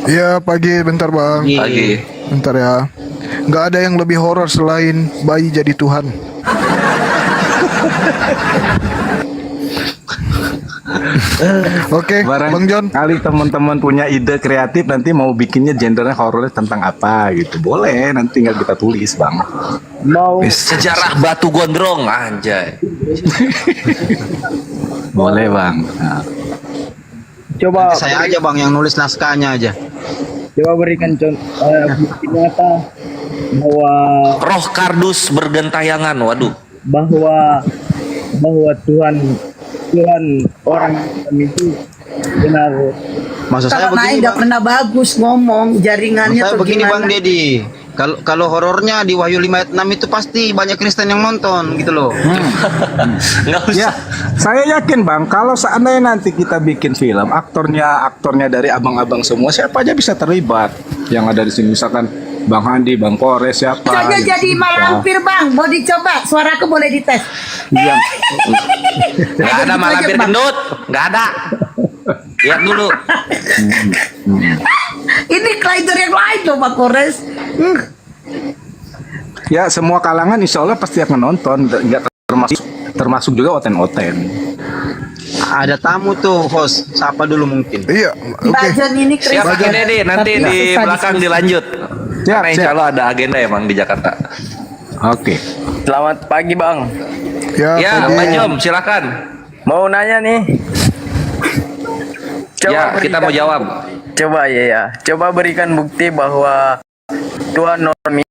Iya, pagi, bentar Bang. Pagi. Bentar ya. Nggak ada yang lebih horor selain bayi jadi Tuhan. Oke, Bang John. Kali teman-teman punya ide kreatif nanti mau bikinnya gendernya horornya tentang apa gitu. Boleh, nanti tinggal kita tulis, Bang. Mau sejarah batu gondrong anjay. Boleh, Bang. Nah. Coba nanti saya aja Bang yang nulis naskahnya aja. Coba berikan bukti nyata bahwa roh kardus bergentayangan, waduh. Bahwa Tuhan orang itu benar. Maksud saya Kalau naik nggak pernah bagus ngomong jaringannya. Saya tuh begini gimana? Bang Dedi. Kalau horornya di Wahyu 5 ayat 6 itu pasti banyak Kristen yang nonton gitu loh. Ya, saya yakin Bang, kalau seandainya nanti kita bikin film, aktornya dari abang-abang semua, siapa aja bisa terlibat. Yang ada di sini misalkan Bang Handi, Bang Kores, siapa? Saya jadi malampir Bang, mau dicoba, suaraku boleh dites. Iya. Nggak ada malampir gendut, nggak ada. Lihat dulu. Ini klien yang lain loh Pak Kores. Ya, semua kalangan insya Allah pasti akan nonton, nggak termasuk juga oten-oten. Ada tamu tuh host, siapa dulu mungkin? Iya, Bajan ini keren. Siap Pak Dedi, nanti Tapi di susah belakang diskusi. dilanjut. Karena insya Allah ada agenda emang di Jakarta. Oke. Selamat pagi Bang. Ya, Pak Jom, silakan. Mau nanya nih. Ya, kita mau jawab. Coba ya. Coba berikan bukti bahwa Tuhan Normi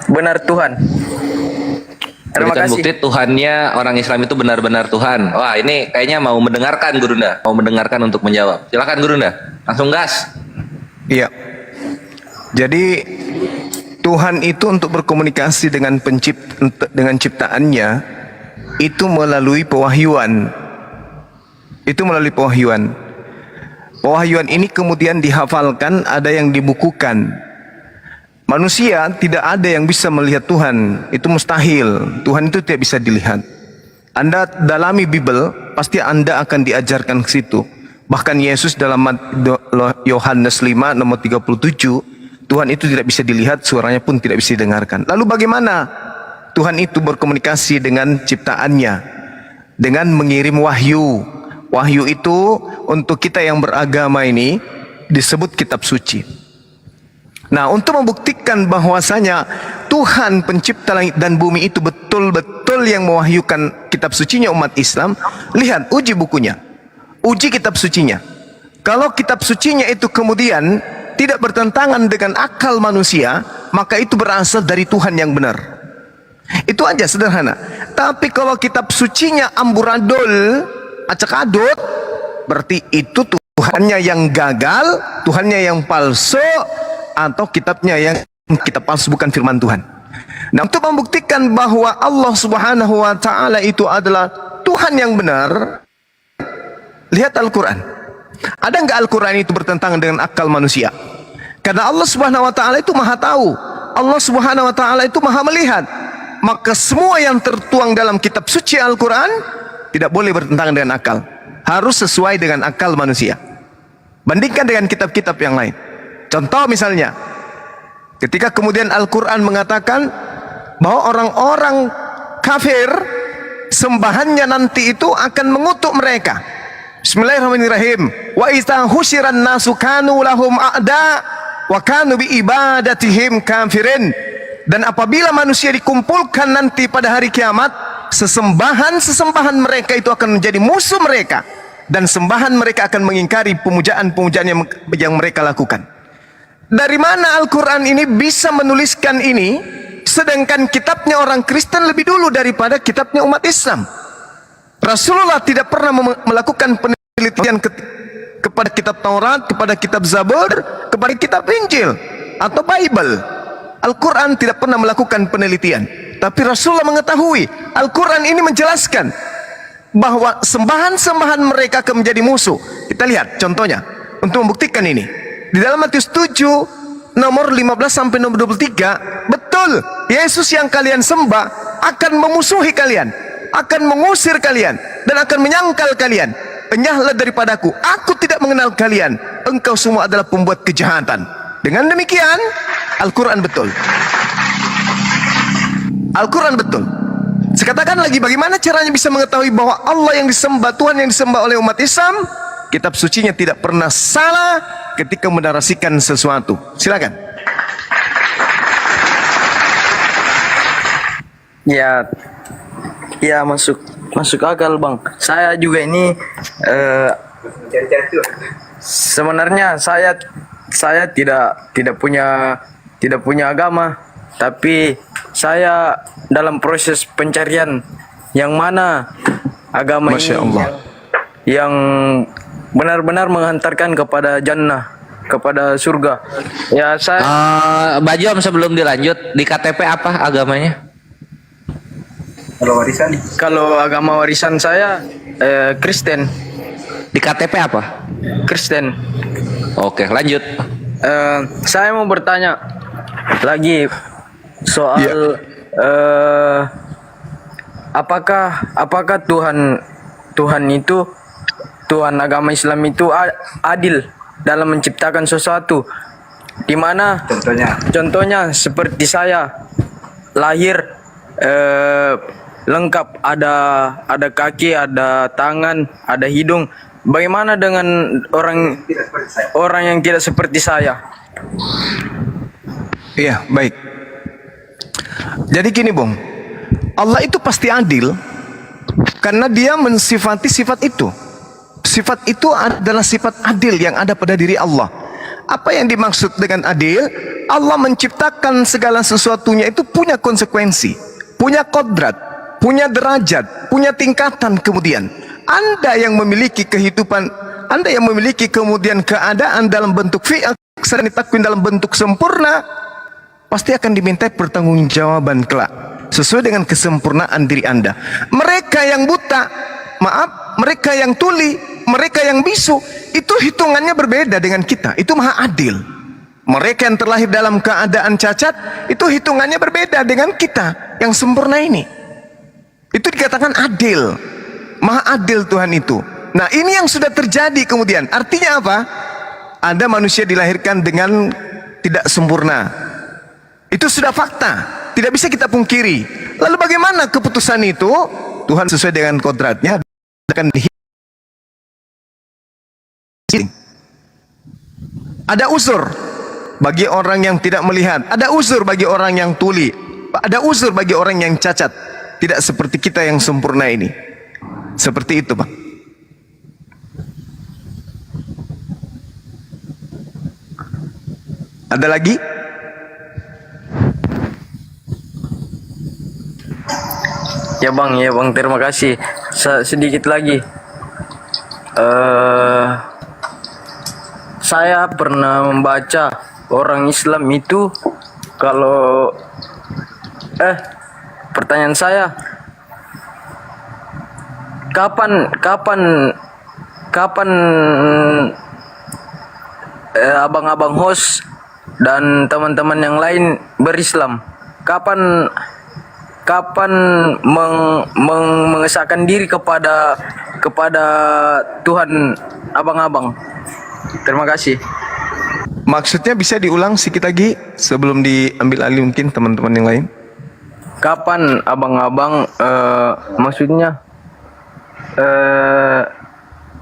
benar Tuhan. Terima Berikan kasih. bukti Tuhannya orang Islam itu benar-benar Tuhan. Wah, ini kayaknya mau mendengarkan Gurunda, mau mendengarkan untuk menjawab. Silakan Gurunda, langsung gas. Iya. Jadi Tuhan itu untuk berkomunikasi dengan dengan ciptaannya itu melalui pewahyuan. Itu melalui pewahyuan. Pewahyuan ini kemudian dihafalkan, ada yang dibukukan. Manusia tidak ada yang bisa melihat Tuhan, itu mustahil. Tuhan itu tidak bisa dilihat. Anda dalami Bible, pasti Anda akan diajarkan ke situ. Bahkan Yesus dalam Yohanes 5 nomor 37, Tuhan itu tidak bisa dilihat, suaranya pun tidak bisa didengarkan. Lalu bagaimana Tuhan itu berkomunikasi dengan ciptaannya? Dengan mengirim wahyu. Wahyu itu untuk kita yang beragama ini disebut kitab suci. Nah, untuk membuktikan bahwasanya Tuhan pencipta langit dan bumi itu betul-betul yang mewahyukan kitab sucinya umat Islam, lihat, uji bukunya, uji kitab sucinya. Kalau kitab sucinya itu kemudian tidak bertentangan dengan akal manusia, maka itu berasal dari Tuhan yang benar. Itu aja, sederhana. Tapi kalau kitab sucinya amburadul, acak-adut, berarti itu Tuhannya yang gagal, Tuhannya yang palsu, atau kitabnya yang kitab palsu, bukan firman Tuhan. Nah, untuk membuktikan bahwa Allah Subhanahu wa taala itu adalah Tuhan yang benar, lihat Al-Quran. Ada nggak Al-Quran itu bertentangan dengan akal manusia? Karena Allah Subhanahu wa taala itu maha tahu, Allah Subhanahu wa taala itu maha melihat. Maka semua yang tertuang dalam kitab suci Al-Quran tidak boleh bertentangan dengan akal, harus sesuai dengan akal manusia. Bandingkan dengan kitab-kitab yang lain. Contoh misalnya, ketika kemudian Al-Quran mengatakan bahwa orang-orang kafir sembahannya nanti itu akan mengutuk mereka. Bismillahirrahmanirrahim. Wa idza husyiran nasu kanu lahum a'da wa kanu bi ibadatihim kafirin. Dan apabila manusia dikumpulkan nanti pada hari kiamat, sesembahan mereka itu akan menjadi musuh mereka, dan sembahan mereka akan mengingkari pemujaan-pemujaan yang mereka lakukan. Dari mana Al-Quran ini bisa menuliskan ini, sedangkan kitabnya orang Kristen lebih dulu daripada kitabnya umat Islam? Rasulullah tidak pernah melakukan penelitian kepada kitab Taurat, kepada kitab Zabur, kepada kitab Injil atau Bible. Al-Quran tidak pernah melakukan penelitian, tapi Rasulullah mengetahui. Al-Quran ini menjelaskan bahwa sembahan-sembahan mereka akan menjadi musuh. Kita lihat contohnya untuk membuktikan ini. Di dalam Matius 7 nomor 15 sampai nomor 23, betul, Yesus yang kalian sembah akan memusuhi kalian, akan mengusir kalian, dan akan menyangkal kalian. Enyahlah daripadaku, aku tidak mengenal kalian, engkau semua adalah pembuat kejahatan. Dengan demikian, Al-Quran betul. Al-Quran betul. Sekatakan lagi, bagaimana caranya bisa mengetahui bahwa Allah yang disembah, Tuhan yang disembah oleh umat Islam, kitab sucinya tidak pernah salah ketika menarasikan sesuatu. Silakan. Ya masuk akal, Bang. Saya juga ini sebenarnya saya tidak punya agama, tapi saya dalam proses pencarian yang mana agama Masya ini Allah. yang benar-benar menghantarkan kepada jannah, kepada surga. Ya saya Bajom, sebelum dilanjut, di KTP apa agamanya? Kalau agama warisan saya Kristen. Di KTP apa? Kristen. Oke, lanjut. Saya mau bertanya lagi soal apakah Tuhan itu, Tuhan agama Islam itu adil dalam menciptakan sesuatu, di mana contohnya seperti saya lahir lengkap, ada kaki, ada tangan, ada hidung. Bagaimana dengan orang yang tidak seperti saya? Iya, baik. Jadi gini, Bung, Allah itu pasti adil karena dia mensifati sifat itu. Sifat itu adalah sifat adil yang ada pada diri Allah. Apa yang dimaksud dengan adil? Allah menciptakan segala sesuatunya itu punya konsekuensi, punya kodrat, punya derajat, punya tingkatan. Kemudian Anda yang memiliki kehidupan, Anda yang memiliki kemudian keadaan dalam bentuk fi'il dan takwin dalam bentuk sempurna, pasti akan diminta pertanggungjawaban kelak sesuai dengan kesempurnaan diri Anda. Mereka yang buta, maaf, mereka yang tuli, mereka yang bisu, itu hitungannya berbeda dengan kita. Itu maha adil. Mereka yang terlahir dalam keadaan cacat, itu hitungannya berbeda dengan kita yang sempurna ini. Itu dikatakan adil. Maha adil Tuhan itu. Nah, ini yang sudah terjadi kemudian. Artinya apa? Ada manusia dilahirkan dengan tidak sempurna. Itu sudah fakta, tidak bisa kita pungkiri. Lalu bagaimana keputusan itu? Tuhan sesuai dengan kodratnya akan ada uzur bagi orang yang tidak melihat, ada uzur bagi orang yang tuli, ada uzur bagi orang yang cacat. Tidak seperti kita yang sempurna ini. Seperti itu, Pak. Ada lagi? Ya bang, terima kasih. Sedikit lagi. Saya pernah membaca orang Islam itu kalau pertanyaan saya, kapan abang-abang host dan teman-teman yang lain berislam? Kapan mengesahkan diri kepada Tuhan abang-abang? Terima kasih. Maksudnya bisa diulang sedikit lagi sebelum diambil alih mungkin teman-teman yang lain. Kapan abang-abang maksudnya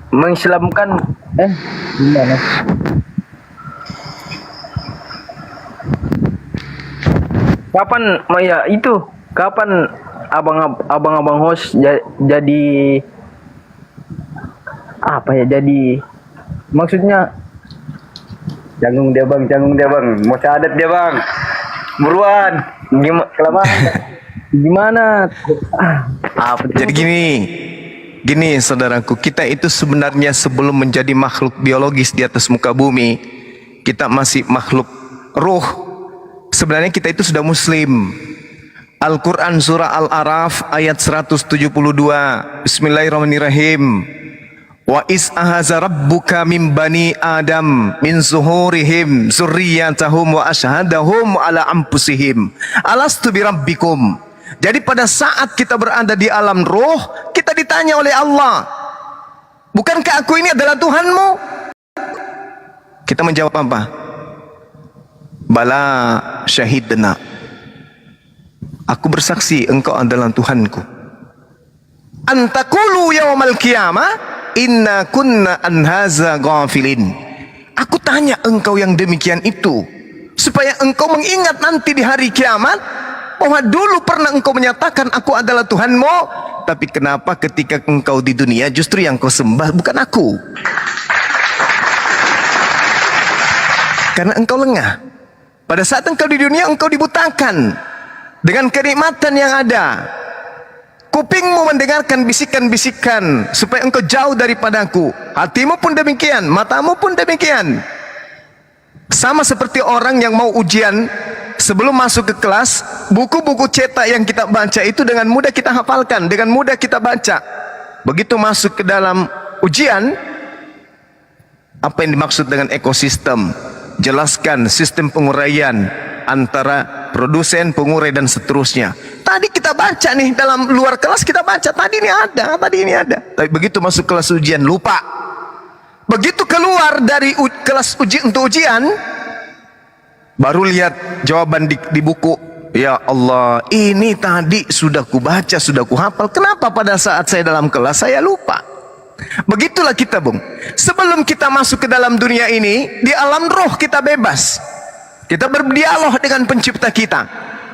mengislamkan gimana? Kapan abang-abang host jadi apa ya, jadi maksudnya Canggung dia bang, mau syahadat dia bang, buruan, gimana? Jadi gini saudaraku, kita itu sebenarnya sebelum menjadi makhluk biologis di atas muka bumi, kita masih makhluk ruh. Sebenarnya kita itu sudah muslim. Al-Quran surah Al-Araf ayat 172. Bismillahirrahmanirrahim. Wa is ahaza rabbuka min bani Adam min zuhurihim zurriyatahum wa ashhadahum ala anfusihim alastu birabbikum. Jadi pada saat kita berada di alam roh, kita ditanya oleh Allah, bukankah aku ini adalah Tuhanmu? Kita menjawab apa? Bala syahidna, aku bersaksi engkau adalah Tuhanku. Antakulu yaumal qiyamah inna kunna an haza ghafilin. Aku tanya engkau yang demikian itu supaya engkau mengingat nanti di hari kiamat bahwa dulu pernah engkau menyatakan aku adalah Tuhanmu, tapi kenapa ketika engkau di dunia justru yang kau sembah bukan aku? Karena engkau lengah. Pada saat engkau di dunia engkau dibutakan dengan kenikmatan yang ada. Kupingmu mendengarkan bisikan-bisikan supaya engkau jauh daripadaku. Hatimu pun demikian, matamu pun demikian. Sama seperti orang yang mau ujian, sebelum masuk ke kelas, buku-buku cetak yang kita baca itu dengan mudah kita hafalkan, dengan mudah kita baca. Begitu masuk ke dalam ujian, apa yang dimaksud dengan ekosistem? Jelaskan sistem penguraian antara produsen, pengurai dan seterusnya. Tadi kita baca nih dalam luar kelas, kita baca tadi ini ada. Tapi begitu masuk kelas ujian lupa. Begitu keluar dari kelas untuk ujian, baru lihat jawaban di buku. Ya Allah, ini tadi sudah kubaca, sudah kuhafal. Kenapa pada saat saya dalam kelas saya lupa? Begitulah kita, Bung. Sebelum kita masuk ke dalam dunia ini, di alam roh kita bebas. Kita berdialog dengan pencipta kita.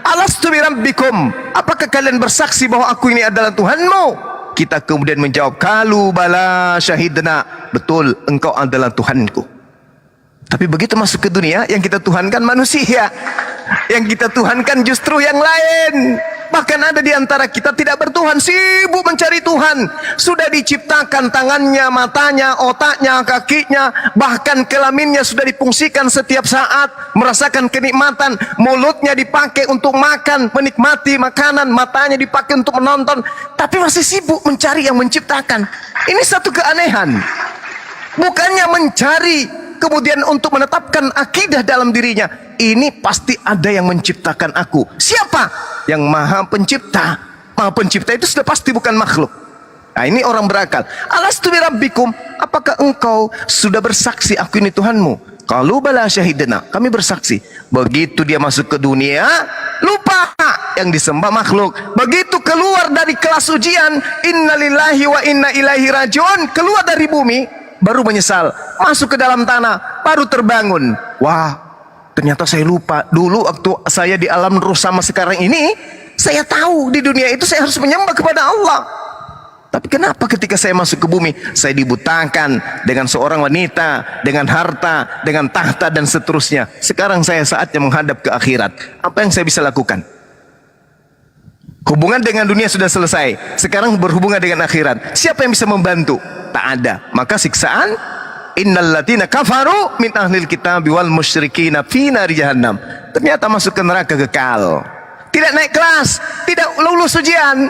Alastu birabbikum, apakah kalian bersaksi bahwa aku ini adalah Tuhanmu? Kita kemudian menjawab, kalu bala syahidna, betul engkau adalah Tuhanku. Tapi begitu masuk ke dunia, yang kita tuhankan manusia, yang kita tuhankan justru yang lain. Bahkan ada di antara kita tidak bertuhan, sibuk mencari Tuhan. Sudah diciptakan tangannya, matanya, otaknya, kakinya, bahkan kelaminnya sudah difungsikan setiap saat, merasakan kenikmatan. Mulutnya dipakai untuk makan, menikmati makanan, matanya dipakai untuk menonton, tapi masih sibuk mencari yang menciptakan. Ini satu keanehan. Bukannya mencari kemudian untuk menetapkan akidah dalam dirinya, ini pasti ada yang menciptakan aku. Siapa? Yang maha pencipta. Maha pencipta itu sudah pasti bukan makhluk. Nah, ini orang berakal. Alastu birabbikum, apakah engkau sudah bersaksi aku ini Tuhanmu? Qalu bala syahidna, kami bersaksi. Begitu dia masuk ke dunia, lupa yang disembah makhluk. Begitu keluar dari kelas ujian, innalillahi wa inna ilaihi rajiun, keluar dari bumi, baru menyesal. Masuk ke dalam tanah, baru terbangun. Wah, ternyata saya lupa. Dulu waktu saya di alam ruh sama sekarang ini, saya tahu di dunia itu saya harus menyembah kepada Allah. Tapi kenapa ketika saya masuk ke bumi, saya dibutakan dengan seorang wanita, dengan harta, dengan tahta dan seterusnya. Sekarang saya saatnya menghadap ke akhirat. Apa yang saya bisa lakukan? Hubungan dengan dunia sudah selesai. Sekarang berhubungan dengan akhirat. Siapa yang bisa membantu? Tak ada. Maka siksaan, innal latina kafaru min ahlil kitab wal musyrikina fi nari jahannam. Ternyata masuk ke neraka kekal. Tidak naik kelas, tidak lulus ujian.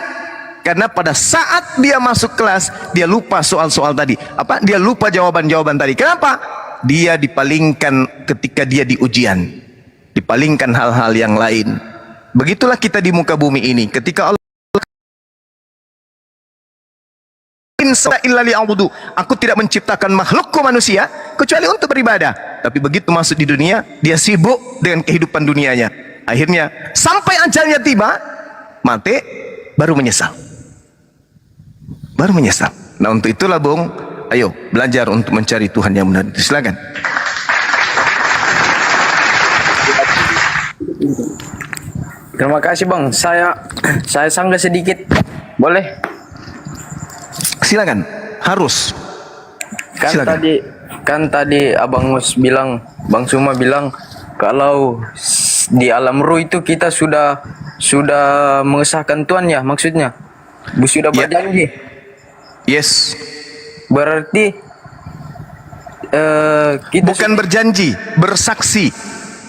Karena pada saat dia masuk kelas, dia lupa soal-soal tadi. Dia lupa jawaban-jawaban tadi. Kenapa? Dia dipalingkan ketika dia di ujian. Dipalingkan hal-hal yang lain. Begitulah kita di muka bumi ini. Ketika Allah, aku tidak menciptakan makhlukku manusia kecuali untuk beribadah. Tapi begitu masuk di dunia, dia sibuk dengan kehidupan dunianya. Akhirnya sampai ajalnya tiba, mati, baru menyesal. Baru menyesal. Nah, untuk itulah Bung, ayo belajar untuk mencari Tuhan yang benar. Silakan. Terima kasih Bang. Saya sanggah sedikit. Boleh? Silakan. Harus. Silakan. Kan tadi Abang Mus bilang, Bang Suma bilang kalau di alam ruh itu kita sudah mengesahkan Tuhan ya, maksudnya. Sudah berjanji. Yes. Berarti kita bukan berjanji, bersaksi.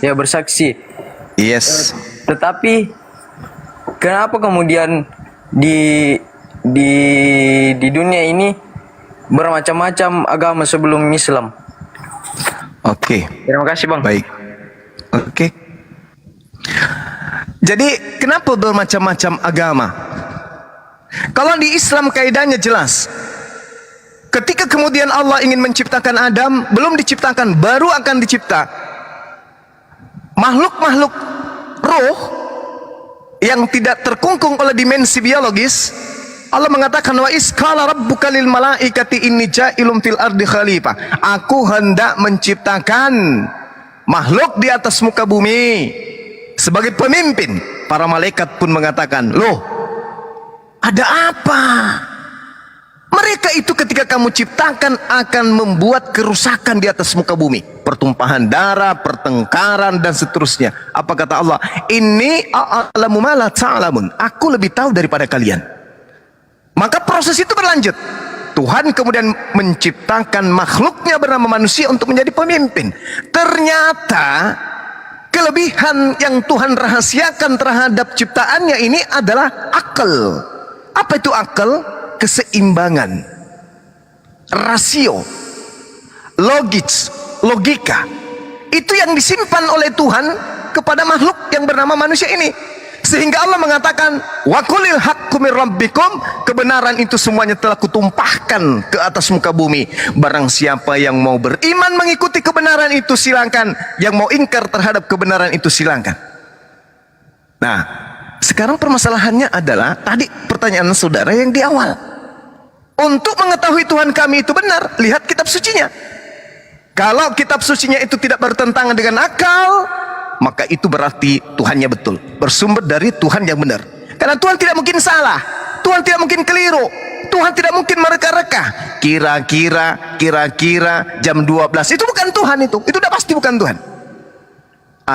Ya, bersaksi. Yes. Tetapi kenapa kemudian di dunia ini bermacam-macam agama sebelum Islam? Oke. Terima kasih Bang. Baik. Oke. Jadi kenapa bermacam-macam agama? Kalau di Islam kaidahnya jelas. Ketika kemudian Allah ingin menciptakan Adam, belum diciptakan, baru akan dicipta makhluk-makhluk roh yang tidak terkungkung oleh dimensi biologis. Allah mengatakan, wa isqala rabbuka lil malaikati inni ja'ilun fil ardi khalifah. Aku hendak menciptakan makhluk di atas muka bumi sebagai pemimpin. Para malaikat pun mengatakan, loh, ada apa? Mereka itu ketika kamu ciptakan akan membuat kerusakan di atas muka bumi. Pertumpahan darah, pertengkaran, dan seterusnya. Apa kata Allah? Inni a'lamu ma la ta'lamun. Aku lebih tahu daripada kalian. Maka proses itu berlanjut. Tuhan kemudian menciptakan makhluknya bernama manusia untuk menjadi pemimpin. Ternyata kelebihan yang Tuhan rahasiakan terhadap ciptaannya ini adalah akal. Apa itu akal? Keseimbangan, rasio, logika. Itu yang disimpan oleh Tuhan kepada makhluk yang bernama manusia ini. Sehingga Allah mengatakan, wa qulil haqqu mir rabbikum, kebenaran itu semuanya telah kutumpahkan ke atas muka bumi. Barang siapa yang mau beriman mengikuti kebenaran itu silakan, yang mau ingkar terhadap kebenaran itu silakan. Nah, sekarang permasalahannya adalah tadi pertanyaan saudara yang di awal. Untuk mengetahui Tuhan kami itu benar, lihat kitab sucinya. Kalau kitab sucinya itu tidak bertentangan dengan akal, maka itu berarti Tuhannya betul, bersumber dari Tuhan yang benar. Karena Tuhan tidak mungkin salah, Tuhan tidak mungkin keliru, Tuhan tidak mungkin mereka-reka. Kira-kira jam 12 itu bukan Tuhan, itu udah pasti bukan Tuhan.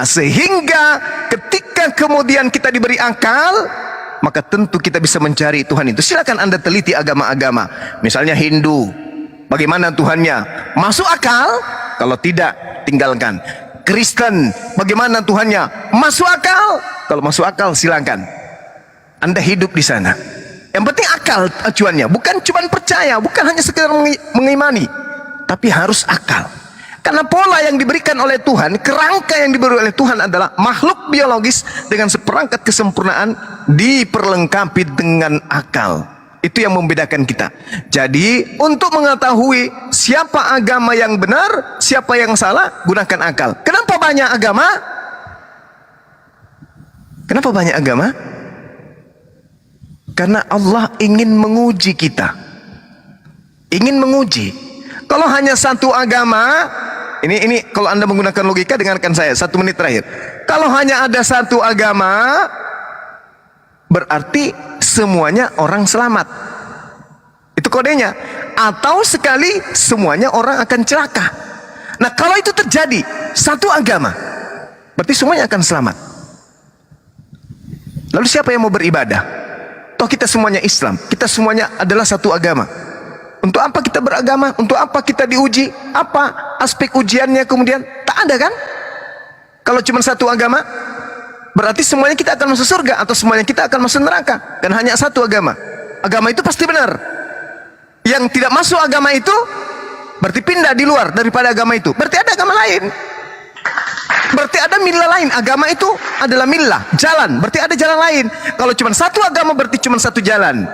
Sehingga ketika kemudian kita diberi akal, maka tentu kita bisa mencari Tuhan itu. Silakan Anda teliti agama-agama. Misalnya Hindu, bagaimana Tuhannya? Masuk akal? Kalau tidak, tinggalkan. Kristen, bagaimana Tuhannya? Masuk akal? Kalau masuk akal, silakan. Anda hidup di sana. Yang penting akal acuannya, bukan cuma percaya, bukan hanya sekedar mengimani, tapi harus akal. Karena pola yang diberikan oleh Tuhan, kerangka yang diberi oleh Tuhan adalah makhluk biologis dengan seperangkat kesempurnaan diperlengkapi dengan akal. Itu yang membedakan kita. Jadi untuk mengetahui siapa agama yang benar, siapa yang salah, gunakan akal. Kenapa banyak agama? Kenapa banyak agama? Karena Allah ingin menguji kita. Ingin menguji. Kalau hanya satu agama, ini kalau Anda menggunakan logika, dengarkan saya 1 menit terakhir. Kalau hanya ada satu agama, berarti semuanya orang selamat. Itu kodenya. Atau sekali semuanya orang akan celaka. Nah, kalau itu terjadi satu agama, berarti semuanya akan selamat. Lalu siapa yang mau beribadah? Toh kita semuanya Islam, kita semuanya adalah satu agama. Untuk apa kita beragama? Untuk apa kita diuji? Apa aspek ujiannya kemudian? Tak ada kan? Kalau cuma satu agama, berarti semuanya kita akan masuk surga atau semuanya kita akan masuk neraka. Dan hanya satu agama. Agama itu pasti benar. Yang tidak masuk agama itu berarti pindah di luar daripada agama itu. Berarti ada agama lain. Berarti ada milah lain. Agama itu adalah milah, jalan. Berarti ada jalan lain. Kalau cuma satu agama berarti cuma satu jalan.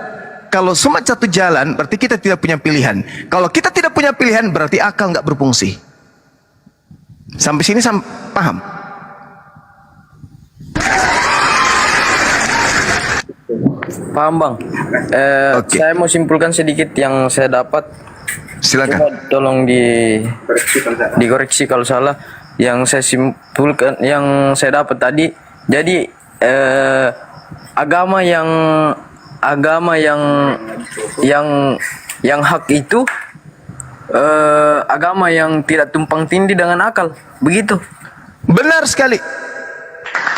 Kalau cuma satu jalan berarti kita tidak punya pilihan. Kalau kita tidak punya pilihan berarti akal nggak berfungsi. Sampai sini paham? Paham bang. Saya mau simpulkan sedikit yang saya dapat. Silakan. Coba tolong dikoreksi kalau salah. Yang saya simpulkan, yang saya dapat tadi. Jadi agama yang hak itu agama yang tidak tumpang tindih dengan akal. Begitu. Benar sekali.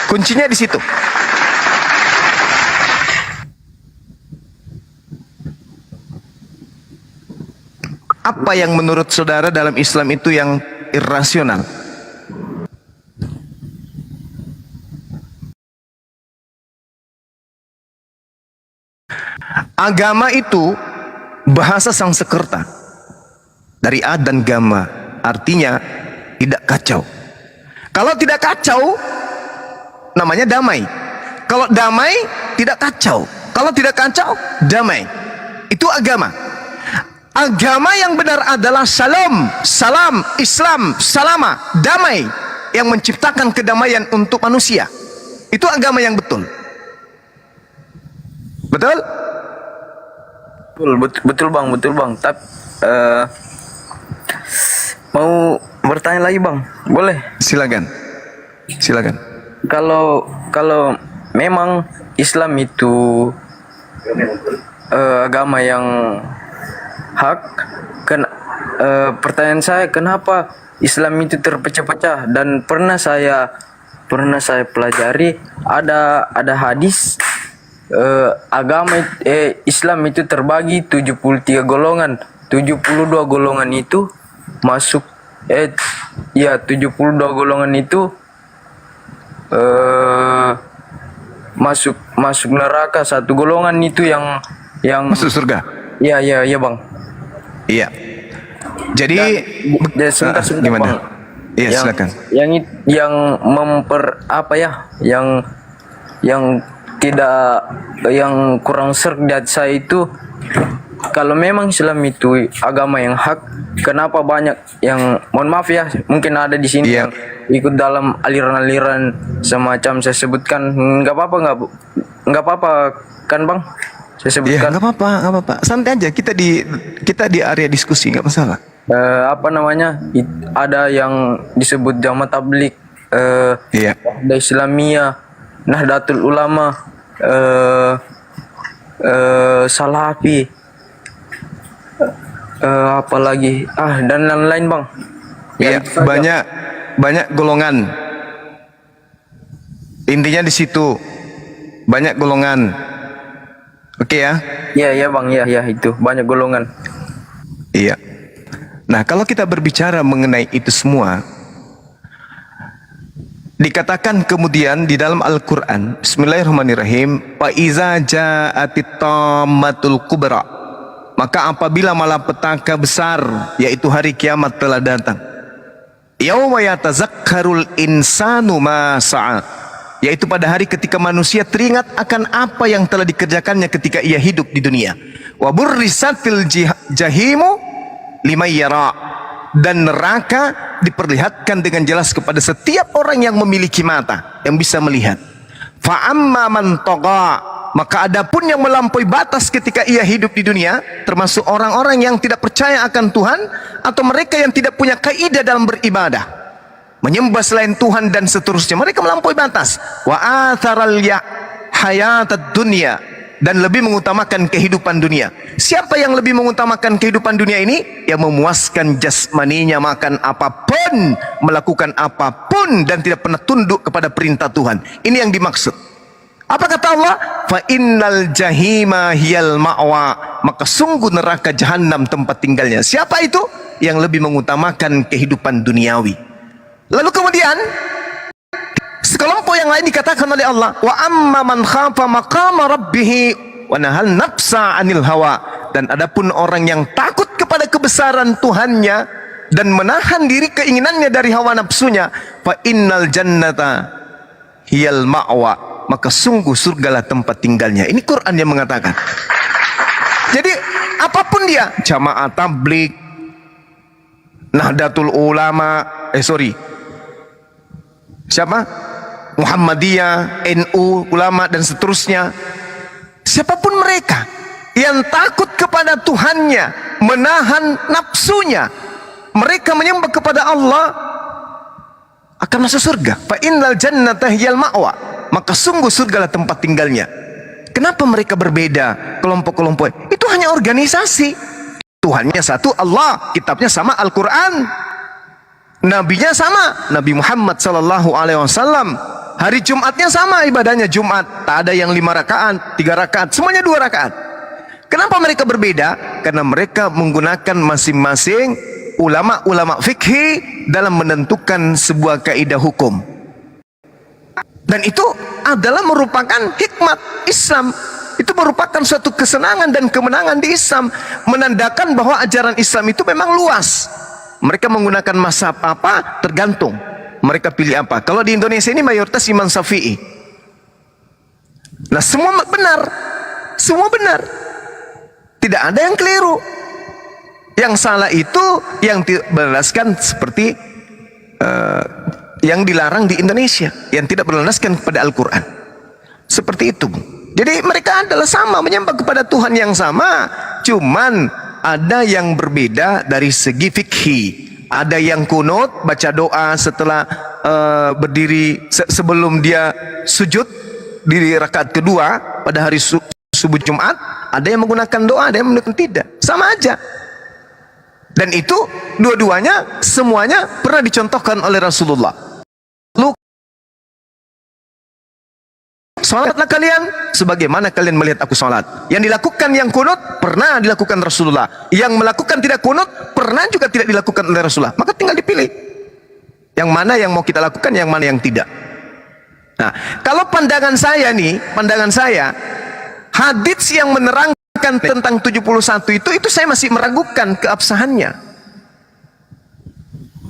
Kuncinya di situ. Apa yang menurut saudara dalam Islam itu yang irrasional? Agama itu bahasa Sanskerta dari ad dan gama, artinya tidak kacau. Kalau tidak kacau namanya damai. Kalau damai tidak kacau. Kalau tidak kacau damai. Itu agama. Agama yang benar adalah salam, salam, Islam, salama, damai, yang menciptakan kedamaian untuk manusia. Itu agama yang betul. Betul? Betul bang. Tapi mau bertanya lagi bang, boleh? Silakan. Kalau memang Islam itu agama yang hak, pertanyaan saya kenapa Islam itu terpecah-pecah? Dan pernah saya pelajari ada hadis agama Islam itu terbagi 73 golongan. 72 golongan itu masuk 72 golongan itu masuk neraka. Satu golongan itu yang masuk surga. Iya bang. Iya. Jadi sebentar gimana? Bang. Iya, silakan. Yang yang kurang serg di hati saya itu, kalau memang Islam itu agama yang hak, kenapa banyak yang, mohon maaf ya, mungkin ada di sini yang ikut dalam aliran-aliran semacam saya sebutkan, nggak apa-apa kan bang? Saya sebutkan. Nggak apa-apa. Santai aja, kita di area diskusi, nggak masalah. Ada yang disebut Jamaah Tabligh, Wahdah Islamiyah, Nahdlatul Ulama, Salafi, apalagi dan lain-lain bang. Iya, banyak golongan. Intinya di situ banyak golongan. Oke ya? Iya bang, ya itu banyak golongan. Iya. Nah, kalau kita berbicara mengenai itu semua, dikatakan kemudian di dalam Al-Quran, Bismillahirrahmanirrahim, fa iza ja'atit tammatul kubra, maka apabila malapetaka besar, yaitu hari kiamat telah datang, yauma yatazakkarul insanu ma sa'a, yaitu pada hari ketika manusia teringat akan apa yang telah dikerjakannya ketika ia hidup di dunia. Wa burrisatil jahimu liman yara, dan neraka diperlihatkan dengan jelas kepada setiap orang yang memiliki mata, yang bisa melihat. Fa amma man tagha, maka adapun yang melampaui batas ketika ia hidup di dunia, termasuk orang-orang yang tidak percaya akan Tuhan atau mereka yang tidak punya kaidah dalam beribadah, menyembah selain Tuhan dan seterusnya, mereka melampaui batas. Wa atharal hayatad dunya, dan lebih mengutamakan kehidupan dunia. Siapa yang lebih mengutamakan kehidupan dunia ini? Yang memuaskan jasmaninya, makan apapun, melakukan apapun, dan tidak pernah tunduk kepada perintah Tuhan. Ini yang dimaksud. Apa kata Allah? Fa innal jahima hiyal ma'wa, maka sungguh neraka jahanam tempat tinggalnya. Siapa itu? Yang lebih mengutamakan kehidupan duniawi. Lalu kemudian sekelompok yang lain dikatakan oleh Allah, wa amma man khafa maqama rabbih wa nahal nafsa 'anil hawa, dan adapun orang yang takut kepada kebesaran Tuhannya dan menahan diri keinginannya dari hawa nafsunya, fa innal jannata hiyal ma'wa, maka sungguh surgalah tempat tinggalnya. Ini Quran yang mengatakan. Jadi apapun dia, jamaah tabligh, Nahdlatul Ulama, siapa? Muhammadiyah, NU, ulama dan seterusnya. Siapapun mereka yang takut kepada Tuhannya, menahan nafsunya, mereka menyembah kepada Allah, akan masuk surga. Fa innal jannata hiyal ma'wa, maka sungguh surgalah tempat tinggalnya. Kenapa mereka berbeda kelompok-kelompok? Itu hanya organisasi. Tuhannya satu, Allah, kitabnya sama, Al-Quran. Nabinya sama, Nabi Muhammad sallallahu alaihi wasallam. Hari Jumatnya sama, ibadahnya Jumat. Tak ada yang 5 rakaat, 3 rakaat, semuanya 2 rakaat. Kenapa mereka berbeda? Karena mereka menggunakan masing-masing ulama-ulama fikih dalam menentukan sebuah kaidah hukum. Dan itu adalah merupakan hikmat Islam. Itu merupakan suatu kesenangan dan kemenangan di Islam, menandakan bahwa ajaran Islam itu memang luas. Mereka menggunakan mazhab apa? Tergantung mereka pilih apa. Kalau di Indonesia ini mayoritas Imam Syafi'i. Nah, semua benar. Semua benar. Tidak ada yang keliru. Yang salah itu yang berlandaskan seperti yang dilarang di Indonesia, yang tidak berlandaskan kepada Al-Quran. Seperti itu. Jadi mereka adalah sama, menyembah kepada Tuhan yang sama, cuman ada yang berbeda dari segi fikih. Ada yang kunut, baca doa setelah berdiri, sebelum dia sujud di rakaat kedua pada hari subuh Jumat. Ada yang menggunakan doa, ada yang menggunakan tidak. Sama aja. Dan itu dua-duanya semuanya pernah dicontohkan oleh Rasulullah. Salatlah kalian sebagaimana kalian melihat aku salat. Yang dilakukan yang kunut pernah dilakukan Rasulullah. Yang melakukan tidak kunut pernah juga tidak dilakukan oleh Rasulullah. Maka tinggal dipilih. Yang mana yang mau kita lakukan, yang mana yang tidak. Nah, kalau pandangan saya nih, pandangan saya, hadits yang menerangkan tentang 71 itu saya masih meragukan keabsahannya.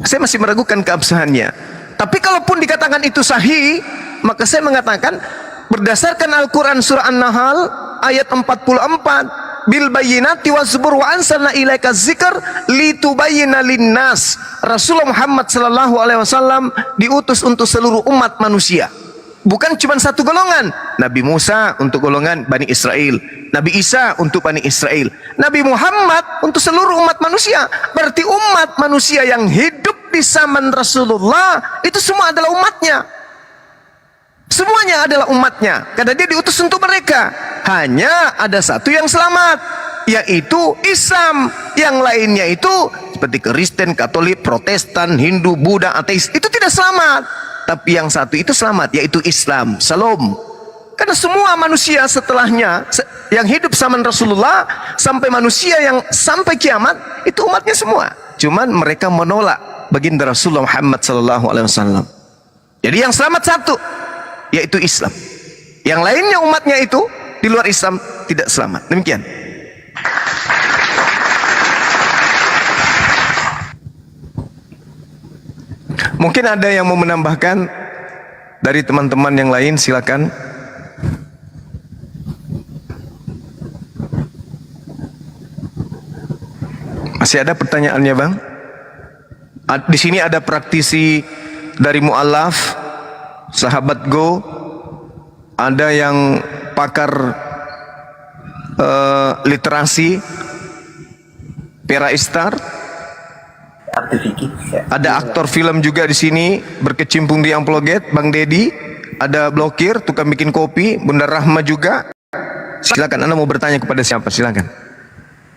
Saya masih meragukan keabsahannya. Tapi kalaupun dikatakan itu sahih, maka saya mengatakan berdasarkan Al-Quran surah An-Nahl ayat 44, bil bayyinati waz-zubur wa anzalna ilaika dzikr litubayyana linnas. Rasulullah Muhammad sallallahu alaihi wasallam diutus untuk seluruh umat manusia. Bukan cuma satu golongan. Nabi Musa untuk golongan Bani Israel, Nabi Isa untuk Bani Israel, Nabi Muhammad untuk seluruh umat manusia. Berarti umat manusia yang hidup di zaman Rasulullah itu semua adalah umatnya. Semuanya adalah umatnya, karena dia diutus untuk mereka. Hanya ada satu yang selamat, yaitu Islam. Yang lainnya itu seperti Kristen, Katolik, Protestan, Hindu, Buddha, ateis, itu tidak selamat. Tapi yang satu itu selamat, yaitu Islam. Salam. Karena semua manusia setelahnya yang hidup zaman Rasulullah sampai manusia yang sampai kiamat itu umatnya semua. Cuman mereka menolak baginda Rasulullah Muhammad SAW. Jadi yang selamat satu, yaitu Islam. Yang lainnya umatnya itu di luar Islam tidak selamat. Demikian. Mungkin ada yang mau menambahkan dari teman-teman yang lain, silakan. Masih ada pertanyaannya, Bang? Di sini ada praktisi dari mu'alaf, sahabat Go, ada yang pakar literasi, Pera Istar, ada aktor film juga di sini berkecimpung di Amploget, Bang Dedi, ada blokir, tukang bikin kopi, Bunda Rahma juga, Silakan, Anda mau bertanya kepada siapa? Silakan.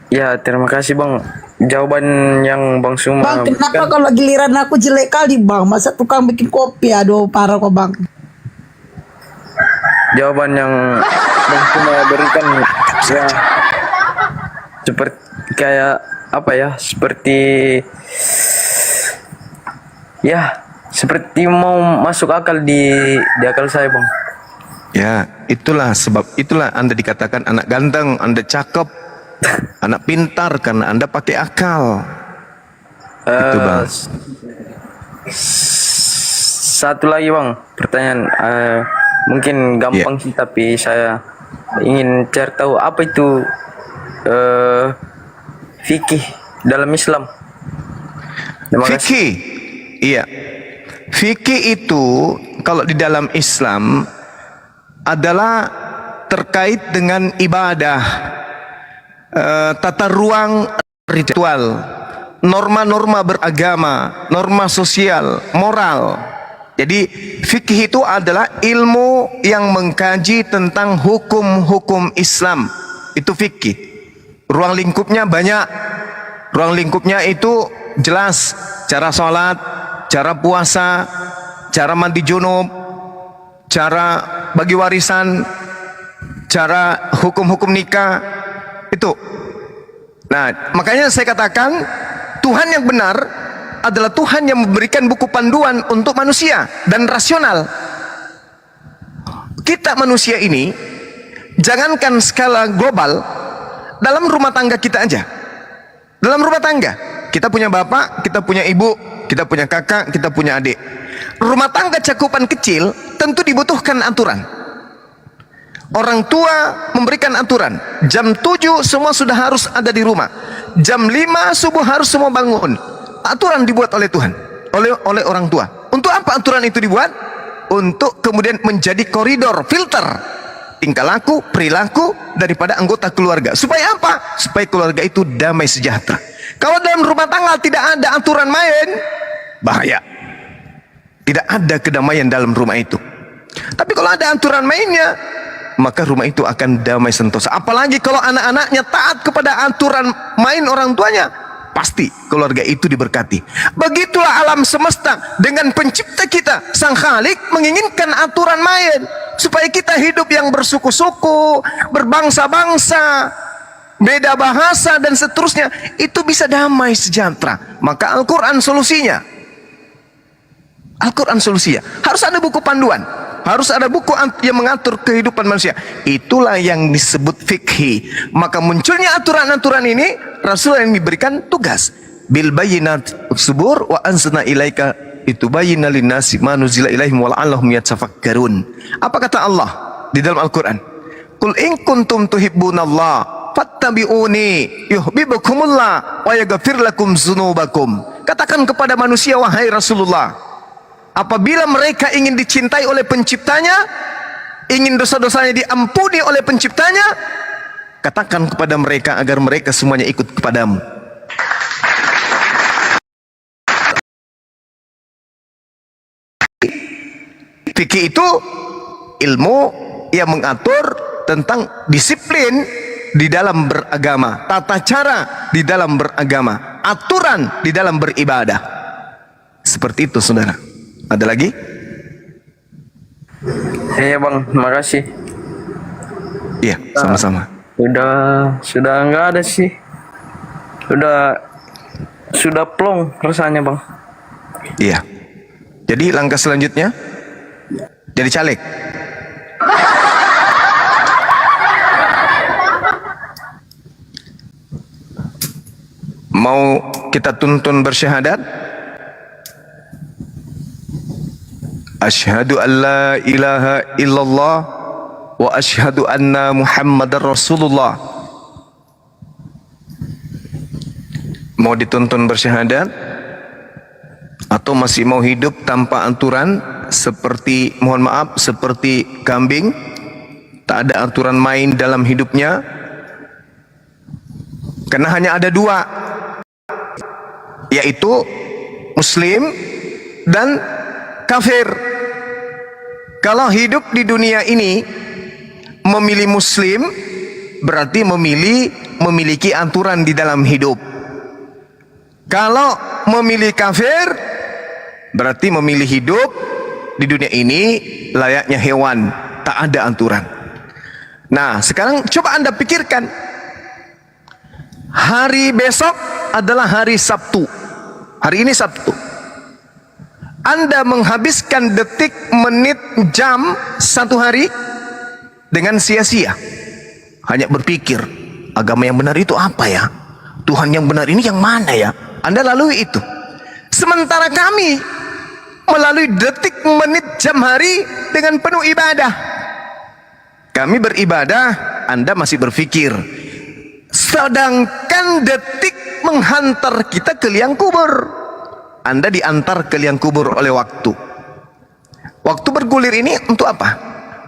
Ya, terima kasih Bang. Jawaban yang Bang Suma Bang, kenapa berikan, kalau giliran aku jelek kali Bang? Masa tukang bikin kopi, aduh parah kok Bang. jawaban yang Bang Suma berikan ya seperti kayak apa ya? Seperti mau masuk akal di akal saya, Bang. Ya, itulah Anda dikatakan anak ganteng, Anda cakep, anak pintar karena Anda pakai akal. Itu Bang. Satu lagi Bang, pertanyaan mungkin gampang sih, tapi saya ingin cari tahu apa itu fikih dalam Islam. Fikih, iya. Fikih itu kalau di dalam Islam adalah terkait dengan ibadah, tata ruang ritual, norma-norma beragama, norma sosial, moral. Jadi fikih itu adalah ilmu yang mengkaji tentang hukum-hukum Islam. Itu fikih. Ruang lingkupnya banyak. Ruang lingkupnya itu jelas, cara sholat, cara puasa, cara mandi junub, cara bagi warisan, cara hukum-hukum nikah, itu. Nah, makanya saya katakan Tuhan yang benar adalah Tuhan yang memberikan buku panduan untuk manusia dan rasional. Kita manusia ini, jangankan skala global, dalam rumah tangga kita aja. Dalam rumah tangga, kita punya bapak, kita punya ibu, kita punya kakak, kita punya adik. Rumah tangga cakupan kecil tentu dibutuhkan aturan. Orang tua memberikan aturan. Jam 7 semua sudah harus ada di rumah. Jam 5 subuh harus semua bangun. Aturan dibuat oleh Tuhan, oleh orang tua. Untuk apa aturan itu dibuat? Untuk kemudian menjadi koridor, filter tingkah laku, perilaku daripada anggota keluarga. Supaya apa? Supaya keluarga itu damai sejahtera. Kalau dalam rumah tangga tidak ada aturan main, bahaya. Tidak ada kedamaian dalam rumah itu. Tapi kalau ada aturan mainnya, maka rumah itu akan damai sentosa. Apalagi kalau anak-anaknya taat kepada aturan main orang tuanya, pasti keluarga itu diberkati. Begitulah alam semesta dengan pencipta kita, Sang Khalik menginginkan aturan main supaya kita hidup yang bersuku-suku, berbangsa-bangsa, beda bahasa dan seterusnya, itu bisa damai sejahtera. Maka Al-Quran solusinya. Al-Quran solusinya. Harus ada buku panduan, harus ada buku yang mengatur kehidupan manusia. Itulah yang disebut fikih. Maka munculnya aturan-aturan ini, Rasul yang diberikan tugas. Bil bayyinat subur wa anzalna ilaika litubayyana linnasi ma nuzila ilaihim wa la'allahum yatafakkarun. Apa kata Allah di dalam Al-Quran? Qul in kuntum tuhibbunallah fattabi'uni yuhibbukumullah wa yaghfir lakum dzunubakum. Katakan kepada manusia, wahai Rasulullah, apabila mereka ingin dicintai oleh penciptanya, ingin dosa-dosanya diampuni oleh penciptanya, katakan kepada mereka agar mereka semuanya ikut kepadamu. Fikih itu ilmu yang mengatur tentang disiplin di dalam beragama, tata cara di dalam beragama, aturan di dalam beribadah. Seperti itu, saudara. Ada lagi? Iya Bang, makasih. Iya, sama-sama. Sudah enggak ada sih. Sudah plong rasanya Bang. Iya. Jadi langkah selanjutnya jadi caleg. Mau kita tuntun bersyahadat? Asyhadu an la ilaha illallah wa asyhadu anna Muhammadar Rasulullah. Mau dituntun bersyahadat atau masih mau hidup tanpa aturan, seperti, mohon maaf, seperti kambing, tak ada aturan main dalam hidupnya? Karena hanya ada dua, yaitu Muslim dan kafir. Kalau hidup di dunia ini memilih Muslim, berarti memiliki aturan di dalam hidup. Kalau memilih kafir, berarti memilih hidup di dunia ini layaknya hewan, tak ada aturan. Nah, sekarang coba Anda pikirkan, hari besok adalah hari Sabtu. Hari ini Sabtu. Anda menghabiskan detik, menit, jam satu hari dengan sia-sia. Hanya berpikir, agama yang benar itu apa ya? Tuhan yang benar ini yang mana ya? Anda lalui itu. Sementara kami melalui detik, menit, jam, hari dengan penuh ibadah. Kami beribadah, Anda masih berpikir. Sedangkan detik menghantar kita ke liang kubur. Anda diantar ke liang kubur oleh waktu. Waktu bergulir ini untuk apa?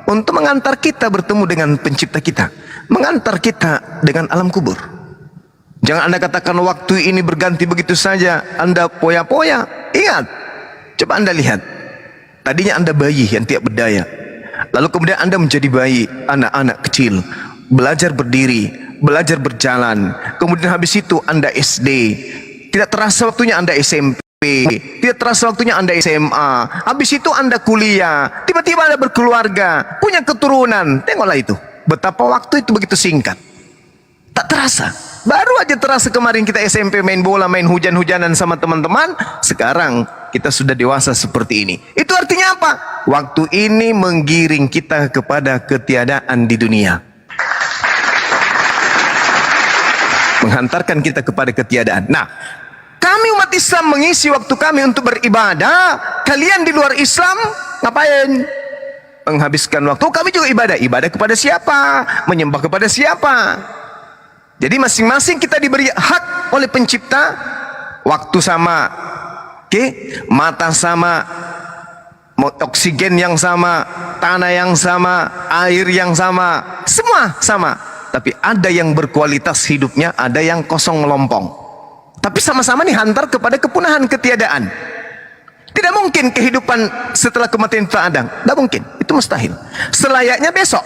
Untuk mengantar kita bertemu dengan pencipta kita, mengantar kita dengan alam kubur. Jangan Anda katakan waktu ini berganti begitu saja, Anda poya-poya. Ingat, coba Anda lihat. Tadinya Anda bayi yang tidak berdaya, lalu kemudian Anda menjadi bayi, anak-anak kecil, belajar berdiri, belajar berjalan. Kemudian habis itu Anda SD, tidak terasa waktunya Anda SMP, tidak terasa waktunya Anda SMA. Habis itu Anda kuliah, tiba-tiba Anda berkeluarga, punya keturunan. Tengoklah itu, betapa waktu itu begitu singkat. Tak terasa. Baru aja terasa kemarin kita SMP main bola, main hujan-hujanan sama teman-teman. Sekarang kita sudah dewasa seperti ini. Itu artinya apa? Waktu ini menggiring kita kepada ketiadaan di dunia, menghantarkan kita kepada ketiadaan. Nah, kami umat Islam mengisi waktu kami untuk beribadah. Kalian di luar Islam ngapain? Menghabiskan waktu. Kami juga ibadah. Ibadah kepada siapa? Menyembah kepada siapa? Jadi masing-masing kita diberi hak oleh pencipta. Waktu sama, mata sama, oksigen yang sama, tanah yang sama, air yang sama, semua sama. Tapi ada yang berkualitas hidupnya, ada yang kosong melompong. Tapi sama-sama dihantar kepada kepunahan, ketiadaan. Tidak mungkin kehidupan setelah kematian tak ada. Tidak mungkin, itu mustahil. Selayaknya besok,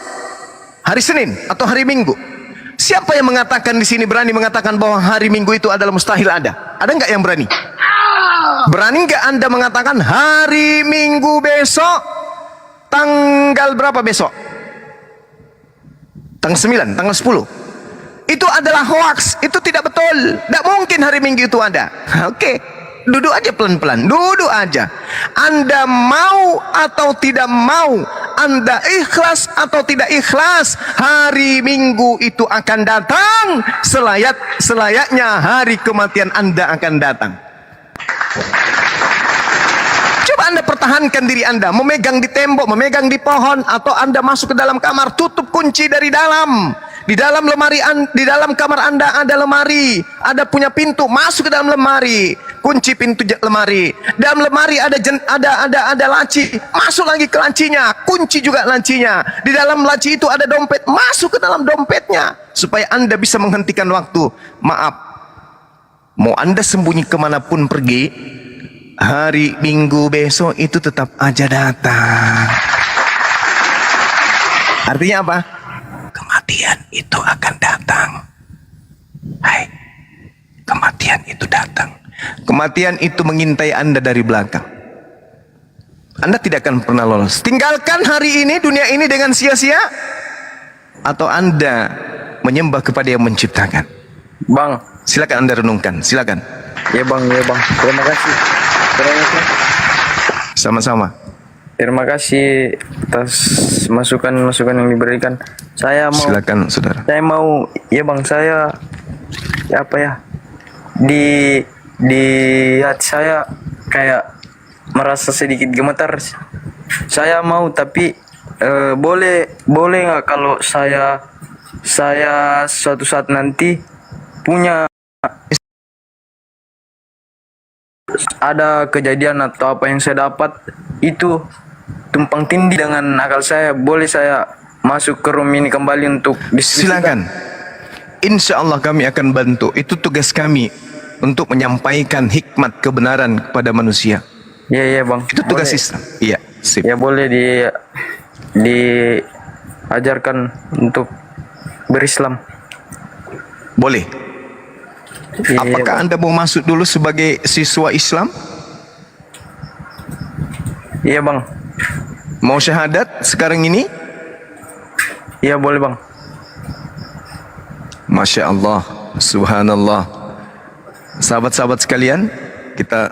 hari Senin atau hari Minggu. Siapa yang mengatakan di sini, berani mengatakan bahwa hari Minggu itu adalah mustahil ada? Ada nggak yang berani? Berani nggak Anda mengatakan hari Minggu besok, tanggal berapa besok? Tanggal 9, tanggal 10. Itu adalah hoax, itu tidak betul. Tidak mungkin hari Minggu itu ada. Oke, duduk aja pelan-pelan, duduk aja. Anda mau atau tidak mau, Anda ikhlas atau tidak ikhlas, hari Minggu itu akan datang. Selayaknya hari kematian Anda akan datang. Coba Anda pertahankan diri Anda, memegang di tembok, memegang di pohon, atau Anda masuk ke dalam kamar, tutup kunci dari dalam. Di dalam lemari, di dalam kamar Anda ada lemari, ada punya pintu, masuk ke dalam lemari, kunci pintu lemari. Dalam lemari ada laci, masuk lagi ke lacinya, kunci juga lacinya. Di dalam laci itu ada dompet, masuk ke dalam dompetnya, supaya Anda bisa menghentikan waktu. Maaf, mau Anda sembunyi kemanapun pergi, hari Minggu besok itu tetap aja datang. Artinya apa? Kematian itu akan datang. Hai, kematian itu datang. Kematian itu mengintai Anda dari belakang. Anda tidak akan pernah lolos. Tinggalkan hari ini, dunia ini dengan sia-sia, atau Anda menyembah kepada yang menciptakan. Bang, silakan Anda renungkan, silakan. Ya bang, ya bang. Terima kasih. Sama-sama. Terima kasih atas masukan-masukan yang diberikan. Saya mau, silakan saudara. Saya mau, ya bang, saya apa ya, di hati saya kayak merasa sedikit gemetar. Saya mau, tapi boleh nggak kalau saya suatu saat nanti punya ada kejadian atau apa yang saya dapat itu tumpang tindih dengan akal saya, boleh saya masuk ke room ini kembali untuk diskusikan? Silakan. Insya Allah kami akan bantu. Itu tugas kami untuk menyampaikan hikmat kebenaran kepada manusia. Iya bang. Itu tugas boleh. Islam. Iya. Sip. Ya boleh diajarkan untuk berislam. Boleh. Iya, Apakah Bang. Anda mau masuk dulu sebagai siswa Islam? Iya bang. Mau syahadat sekarang ini? Iya boleh bang. Masya Allah, Subhanallah. Sahabat-sahabat sekalian, kita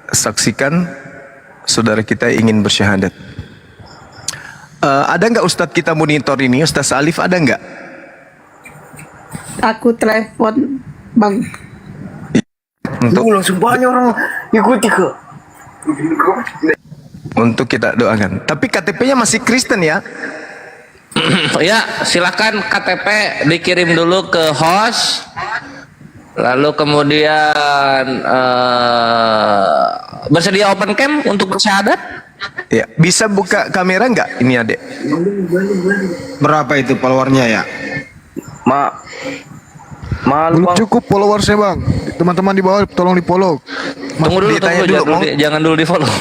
saksikan saudara kita ingin bersyahadat. Ada nggak Ustadz kita monitor ini? Ustadz Alif ada nggak? Aku telepon Bang. Langsung banyak orang ikuti ke. Untuk kita doakan. Tapi KTP-nya masih Kristen ya? Ya, silakan KTP dikirim dulu ke host, lalu kemudian bersedia open cam untuk bersyahadat. Ya, bisa buka kamera nggak ini adek? Berapa itu followernya ya? Belum cukup followersnya bang. Teman-teman di bawah tolong di follow. Tunggu dulu, jangan dulu di follow.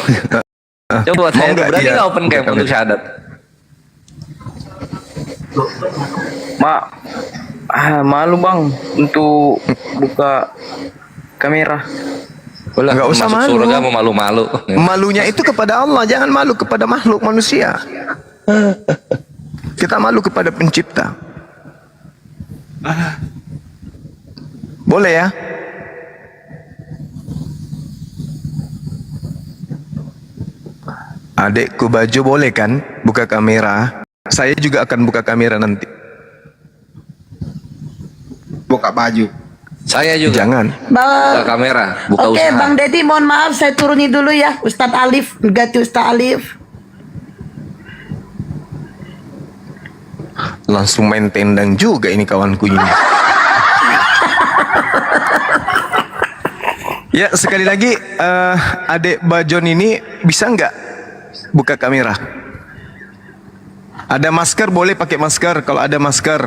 Coba saya berani nggak open cam untuk syahadat? Malu bang untuk buka kamera. Nggak usah masuk malu. surga mau malu-malu. Malunya itu kepada Allah, jangan malu kepada makhluk manusia. Kita malu kepada pencipta. Boleh ya? Adekku baju boleh kan buka kamera? Saya juga akan buka kamera nanti. Buka baju. Saya juga. Jangan. Buka kamera, buka Oke, usaha. Bang Dedi, mohon maaf saya turuni dulu ya. Ustadz Alif, ganti Ustadz Alif. Langsung main tendang juga ini kawanku ini. Ya sekali lagi adek Bajon ini bisa nggak buka kamera? Ada masker boleh pakai masker kalau ada masker.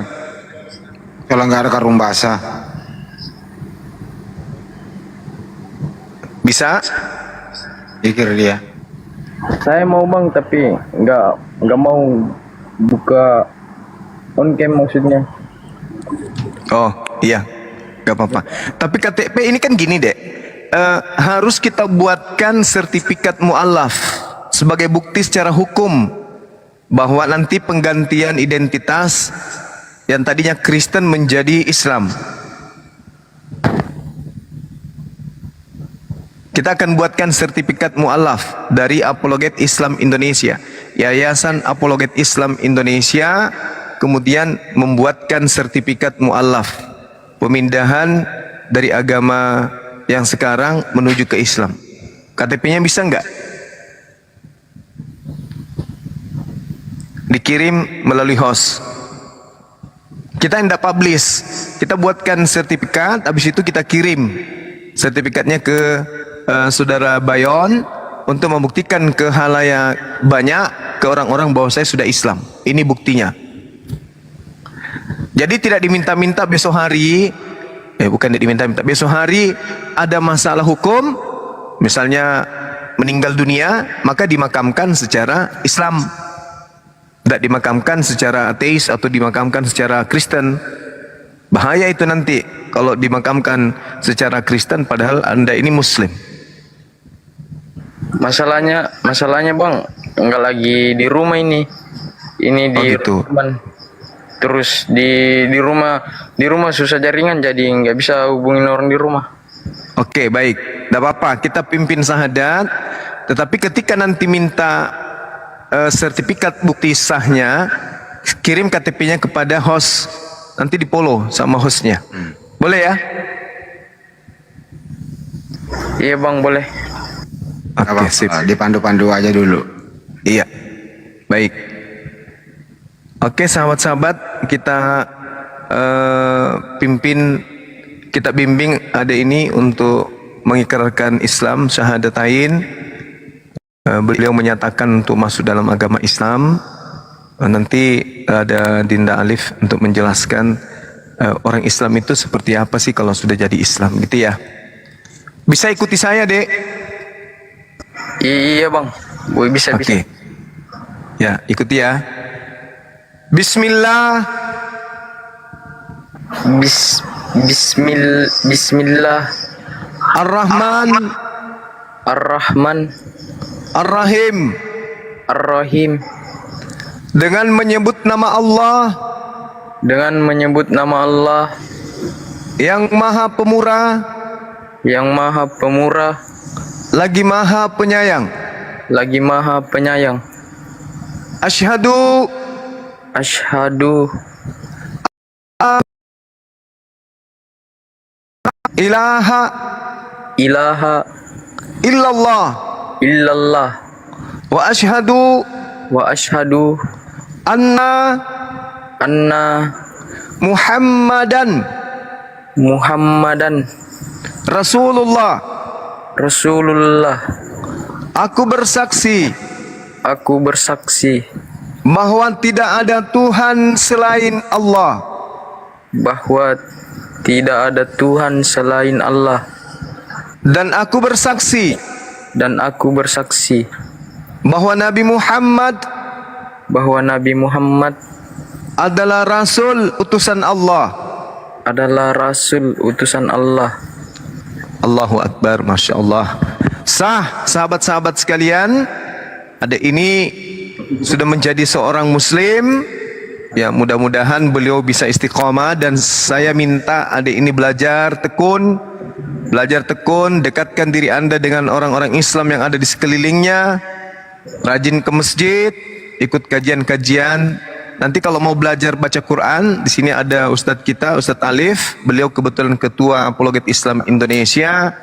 Kalau nggak ada karung basah. Bisa? Pikir dia. Saya mau bang tapi nggak mau buka on cam maksudnya. Oh iya, nggak apa-apa. Tapi KTP ini kan gini dek, harus kita buatkan sertifikat mu'alaf sebagai bukti secara hukum bahwa nanti penggantian identitas yang tadinya Kristen menjadi Islam. Kita akan buatkan sertifikat mu'alaf dari Apologet Islam Indonesia, Yayasan Apologet Islam Indonesia, kemudian membuatkan sertifikat mu'alaf pemindahan dari agama yang sekarang menuju ke Islam. KTP-nya bisa nggak? Dikirim melalui host. Kita tidak publish, kita buatkan sertifikat, habis itu kita kirim sertifikatnya ke saudara Bayon untuk membuktikan ke halayak banyak, ke orang-orang bahwa saya sudah Islam. Ini buktinya. Jadi tidak diminta-minta besok hari, bukan diminta-minta, besok hari ada masalah hukum, misalnya meninggal dunia, maka dimakamkan secara Islam. Tidak dimakamkan secara ateis atau dimakamkan secara Kristen. Bahaya itu nanti kalau dimakamkan secara Kristen padahal Anda ini Muslim. Masalahnya bang, nggak lagi di rumah ini. Ini di rumah. Terus di rumah susah jaringan jadi nggak bisa hubungin orang di rumah. Oke, baik. Tidak apa-apa, kita pimpin syahadat. Tetapi ketika nanti minta sertifikat bukti sahnya, kirim KTP-nya kepada host. Nanti di-follow sama hostnya. Boleh ya? Iya bang, boleh. Oke, sip. Dipandu-pandu aja dulu. Iya. Baik. Oke, sahabat-sahabat, kita kita bimbing adik ini untuk mengikrarkan Islam syahadatain. Beliau menyatakan untuk masuk dalam agama Islam. Nanti ada Dinda Alif untuk menjelaskan orang Islam itu seperti apa sih kalau sudah jadi Islam, gitu ya. Bisa ikuti saya, Dek? Iya bang, bisa. Ya, ikuti ya. Bismillah, Bismillah. Ar-Rahman. Ar-Rahman. Ar-Rahim. Ar-Rahim. Dengan menyebut nama Allah. Dengan menyebut nama Allah. Yang Maha Pemurah. Yang Maha Pemurah. Lagi Maha Penyayang. Lagi Maha Penyayang. Asyhadu. Asyhadu. Ilaha. Ilaha. Illallah. Illallah. Wa asyhadu. Wa asyhadu. Anna. Muhammadan. Muhammadan. Rasulullah. Rasulullah. Aku bersaksi. Aku bersaksi. Bahwa tidak ada Tuhan selain Allah. Bahwa tidak ada Tuhan selain Allah. Dan aku bersaksi. Dan aku bersaksi. Bahwa Nabi Muhammad. Bahwa Nabi Muhammad adalah Rasul utusan Allah. Adalah Rasul utusan Allah. Allahu Akbar, Masya Allah. Sah, sahabat-sahabat sekalian. Adik ini sudah menjadi seorang Muslim. Ya, mudah-mudahan beliau bisa istiqomah. Dan saya minta adik ini belajar tekun. Belajar tekun, dekatkan diri anda dengan orang-orang Islam yang ada di sekelilingnya. Rajin ke masjid, ikut kajian-kajian. Nanti kalau mau belajar baca Quran, di sini ada Ustadz kita, Ustadz Alif. Beliau kebetulan Ketua Apologet Islam Indonesia,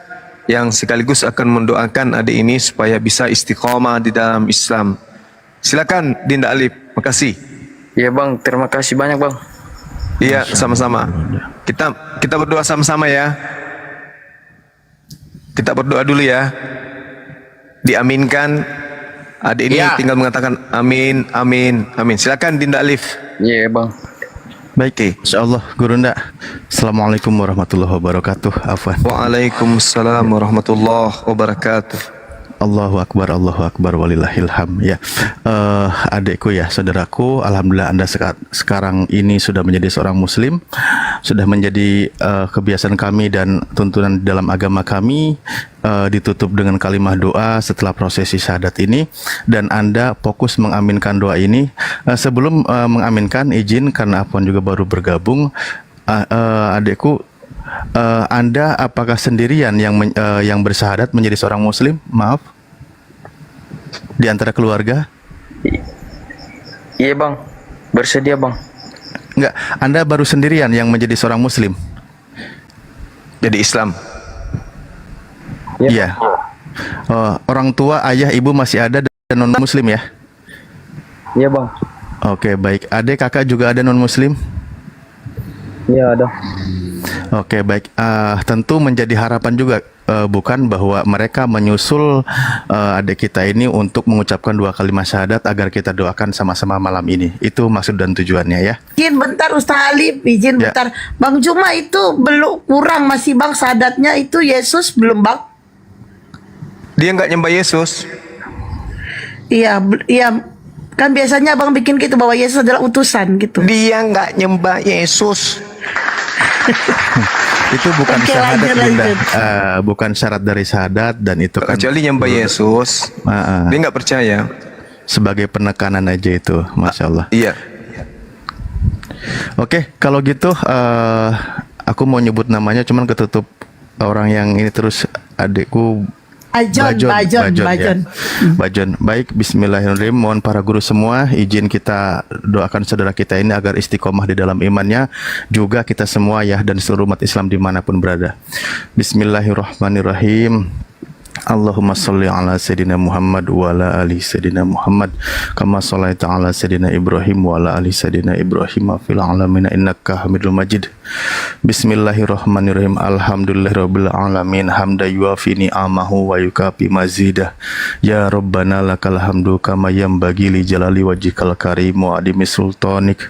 yang sekaligus akan mendoakan adik ini supaya bisa istiqomah di dalam Islam. Silakan Dinda Alif, makasih. Ya bang, terima kasih banyak bang. Iya, sama-sama. Kita berdoa sama-sama ya. Kita berdoa dulu ya. Diaminkan. Adik ini tinggal mengatakan amin, amin, amin. Silakan Dinda Alif. Iya bang. Baik, insyaallah Gurunda. Assalamualaikum warahmatullahi wabarakatuh. Afwan. Waalaikumsalam warahmatullahi wabarakatuh. Allahu Akbar, walillahilham. Ya, adikku ya, saudaraku, alhamdulillah Anda sekarang ini sudah menjadi seorang Muslim, sudah menjadi kebiasaan kami dan tuntunan dalam agama kami, ditutup dengan kalimat doa setelah prosesi syahadat ini, dan Anda fokus mengaminkan doa ini. Sebelum mengaminkan, izin karena Afwan juga baru bergabung, adikku, Anda apakah sendirian yang bersyahadat menjadi seorang Muslim? Maaf, di antara keluarga? Iya bang, bersedia bang. Enggak, Anda baru sendirian yang menjadi seorang Muslim? Jadi Islam? Iya. Orang tua, ayah, ibu masih ada dan non Muslim ya? Iya bang. Oke, baik. Adik, kakak juga ada non Muslim? Iya ada. Oke, baik. Tentu menjadi harapan juga, bukan, bahwa mereka menyusul adik kita ini untuk mengucapkan 2 kalimat syahadat agar kita doakan sama-sama malam ini. Itu maksud dan tujuannya ya. Izin bentar Ustaz Alif, izin bentar. Bang Juma itu belum kurang masih bang syahadatnya itu Yesus belum bang? Dia nggak nyembah Yesus. Iya, kan biasanya bang bikin gitu bahwa Yesus adalah utusan gitu. Dia nggak nyembah Yesus. Itu bukan syahadat, Bunda. Bukan syarat dari syahadat, dan itu kan kecuali nyembah Yesus. Dia nggak percaya. Sebagai penekanan aja itu, Masya Allah. Iya. Oke, kalau gitu aku mau nyebut namanya, cuman ketutup orang yang ini terus, adikku Bajon. Baik, bismillahirrahmanirrahim. Mohon para guru semua izin kita doakan saudara kita ini agar istiqomah di dalam imannya, juga kita semua ya, dan seluruh umat Islam dimanapun berada. Bismillahirrahmanirrahim. Allahumma sholli ala Sayyidina Muhammad wa ala ali Sayyidina Muhammad kama shallaita ala Sayyidina Ibrahim wa ala ali Sayyidina Ibrahim fil alamin innaka Hamidul Majid. Bismillahirrahmanirrahim. Alhamdulillahirabbil alamin hamda yuafi ni'amahu wa yukafi mazidah. Ya Rabbana lakal hamdu kama yanbaghi li jalali wajhikal karim wa adimi sultanik.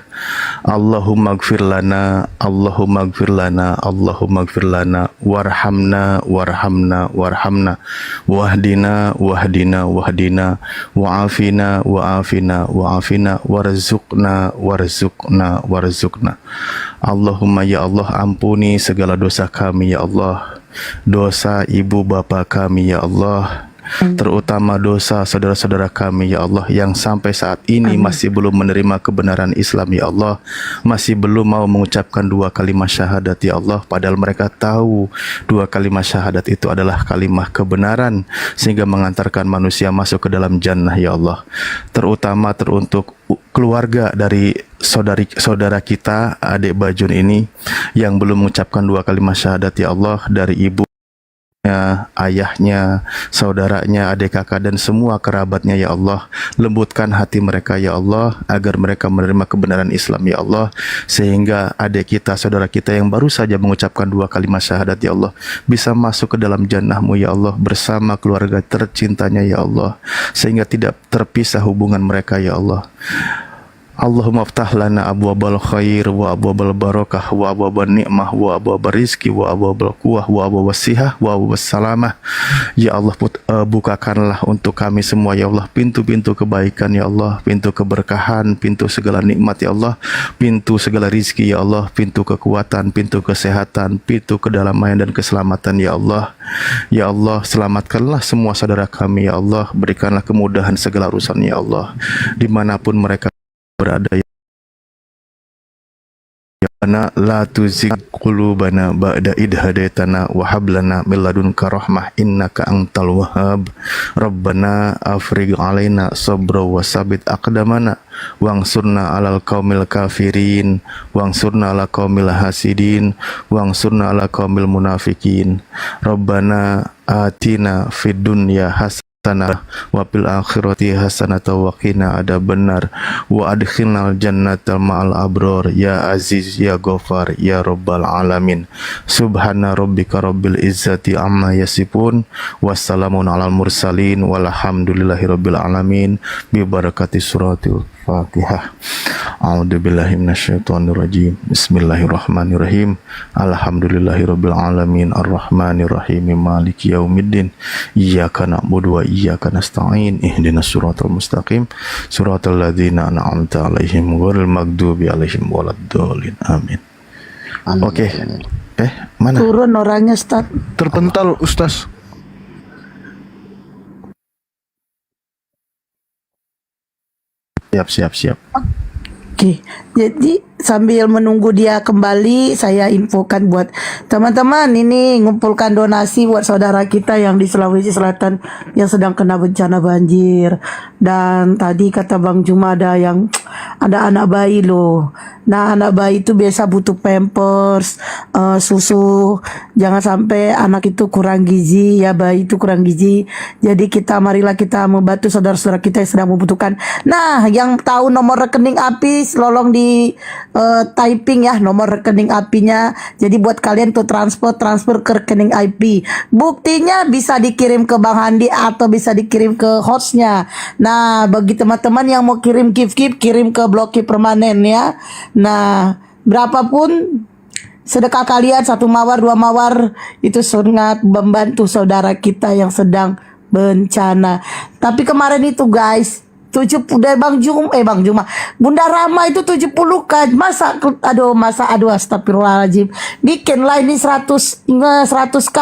Allahumma gfir lana, Allahumma gfir lana, Allahumma gfir lana, warhamna, warhamna, warhamna, wahdina, wahdina, wahdina, wa'afina, wa'afina, wa'afina, warzuqna, warzuqna, warzuqna. Allahumma ya Allah, ampuni segala dosa kami ya Allah, dosa ibu bapa kami ya Allah, terutama dosa saudara-saudara kami ya Allah yang sampai saat ini masih belum menerima kebenaran Islam ya Allah, masih belum mau mengucapkan 2 kalimat syahadat ya Allah, padahal mereka tahu 2 kalimat syahadat itu adalah kalimat kebenaran sehingga mengantarkan manusia masuk ke dalam jannah ya Allah. Terutama teruntuk keluarga dari saudara kita adik Bajun ini yang belum mengucapkan 2 kalimat syahadat ya Allah, dari ibu, ayahnya, saudaranya, adik kakak dan semua kerabatnya ya Allah. Lembutkan hati mereka ya Allah agar mereka menerima kebenaran Islam ya Allah, sehingga adik kita, saudara kita yang baru saja mengucapkan 2 kalimat syahadat ya Allah bisa masuk ke dalam jannah-Mu ya Allah bersama keluarga tercintanya ya Allah, sehingga tidak terpisah hubungan mereka ya Allah. Allahumma aftah lana abwabal khair wa abwabal barakah wa abwabal ni'mah wa abwabal rizki wa abwabal quwah wa abwabal sihah wa abwabal salamah. Ya Allah, bukakanlah untuk kami semua ya Allah pintu-pintu kebaikan ya Allah, pintu keberkahan, pintu segala nikmat ya Allah, pintu segala rizki ya Allah, pintu kekuatan, pintu kesehatan, pintu kedamaian dan keselamatan ya Allah. Ya Allah, selamatkanlah semua saudara kami ya Allah, berikanlah kemudahan segala urusan ya Allah dimanapun mereka berada ya Rabbana la tuzigh qulubana ba'da idh hadaitana wa hab lana min ladunka rahmah innaka antal wahhab. Rabbana afrigh alaina sabra wa sabit aqdamana wangsurna alal qaumil kafirin wangsurna ala qaumil hasidin wangsurna ala qaumil munafikin. Rabbana atina fid dunya hasanah wa fil akhirati hasanatan wa qina adzabannar wa adkhilnal jannata ma'al abror ya aziz ya ghafar ya rabbal alamin. Subhana rabbika rabbil izzati amma yasifun wassalamun alal mursalin walhamdulillahi rabbil alamin bi barakati suratil Fatihah. A'udzubillahi minasyaitonir rajim. Bismillahirrahmanirrahim. Alhamdulillahirabbil alamin arrahmanir rahim maliki yaumiddin. Iyyaka na'budu wa iyyaka nasta'in. Ihdinas siratal mustaqim. Siratal ladzina an'amta 'alaihim ghairil maghdubi 'alaihim waladdallin. Amin. Oke. Mana? Turun orangnya, Ustaz. Terpental, Ustaz. Siap. Oke, jadi sambil menunggu dia kembali, saya infokan buat teman-teman ini ngumpulkan donasi buat saudara kita yang di Sulawesi Selatan yang sedang kena bencana banjir. Dan tadi kata Bang Juma ada anak bayi loh. Nah, anak bayi itu biasa butuh pampers, susu. Jangan sampai anak itu kurang gizi ya, bayi itu kurang gizi. Jadi marilah kita membantu saudara-saudara kita yang sedang membutuhkan. Nah, yang tahu nomor rekening API, tolong di typing ya nomor rekening API-nya. Jadi buat kalian tuh transfer ke rekening IP. Buktinya bisa dikirim ke Bang Handi atau bisa dikirim ke hostnya. Nah, bagi teman-teman yang mau kirim gift kirim ke Blok Permanen ya. Nah, berapapun sedekah kalian, 1 mawar 2 mawar itu sangat membantu saudara kita yang sedang bencana. Tapi kemarin itu guys, 70 dari Bang Juma, Bunda Rama itu 70 kan. Masa astagfirullahaladzim. Bikinlah ini 100k.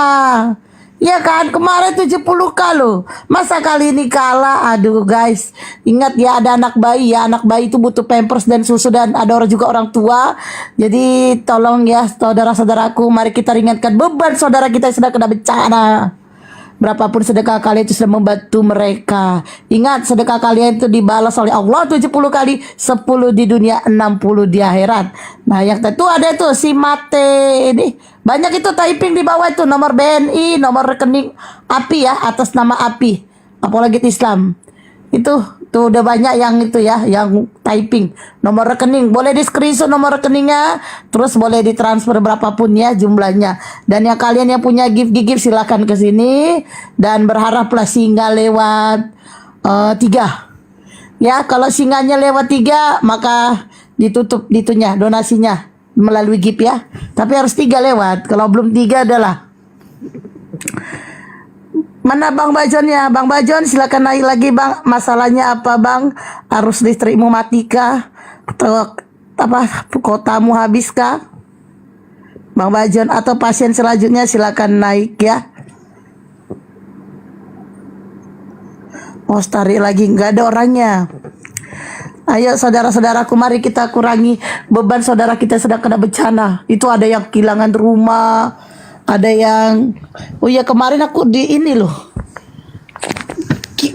Ya kan, kemarin 70k loh. Masa kali ini kalah? Aduh guys, ingat ya ada anak bayi ya. Anak bayi itu butuh pampers dan susu dan ada juga orang tua. Jadi tolong ya saudara-saudaraku, mari kita ringankan beban saudara kita yang sedang kena bencana. Berapapun sedekah kalian itu sudah membantu mereka. Ingat, sedekah kalian itu dibalas oleh Allah 70 kali, 10 di dunia, 60 di akhirat. Nah, yang tentu ada itu si Mate ini. Banyak itu typing di bawah itu nomor BNI, nomor rekening API ya, atas nama API. Apalagi Islam. Itu tuh udah banyak yang itu ya, yang typing nomor rekening. Boleh di screenshot nomor rekeningnya, terus boleh ditransfer berapapun ya jumlahnya. Dan yang kalian yang punya gift silakan ke sini dan berharaplah singa lewat 3. Ya, kalau singanya lewat 3 maka ditutup ditunya donasinya melalui GIP ya. Tapi harus 3 lewat. Kalau belum 3 adalah. Mana Bang Bajonnya? Bang Bajon silakan naik lagi Bang. Masalahnya apa Bang? Arus listrikmu mati kah? Atau apa kotamu habis kah? Bang Bajon atau pasien selanjutnya silakan naik ya. Oh tarik lagi nggak ada orangnya. Ayo saudara-saudaraku mari kita kurangi beban saudara kita sedang kena bencana. Itu ada yang kehilangan rumah, ada yang oh ya kemarin aku di ini loh.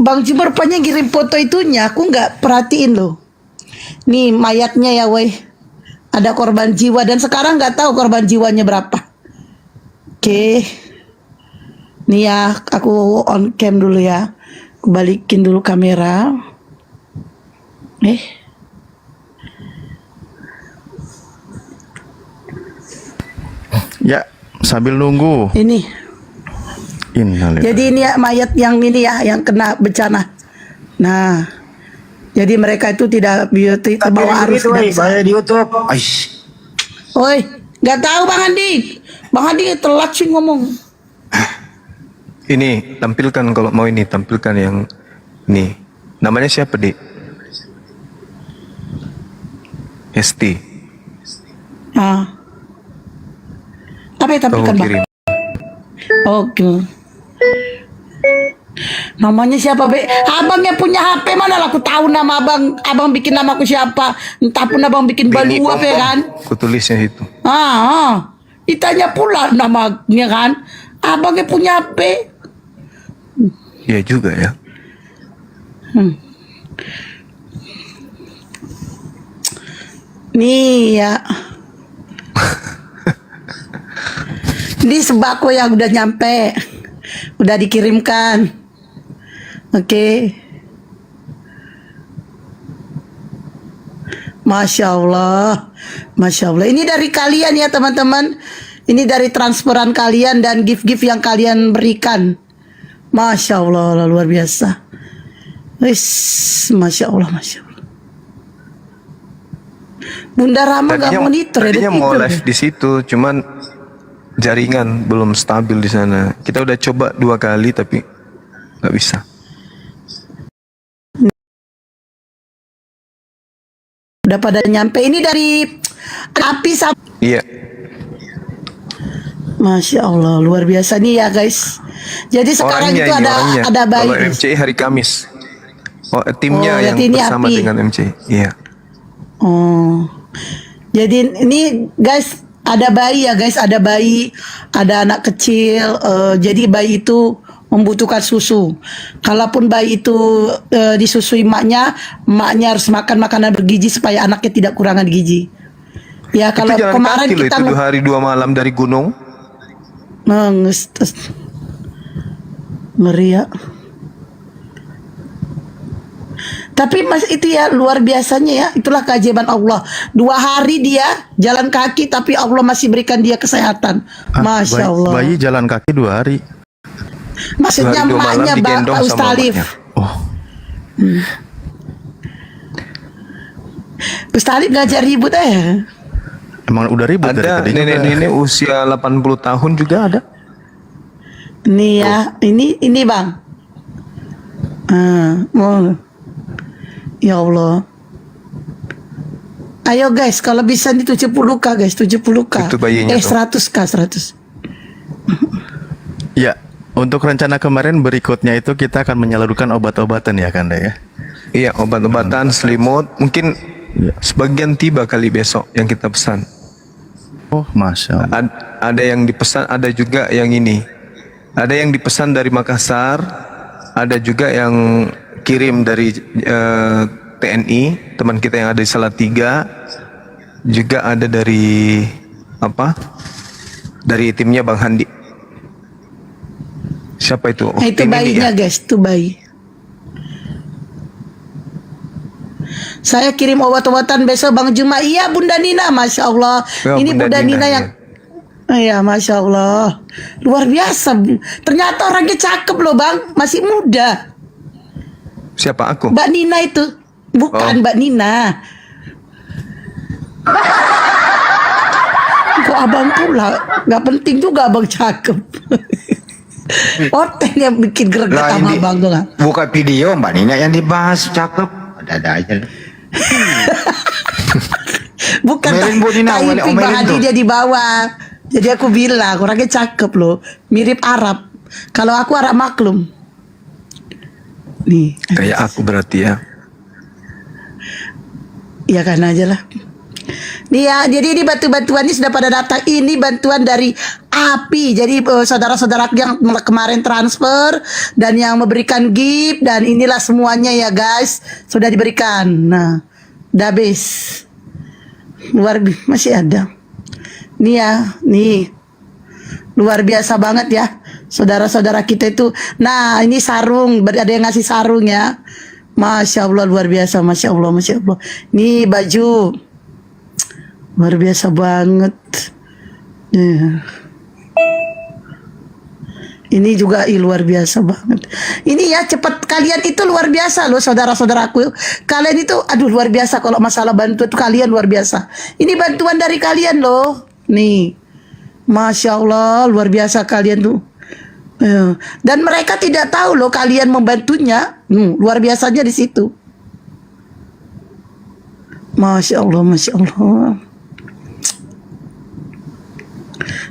Bang Jumar rupanya kirim foto itunya, aku nggak perhatiin loh. Nih mayatnya ya weh. Ada korban jiwa dan sekarang nggak tahu korban jiwanya berapa. Oke. Nih ya aku on cam dulu ya. Aku balikin dulu kamera. Ya, sambil nunggu. Ini. Innalillahi. Jadi ini ya mayat yang ini ya yang kena bencana. Nah, jadi mereka itu tidak terbawa arus. Bahaya di YouTube. Oi, nggak tahu Bang Andi. Bang Andi telat sih ngomong. Ini tampilkan kalau mau ini tampilkan yang ini. Namanya siapa, Dik? Hesti. Apa yang tampilkan Bang? Kirim. Oke. Namanya siapa Be? Abangnya punya HP mana lah aku tahu nama abang. Abang bikin nama aku siapa? Entah pun abang bikin balua ya kan? Kutulisnya itu. Ditanya pula namanya kan? Abangnya punya HP. Iya juga ya. Nih ya. Ini sembako yang udah nyampe. Udah dikirimkan. Oke. Masya Allah. Masya Allah. Ini dari kalian ya teman-teman. Ini dari transferan kalian dan gift-gift yang kalian berikan. Masya Allah, luar biasa. Masya Allah, Masya Allah. Bunda Rama gak monitor ya? Tadinya mau live di situ, cuman jaringan belum stabil di sana. Kita udah coba 2 kali tapi nggak bisa. Udah pada nyampe. Ini dari api sama. Iya. Masya Allah, luar biasa nih ya guys. Jadi sekarang Orangnya itu ini, ada bayi. Kalau MCI hari Kamis. Timnya yang ini bersama api. dengan MCI. Iya. Jadi ini guys ada bayi ya guys, ada bayi, ada anak kecil. Jadi bayi itu membutuhkan susu. Kalaupun bayi itu disusui maknya harus makan makanan bergizi supaya anaknya tidak kekurangan gizi. Ya kalau itu jalan kemarin kaki loh, kita itu 2 hari 2 malam dari gunung. Ngeri ya. Tapi mas itu ya luar biasanya ya. Itulah keajaiban Allah. 2 hari dia jalan kaki tapi Allah masih berikan dia kesehatan. Masya Allah. Bayi jalan kaki 2 hari. Maksudnya emaknya Pak Ustalif. Ustalif ngajar ribut Emang udah ribut dari Ada tadi juga. nenek-nenek usia 80 tahun juga ada. Nih ya, ini Bang. Ya Allah. Ayo guys, kalau bisa nih 70k guys, 70k. Itu bayinya tuh. 100k, 100. Ya, untuk rencana kemarin berikutnya itu kita akan menyalurkan obat-obatan ya Kanda ya. Iya, obat-obatan, selimut, mungkin sebagian tiba kali besok yang kita pesan. Oh, Masya Allah. Ada yang dipesan, ada juga yang ini. Ada yang dipesan dari Makassar, ada juga yang kirim dari TNI, teman kita yang ada di Salatiga, juga ada dari dari timnya Bang Handi. Siapa itu? Itu bayinya guys, itu bayi. Saya kirim obat-obatan besok Bang Juma. Iya Bunda Nina, Masya Allah. Ini Bunda Nina yang iya, Masya Allah. Luar biasa. Ternyata orangnya cakep loh Bang. Masih muda. Siapa aku? Mbak Nina itu. Bukan Mbak Nina. Kok abang pula? Gak penting juga abang cakep. Oten yang bikin greget Lah, sama ini abang tuh kan. buka video Mbak Nina yang dibahas cakep. Ada aja. Bukan Omelin Bu Nina, typing omelin Bang Hadi tuh. dia di bawah. Jadi aku bilang orangnya cakep loh, mirip Arab. Kalau aku Arab maklum. Nih. Kayak aku berarti ya. Iya kan aja lah. Nih ya, jadi ini bantuan-bantuannya sudah pada datang. Ini bantuan dari API. Jadi saudara-saudara yang kemarin transfer dan yang memberikan gift dan inilah semuanya ya guys sudah diberikan. Nah, udah habis. Masih ada. Nih ya, nih luar biasa banget ya saudara-saudara kita itu. Nah ini sarung, ada yang ngasih sarung ya. Masya Allah luar biasa, Masya Allah, Masya Allah. Nih baju luar biasa banget. Ini juga luar biasa banget. Ini ya cepat kalian itu luar biasa loh saudara-saudaraku. Kalian itu aduh luar biasa kalau masalah bantuan itu kalian luar biasa. Ini bantuan dari kalian loh. Nih. Masya Allah luar biasa kalian tuh. Dan mereka tidak tahu loh kalian membantunya. Luar biasanya di situ. Masya Allah, Masya Allah.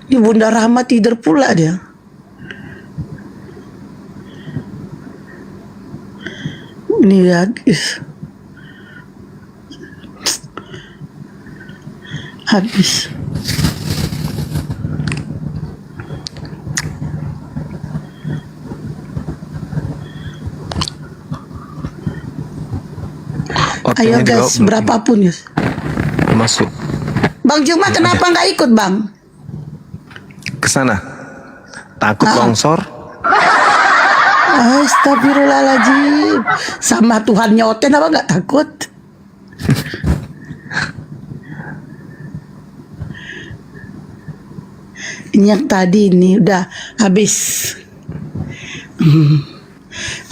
Ini Bunda Rahma tidur pula dia. Ini lihat. Habis. Ayo guys, berapapun ya. Masuk. Bang Juma kenapa nggak ikut bang? Ke sana. Takut longsor. Astagfirullahaladzim. Sama Tuhannya Oten apa nggak takut? Ini yang tadi ini udah habis.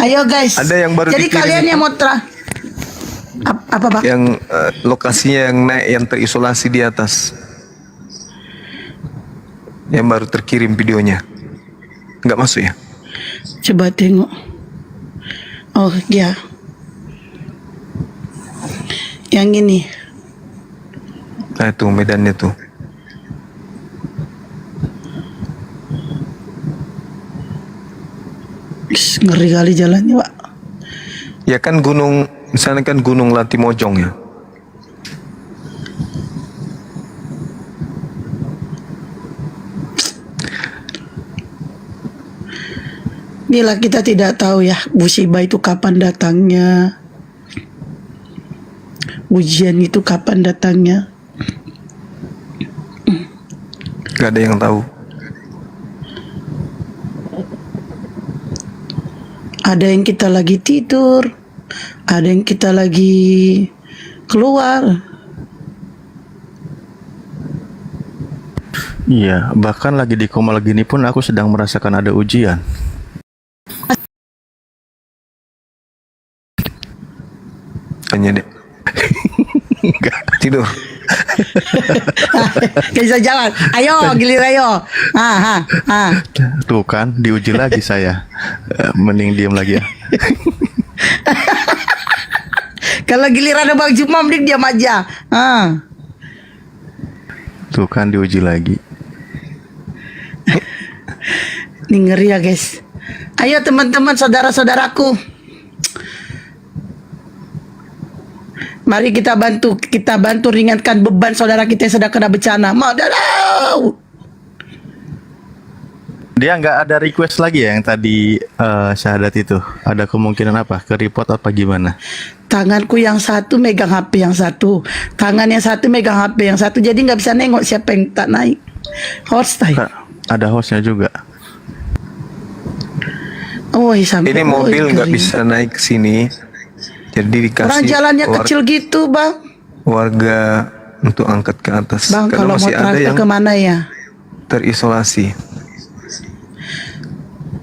Ayo guys. Ada yang baru jadi dikirim kalian itu. yang mau apa bang? Yang lokasinya yang naik, yang terisolasi di atas. Yang baru terkirim videonya. Nggak masuk ya? Coba tengok. Oh ya. Yang ini. Nah itu medannya tuh. Ngeri kali jalannya pak. Ya kan gunung, misalnya kan gunung Latimojong ya. Inilah kita tidak tahu ya musibah itu kapan datangnya. Ujian itu kapan datangnya. Gak ada yang tahu. Ada yang kita lagi tidur, ada yang kita lagi keluar. Iya, bahkan lagi di koma gini pun aku sedang merasakan ada ujian. Tanya deh. Enggak, tidur. Bisa jalan. Ayo, gilir ayo. Tuh kan, diuji lagi saya. Mending diam lagi ya. Kalau giliran Bang Juma mending diam aja. Tuh kan, diuji lagi. Ini ngeri ya guys. Ayo teman-teman, saudara-saudaraku. Mari kita bantu ringankan beban saudara kita yang sedang kena bencana. Madalau. Dia nggak ada request lagi ya yang tadi syahadat itu. Ada kemungkinan apa? Ke report apa gimana? Tanganku yang satu megang HP yang satu, tangan yang satu megang HP yang satu, jadi nggak bisa nengok siapa yang tak naik. Host time. Ada hostnya juga. Oh, sampai Ini mobil nggak bisa naik ke sini. Jadi dikasih orang jalannya kecil gitu bang. Warga untuk angkat ke atas. Bang kalau mau masih ada transfer yang kemana ya? terisolasi.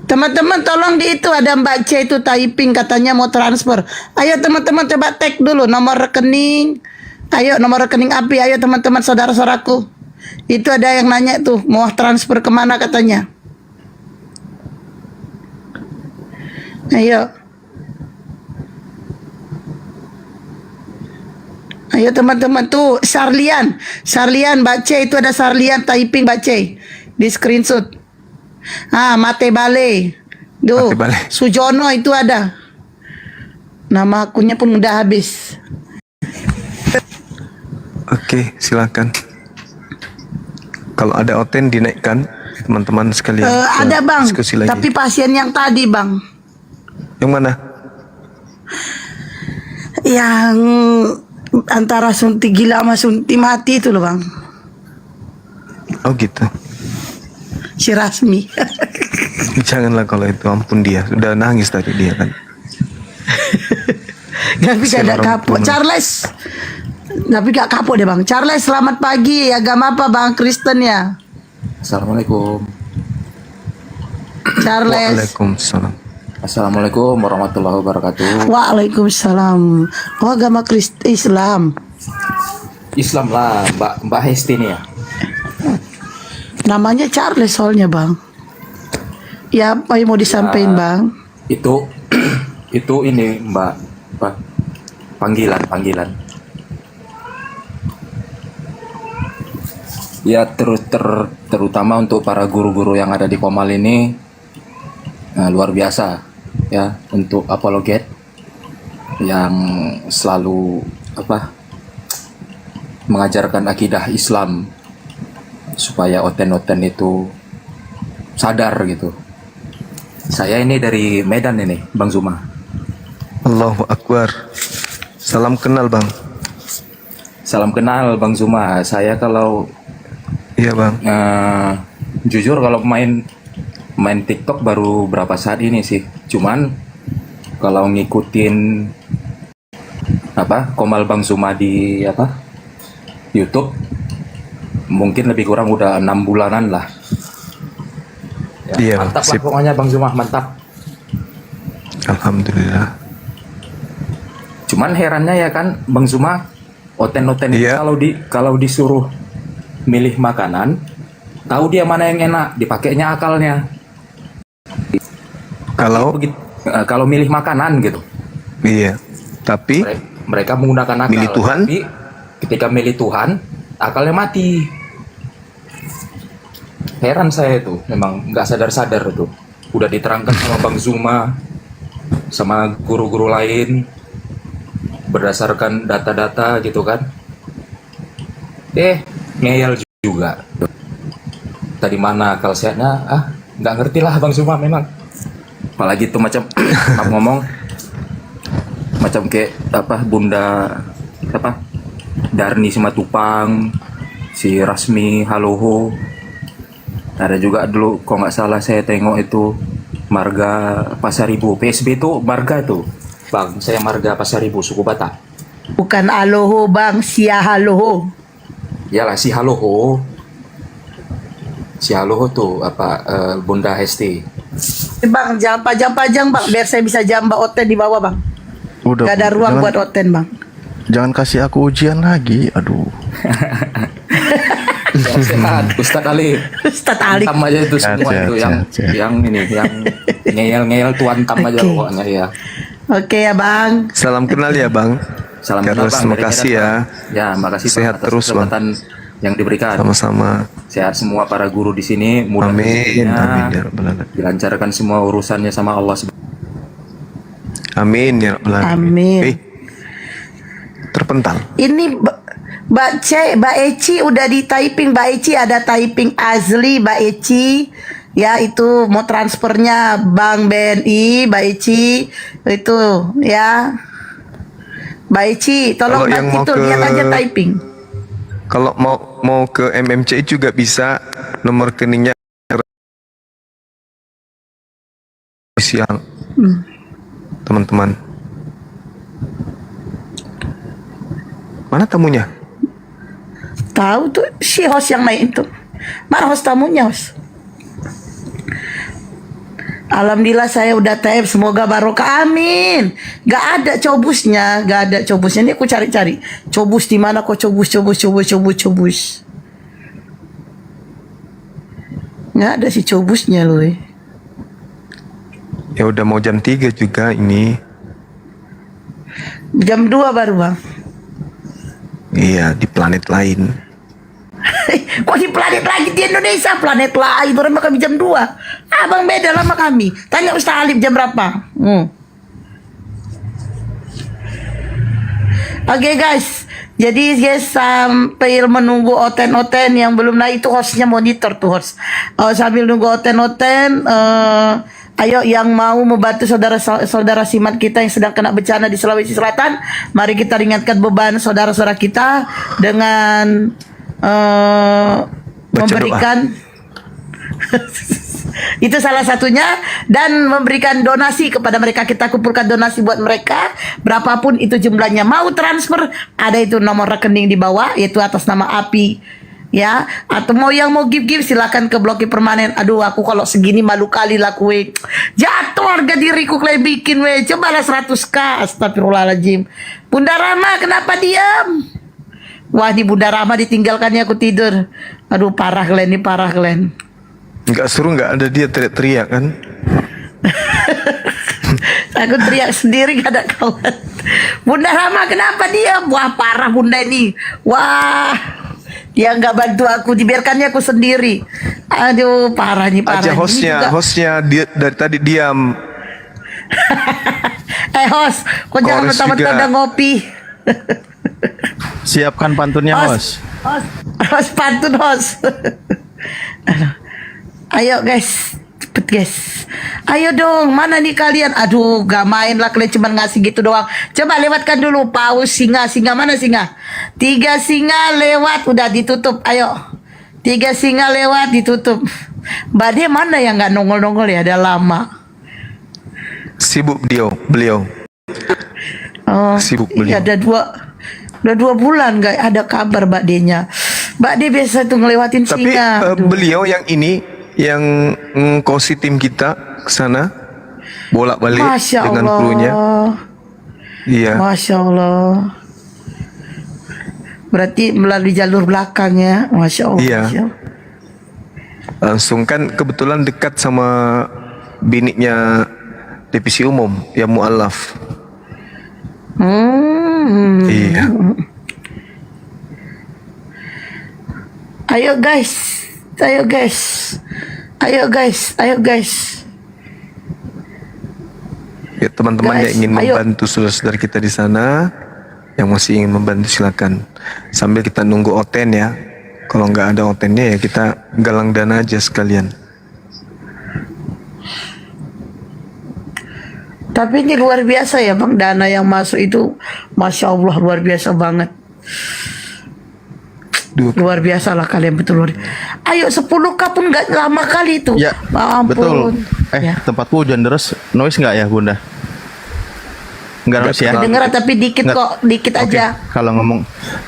Teman-teman tolong di itu ada Mbak C itu typing katanya mau transfer. Ayo teman-teman coba tag dulu nomor rekening, Ayo nomor rekening API, ayo teman-teman saudara-saudaraku. Itu ada yang nanya tuh, mau transfer kemana katanya. Ayo. Ayo teman-teman tuh, Sarlian baca itu ada Sarlian typing baca di screenshot. Mate Bale. Duh, Sujono itu ada. Nama akunnya pun udah habis. Oke, silakan. Kalau ada Oten dinaikkan, teman-teman sekalian. Ada bang, diskusi lagi. tapi pasien yang tadi bang. Yang mana? Yang antara suntik gila sama suntik mati itu loh bang. Oh gitu. Si Rasmi. Janganlah kalau itu, ampun dia. Sudah nangis tadi dia kan. Tapi gak ada kapok. Charles. Tapi gak kapok deh bang. Charles selamat pagi. Agama apa bang? Kristen ya? Assalamualaikum. Charles. Waalaikumsalam. Assalamualaikum warahmatullahi wabarakatuh. Waalaikumsalam. Oh agama Islam. Islam lah, Mbak Hesti nih ya. Namanya Charles soalnya bang. Ya apa yang mau disampaikan bang? Itu ini Mbak, panggilan. Ya terutama untuk para guru-guru yang ada di Komal ini luar biasa ya, untuk apologet yang selalu mengajarkan akidah Islam supaya Oten itu sadar gitu. Saya ini dari Medan ini, Bang Zuma. Allahu Akbar. Salam kenal bang. Salam kenal Bang Zuma. Saya kalau iya bang. Jujur kalau main TikTok baru berapa saat ini sih. Cuman kalau ngikutin Komal Bang Zuma di YouTube mungkin lebih kurang udah 6 bulanan lah. Iya, mantap lah pokoknya Bang Zuma, mantap. Alhamdulillah. Cuman herannya ya kan Bang Zuma, Oten itu kalau disuruh milih makanan, tahu dia mana yang enak, dipakainya akalnya. Kalau milih makanan gitu. Iya. Tapi mereka menggunakan akal. Milih Tuhan. Tapi ketika milih Tuhan, akalnya mati. Heran saya itu, memang nggak sadar itu. Udah diterangkan sama Bang Zuma, sama guru-guru lain, berdasarkan data-data gitu kan. Ngeyel juga. Tadi mana akal sehatnya? Nggak ngerti lah Bang Zuma memang. Apalagi itu macam ngomong macam kayak Bunda Darni Simatupang, si Rasmi Haloho. Ada juga dulu kalau nggak salah saya tengok itu Marga Pasaribu. PSB itu Marga itu Bang, saya Marga Pasaribu, suku Batak. Bukan Aloho bang, Sia Haloho. Yalah si Haloho. Si Haloho tuh Bunda Hesti. Bang, jangan pajang bang, biar saya bisa jambak Oten di bawah bang. Udah, gak ada ruang buat Oten bang. Jangan kasih aku ujian lagi, aduh. Sehat, Ustadz Ali. Ustadz Ali. Tam aja itu semua itu yang ngeyel tuan tam aja pokoknya ya. Oke ya bang. Salam kenal ya bang. Salam kenal bang. Terima kasih ya. Ya, makasih sehat bang, terus bang. Yang diberikan. Sama-sama. Sehat semua para guru di sini. Amin. Dilancarkan semua urusannya sama Allah. Amin ya Rabbal alamin. Amin. Terpental. Ini Mbak Eci udah di typing. Mbak Eci ada typing Azli Mbak Eci. Ya itu mau transfernya Bank BNI Mbak Eci itu ya. Mbak Eci tolong bantu tuh lihat aja typing. Kalau mau ke MMCI juga bisa, nomor rekeningnya siang. Teman-teman. Mana tamunya? Tahu tuh si host yang main itu. Mana host tamunya host? Alhamdulillah saya udah TF, semoga barokah, amin. Gak ada cobusnya, gak ada cobusnya. Ini aku cari-cari. Cobus di mana kok cobus. Nggak ada sih cobusnya loh. Ya udah mau jam 3 juga ini. Jam 2 baru bang. Iya, di planet lain. Kok di planet lagi di Indonesia? Planet lain, orang kami jam 2. Abang beda lama kami. Tanya Ustaz Alif jam berapa. Oke guys, jadi guys sambil menunggu Oten yang belum naik itu hostnya monitor tuh host. Sambil nunggu Oten, ayo yang mau membantu saudara simat kita yang sedang kena bencana di Sulawesi Selatan, mari kita ringankan beban saudara-saudara kita dengan memberikan itu salah satunya, dan memberikan donasi kepada mereka. Kita kumpulkan donasi buat mereka berapapun itu jumlahnya. Mau transfer, ada itu nomor rekening di bawah, yaitu atas nama Api ya, atau mau give silakan ke Blokir Permanen. Aduh, aku kalau segini malu kali lah kue, jatuh harga diriku kalian bikin we. Cobalah 100k. Astagfirullahaladzim. Bunda Rama kenapa diam? Wah, di Bunda Rama ditinggalkannya aku tidur. Aduh, parah Glenn, ini parah Glenn. Nggak seru nggak ada dia teriak-teriak kan? Aku teriak sendiri gak ada kawan. Bunda Rama kenapa dia? Wah, parah Bunda ini. Wah, dia nggak bantu aku, dibiarkannya aku sendiri. Aduh, parah nih, parah. Aja hostnya dia dari tadi diam. Host, kok jangan mentang-mentang ngopi. Siapkan pantunnya host. Host pantun host. Ayo guys, cepet guys. Ayo dong, mana nih kalian? Aduh, gak main lah kalian, cuma ngasih gitu doang. Coba lewatkan dulu. Paus, singa mana singa? 3 singa lewat, udah ditutup. Ayo, 3 singa lewat, ditutup. Mbak De mana yang gak nongol-nongol ya? Ada lama. Sibuk beliau. Oh, sibuk beliau. Ada 2 bulan gak ada kabar Mbak De-nya. Mbak De biasa tuh ngelewatin singa. Tapi beliau yang ini yang ngkosi tim kita ke sana bolak-balik dengan krunya. Iya. Masya Allah. Berarti melalui jalur belakang ya. Masya Allah. Iya. Masya Allah. Langsung kan kebetulan dekat sama biniknya divisi umum ya, mualaf. Iya. Ayo guys. Ya, teman-teman yang ingin membantu saudara-saudara kita di sana, yang masih ingin membantu silakan. Sambil kita nunggu Oten ya. Kalau nggak ada Otennya ya kita galang dana aja sekalian. Tapi ini luar biasa ya Bang, dana yang masuk itu Masya Allah luar biasa banget. Luar biasa lah kalian, betul luar. Ayo 10k pun gak lama kali itu. Ya, ampun. betul. Tempatku hujan deras, noise nggak ya Bunda? Nggak noise ya? Dengar tapi dikit kok, dikit aja. Kalau ngomong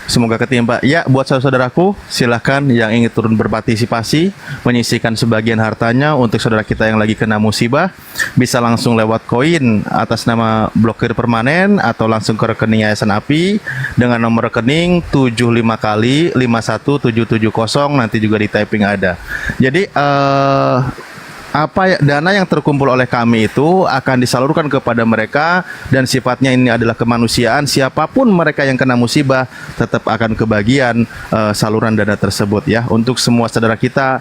semoga ketimpa. Ya, buat saudaraku silahkan yang ingin turun berpartisipasi menyisihkan sebagian hartanya untuk saudara kita yang lagi kena musibah, bisa langsung lewat koin atas nama Blokir Permanen atau langsung ke rekening Yayasan Api dengan nomor rekening 75 kali 51770, nanti juga di typing ada. Jadi dana yang terkumpul oleh kami itu akan disalurkan kepada mereka, dan sifatnya ini adalah kemanusiaan. Siapapun mereka yang kena musibah tetap akan kebagian saluran dana tersebut ya, untuk semua saudara kita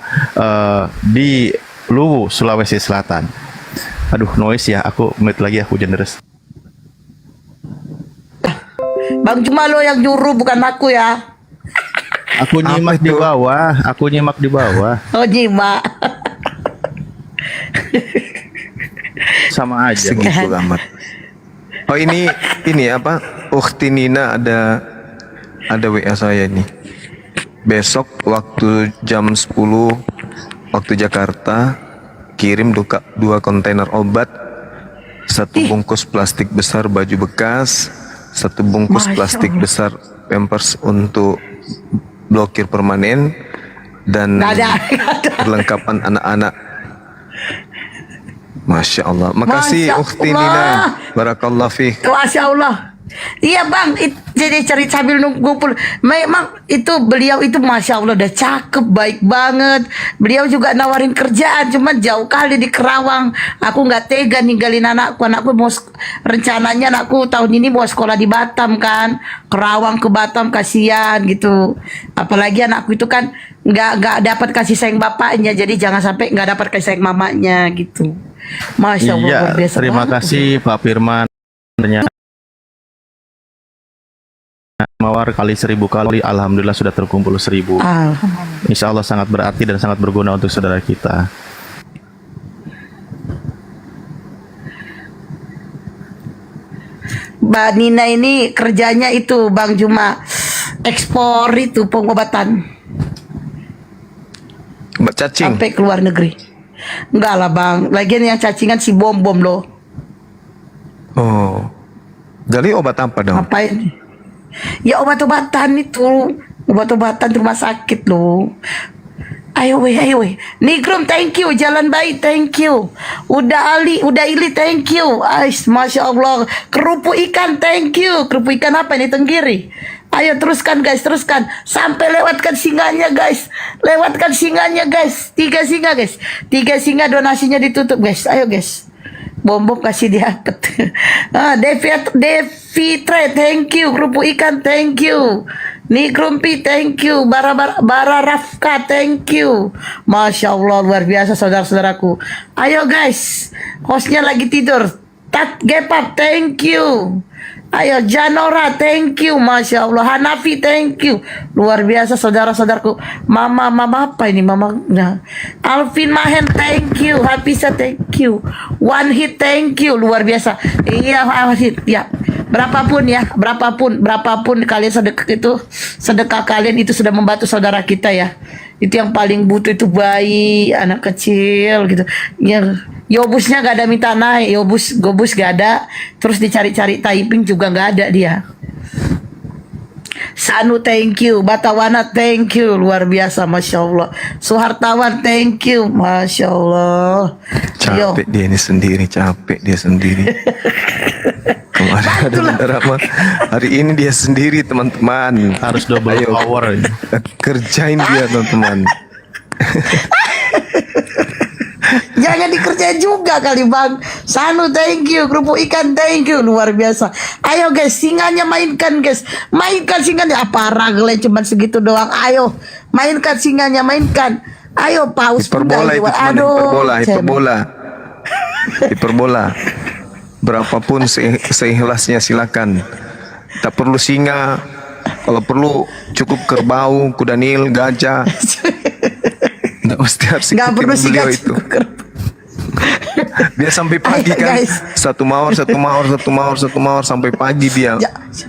di Luwu, Sulawesi Selatan. Aduh, noise ya, aku menit lagi ya, hujan deras. Bang cuma lo yang nyuruh, bukan aku ya. Aku nyimak di bawah. Oh, nyimak. Sama aja segitu amat. Oh ini apa? Ukhti Nina ada WA saya nih. Besok waktu jam 10 waktu Jakarta kirim 2 kontainer obat, 1 bungkus plastik besar baju bekas, 1 bungkus plastik besar Pampers untuk Blokir Permanen, dan perlengkapan anak-anak Masya Allah. Makasih Masya Ukhti Allah. Nina. Barakallah fiik. Masya Allah. Iya bang, jadi cari sambil ngumpul. Memang itu beliau itu Masya Allah udah cakep, baik banget. Beliau juga nawarin kerjaan, cuman jauh kali di Kerawang. Aku nggak tega ninggalin anakku. Anakku mau rencananya anakku tahun ini mau sekolah di Batam kan. Kerawang ke Batam kasihan gitu. Apalagi anakku itu kan nggak dapat kasih sayang bapaknya, jadi jangan sampai nggak dapat kasih sayang mamanya gitu. Masya Allah Iya, luar biasa terima banget. kasih Pak Firman. Ternyata mawar kali 1000 kali, alhamdulillah sudah terkumpul 1000. Alhamdulillah. Insya Allah sangat berarti dan sangat berguna untuk saudara kita. Mbak Nina ini kerjanya itu Bang Juma ekspor itu pengobatan Mbak cacing. sampai ke luar negeri. Enggak lah Bang, lagian yang cacingan si bom-bom loh. Oh. Jadi obat apa dong? Apa ini? Ya obat-obatan itu, obat-obatan di rumah sakit loh. Ayo weh. Nigrum thank you, jalan baik thank you. Udah Ili thank you. Ais, Masya Allah. Kerupuk ikan thank you. Kerupuk ikan apa ini tenggiri? Ayo teruskan guys, teruskan sampai lewatkan singanya guys. Lewatkan singanya guys. 3 singa guys. 3 singa donasinya ditutup guys. Ayo guys. Bom-bom kasih diangkat. Devi Tre thank you. Kerupuk ikan thank you. Nigrumpi thank you. Bara Rafka thank you. Masya Allah luar biasa saudara-saudaraku. Ayo guys, hostnya lagi tidur. Tat Gepap thank you. Ayo Janora thank you. Masya Allah. Hanafi thank you. Luar biasa saudara-saudaraku. Mama apa ini mama? Nah. Alvin Mahen thank you. Hafisa thank you. One hit thank you. Luar biasa. Iya one hit ya. Berapapun kalian sedekah kalian itu sudah membantu saudara kita ya. Itu yang paling butuh itu bayi, anak kecil gitu. Ya, Yobusnya gak ada minta naik, Gobus gak ada. Terus dicari-cari typing juga gak ada dia. Sanu thank you, Batawana thank you, luar biasa Masya Allah. Suhartawan thank you, Masya Allah. Capek dia ini sendiri, Kemarin ada bendera mah. Hari ini dia sendiri teman-teman. Harus double power. Kerjain dia teman-teman. Jangan dikerjain juga kali Bang. Sanu thank you, kerupuk ikan thank you, luar biasa. Ayo guys, singanya mainkan guys. Mainkan singanya. Apa ragle cuman segitu doang. Ayo, mainkan singanya, mainkan. Ayo paus Hiperbola itu hiperbola. Berapapun seikhlasnya silakan. Tak perlu singa. Kalau perlu cukup kerbau, kuda nil, gajah. Nggak mesti harus ikutin beliau itu. Dia sampai pagi kan. Satu mawar sampai pagi dia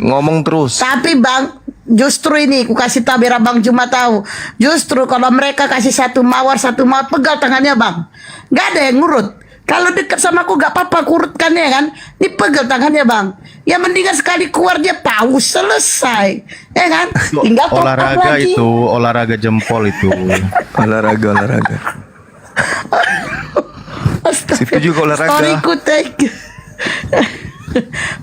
ngomong terus. Tapi Bang, justru ini ku kasih tahu biar Bang Juma tahu. Justru kalau mereka kasih satu mawar pegal tangannya Bang. Gak ada yang ngurut. Kalau dekat sama aku gak apa-apa kurutkan ya kan. Ini pegal tangannya Bang. Ya mendingan sekali keluar dia paus selesai. Ya kan? Tinggal top up Olahraga lagi. itu, olahraga jempol itu. olahraga. Situ juga olahraga. Storyku take.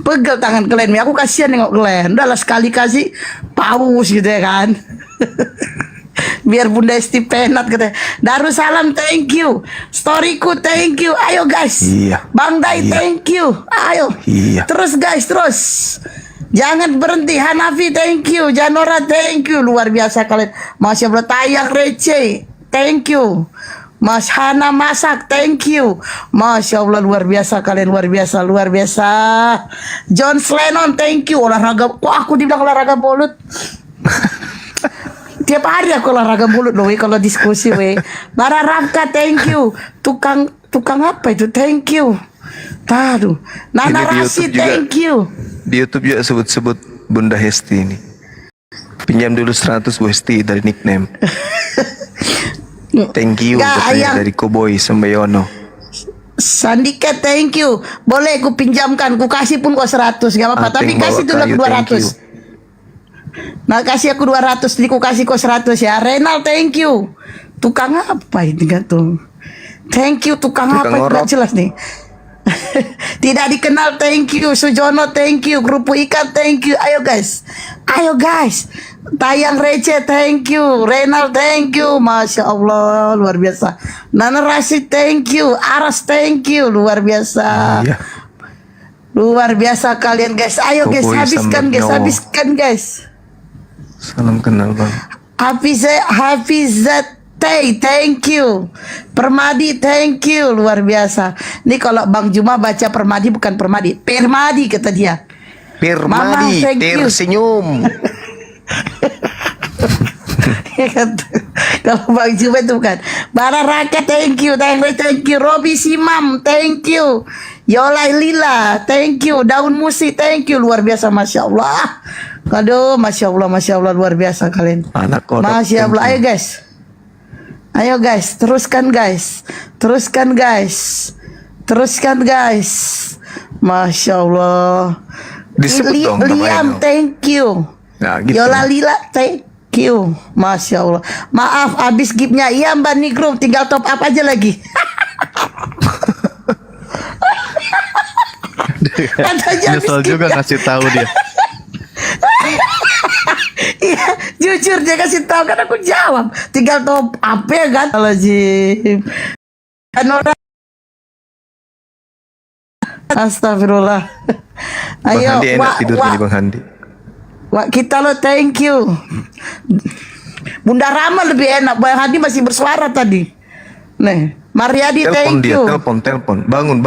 Pegel tangan kalian. Aku kasihan nengok kalian. Udahlah sekali kasih paus gitu ya kan. Biar Bunda Esti penat katanya. Darussalam thank you. Storyku thank you. Ayo guys. Iya. Bang Dai thank you. Ayo. Iya. Terus guys, terus. Jangan berhenti. Hanafi thank you. Janora thank you. Luar biasa kalian. Masya Allah. Tayang receh. Thank you. Mas Hana masak, thank you. Masya Allah luar biasa kalian, luar biasa. John Lennon, thank you. Olahraga, kok aku dibilang olahraga mulut? Tiap hari aku olahraga mulut loh, kalau diskusi weh. Bara Rafka, thank you. Tukang apa itu? Thank you. Taduh. Nana Rasi, thank you. Di YouTube juga sebut-sebut Bunda Hesti ini. Pinjam dulu 100 Bu Hesti dari nickname. Thank you dari Koboy Sembayono. Sandika thank you. Boleh ku pinjamkan, ku kasih pun kok 100 gak apa-apa, tapi kasih dulu 200. Nah kasih aku 200, jadi ku kasih kok 100 ya. Renal thank you. Tukang apa ini gak tuh? Thank you tukang apa Tukang nggak orok. jelas nih. Tidak dikenal, thank you. Sujono, thank you. Kerupuk ikan, thank you. Ayo guys, tayang receh, thank you. Renal, thank you. Masya Allah, luar biasa. Nana Rashid, thank you. Aras, thank you. Luar biasa. Luar biasa kalian guys. Ayo guys, Koboi habiskan sambat guys, nyawa. habiskan guys. Salam kenal bang. Hafizat, thank you. Permadi, thank you. Luar biasa. Ini kalau Bang Juma baca Permadi bukan Permadi, Permadi kata dia. Mama, Permadi, thank you. tersenyum. Ya kan? Kalau Bang Juma itu bukan. Bara Raka, thank you. Thank you. Robi Simam, thank you. Yola Lila, thank you. Daun Musi, thank you. Luar biasa, Masya Allah. Aduh, Masya Allah, luar biasa kalian. Anak kodok. Masya Allah, ayo guys. Ayo guys, teruskan guys. Teruskan guys. Teruskan guys. Masya Allah. Disebut dong namanya Liam, dong. thank you. Nah, gitu. Yola Lila, thank you. Masya Allah. Maaf, habis gipnya. Iya Mbak Nigrum, tinggal top up aja lagi. Katanya habis Nyesel juga gipnya. ngasih tahu dia. Iya, jujur dia kasih tahu kan aku jawab. Tinggal top up ya kan. Lazim. Kan orang. Astagfirullah. Bang Ayo, Handi enak tidur gini Bang Handi. Wak kita lo thank you. Bunda Rama lebih enak. Bang Hadi masih bersuara tadi. Nih, Mariadi Telepon thank dia, you. telepon. Bangun.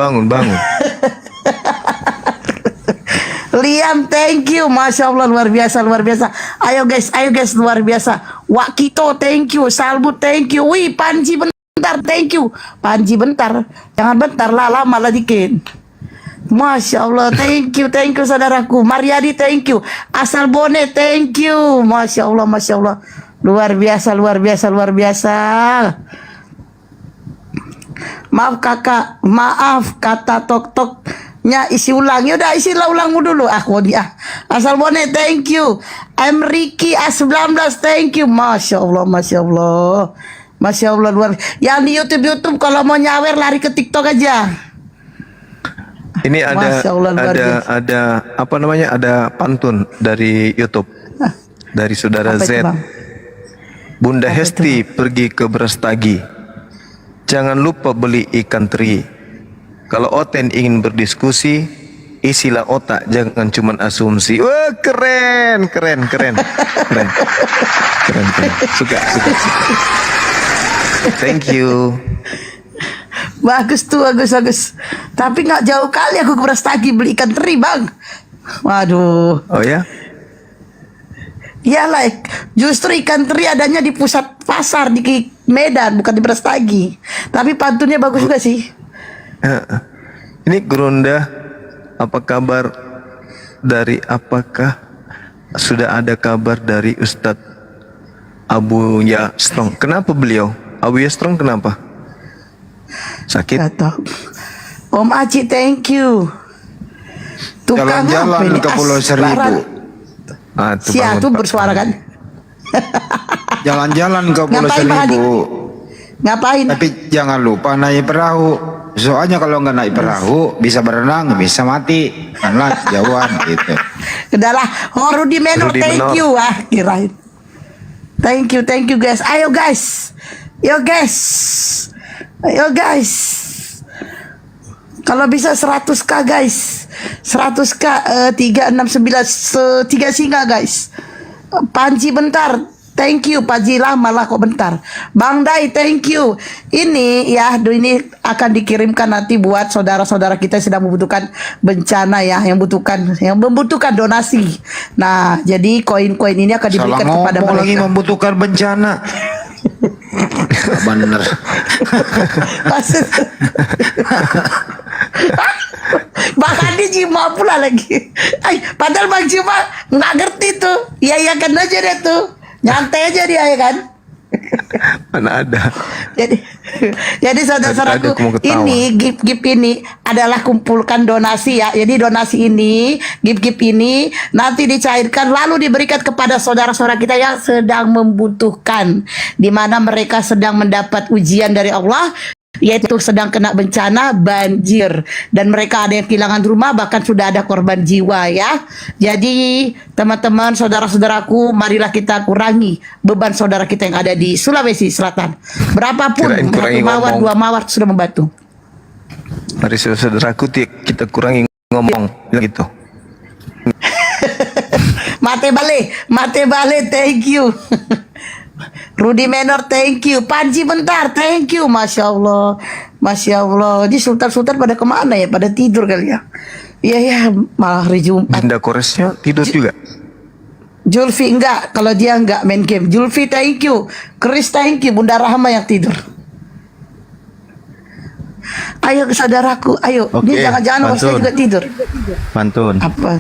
Liam, thank you. Masya Allah, luar biasa. Ayo guys, luar biasa. Wak Kito, thank you. Salbu, thank you. Wih, Panji bentar, thank you. Panji bentar. Jangan bentar lah, lama lah dikit. Masya Allah, thank you saudaraku. Mariadi, thank you. Asal Bone, thank you. Masya Allah. Luar biasa. Maaf kakak, maaf kata tok-toknya isi ulang. Yaudah isi ulang dulu. Asal Bone, thank you. I'm Ricky A19, thank you. Masya Allah. Luar. Yang di YouTube kalau mau nyawer lari ke TikTok aja. Ini Masya Allah, luar biasa. ada apa namanya? Ada pantun dari YouTube dari saudara Apa itu, Z. Bang? Bunda Hesti pergi ke Brastagi. Jangan lupa beli ikan teri. Kalau Oten ingin berdiskusi, isilah otak, jangan cuma asumsi. Wah, keren. Suka. Thank you. Bagus. Tapi nggak jauh kali aku ke Brastagi beli ikan teri, Bang. Waduh. Oh ya? Ya justru ikan teri adanya di pusat pasar di Medan, bukan di Brastagi. Tapi pantunnya bagus juga sih. Ini Gurunda, apa kabar apakah sudah ada kabar dari Ustadz Abu Yastrong? Kenapa beliau? Abu Yastrong kenapa? Sakit? Om Aci, thank you. Tukang Jalan-jalan apa ini? ke Pulau Seribu. Sia tuh bersuara kan? Jalan-jalan ke Pulau Ngapain, Pak Hadi? Seribu. Ngapain? Tapi jangan lupa naik perahu. Soalnya kalau nggak naik perahu bisa berenang, bisa mati. Karena jauhan gitu. Kedalah, Rudi Menor, Rudi thank Menor. you. Kirain. Thank you guys. Ayo guys. Kalau bisa 100k guys. 100k 369 3 singa guys. Panji bentar. Thank you Panji, lama lah kok bentar. Bang Dai, thank you. Ini ya, ini akan dikirimkan nanti buat saudara-saudara kita yang sedang membutuhkan bencana ya, yang membutuhkan donasi. Nah, jadi koin-koin ini akan diberikan kepada mereka. Lagi membutuhkan bencana. Bener. Bang Adi Jima pula lagi. Padahal Bang Jima nggak ngerti tuh. Iya kan aja deh tuh. Nyantai aja dia ya kan. Mana ada. Jadi saudara-saudaraku, Tadi aku mau ketawa. ini gift ini adalah kumpulkan donasi ya. Jadi donasi ini, gift ini nanti dicairkan lalu diberikan kepada saudara-saudara kita yang sedang membutuhkan, di mana mereka sedang mendapat ujian dari Allah. yaitu sedang kena bencana banjir dan mereka ada yang kehilangan rumah, bahkan sudah ada korban jiwa ya. Jadi teman-teman, saudara-saudaraku, marilah kita kurangi beban saudara kita yang ada di Sulawesi Selatan. Berapapun, Kirain kurangi 1 mawar, ngomong. 2 mawar sudah membantu. Mari saudaraku, kita kurangi ngomong gitu. Mate bale, thank you. Rudy Menor, thank you. Panji bentar, thank you. Masya Allah, Masya Allah. Ini sultan-sultan pada kemana ya? Pada tidur kali ya? Iya ya, malah hari Jumat. Dinda Koresnya tidur juga. Julfi enggak, kalau dia enggak main game. Julfi, thank you. Chris, thank you. Bunda Rahma yang tidur. Ayo saudaraku, ayo. Oke, Dia jangan-jangan Pantun. saya juga tidur. Pantun. Apa?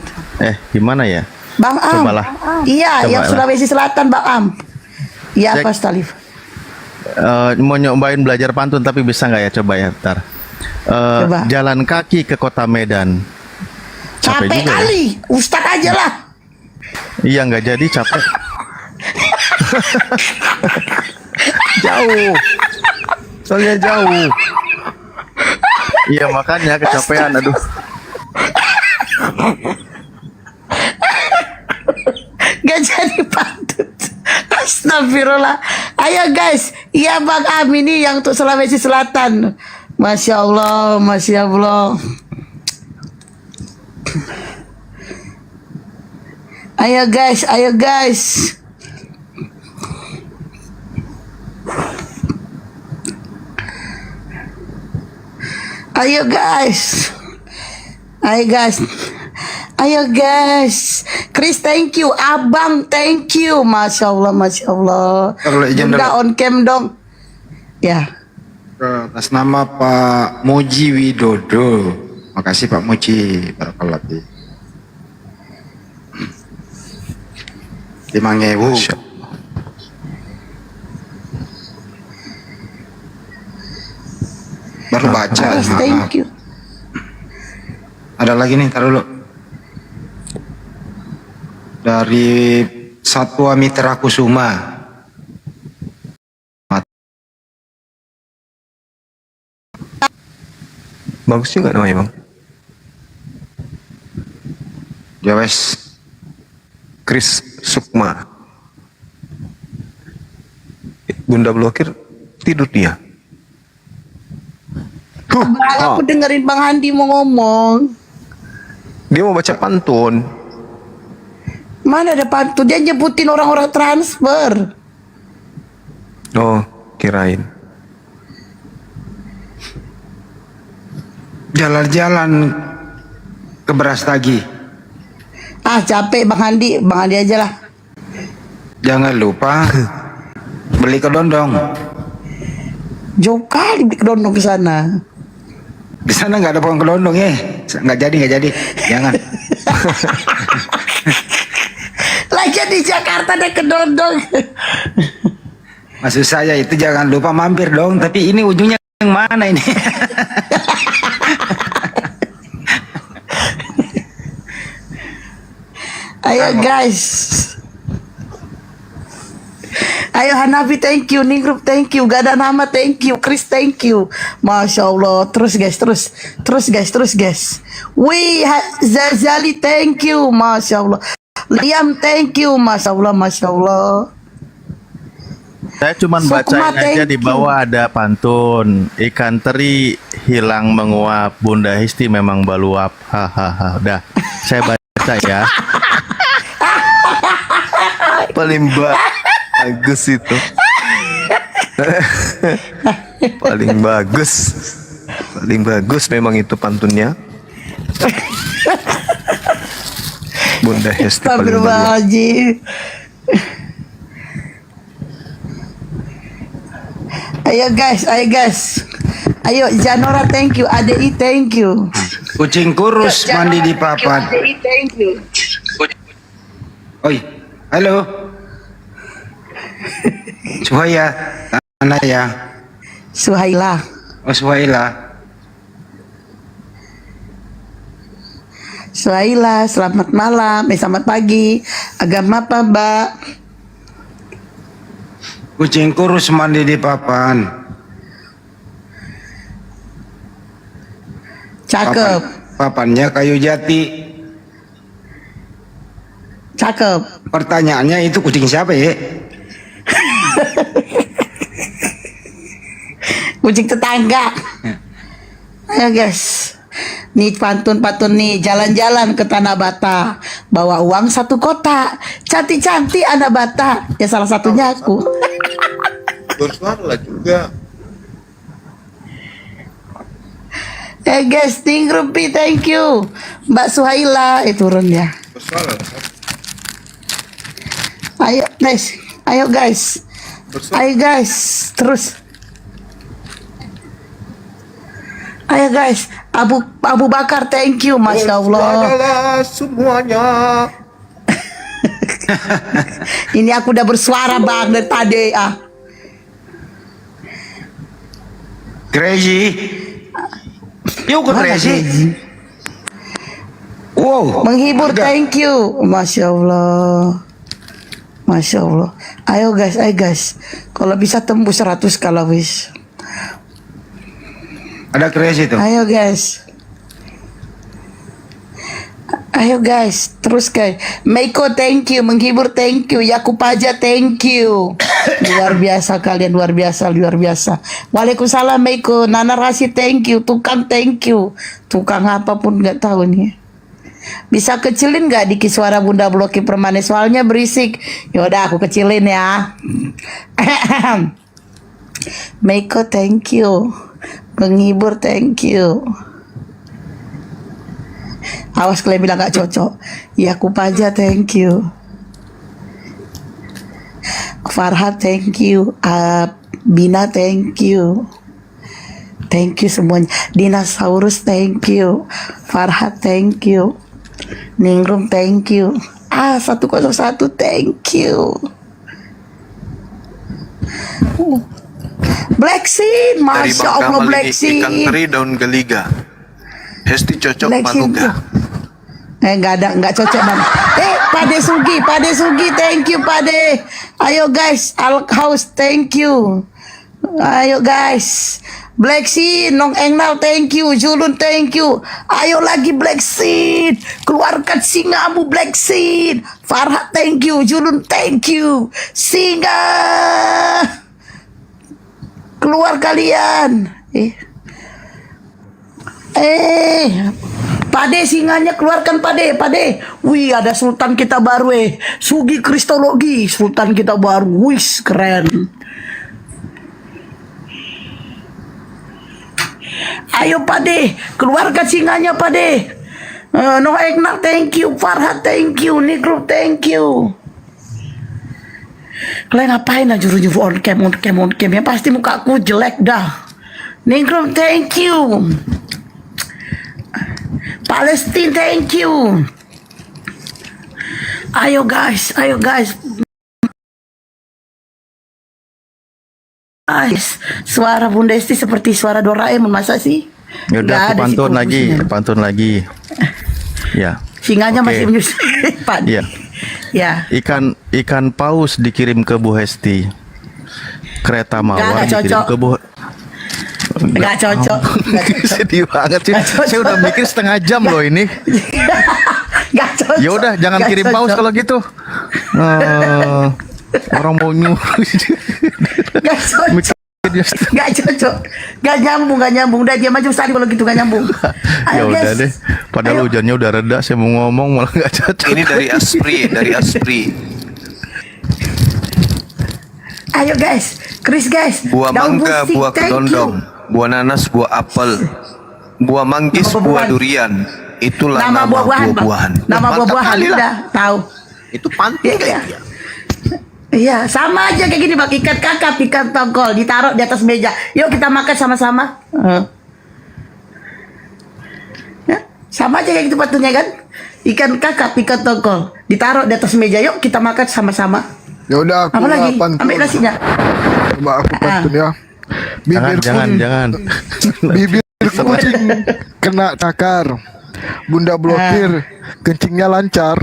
Gimana ya? Bang Am. Cobalah. Iya, yang Cobalah. Sulawesi Selatan, Bang Am. Iya, Cek. Pak Stalif. Mau nyobain belajar pantun tapi bisa nggak ya? Coba ya, ntar. Coba. Jalan kaki ke kota Medan. Capek juga ya. kali. Ustadz aja lah. Iya, nggak jadi, capek. Jauh. Soalnya jauh. Iya, makanya kecapean, aduh. Gak jadi pantun. Astagfirullah. Ayo guys. Iya Bang Am, ini yang untuk Sulawesi Selatan. Masya Allah, Masya Allah. Ayo guys, ayo guys. Ayo guys. Ayo guys. Ayo guys. Chris, thank you. Abang, thank you. Masya Allah, Masya Allah. Kalau izin Bunda dulu. on cam dong. Ya. Atas nama Pak Muji Widodo. Makasih Pak Muji. Barakallah. 5.000. Baru baca. Chris, maaf. thank you. Ada lagi nih, taruh dulu. Dari Satwa Mitra Kusuma. Bagus juga namanya, Bang. Ya wes. Chris Sukma. Bunda blokir, tidur dia. Aku dengerin Bang Handi mau ngomong. Dia mau baca pantun. Mana ada pantun? Dia nyebutin orang-orang transfer. Oh, kirain. Jalan-jalan ke Brastagi. Ah, capek Bang Handi aja lah. Jangan lupa beli kedondong. Jauh kali beli kedondong ke sana. Di sana nggak ada pohon kedondong ya. Nggak jadi. Jangan. Lagi di Jakarta ada kedondong. Maksud saya itu jangan lupa mampir dong. Tapi ini ujungnya yang mana ini? Ayo guys. Ayo Hanafi, thank you. Ningrup, thank you. Gak ada nama, thank you. Chris, thank you. Masya Allah. Terus guys. Wih, Zazali, thank you. Masya Allah. Liam, thank you. Masya Allah. Saya cuma Sukma, bacain aja thank di you. bawah ada pantun. Ikan teri hilang menguap, Bunda Histi memang baluap. Hahaha. Udah, saya baca ya. Paling bagus itu. Paling bagus memang itu pantunnya. Bunda Hesti paling bagus. Astagfirullahaladzim. Ayo guys. Ayo Janora, thank you. ADI, thank you. Kucing kurus mandi di papan. ADI, thank you. Oi, halo. Suhaya, mana ya? Suhaila. Oh Suhaila. Suhaila, selamat malam. Selamat pagi. Agama apa, Mbak? Kucing kurus mandi di papan. Cakep. Papannya kayu jati. Cakep. Pertanyaannya itu kucing siapa ya? Kucing tetangga. Ayo guys. Nih pantun-pantun nih, jalan-jalan ke Tanah Bata, bawa uang 1 kotak, cantik-cantik anak Bata. Ya salah satunya aku. Bersuara juga. Guys, Ting Rupi, thank you. Mbak Suhaila, turun ya. Bersuara. Ayo guys, ayo guys, ayo guys, terus. Ayo guys, Abu Bakar, thank you, Masya Allah. Semuanya. Ini aku udah bersuara bang dari tadi Crazy. Yuk ke crazy. Wow. Menghibur, thank you, Masya Allah. Masya Allah. Ayo guys, kalau bisa tembus 100 kalau wis. Ada crazy tuh. Ayo guys, terus guys. Meiko, thank you. Menghibur, thank you. Yakub aja, thank you. Luar biasa kalian, luar biasa. Waalaikumsalam Meiko. Nana Rasi, thank you. Tukang, thank you. Tukang apapun nggak tahu nih. Bisa kecilin nggak dikit suara Bunda Bloki permanen, soalnya berisik. Yaudah aku kecilin ya. Meiko, thank you. Menghibur, thank you. Awas kalian bilang gak cocok. Yakub aja, thank you. Farhat, thank you. Bina, thank you. Thank you semuanya. Dinosaurus, thank you. Farhat, thank you. Ningrum, thank you. 101, thank you. Black Seed, Masya Allah, Black Seed. Ikan teri daun geliga. Hesti cocok manuga. Nggak cocok bang. Pade Sugi, thank you Pade. Ayo guys, Al House, thank you. Ayo guys, Black Seed, Nong Engnal, thank you. Julun, thank you. Ayo lagi Black Seed, keluarkan singamu Black Seed. Farhat, thank you. Julun, thank you. Singa, keluar kalian. Pade singanya keluarkan Pade. Wih, ada sultan kita baru Sugi Kristologi, sultan kita baru. Wih, keren. Ayo Pade, keluarkan singanya Pade. No Egnak, thank you. Farhat, thank you. Nikru, thank you. Kalian ngapain aja nyuruh on cam ya? Pasti mukaku jelek dah. Nikru, thank you. Palestine, thank you. Ayo guys. Suara Bunda Esti seperti suara Doraemon, masa sih? Yaudah, aku pantun lagi. Ya. Singanya masih menyusul. Ya. Ya. Ikan paus dikirim ke Bu Hesti. Kereta mawar dikirim ke Bu. Nggak cocok. Sedih banget sih. Saya udah mikir setengah jam loh ini. Nggak cocok. Ya udah, jangan kirim paus kalau gitu. Orang mau nyuruh. Nggak cocok. Nggak nyambung. Udah diam aja Ustaz kalau gitu, nggak nyambung. Ya udah deh. Padahal hujannya udah reda, saya mau ngomong malah nggak cocok. Ini dari Aspri. Ayo guys, Chris guys. Buah mangga, buah kedondong, buah nanas, buah apel, buah manggis, buah durian. Itulah nama buah-buahan. Nama buah-buahan udah tahu. Itu pantun ya. Iya, sama aja kayak gini Bang. Ikan kakap, ikan tongkol ditaruh di atas meja. Yuk kita makan sama-sama. Ya, sama aja kayak gitu patunnya kan. Ikan kakap, ikan tongkol ditaruh di atas meja. Yuk kita makan sama-sama. Ya udah, aku apa lagi? pantun. Ambil nasinya. Coba aku pantun ya. Bibir Jangan. Bibir kucing kena cakar. Bunda blokir, kencingnya lancar.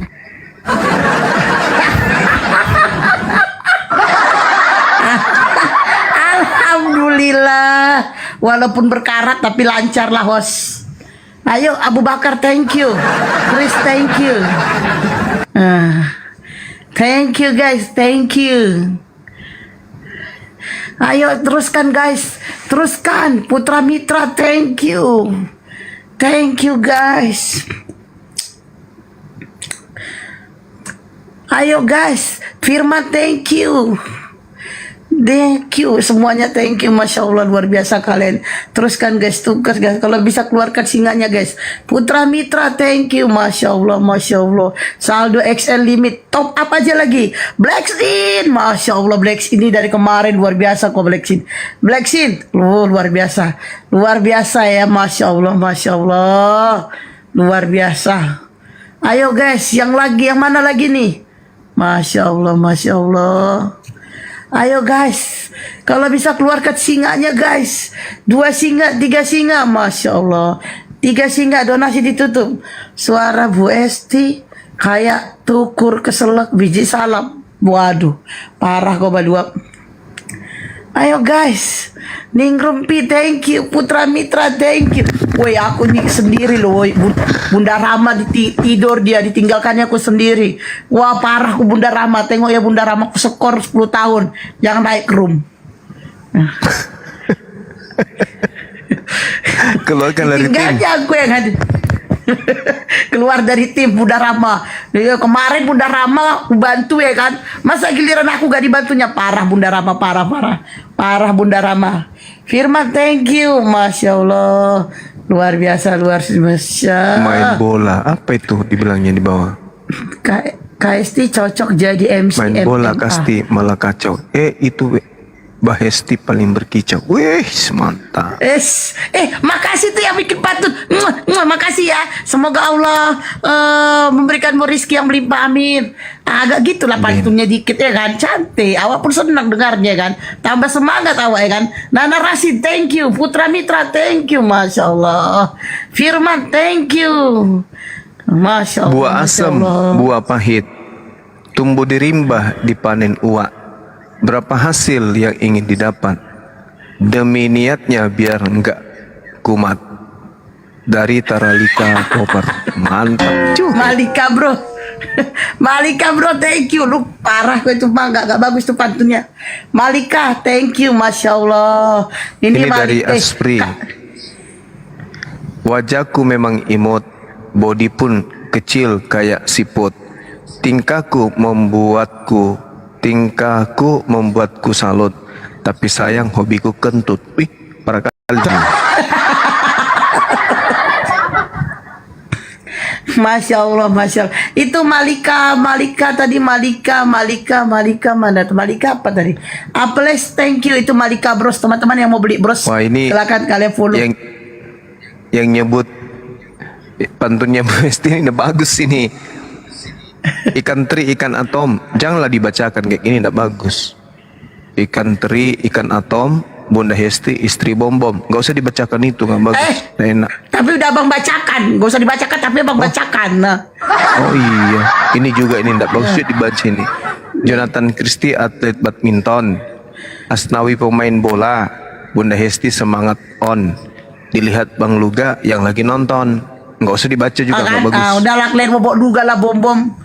Alhamdulillah, walaupun berkarat tapi lancar lah host. Ayo Abu Bakar, thank you. Chris, thank you. Thank you guys, thank you. Ayo teruskan guys, teruskan. Putra Mitra, thank you. Thank you guys. Ayo guys, Firman, thank you. Thank you semuanya, thank you, masya Allah, luar biasa kalian. Teruskan guys, tugas guys, kalau bisa keluarkan singanya guys. Putra Mitra, thank you, masya Allah, masya Allah. Saldo XL limit, top up aja lagi. Blacksin, masya Allah, Blacksin ini dari kemarin luar biasa kok Blacksin. Blacksin, luar biasa ya, masya Allah, luar biasa. Ayo guys, yang mana lagi nih? Masya Allah, masya Allah. Ayo guys, kalau bisa keluarkan singanya guys. 2 singa, 3 singa, masya Allah. 3 singa, donasi ditutup. Suara Bu Esti kayak tukur keselak biji salam. Waduh, parah kok berdua. Ayo guys, Ningrumpi, thank you. Putra Mitra, thank you. Woi, aku nih sendiri loh, woy. Bunda Rama tidur, dia ditinggalkannya aku sendiri. Wah, parah aku Bunda Rama. Tengok ya Bunda Rama, aku skor 10 tahun. Jangan naik room. Keluarkan dari tim. Tinggalnya aku yang hadir. Keluar dari tim Bunda Rama. Kemarin Bunda Rama aku bantu ya kan. Masa giliran aku gak dibantunya? Parah Bunda Rama, parah Bunda Rama. Firman, thank you, masya Allah, luar biasa. Main bola, apa itu dibilangnya di bawah? KST cocok jadi MC. Main bola Kasti malah kacau. Itu Mbak Hesti paling berkicau. Wih, mantap. Makasih tuh yang bikin patut. Makasih ya. Semoga Allah memberikanmu rezeki yang melimpah, amin. Agak gitulah pantunnya dikit ya kan. Cantik. Awak pun senang dengarnya kan. Tambah semangat awak ya kan. Nana Rasid, thank you. Putra Mitra, thank you. Masya Allah. Firman, thank you. Masya Allah. Buah asam, buah pahit, tumbuh di rimbah, dipanen uak. Berapa hasil yang ingin didapat? Demi niatnya biar enggak kumat. Dari Taralika Koper. Mantap. Malika bro, thank you. Lu parah kok itu mah, gak bagus tuh pantunnya. Malika, thank you, masya Allah. Ini dari Aspri. Wajahku memang imut, body pun kecil kayak siput. Tingkahku membuatku salut, tapi sayang hobiku kentut. Wih, para kali. Masya Allah. Itu Malika tadi, Malika mana tuh? Malika apa tadi? Aples, thank you. Itu Malika bros, teman-teman yang mau beli bros. Wah, ini silakan kalian follow. Yang nyebut pantunnya Bu Esti ini bagus ini. Ikan teri, ikan atom, janganlah dibacakan kayak gini, tidak bagus. Ikan teri, ikan atom, Bunda Hesti, istri bom-bom, nggak usah dibacakan itu, nggak bagus, nggak enak. Tapi udah abang bacakan, nggak usah dibacakan, tapi abang bacakan. Oh iya, ini juga ini tidak bagus juga dibaca ini. Jonathan Christie, atlet badminton. Asnawi, pemain bola. Bunda Hesti, semangat on. Dilihat Bang Luga yang lagi nonton. Nggak usah dibaca juga, nggak bagus. Udahlah kalian bobok duga lah bom-bom.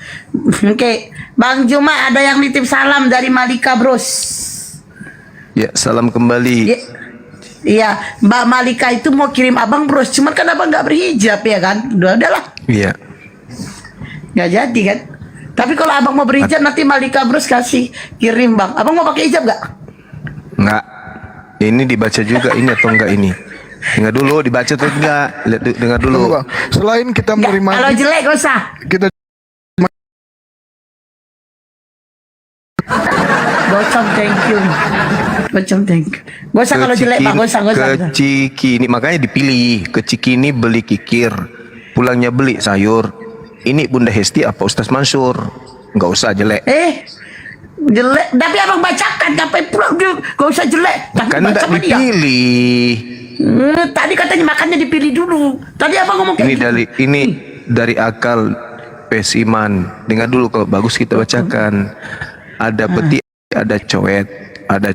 Oke, Bang Juma ada yang nitip salam dari Malika bros. Ya, salam kembali. Iya, Mbak Malika itu mau kirim abang bros, cuman kan abang nggak berhijab ya kan. Udahlah. Iya. Nggak jadi kan. Tapi kalau abang mau berhijab nanti Malika bros kasih kirim bang. Abang mau pakai hijab nggak? Nggak. Ini dibaca juga ini atau enggak ini? Dengar dulu, dibaca atau enggak? Dengar dulu. Selain kita menerima, kalau jelek gak usah. Kita Gocong, thank you. Gak usah kalau jelek bang, gak usah. Ke Cikini, makanya dipilih. Ke Cikini beli kikir, pulangnya beli sayur. Ini Bunda Hesti apa Ustaz Mansur? Nggak usah jelek. Jelek, tapi abang bacakan, ngapain pulang dia? Gak usah jelek. Kan tidak dipilih. Tadi katanya makannya dipilih dulu. Tadi abang ngomong kayak ini dari akal pesiman. Dengar dulu, kalau bagus kita bacakan. Ada peti, ada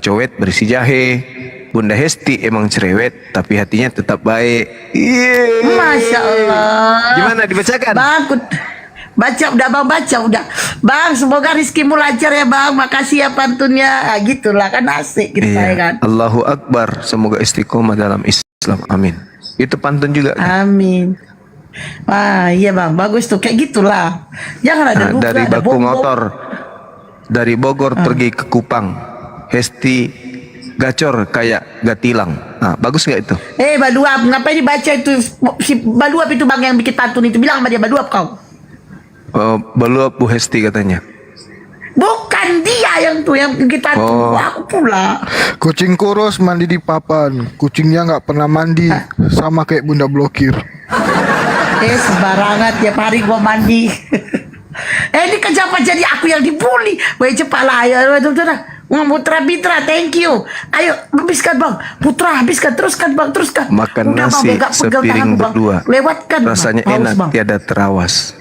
cowet berisi jahe. Bunda Hesti emang cerewet tapi hatinya tetap baik. Masya Allah. Gimana dibacakan? Bang, baca udah bang, baca udah. Bang, semoga rizkimu lancar ya bang. Makasih ya pantunnya. Gitulah kan asik gitu ya kan. Allahu Akbar. Semoga istiqomah dalam Islam. Amin. Itu pantun juga kan? Amin. Wah iya bang, bagus tuh kayak gitulah. Jangan ada luka, dari ada baku bom-bom. motor dari Bogor pergi ke Kupang. Hesti gacor kayak gatilang. Nah, bagus nggak itu? Baduap, ngapain dibaca itu? Si Baduap itu bang yang bikin pantun itu. Bilang sama dia Baduap kau. Baluap Bu Hesti katanya. Bukan dia yang tuh yang bikin pantun. Aku pula. Kucing kurus mandi di papan, kucingnya nggak pernah mandi, sama kayak Bunda Blokir. Sembarangan tiap hari gua mandi. Ini kenapa jadi aku yang dibully? Woi cepat lah, ayo Putra Mitra, thank you. Ayo habiskan bang, Putra habiskan, teruskan bang, teruskan. Makan Udah, nasi bang, sepiring berdua. Lewatkan. Rasanya bang. enak, Bang. tiada terawas.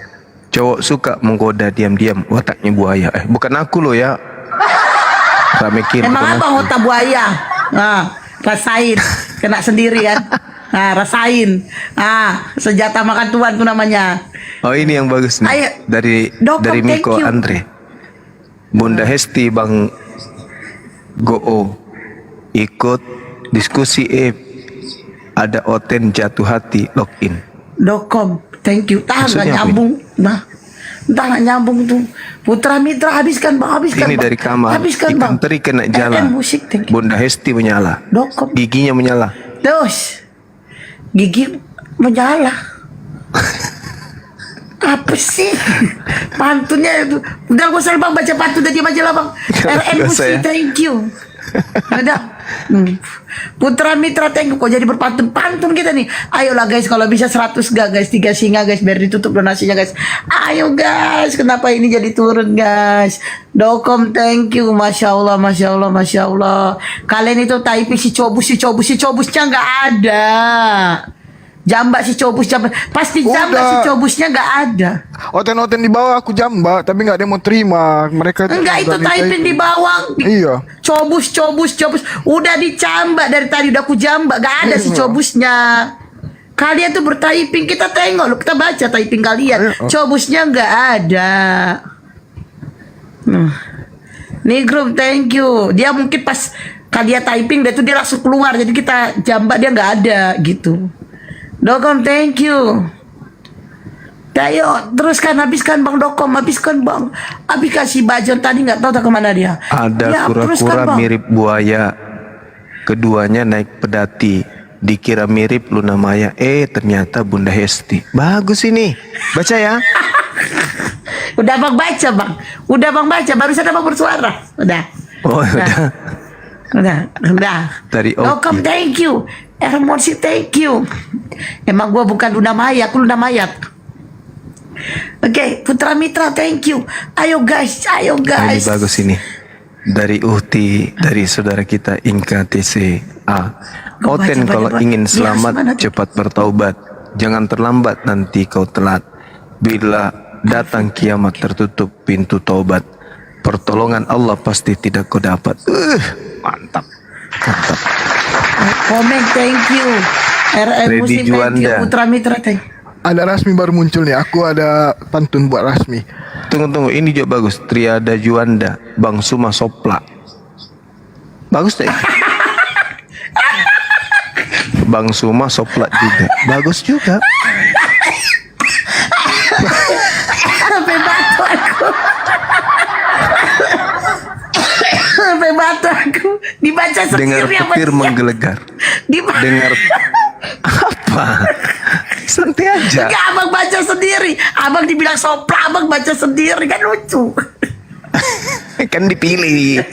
Cowok suka menggoda diam-diam, wataknya buaya. Bukan aku loh ya. Ramekin. Emang apa otak buaya? Nah, rasain, kena sendiri kan. Nah, rasain. Senjata makan tuan tuh namanya. Oh ini yang bagus nih. Ayo. Dari Miko thank you. Andre. Bunda Hesti Bang Goo ikut diskusi ada Oten jatuh hati login. Dokom, thank you. Tahan nggak Maksudnya apa nyambung. Nah, entah nggak nyambung tuh. Putra Mitra habiskan bang, habiskan. Ini bang. dari kamar. Habiskan Ikan bang. teri kena jala. Musik, thank you. Bunda Hesti menyala. Dokom. Giginya menyala. Terus gigi menyala. Apa sih pantunnya itu? Udah gue usah bang baca pantun dari majalah bang. RN Musik, thank you. Ada. Putra Mitra, thank you. Kok jadi berpantun-pantun kita nih. Ayolah guys, kalau bisa 100 gak guys, 3 singa guys, biar ditutup donasinya guys. Ayo guys, kenapa ini jadi turun guys? Dokom, thank you. Masya Allah, Masya Allah, Masya Allah. Kalian itu typing si cobusnya nggak ada. Jambak si cobus, jambak. Pasti jambak si cobusnya nggak ada. Oten-oten di bawah aku jambak, tapi nggak ada yang mau terima. Mereka Enggak, itu typing di bawah. Iya. Cobus. Udah dicambak dari tadi, udah aku jambak. Gak ada si cobusnya. Kalian tuh bertyping, kita tengok loh, kita baca typing kalian. Cobusnya nggak ada. Nih grup, thank you. Dia mungkin pas kalian typing, dia langsung keluar. Jadi kita jambak, dia nggak ada gitu. Dokom, thank you. Ayo, teruskan, habiskan bang Dokom, habiskan bang. Habis kasih Bajon tadi nggak tahu tak kemana dia. Ada Ya, teruskan, kura-kura Bang. mirip buaya. Keduanya naik pedati. Dikira mirip Luna Maya. Ternyata Bunda Hesti. Bagus ini. Baca ya. Udah bang baca bang. Udah bang baca. Barusan abang bersuara. Udah. Oh Udah. Dari Dokom, thank you. Emosi, thank you. Emang gua bukan Luna Maya, aku Luna Mayat. Oke, Putra Mitra, thank you. Ayo guys. Nah, ini bagus ini. Dari Uhti, dari saudara kita Inka TCA. Oten kalau ingin selamat cepat bertaubat. Jangan terlambat nanti kau telat. Bila datang kiamat tertutup pintu taubat. Pertolongan Allah pasti tidak kau dapat. Mantap. Komen, thank you. RN Ready Muslim, thank you. Juanda. Putra Mitra, thank you. Ada Rasmi baru muncul nih. Aku ada pantun buat Rasmi. Tunggu, ini juga bagus. Triada Juanda, Bang Suma Sopla. Bagus deh. Bang Suma Sopla juga. Bagus juga. Sampai batu aku. Sampai batu aku. Dibaca sendiri. Dengar petir menggelegar. Dengar apa? Santai aja. Enggak, abang baca sendiri. Abang dibilang sopla, abang baca sendiri. Kan lucu. Kan dipilih.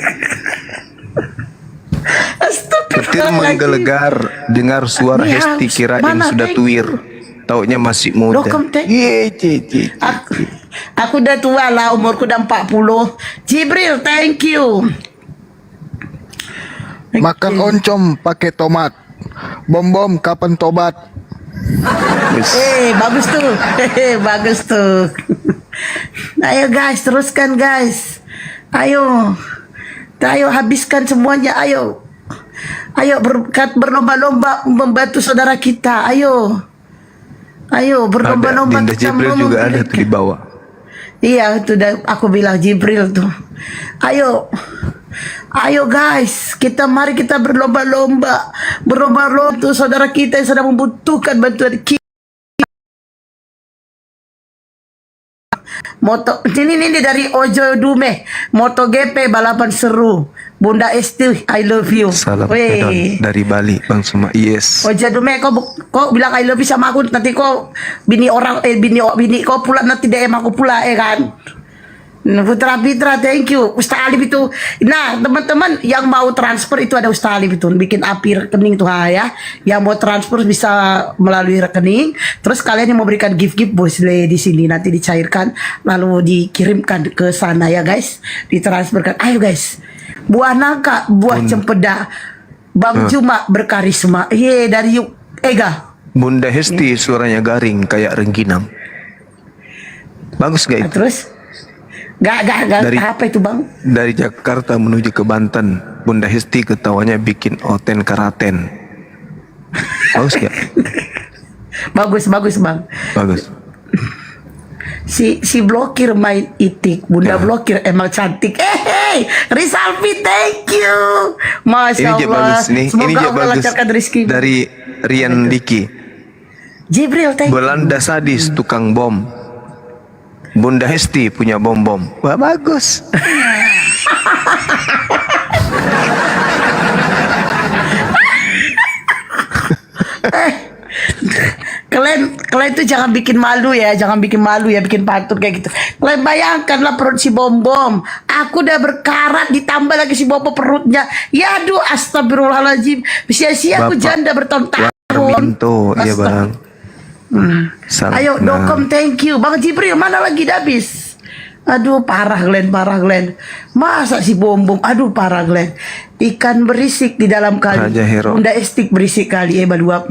Petir menggelegar. Dengar suara Ini Hesti harus. kirain Mana, sudah thank tuir. Taunya masih muda. Dokom, thank you. Aku udah tua lah, umurku udah 40. Jibril, thank you. Makan oncom pakai tomat. Bom kapan tobat? Bagus tuh. Bagus tuh. Ayo guys, teruskan guys. Ayo habiskan semuanya. Ayo. Ayo berlomba-lomba membantu saudara kita. Ayo. Ayo berlomba-lomba Dinda kita Jibril juga ada tuh di bawah. Iya, itu aku bilang Jibril tuh. Ayo. Ayo guys, mari kita berlomba-lomba. Berlomba-lomba tuh saudara kita yang sedang membutuhkan bantuan kita. Ini dari Ojo Dume, MotoGP balapan seru. Bunda Esti, I love you. Salam Wey. Edon dari Bali, Bang Suma. Yes. Ojo Dume, kau bilang I love you sama aku, nanti kau bini kau pula nanti DM aku pula kan. Putra Fitra, thank you. Ustaz Alif itu. Nah, teman-teman yang mau transfer itu ada Ustaz Alif itu bikin API rekening tuh ya. Yang mau transfer bisa melalui rekening. Terus kalian yang mau berikan gift-gift boleh di sini nanti dicairkan lalu dikirimkan ke sana ya guys. Ditransferkan. Ayo guys. Buah nangka, buah cempeda. Bang Juma berkarisma. Dari Ega. Bunda Hesti suaranya garing kayak rengginang. Bagus gak itu? Terus? Gak apa itu bang? Dari Jakarta menuju ke Banten, Bunda Hesti ketawanya bikin oten karaten. Bagus gak? Bagus bang. Bagus. Si blokir main itik, Bunda blokir emang cantik. Rizalfi, thank you. Masya Ini Allah. bagus nih. Semoga Ini juga Allah bagus. lancarkan rezeki. Dari Rian Diki. Jibril, thank you. Belanda sadis tukang bom. Bunda Hesti punya bom-bom. Wah, bagus. Kalian tuh jangan bikin malu ya, bikin pantun kayak gitu. Kalian bayangkanlah perut si bom-bom. Aku udah berkarat ditambah lagi si bom-bom perutnya. Ya aduh, astagfirullahaladzim. Sia-sia aku janda bertahun-tahun. Minto, iya bang. Ayo Dokom, thank you. Bang Jibril mana lagi habis? Aduh parah Glenn. Masa si bom-bom? Aduh parah Glenn. Ikan berisik di dalam kali. Bunda Estik berisik kali berdua.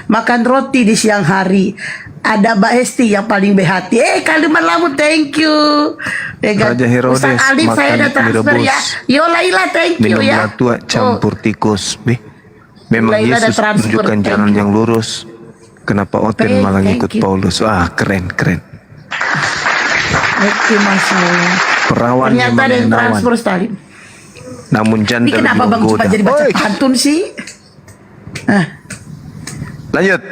Makan roti di siang hari. Ada Mbak Esti yang paling behati. Kalimat lamu, thank you. Raja Herodes Ustaz Alif saya udah transfer ya. Yo Laila, thank you minum ya. tua campur tikus. Memang Laila Yesus menunjukkan jalan yang lurus. Kenapa Oten malah ngikut Paulus? Wah, keren. Oke, Masya Allah. Perawan Ternyata ada yang transfer tadi. Namun janda Ini kenapa lebih bang cuma menggoda. jadi baca pantun sih? Lanjut.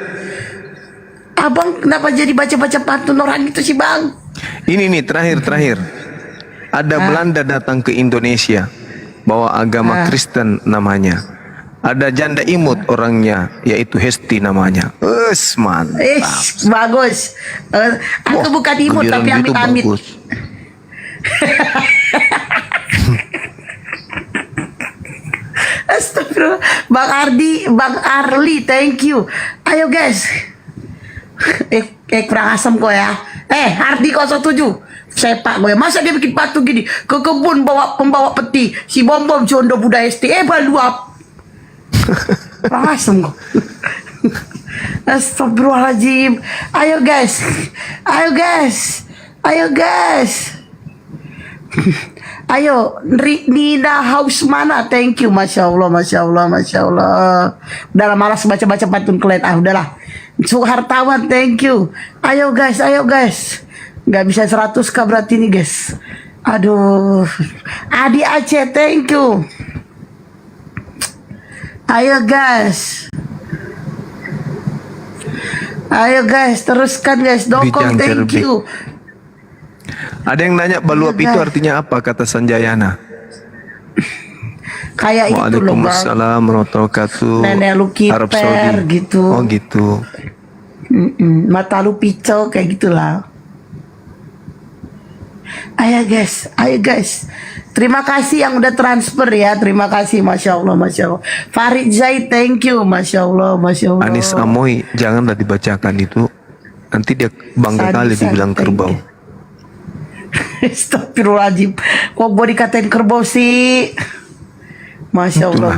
Abang kenapa jadi baca-baca pantun orang itu sih bang? Ini nih terakhir. Ada Belanda datang ke Indonesia. Bawa agama Kristen namanya. Ada janda imut orangnya, yaitu Hesti namanya. Mantap. Bagus. Aku bukan imut tapi amit-amit. Astagfirullah. Bang Arli, thank you. Ayo guys. Kurang asam kok ya. Ardi 07. Sepak gue. Masa dia bikin patung gini? Ke kebun pembawa peti. Si bom-bom jondo Bunda Hesti. Baluap. Asem kok. Astagfirullahaladzim. Ayo guys. Ayo Nina House mana? Thank you. Masya Allah. Udah malas baca-baca pantun kalian. Udahlah. Suhartawan, thank you. Ayo guys. Gak bisa 100k berarti nih guys. Aduh. Adi Aceh, thank you. Ayo guys, teruskan guys. Dokong, thank you. Ada yang nanya baluap itu artinya apa, kata Sanjayana? Kayak itu loh bang. Waalaikumsalam warahmatullahi wabarakatuh. Nenek lu Arab Saudi. kiper gitu. Oh gitu. Mata lu picau kayak gitulah. Ayo guys. Terima kasih yang udah transfer ya. Terima kasih, Masya Allah. Farid Zaid, thank you. Masya Allah. Anis Amoy, janganlah dibacakan itu. Nanti dia bangga kali dibilang kerbau. Astagfirullahaladzim. Kok gue dikatain kerbau sih? Masya Allah.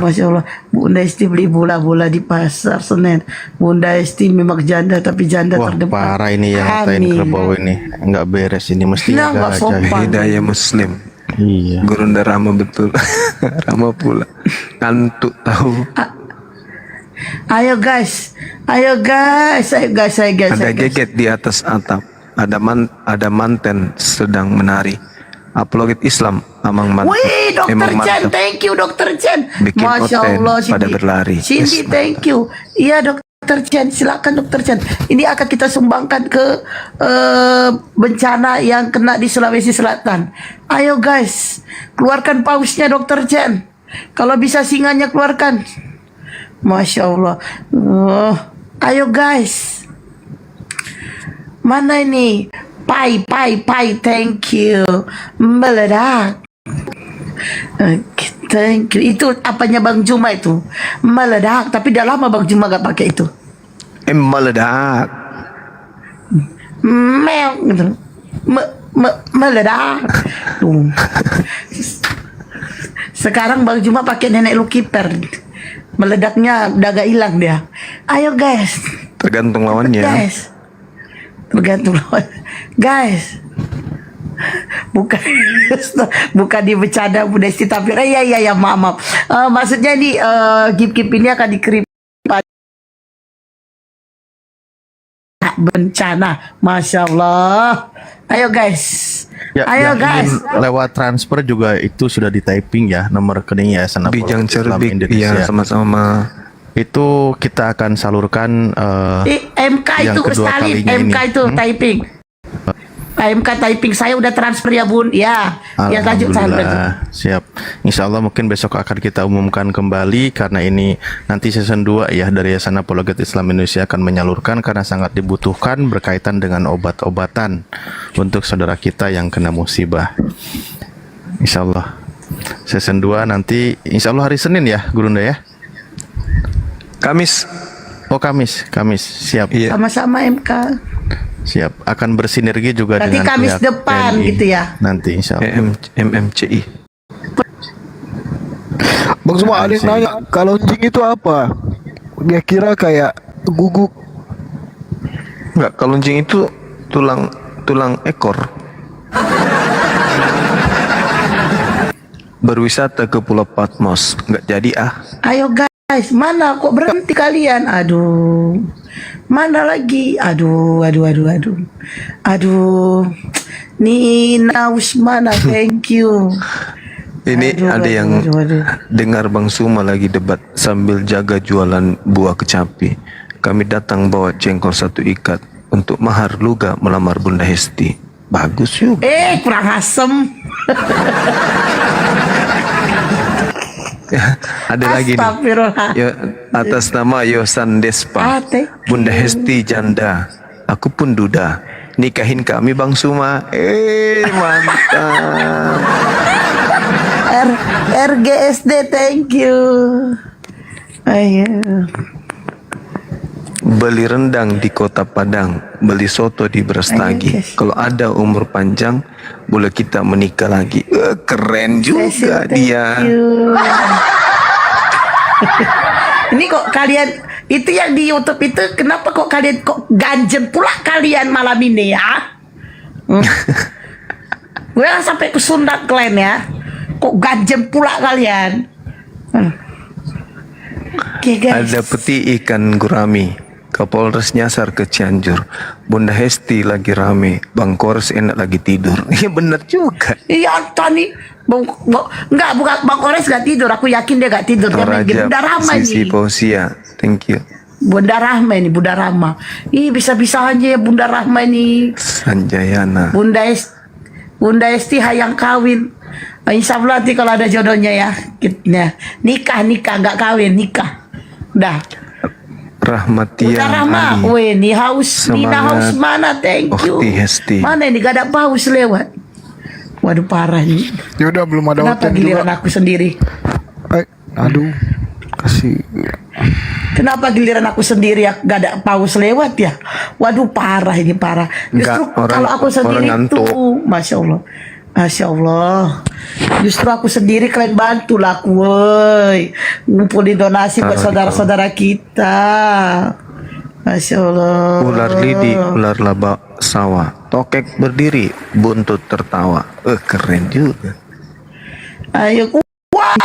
Bunda Esti beli bola-bola di pasar Senen. Bunda Esti memang janda tapi janda terdepan. Parah ini yang ngatain kerbau ini. Enggak beres ini, mesti nggak sopan. Hidayah Muslim. Iya. Gurunda Rama betul. Rama pula. Kantuk tahu. Ayo guys, ayo guys, ayo guys, ayo guys. Ada ayo guys. geget di atas atap. Ada manten sedang menari. Apologet Islam Amang Manten. Wih, Dokter Emang Chen, mantap. thank you Dokter Chen. Bikin Masya konten Allah, pada berlari. Cindy, Yes, thank you. Iya Dokter Chen, silakan Dokter Chen. Ini akan kita sumbangkan ke bencana yang kena di Sulawesi Selatan. Ayo guys, keluarkan pausnya Dokter Chen. Kalau bisa singanya keluarkan. Masya Allah. Ayo guys. Mana ini? Pai, thank you. Meledak. Thank you. Itu apanya Bang Juma itu? Meledak, tapi dah lama Bang Juma gak pakai itu. Meledak. Meong gitu. Meledak. Sekarang Bang Juma pakai nenek Lukiper. Meledaknya udah agak hilang dia. Ayo guys. Tergantung lawannya. Guys. Tergantung lawan. Guys. Bukan di bercanda Bu Desti, tapi ya maaf. Maksudnya ini gip-gip ini akan dikirim bencana. Masya Allah. Ayo guys. Ayo yang guys. ingin lewat transfer juga itu sudah di typing ya nomor rekening Yayasan Bijang Islam Cerbik, Indonesia. iya sama-sama. Itu kita akan salurkan MK yang itu kedua Stalin, kalinya MK ini. itu typing. MK typing saya udah transfer ya Bun. Ya, ya lanjut Alhamdulillah, siap. Insya Allah mungkin besok akan kita umumkan kembali karena ini nanti season 2 ya dari Yayasan Apologet Islam Indonesia akan menyalurkan karena sangat dibutuhkan berkaitan dengan obat-obatan untuk saudara kita yang kena musibah. Insya Allah season 2 nanti Insya Allah hari Senin ya Gurunda ya. Kamis. Oh Kamis siap. Iya. Sama-sama MK. Siap, akan bersinergi juga Berarti dengan Kamis pihak depan TNI. gitu ya? Nanti insya Allah. MMCI. Bang semua ada yang nanya, kalonjing itu apa? Dia kira kayak guguk. Enggak, kalonjing itu tulang ekor. Berwisata ke Pulau Patmos, nggak jadi ah. Ayo guys, mana kok berhenti kalian? Aduh. Mana lagi? Aduh. Nina Usmana, thank you. Ini ada yang dengar Bang Suma lagi debat sambil jaga jualan buah kecapi. Kami datang bawa jengkol 1 ikat untuk mahar luga melamar Bunda Hesti. Bagus juga. Kurang asem. Ada lagi nih. Astagfirullah. Ya, atas nama Yosan Despa, Bunda Hesti janda, aku pun duda. Nikahin kami Bang Suma. Mantap. RGSD, thank you. Ayo. Beli rendang di Kota Padang, beli soto di Brastagi. Kalau ada umur panjang, boleh kita menikah lagi. Keren juga dia. Ini kok kalian itu yang di YouTube itu kenapa kok kalian kok ganjen pula kalian malam ini ya? Gue sampai ke Sunda kalian ya. Kok ganjen pula kalian? Oke, guys. Ada peti ikan gurami. Kapolres nyasar ke Cianjur. Bunda Hesti lagi rame. Bang Kores enak lagi tidur. Iya bener juga. Iya Tony. Enggak, bukan Bang Kores gak tidur. Aku yakin dia gak tidur. Dia main game. Bunda Rahma Sisi ini. Fausia, thank you. Bunda Rahma ini, Bunda Rahma. Ih, bisa-bisa aja ya Bunda Rahma ini. Sanjayana. Bunda Esti hayang kawin. Insya Allah nanti kalau ada jodohnya ya. Nikah, nggak kawin, nikah. Udah. Rahmatia Bunda Rahma, Ali. weh, Nina Haus mana? Thank you. Ukti Hesti. Mana ini gak ada paus lewat? Waduh parah ini. Ya udah belum ada Kenapa hotel giliran juga. aku sendiri? Aduh, kasih. Kenapa giliran aku sendiri ya gak ada paus lewat ya? Waduh parah ini parah. Justru kalau aku sendiri tuh, masya Allah. Masya Allah. Justru aku sendiri kalian bantulah aku, woi. Ngumpulin donasi buat saudara-saudara kita. Masya Allah. Ular lidi, ular laba sawah. Tokek berdiri, buntut tertawa. Keren juga. Ayo. Wah.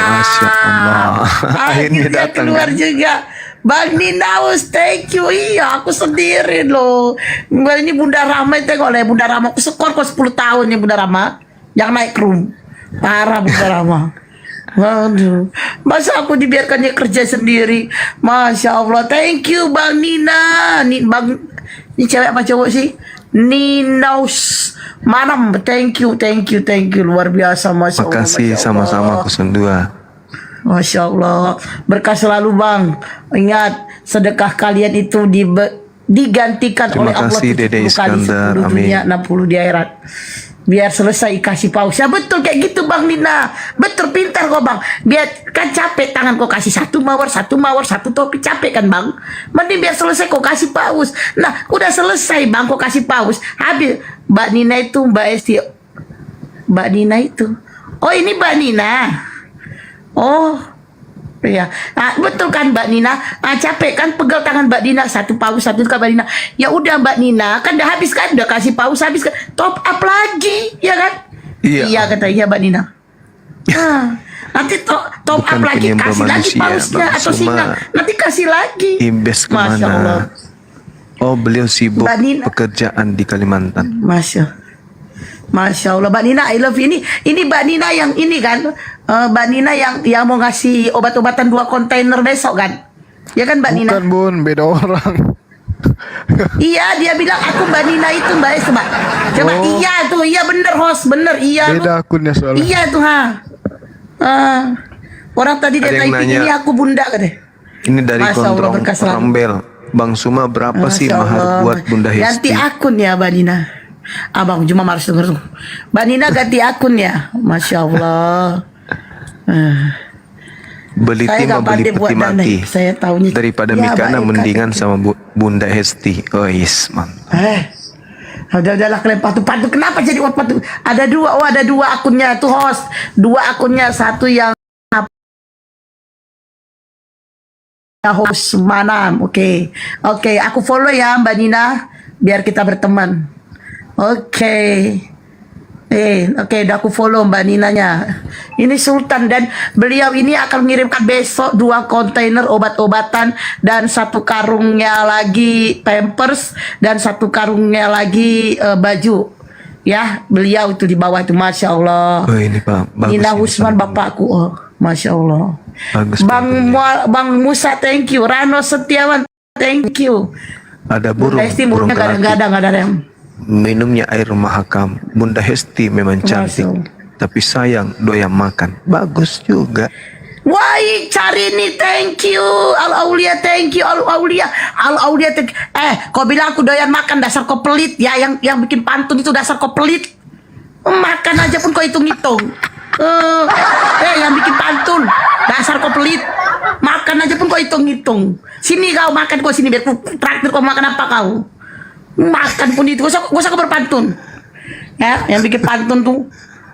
Masya Allah. Akhirnya datang keluar kan? juga. Bang Ninaus, thank you. Iya, aku sendiri loh. Ini Bunda Rama, tengok lah Bunda Rama. Aku skor kok 10 tahun ya Bunda Rama. Yang naik room. Parah Bunda Rama. Waduh, masa aku dibiarkannya kerja sendiri. Masya Allah, thank you Bang Nina. Ini cewek apa cowok sih? Ninaus Manam, thank you. Luar biasa, Masya Allah. Makasih sama-sama 02. Masya Allah, berkah selalu Bang. Ingat, sedekah kalian itu digantikan Terima oleh Allah kasih, 70 Dede kali, Iskandar. 10 dunia, 60 di akhirat. Biar selesai kasih paus. Ya betul kayak gitu Bang Nina. Betul, pintar kok Bang. Biar kan capek tangan kok kasih satu mawar, satu topi, capek kan Bang. Mending biar selesai kok kasih paus. Nah, udah selesai Bang kok kasih paus. Habis Mbak Nina itu, Mbak Esti. Mbak Nina itu. Oh, ini Mbak Nina. Oh, iya. Nah, betul kan Mbak Nina? Nah, capek kan pegal tangan Mbak Nina, satu paus, satu ke Mbak Nina. Ya udah Mbak Nina, kan udah habis kan, udah kasih paus habis kan, top up lagi, ya kan? Iya kata iya Mbak Nina. Nah, nanti top up Bukan lagi, penyembah kasih lagi manusia, pausnya Bang atau Suma. singa, nanti kasih lagi. Imbes Masya Allah. kemana? Oh, beliau sibuk Mbak Nina. pekerjaan di Kalimantan. Masya Allah, Mbak Nina, I love you. Ini Mbak Nina yang ini kan, Mbak Nina yang mau ngasih obat-obatan 2 kontainer besok kan? Ya kan Mbak Nina? Bukan Bun, beda orang. Iya, dia bilang aku Mbak Nina itu Mbak Es, Mbak. Coba iya tuh, iya bener host, bener iya. Beda akunnya soalnya. Iya tuh orang tadi dia Ada yang typing nanya. ini aku bunda katanya. Ini dari Masya Allah, Gondrong berkah selalu. Rambel. Bang Suma berapa sih Masya mahar Allah. buat Bunda Ganti Hesti? akun ya Mbak Nina. Abang cuma harus denger tuh. Mbak Nina ganti akun ya. Masya Allah. Beli Saya timah nggak beli pandai buat peti dana. mati. Saya taunya. Daripada Ya, Mikana baik, mendingan sama Bunda Hesti. Oh yes, mantap. Udahlah kalian patu-patu. Kenapa jadi patu? Ada 2, ada 2 akunnya tuh host. 2 akunnya, satu yang host Manam. Oke, aku follow ya Mbak Nina biar kita berteman. Oke, udah aku follow Mbak Ninanya. Ini Sultan dan beliau ini akan mengirimkan besok 2 kontainer obat-obatan dan 1 karungnya lagi pampers dan 1 karungnya lagi baju. Ya, beliau itu di bawah itu, Masya Allah. Oh ini Pak, bagus. Nina ini, Husman bapakku, oh, Masya Allah. Bagus. Bang Musa, thank you. Rano Setiawan, thank you. Ada burung. Hesti burung mulutnya kelaki. nggak ada rem. Minumnya air mahakam. Bunda Hesti memang cantik, tapi sayang doyan makan. Bagus juga. Wah, cari nih, thank you. Al Aulia, thank you. Al Aulia, thank you. Kau bilang aku doyan makan, dasar kau pelit ya. Yang bikin pantun itu dasar kau pelit. Makan aja pun kau hitung-hitung. Yang bikin pantun, dasar kau pelit. Makan aja pun kau hitung-hitung. Sini kau makan, kau sini biar traktir kau makan apa kau. Makan pun itu, gak usah kau berpantun. Ya, yang bikin pantun tuh.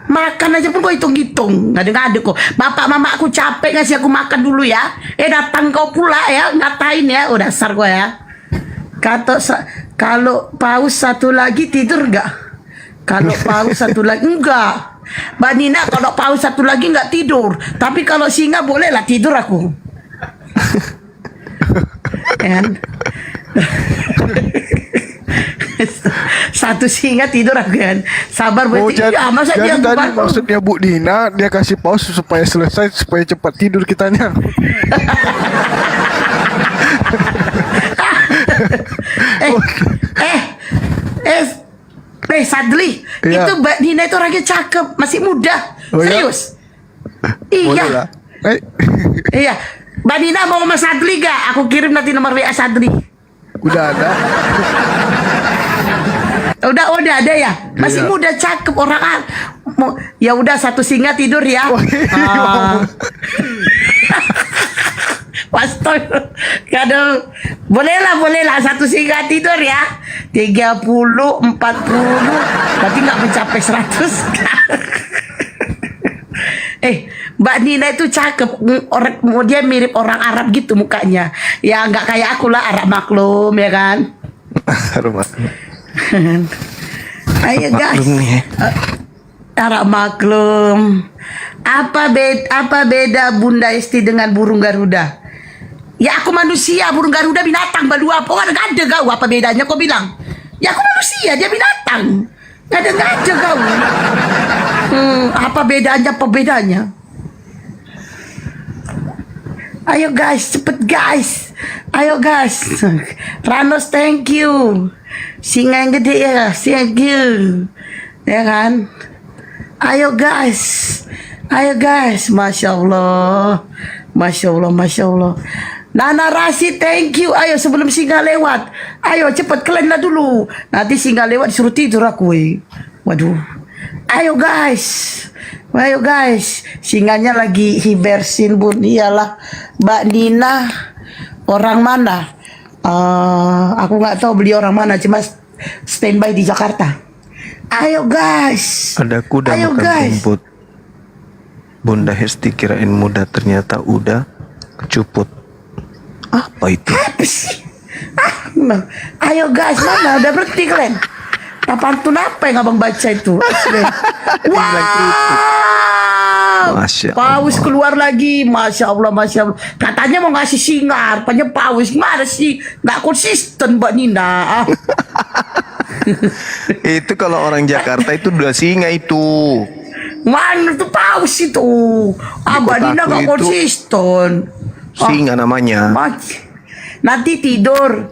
Makan aja pun kau hitung-hitung. Ngade-ngade kok. Bapak mama aku capek ngasih aku makan dulu ya. Datang kau pula ya, ngatain ya. Oh dasar kau ya. Kalau paus 1 lagi tidur gak? Kalau paus 1 lagi enggak. Mbak Nina, kalau paus 1 lagi enggak tidur. Tapi kalau singa boleh lah tidur aku. Kan? 1 singa tidur aku kan. Sabar berarti. Ya, masa dia jadi tadi bangun? maksudnya Bu Dina dia kasih pause supaya selesai supaya cepat tidur kitanya. Sadli, Iya. itu Mbak Dina itu orangnya cakep, masih muda, Oh, iya? serius. Iya. Boleh lah. Iya. Mbak Dina mau sama Sadli gak? Aku kirim nanti nomor WA Sadli. Udah ada. Udah ada ya. Masih Iya. muda, cakep orang. Ya udah 1 singa tidur ya. Pastol. Kadang boleh lah 1 singa tidur ya. 30, 40, berarti nggak mencapai 100. Mbak Nina itu cakep, dia mirip orang Arab gitu mukanya. Ya nggak kayak aku lah, Arab maklum ya kan. Ayo guys. Harap maklum. Apa beda Bunda Esti dengan burung Garuda? Ya aku manusia, burung Garuda binatang. Berdua apa? Nggak ada kau. Apa bedanya kau bilang? Ya aku manusia, dia binatang. Nggak ada kau. Apa bedanya? Apa bedanya? Ayo guys, cepet guys. Ayo guys. Ranos, thank you. Singa yang gede ya, thank you. Ya kan? Ayo guys. Masya Allah. Masya Allah. Nana Rasi, thank you. Ayo sebelum singa lewat. Ayo cepet kalian lah dulu. Nanti singa lewat disuruh tidur aku. Waduh. Ayo guys. Singanya lagi hibersin bun. Iyalah. Mbak Nina orang mana? Aku nggak tahu beli orang mana. Cuma standby di Jakarta. Ayo guys. Ada kuda makan rumput. Bunda Hesti kirain muda, ternyata udah kecuput. Apa itu? Apa sih? Ayo guys, mana? Udah berhenti kalian? Pantun apa yang abang baca itu? Wow. Masya Allah. Paus keluar lagi. Masya Allah. Katanya mau ngasih singa, rupanya paus. Gimana sih? Nggak konsisten Mbak Nina. Itu kalau orang Jakarta itu dua singa itu. Mana tuh paus itu? Mbak Nina nggak konsisten. Singa namanya. Nanti tidur.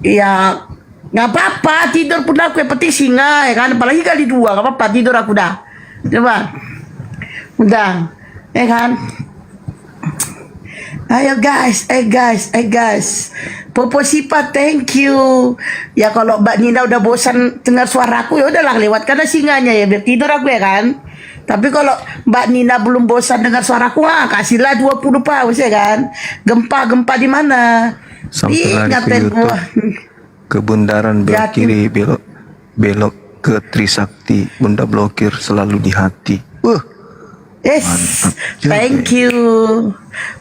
Ya nggak apa-apa, tidur pun aku yang penting singa ya kan, apalagi kali 2 nggak apa-apa, tidur aku dah. Coba. Udah. Ya kan? Ayo guys. Popo Sipa, thank you. Ya kalau Mbak Nina udah bosan dengar suaraku ya udahlah lewatkan singanya ya biar tidur aku ya kan. Tapi kalau Mbak Nina belum bosan dengar suaraku, kasihlah 20 paus ya kan. Gempa di mana? Sampai lari ke YouTube. Ke Bundaran belok kiri, belok ke Trisakti. Bunda blokir selalu di hati. Yes, thank you.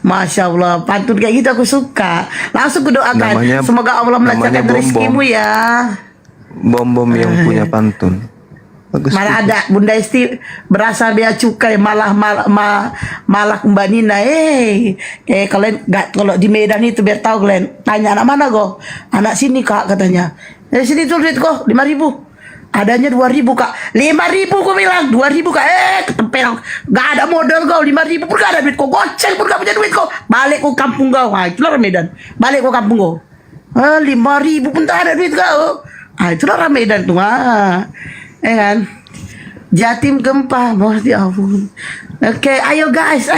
Masya Allah, pantun kayak gitu aku suka. Langsung kudoakan, semoga Allah melancarkan rezekimu ya. Bom yang punya pantun. Bagus. Mana ada Bunda Esti berasa bea cukai malah Mbak Nina. Kalian nggak, kalau di Medan itu biar tahu kalian. Tanya anak mana kok? Anak sini kak katanya. Sini tuh duit kok 5.000. Adanya 2.000 kak. 5.000 kok bilang 2.000 kak. Ketempel. Gak ada modal kau 5.000 pun gak ada duit kau. Goceng pun gak punya duit kau. Balik kau kampung kau. Itulah Medan. Balik kau kampung kau. 5.000 pun tak ada duit kau. Itulah Medan tuh. Kan. Jatim gempa. Ya ampun. Oke, ayo guys.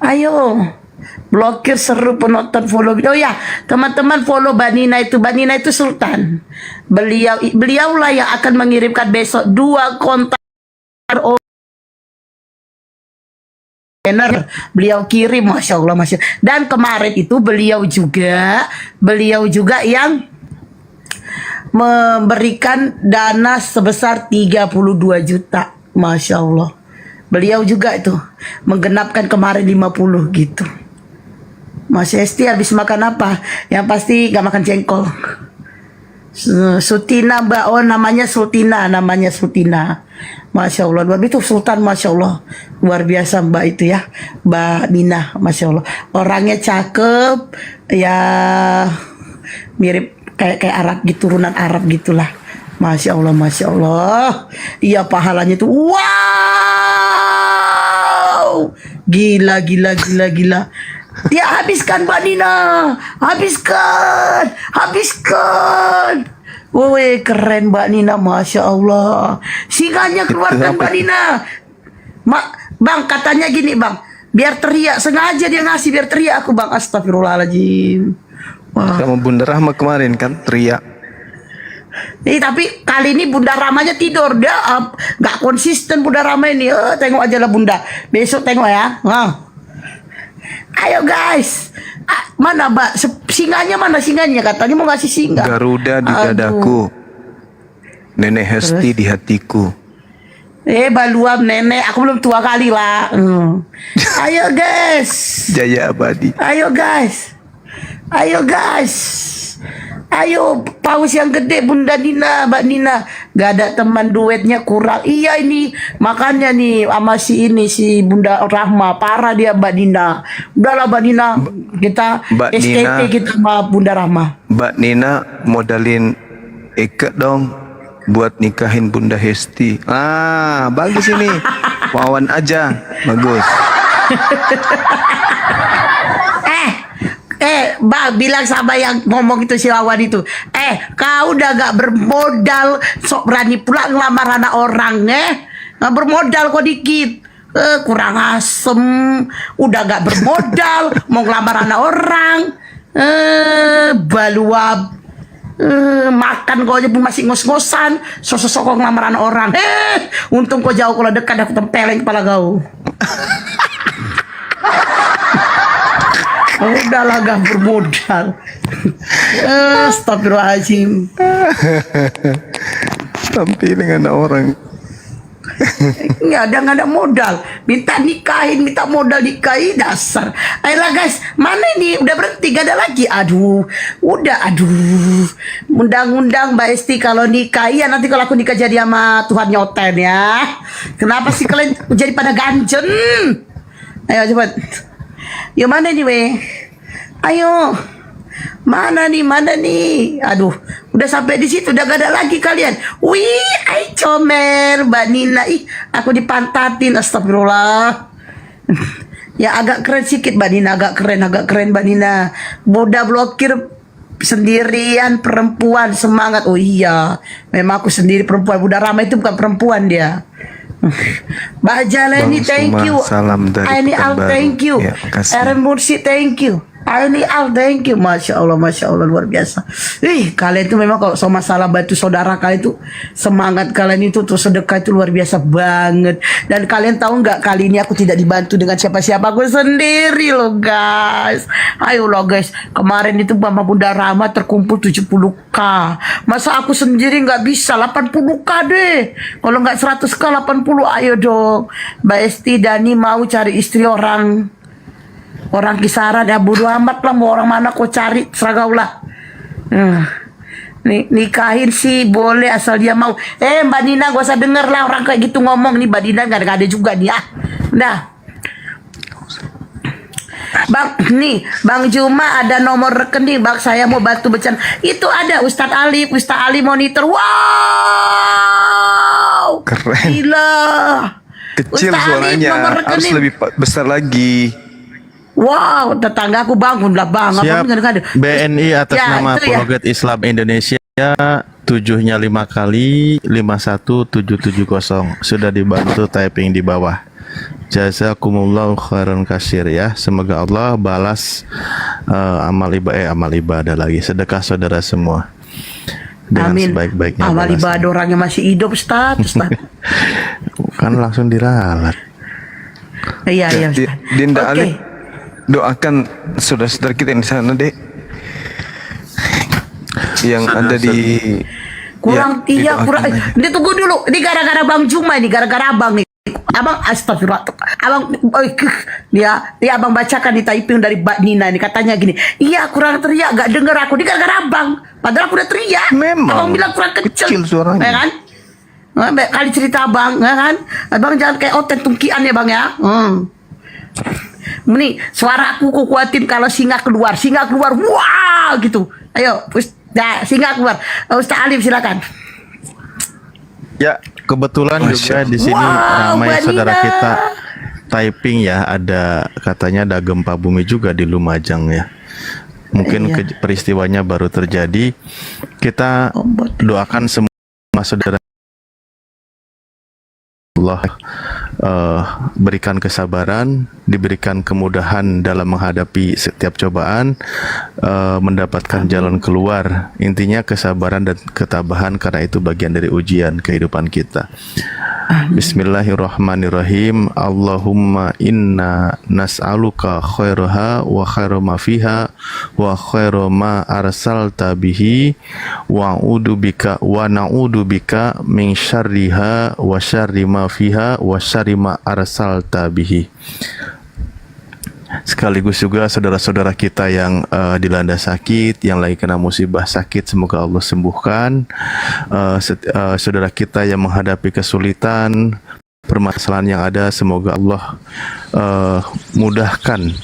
Ayo. Blokir seru penonton follow. Oh ya, teman-teman follow Mbak Nina itu. Mbak Nina itu Sultan. Beliaulah yang akan mengirimkan besok 2 kontak beliau kirim, Masya Allah. Dan kemarin itu beliau juga yang memberikan dana sebesar 32 juta. Masya Allah. Beliau juga itu menggenapkan kemarin 50 gitu. Mas Esti habis makan apa? Yang pasti gak makan jengkol. Sutina Mbak, namanya Sultina. Masya Allah, luar biasa Sultan, Masya Allah. Luar biasa Mbak itu ya, Mbak Nina, Masya Allah. Orangnya cakep, ya mirip kayak Arab gitu, turunan Arab gitulah. Masya Allah. Iya pahalanya tuh, wow. Gila. Dia habiskan Mbak Nina. Habiskan. Woi, keren Mbak Nina, Masya Allah. Singanya keluarkan Mbak Nina. Bang, katanya gini bang, biar teriak, sengaja dia ngasih biar teriak aku bang. Astagfirullahaladzim. Sama Bunda Rahma kemarin kan teriak. Tapi kali ini Bunda Ramanya tidur. Dia gak konsisten Bunda Rama ini. Tengok aja lah Bunda. Besok tengok ya. Ayo guys. Mana Mbak? Singanya mana singanya? Katanya mau ngasih singa. Garuda di dadaku. Nenek Hesti di hatiku. Baluam nenek. Aku belum tua kali lah. Ayo guys. Jaya abadi. Ayo guys. Ayo paus yang gede Bunda Nina, Mbak Nina. Gak ada teman duetnya kurang. Iya ini makanya nih sama si ini si Bunda Rahma parah dia Mbak Nina. Udahlah Mbak Nina kita Mbak STP Nina. kita sama Bunda Rahma. Mbak Nina modalin ikat dong buat nikahin Bunda Hesti. Bagus ini. Wawan aja. Bagus. Mbak bilang sama yang ngomong itu si Wawan itu. Kau udah gak bermodal, sok berani pula ngelamar anak orang, Gak bermodal kok dikit. Kurang asem, udah gak bermodal, mau ngelamar anak orang. Baluab. Makan kau aja pun masih ngos-ngosan, sosok kau ngelamar anak orang. Untung kau jauh, kalau dekat aku tempeleng kepala kau. Udahlah gak bermodal. Astagfirullahaladzim. Tampil dengan orang. Nggak ada modal. Minta nikahin, minta modal nikahin, dasar. Ayolah guys, mana ini? Udah berhenti, gak ada lagi. Aduh. Undang-undang Mbak Esti kalau nikah. Iya nanti kalau aku nikah jadi sama Tuhan Nyoten ya. Kenapa sih kalian jadi pada ganjen? Ayo cepet. Yo mana nih weh? Ayo. Mana nih? Aduh, udah sampai di situ udah gak ada lagi kalian. Wih, ay comel Mbak Nina. Ih, aku dipantatin. Astagfirullah. Ya agak keren sedikit Mbak Nina, agak keren Mbak Nina. Boda blokir sendirian perempuan semangat. Oh iya, memang aku sendiri perempuan. Bunda Rama itu bukan perempuan dia. Mbak Jalani, thank you. Salam dari Aini Al, Pekanbaru. thank you. Ya, makasih. Aaron Mursi, thank you. Aini Al, thank you. Masya Allah, luar biasa. Kalian itu memang kalau sama masalah bantu saudara kalian itu semangat kalian itu terus sedekah itu luar biasa banget. Dan kalian tahu nggak kali ini aku tidak dibantu dengan siapa-siapa, aku sendiri loh guys. Ayo loh guys, kemarin itu Mama Bunda Rama terkumpul 70k. Masa aku sendiri nggak bisa 80k deh. Kalau nggak 100k 80, ayo dong. Mbak Esti Dani mau cari istri orang kisaran ya, bodo amat lah mau orang mana kau cari, seragau lah. Nikahin sih boleh asal dia mau. Mbak Nina gak usah denger lah orang kayak gitu ngomong. Nih Mbak Nina gak ada juga nih. Udah Bang Juma ada nomor rekening Bang, saya mau bantu becan. Itu ada Ustadz Ali monitor. Wow, keren. Gila. Kecil Ustadz Ali, suaranya, nomor harus rekening. lebih besar lagi. Wow, tetangga aku bangun lah bang. Siap. BNI atas Ya, nama itu ya. Apologet Islam Indonesia 7-nya 5 kali 51770 sudah dibantu typing di bawah. Jazakumullah khairan kasir ya. Semoga Allah balas amal ibadah lagi, sedekah saudara semua dengan Amin. sebaik-baiknya Amal balasnya. ibadah orang yang masih hidup Ustaz. Kan langsung diralat. Iya Ustaz. Dinda Oke. Ali, doakan saudara-saudara kita yang di sana, Dek. Yang ada di Kurang ya, kurang. didoakan aja. Ini tunggu dulu. Ini gara-gara Bang Juma ini, gara-gara Abang nih. Abang astagfirullah. Abang dia Abang bacakan di typing dari Mbak Nina ini katanya gini. Iya, kurang teriak, gak denger aku. Ini gara-gara Abang. Padahal aku udah teriak. Memang. Abang bilang kurang kecil suaranya. Ya kan? Baik kali cerita Abang, ya kan? Abang jangan kayak oten tungkian ya Bang ya. Nih, suara aku kuatin kalau singa keluar, wah gitu. Ayo, singa keluar. Ustaz Alim silakan. Ya, kebetulan juga di sini Wow, ramai Mbak saudara Nina. kita typing ya, katanya ada gempa bumi juga di Lumajang ya. Mungkin Iya. peristiwanya baru terjadi. Kita doakan semua saudara Allah berikan kesabaran, diberikan kemudahan dalam menghadapi setiap cobaan, mendapatkan jalan keluar. Intinya kesabaran dan ketabahan, karena itu bagian dari ujian kehidupan kita. Bismillahirrahmanirrahim. Allahumma inna nas'aluka khairaha wa khairu ma fiha wa khairu ma arsalta bihi wa na'udzu bika min syarriha wa syarri ma fiha wa syarri ma arsalta bihi. Sekali sekaligus juga saudara-saudara kita yang dilanda sakit, yang lagi kena musibah sakit, semoga Allah sembuhkan. Saudara kita yang menghadapi kesulitan, permasalahan yang ada, semoga Allah mudahkan,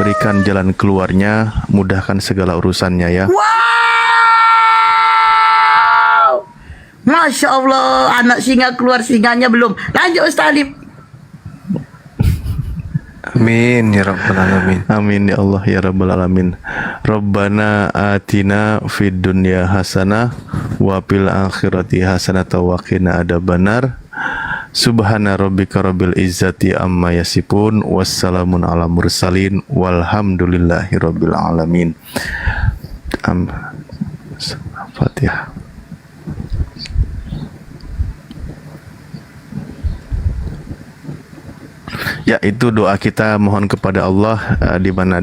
berikan jalan keluarnya, mudahkan segala urusannya ya. Wow, Masya Allah, anak singa keluar, singanya belum. Lanjut Ustaz Alif. Amin ya rabbal alamin. Amin ya Allah ya rabbal alamin. Rabbana atina fid dunya hasanah wa fil akhirati hasanah wa qina adzabannar. Subhana rabbika rabbil izzati amma yasifun, wassalamun ala mursalin, walhamdulillahi rabbil alamin. Fatihah. Ya, itu doa kita mohon kepada Allah, di mana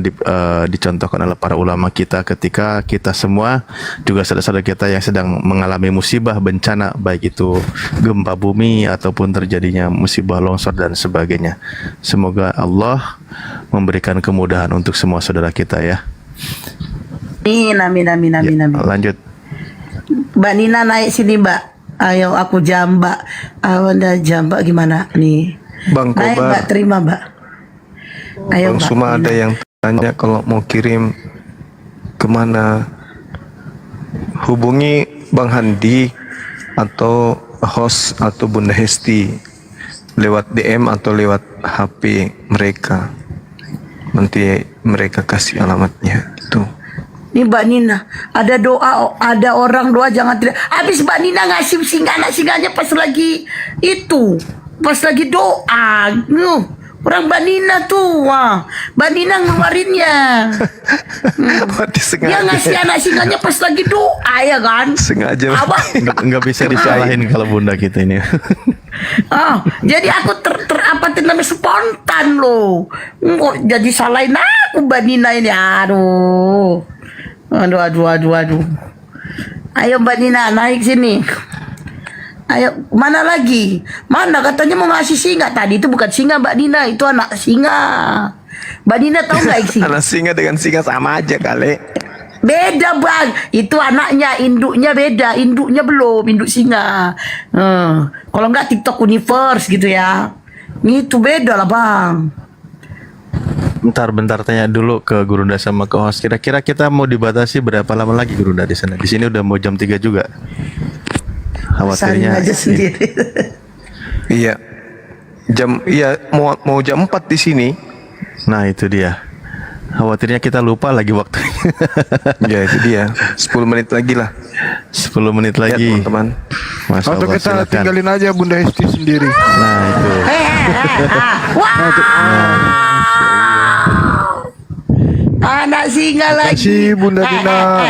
dicontohkan oleh para ulama kita ketika kita semua juga saudara-saudara kita yang sedang mengalami musibah bencana, baik itu gempa bumi ataupun terjadinya musibah longsor dan sebagainya. Semoga Allah memberikan kemudahan untuk semua saudara kita ya. Amin, amin, amin, amin, amin. Lanjut. Mbak Nina naik sini Mbak. Ayo aku jambak. Anda jambak gimana nih? Bang Naik Kobar, Mbak, terima Mbak. Ayo Bang Mbak Suma Nina. ada yang tanya kalau mau kirim kemana, hubungi Bang Handi atau host atau Bunda Hesti lewat DM atau lewat HP mereka, nanti mereka kasih alamatnya itu. Nih Mbak Nina, ada doa, ada orang doa jangan tidak. Habis Mbak Nina ngasih singa-singanya pas lagi itu, pas lagi doa. Orang Mbak Nina tuh, wah, Mbak Nina ngeluarinnya. Dia ngasih anak singanya pas lagi doa ya kan? Sengaja. Nggak bisa disalahin kalau bunda kita ini. Jadi aku namanya spontan loh. Kok jadi salahin aku Mbak Nina ini, aduh. Aduh. Ayo Mbak Nina naik sini. Ayo, mana lagi? Mana katanya mau ngasih singa tadi? Itu bukan singa Mbak Nina, itu anak singa. Mbak Nina tahu nggak singa? Anak singa dengan singa sama aja kali. Beda Bang, itu anaknya, induknya beda, induknya belum, induk singa. Kalau nggak TikTok Universe gitu ya. Itu beda lah Bang. Bentar tanya dulu ke Gurunda sama ke host. Kira-kira kita mau dibatasi berapa lama lagi Gurunda di sana? Di sini udah mau jam 3 juga. Khawatirnya aja sendiri. Iya. Mau jam 4 di sini. Nah, itu dia. Khawatirnya kita lupa lagi waktunya. Ya, itu dia. 10 menit lagi lah. 10 menit lagi. Ya, teman-teman. Masya Atau Allah, kita silakan. tinggalin aja Bunda Hesti sendiri. Nah, itu. Anak singa lagi. Kasih Bunda Nina.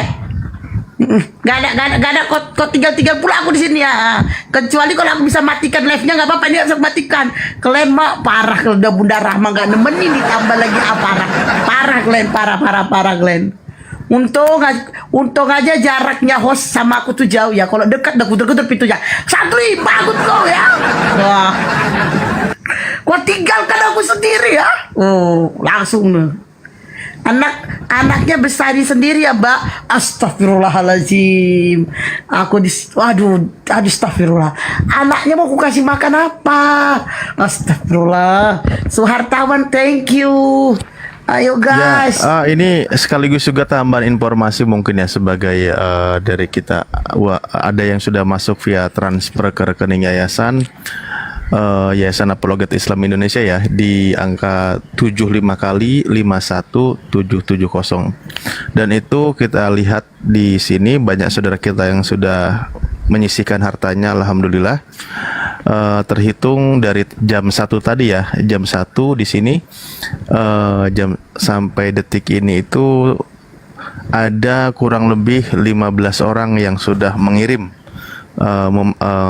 Gak ada kok tinggal pula aku di sini ya. Kecuali kalau aku bisa matikan live-nya nggak apa-apa, dia bisa matikan. Kalian mah parah kalau udah Bunda Rahma nggak nemenin, ditambah lagi parah kalian, parah kalian. Untung aja jaraknya host sama aku tuh jauh ya. Kalau dekat udah kuter pintunya. 1-5 aku kau ya. Wah. Kau tinggalkan aku sendiri ya. Langsung nih. Anaknya besarin sendiri ya Mbak. Astagfirullahaladzim. Waduh, astagfirullah. Anaknya mau aku kasih makan apa? Astagfirullah. Suhartawan, thank you. Ayo guys. Ya, ini sekaligus juga tambahan informasi mungkin ya sebagai dari kita. Ada yang sudah masuk via transfer ke rekening yayasan. Yayasan Apologet Islam Indonesia ya, di angka 75 kali 51770. Dan itu kita lihat di sini banyak saudara kita yang sudah menyisihkan hartanya, alhamdulillah. Terhitung dari jam 1 tadi ya, jam 1 di sini jam sampai detik ini itu ada kurang lebih 15 orang yang sudah mengirim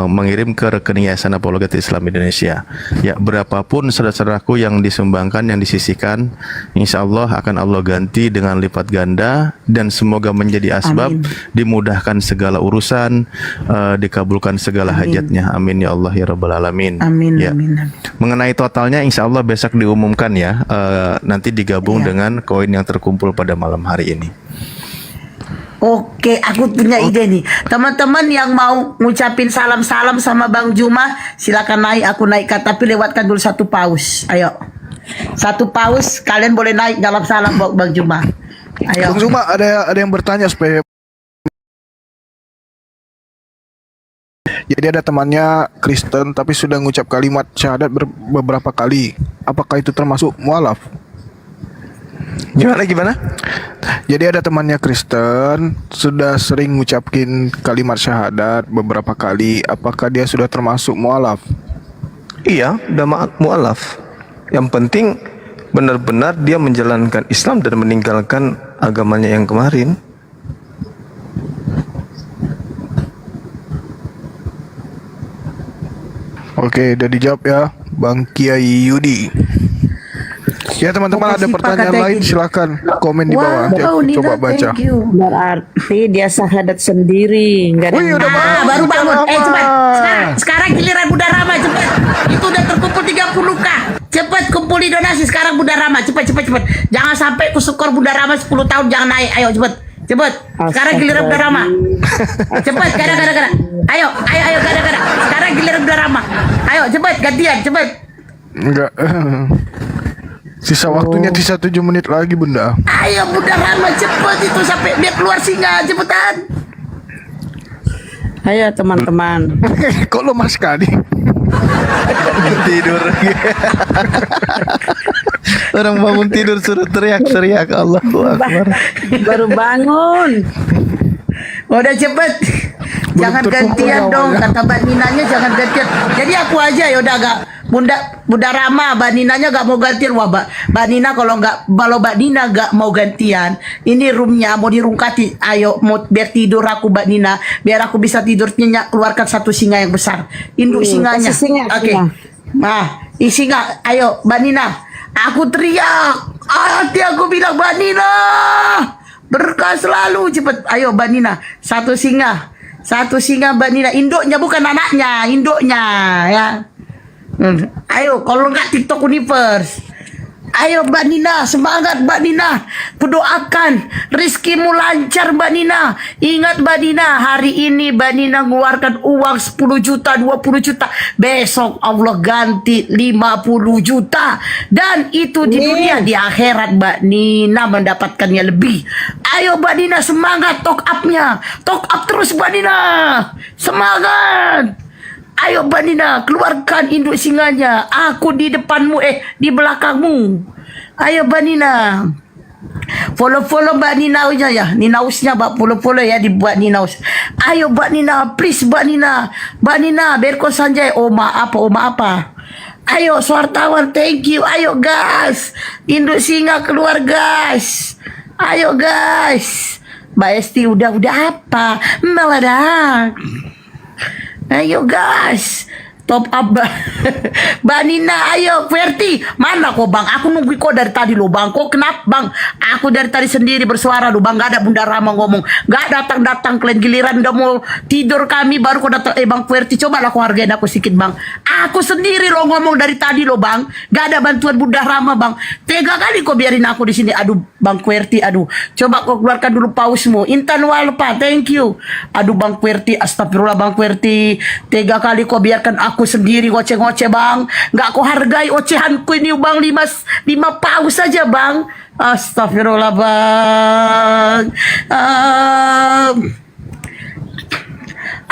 mengirim ke rekening Yayasan Apologetik Islam Indonesia. Ya, berapapun saudara-saudaraku yang disumbangkan, yang disisihkan, insya Allah akan Allah ganti dengan lipat ganda, dan semoga menjadi asbab dimudahkan segala urusan, dikabulkan segala hajatnya. Amin ya Allah ya Rabbal Alamin. Amin, Ya. Mengenai totalnya insya Allah besok diumumkan ya, nanti digabung dengan koin yang terkumpul pada malam hari ini. Oke, aku punya ide nih. Teman-teman yang mau ngucapin salam-salam sama Bang Juma, silakan naik, aku naikkan, tapi lewatkan dulu 1 paus. Ayo. 1 paus, kalian boleh naik dalam salam buat Bang Juma. Ayo. Bang Zuma, ada yang bertanya supaya. Jadi ada temannya Kristen tapi sudah mengucap kalimat syahadat beberapa kali. Apakah itu termasuk mualaf? Gimana? Jadi ada temannya Kristen sudah sering ngucapin kalimat syahadat beberapa kali. Apakah dia sudah termasuk mualaf? Iya, udah mualaf. Yang penting benar-benar dia menjalankan Islam dan meninggalkan agamanya yang kemarin. Oke, udah dijawab ya, Bang Kiai Yudi. Ya teman-teman, ada pertanyaan lain silakan komen di bawah. Ya, coba baca. Berarti dia syahadat sendiri, enggak ada. Baru bangun. Cepat. Sekarang giliran Bunda Rama, cepat. Itu udah terkumpul 30k. Cepat kumpuli donasi sekarang Bunda Rama, cepat. Jangan sampai kuskor Bunda Rama 10 tahun jangan naik. Ayo cepat. Sekarang giliran Bunda Rama. Cepat, gara-gara. Ayo, gara-gara. Sekarang giliran Bunda Rama. Ayo cepat, gantian, cepat. Enggak. Sisa waktunya sisa 7 menit lagi Bunda. Ayo Bunda Rama cepat itu sampai dia keluar singa, cepetan. Ayo teman-teman. Kok lemah sekali? Tidur. Orang bangun tidur suruh teriak Allahu Akbar. Baru bangun. Udah cepet. Jangan gantian dong, kata Mbak Ninanya jangan gantian. Jadi aku aja ya udah agak Bunda Rama, Mbak Ninanya gak mau gantian. Wah Mbak Nina kalau Mbak Nina gak mau gantian, ini roomnya mau dirungkati. Ayo mau biar tidur aku Mbak Nina, biar aku bisa tidur nyenyak, keluarkan 1 singa yang besar. Induk singanya. Oke. Nah, singa. Ayo Mbak Nina. Aku teriak. Hati aku bilang Mbak Nina. Berkah selalu, cepet. Ayo Mbak Nina, 1 singa. 1 singa Mbak Nina, induknya bukan anaknya, induknya ya. Ayo, kalau enggak TikTok Universe. Ayo Mbak Nina, semangat Mbak Nina. Kudoakan rizkimu lancar Mbak Nina. Ingat Mbak Nina, hari ini Mbak Nina mengeluarkan uang 10 juta, 20 juta. Besok Allah ganti 50 juta. Dan itu di dunia, di akhirat Mbak Nina mendapatkannya lebih. Ayo Mbak Nina, semangat top up-nya. Top up terus Mbak Nina. Semangat. Ayo Mbak Nina, keluarkan induk singanya. Aku di depanmu, di belakangmu. Ayo Mbak Nina. Follow Mbak Nina ya. Ninausnya Mbak follow ya, dibuat Ninaus. Ayo Mbak Nina, please Mbak Nina. Mbak Nina, Berko Sanjay. Oma apa? Ayo wartawan, thank you. Ayo guys. Induk singa keluar guys. Ayo guys. Mbak Esti udah apa? Meledak. Ayo guys, top up Mbak Nina, ayo Verti. Mana kok Bang? Aku nunggu kok dari tadi lo Bang. Kok kenapa Bang? Aku dari tadi sendiri bersuara lo Bang. Gak ada Bunda Rama ngomong. Gak datang kalian giliran udah mau tidur kami baru kok datang. Bang Verti, coba lah kau hargain aku sedikit Bang. Aku sendiri lo ngomong dari tadi lo Bang. Gak ada bantuan Bunda Rama Bang. Tega kali kok biarin aku di sini. Aduh Bang Verti, aduh. Coba kau keluarkan dulu pausmu. Intan Walpa, thank you. Aduh Bang Verti, astagfirullah Bang Verti. Tega kali kau biarkan aku sendiri ngoceh-ngoceh Bang. Gak kau hargai ocehanku ini Bang. 5 paus saja Bang. Astagfirullah Bang.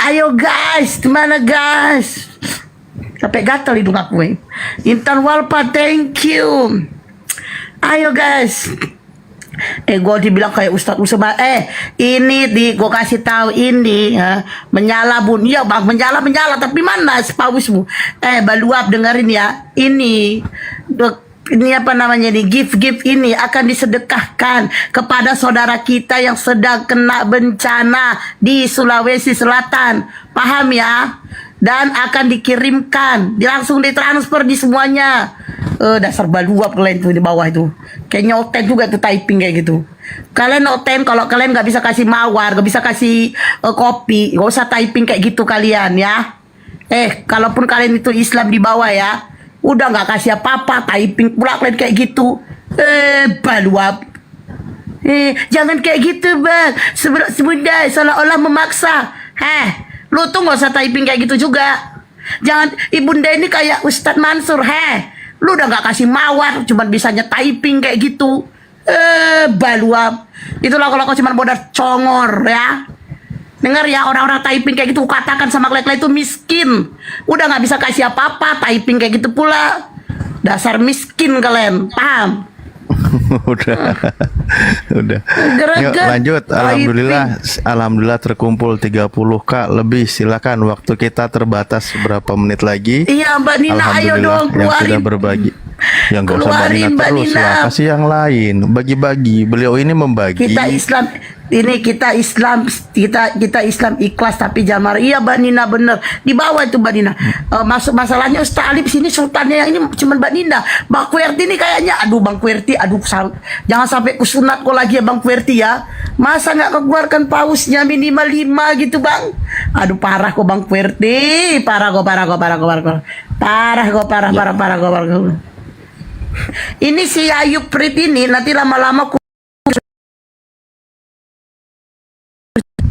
Ayo guys, mana guys? Sampai gatal hidung aku Intan Walpa, thank you. Ayo guys. Gue dibilang kayak Ustadz Usama. Ini gue kasih tahu ini menyala bun. Iya Bang, menyala tapi mana pausmu? Baluap dengerin ya. Ini ini apa namanya nih, gift ini akan disedekahkan kepada saudara kita yang sedang kena bencana di Sulawesi Selatan. Paham ya? Dan akan dikirimkan, langsung ditransfer di semuanya. Dasar baluap kalian tuh di bawah itu. Kayak nyoten juga tuh typing kayak gitu. Kalian noten kalau kalian nggak bisa kasih mawar, nggak bisa kasih kopi, nggak usah typing kayak gitu kalian ya. Kalaupun kalian itu Islam di bawah ya, udah nggak kasih apa-apa, typing pula kalian kayak gitu. Baluap. Jangan kayak gitu bang, semudah seolah-olah memaksa. Lu tuh nggak usah typing kayak gitu juga. Jangan, ibunda ini kayak Ustadz Mansur. Lu udah nggak kasih mawar, cuma bisanya typing kayak gitu. Baluap. Itulah kalau kau cuma modal congor ya. Dengar ya, orang-orang typing kayak gitu katakan sama kalian itu miskin. Udah nggak bisa kasih apa-apa, typing kayak gitu pula. Dasar miskin kalian, paham? udah. Gereget, Yuk lanjut. Alhamdulillah terkumpul 30K lebih. Silakan, waktu kita terbatas beberapa menit lagi. Iya Mbak Nina, ayo dong yang keluarin. sudah berbagi. Yang gak usah Mbak Nina Mbak terus Nina. lah, kasih yang lain. Bagi-bagi. Beliau ini membagi. Kita Islam, kita Islam ikhlas tapi jamar. Iya Mbak Nina bener. Di bawah itu Mbak Nina. Masuk masalahnya Ustaz Alif sini sultannya yang ini cuma Mbak Nina. Bang Kuerti ini kayaknya, aduh Bang Kuerti, jangan sampai kusunat kau lagi ya Bang Kuerti ya. Masa nggak keluarkan pausnya minimal 5 gitu Bang? Aduh parah kok Bang Kuerti, parah kok. Ini si Ayub Prit ini nanti lama-lama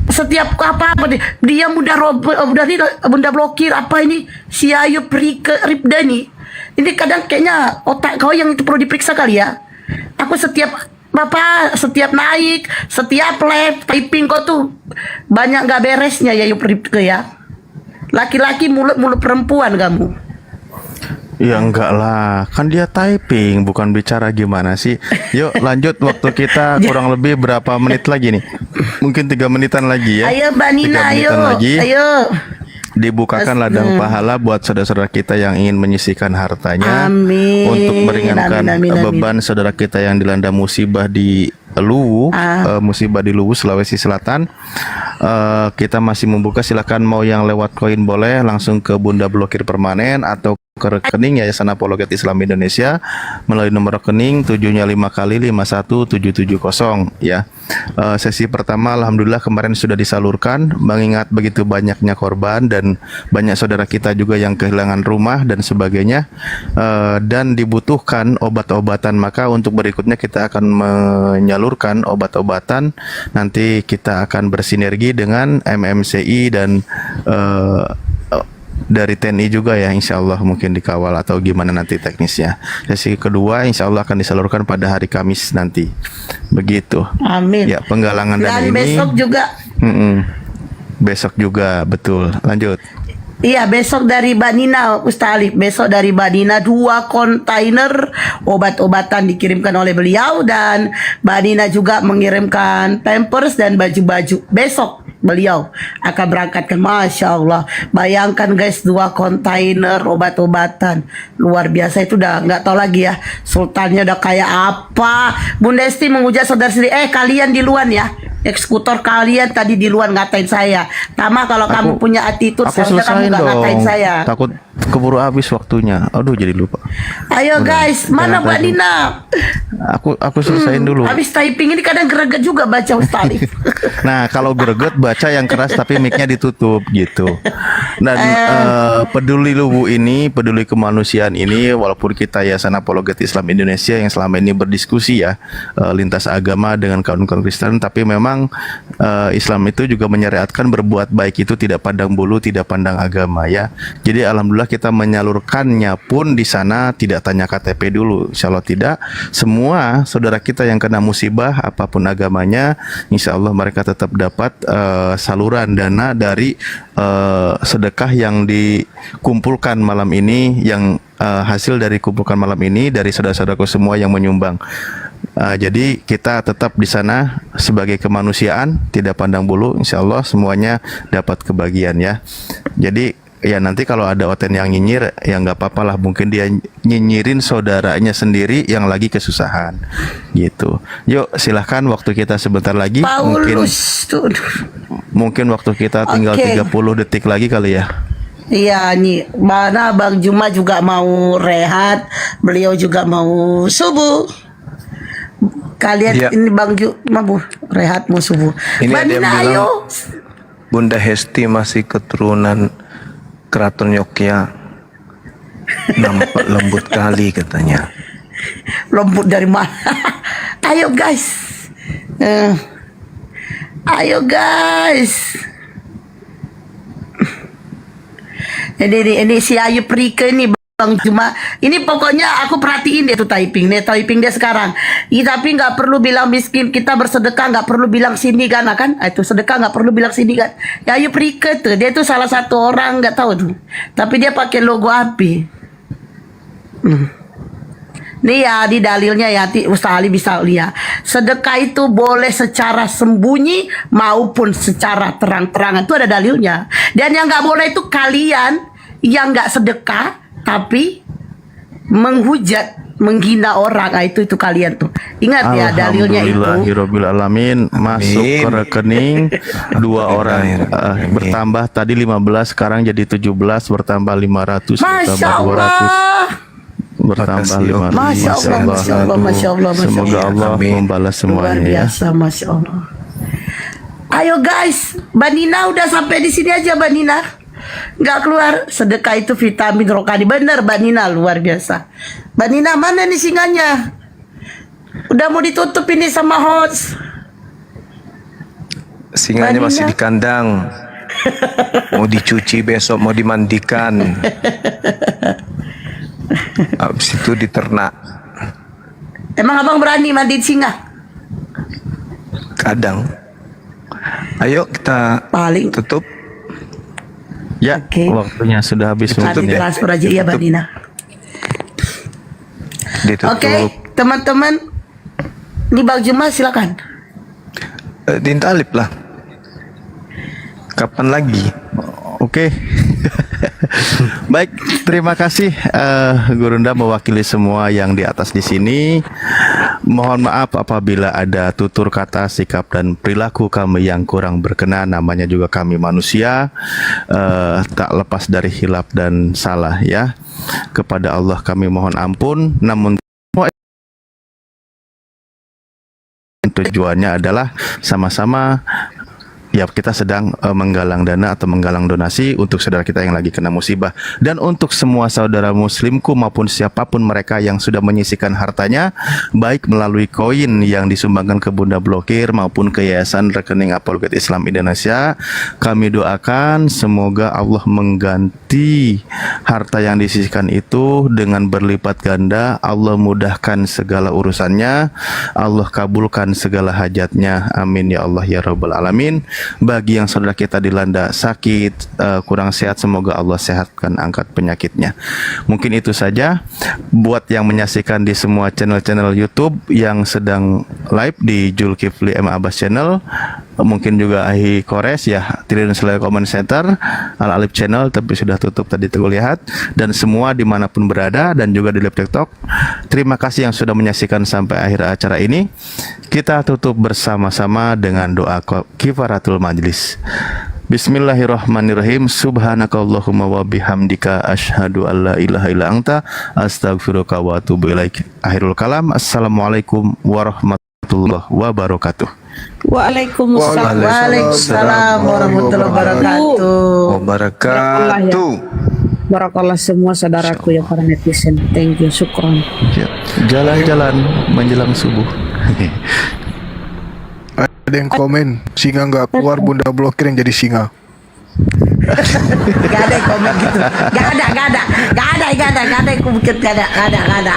setiap apa dia mudah blokir apa ini si Ayub Ripda ini kadang kayaknya otak kau yang itu perlu diperiksa kali ya. Aku setiap naik, setiap live typing kau tuh banyak gak beresnya ya Ayub Ripda ya. Laki-laki mulut perempuan kamu. Ya enggak lah, kan dia typing bukan bicara gimana sih. Yuk lanjut, waktu kita kurang lebih berapa menit lagi nih? Mungkin 3 menitan lagi ya. Ayo Mbak Nina, ayo. Dibukakan ladang pahala buat saudara-saudara kita yang ingin menyisihkan hartanya. Amin. Untuk meringankan beban saudara kita yang dilanda musibah di Luwu, Sulawesi Selatan. Kita masih membuka, silakan mau yang lewat koin boleh langsung ke Bunda Blokir Permanen atau ke rekening Yayasan Apologet Islam Indonesia melalui nomor rekening 7-nya 5 kali 51770 ya. Sesi pertama alhamdulillah kemarin sudah disalurkan, mengingat begitu banyaknya korban dan banyak saudara kita juga yang kehilangan rumah dan sebagainya, dan dibutuhkan obat-obatan, maka untuk berikutnya kita akan menyalurkan obat-obatan. Nanti kita akan bersinergi dengan MMCI dan dari TNI juga ya, insya Allah mungkin dikawal atau gimana nanti teknisnya. Sesi kedua insya Allah akan disalurkan pada hari Kamis nanti. Begitu. Amin. Ya, penggalangan dana ini. Besok juga. Besok juga, betul. Lanjut. Iya, besok dari Mbak Nina, Ustaz Alif. Besok dari Mbak Nina 2 kontainer obat-obatan dikirimkan oleh beliau, dan Mbak Nina juga mengirimkan pampers dan baju-baju. Besok beliau akan berangkatkan. Masya Allah, bayangkan guys, 2 kontainer obat-obatan. Luar biasa, itu udah nggak tahu lagi ya sultannya udah kayak apa. Bunda Esti menghujat saudara sendiri. Kalian di luar ya, eksekutor kalian tadi di luar ngatain saya. Tama, kalau kamu punya attitude seharusnya kamu gak ngatain saya. Takut keburu habis waktunya. Aduh, jadi lupa. Ayo guys, mana Mbak Nina? Aku selesaiin dulu. Habis typing ini kadang greget juga baca Ustaz Alif. Nah, kalau greget baca yang keras tapi mic-nya ditutup gitu. Dan peduli Luwu ini, peduli kemanusiaan ini, walaupun kita Yayasan Apologet Islam Indonesia yang selama ini berdiskusi ya lintas agama dengan kawan-kawan Kristen, tapi memang Islam itu juga menyariatkan berbuat baik itu tidak pandang bulu, tidak pandang agama ya. Jadi alhamdulillah kita menyalurkannya pun di sana tidak tanya KTP dulu. Insya Allah tidak. Semua saudara kita yang kena musibah apapun agamanya, insya Allah mereka tetap dapat saluran dana dari sedekah yang dikumpulkan malam ini, yang hasil dari kumpulkan malam ini dari saudara-saudaraku semua yang menyumbang. Jadi kita tetap di sana sebagai kemanusiaan, tidak pandang bulu, insya Allah semuanya dapat kebagian ya. Jadi ya nanti kalau ada Oten yang nyinyir ya nggak apa-apa lah, mungkin dia nyinyirin saudaranya sendiri yang lagi kesusahan gitu. Yuk silahkan, waktu kita sebentar lagi. Paulus tuh. Mungkin waktu kita tinggal Oke. 30 detik lagi kali ya. Iya nih, mana Bang Juma juga mau rehat, beliau juga mau subuh. Kalian Iya. ini Bang Juma bu rehat mau subuh. Ini Mbak ada yang Nina, bilang ayo. Bunda Hesti masih keturunan Keraton Yogya. Nampak lembut kali katanya. Lembut dari mana? Ayo guys. Ayo guys. Ini si Ayu Prike ini Bang Juma. Ini pokoknya aku perhatiin dia tuh typing dia sekarang. Tapi nggak perlu bilang miskin, kita bersedekah nggak perlu bilang sini kan, itu sedekah nggak perlu bilang sini kan. Ya Ayu Prike tuh, dia tuh salah satu orang nggak tahu tuh. Tapi dia pakai logo api. Nih ya, di dalilnya ya, Ustaz Ali bisa lihat. Sedekah itu boleh secara sembunyi maupun secara terang-terangan. Itu ada dalilnya. Dan yang nggak boleh itu kalian yang nggak sedekah tapi menghujat, menghina orang. Itu kalian tuh. Ingat ya dalilnya itu. Alhamdulillahirabbil alamin, masuk ke rekening 2 orang, bertambah tadi 15 sekarang jadi 17, bertambah 500, Masya bertambah 200, bertambah 500. Masya Allah, Masya Allah, Masya Allah, Masya Semoga Allah. Allah membalas Luar semuanya ya. biasa, Masya Allah. Ayo guys, Mbak Nina udah sampai di sini aja Mbak Nina. Nggak keluar. Sedekah itu vitamin rohani. Bener Mbak Nina, luar biasa. Mbak Nina mana nih singanya? Udah mau ditutup ini sama host. Singanya masih di kandang. Mau dicuci besok, mau dimandikan. Habis itu diternak. Emang abang berani mandiin singa? Kadang. Ayo kita tutup. Ya, waktunya sudah habis. Nanti transfer aja ya Mbak Nina. Oke, teman-teman. Ini Bang Juma silakan. Dintalip lah. Kapan lagi? Oke. Baik, terima kasih Gurunda mewakili semua yang di atas di sini. Mohon maaf apabila ada tutur kata, sikap dan perilaku kami yang kurang berkenan. Namanya juga kami manusia, tak lepas dari hilaf dan salah ya. Kepada Allah kami mohon ampun. Namun tujuannya adalah sama-sama ya, kita sedang menggalang dana atau menggalang donasi untuk saudara kita yang lagi kena musibah. Dan untuk semua saudara muslimku maupun siapapun mereka yang sudah menyisikan hartanya, baik melalui koin yang disumbangkan ke Bunda Blokir maupun ke Yayasan Rekening Apologet Islam Indonesia, kami doakan semoga Allah mengganti harta yang disisihkan itu dengan berlipat ganda. Allah mudahkan segala urusannya, Allah kabulkan segala hajatnya, amin ya Allah ya rabbal alamin. Bagi yang saudara kita dilanda sakit, kurang sehat, semoga Allah sehatkan, angkat penyakitnya. Mungkin itu saja. Buat yang menyaksikan di semua channel-channel YouTube yang sedang live di Zulkifli M. Abbas Channel, mungkin juga Ahi Kores ya, Tridun Selera Comment Center, Al Alif Channel tapi sudah tutup tadi tuh lihat, dan semua dimanapun berada dan juga di live TikTok. Terima kasih yang sudah menyaksikan sampai akhir acara ini. Kita tutup bersama-sama dengan doa kifaratul majlis. Bismillahirrahmanirrahim. Subhanakallahumma wa bihamdika asyhadu an la ilaha illa anta astaghfiruka wa atubu ilaik. Akhirul kalam. Assalamualaikum warahmatullahi wabarakatuh. Waalaikumsalam warahmatullahi wabarakatuh. Barakallah semua saudaraku ya para netizen. Thank you, syukron. Ya, jalan-jalan menjelang subuh. Ada yang komen, singa nggak keluar, Bunda Blokir yang jadi singa. Gak ada yang komen gitu. Gak ada yang mungkin gak ada.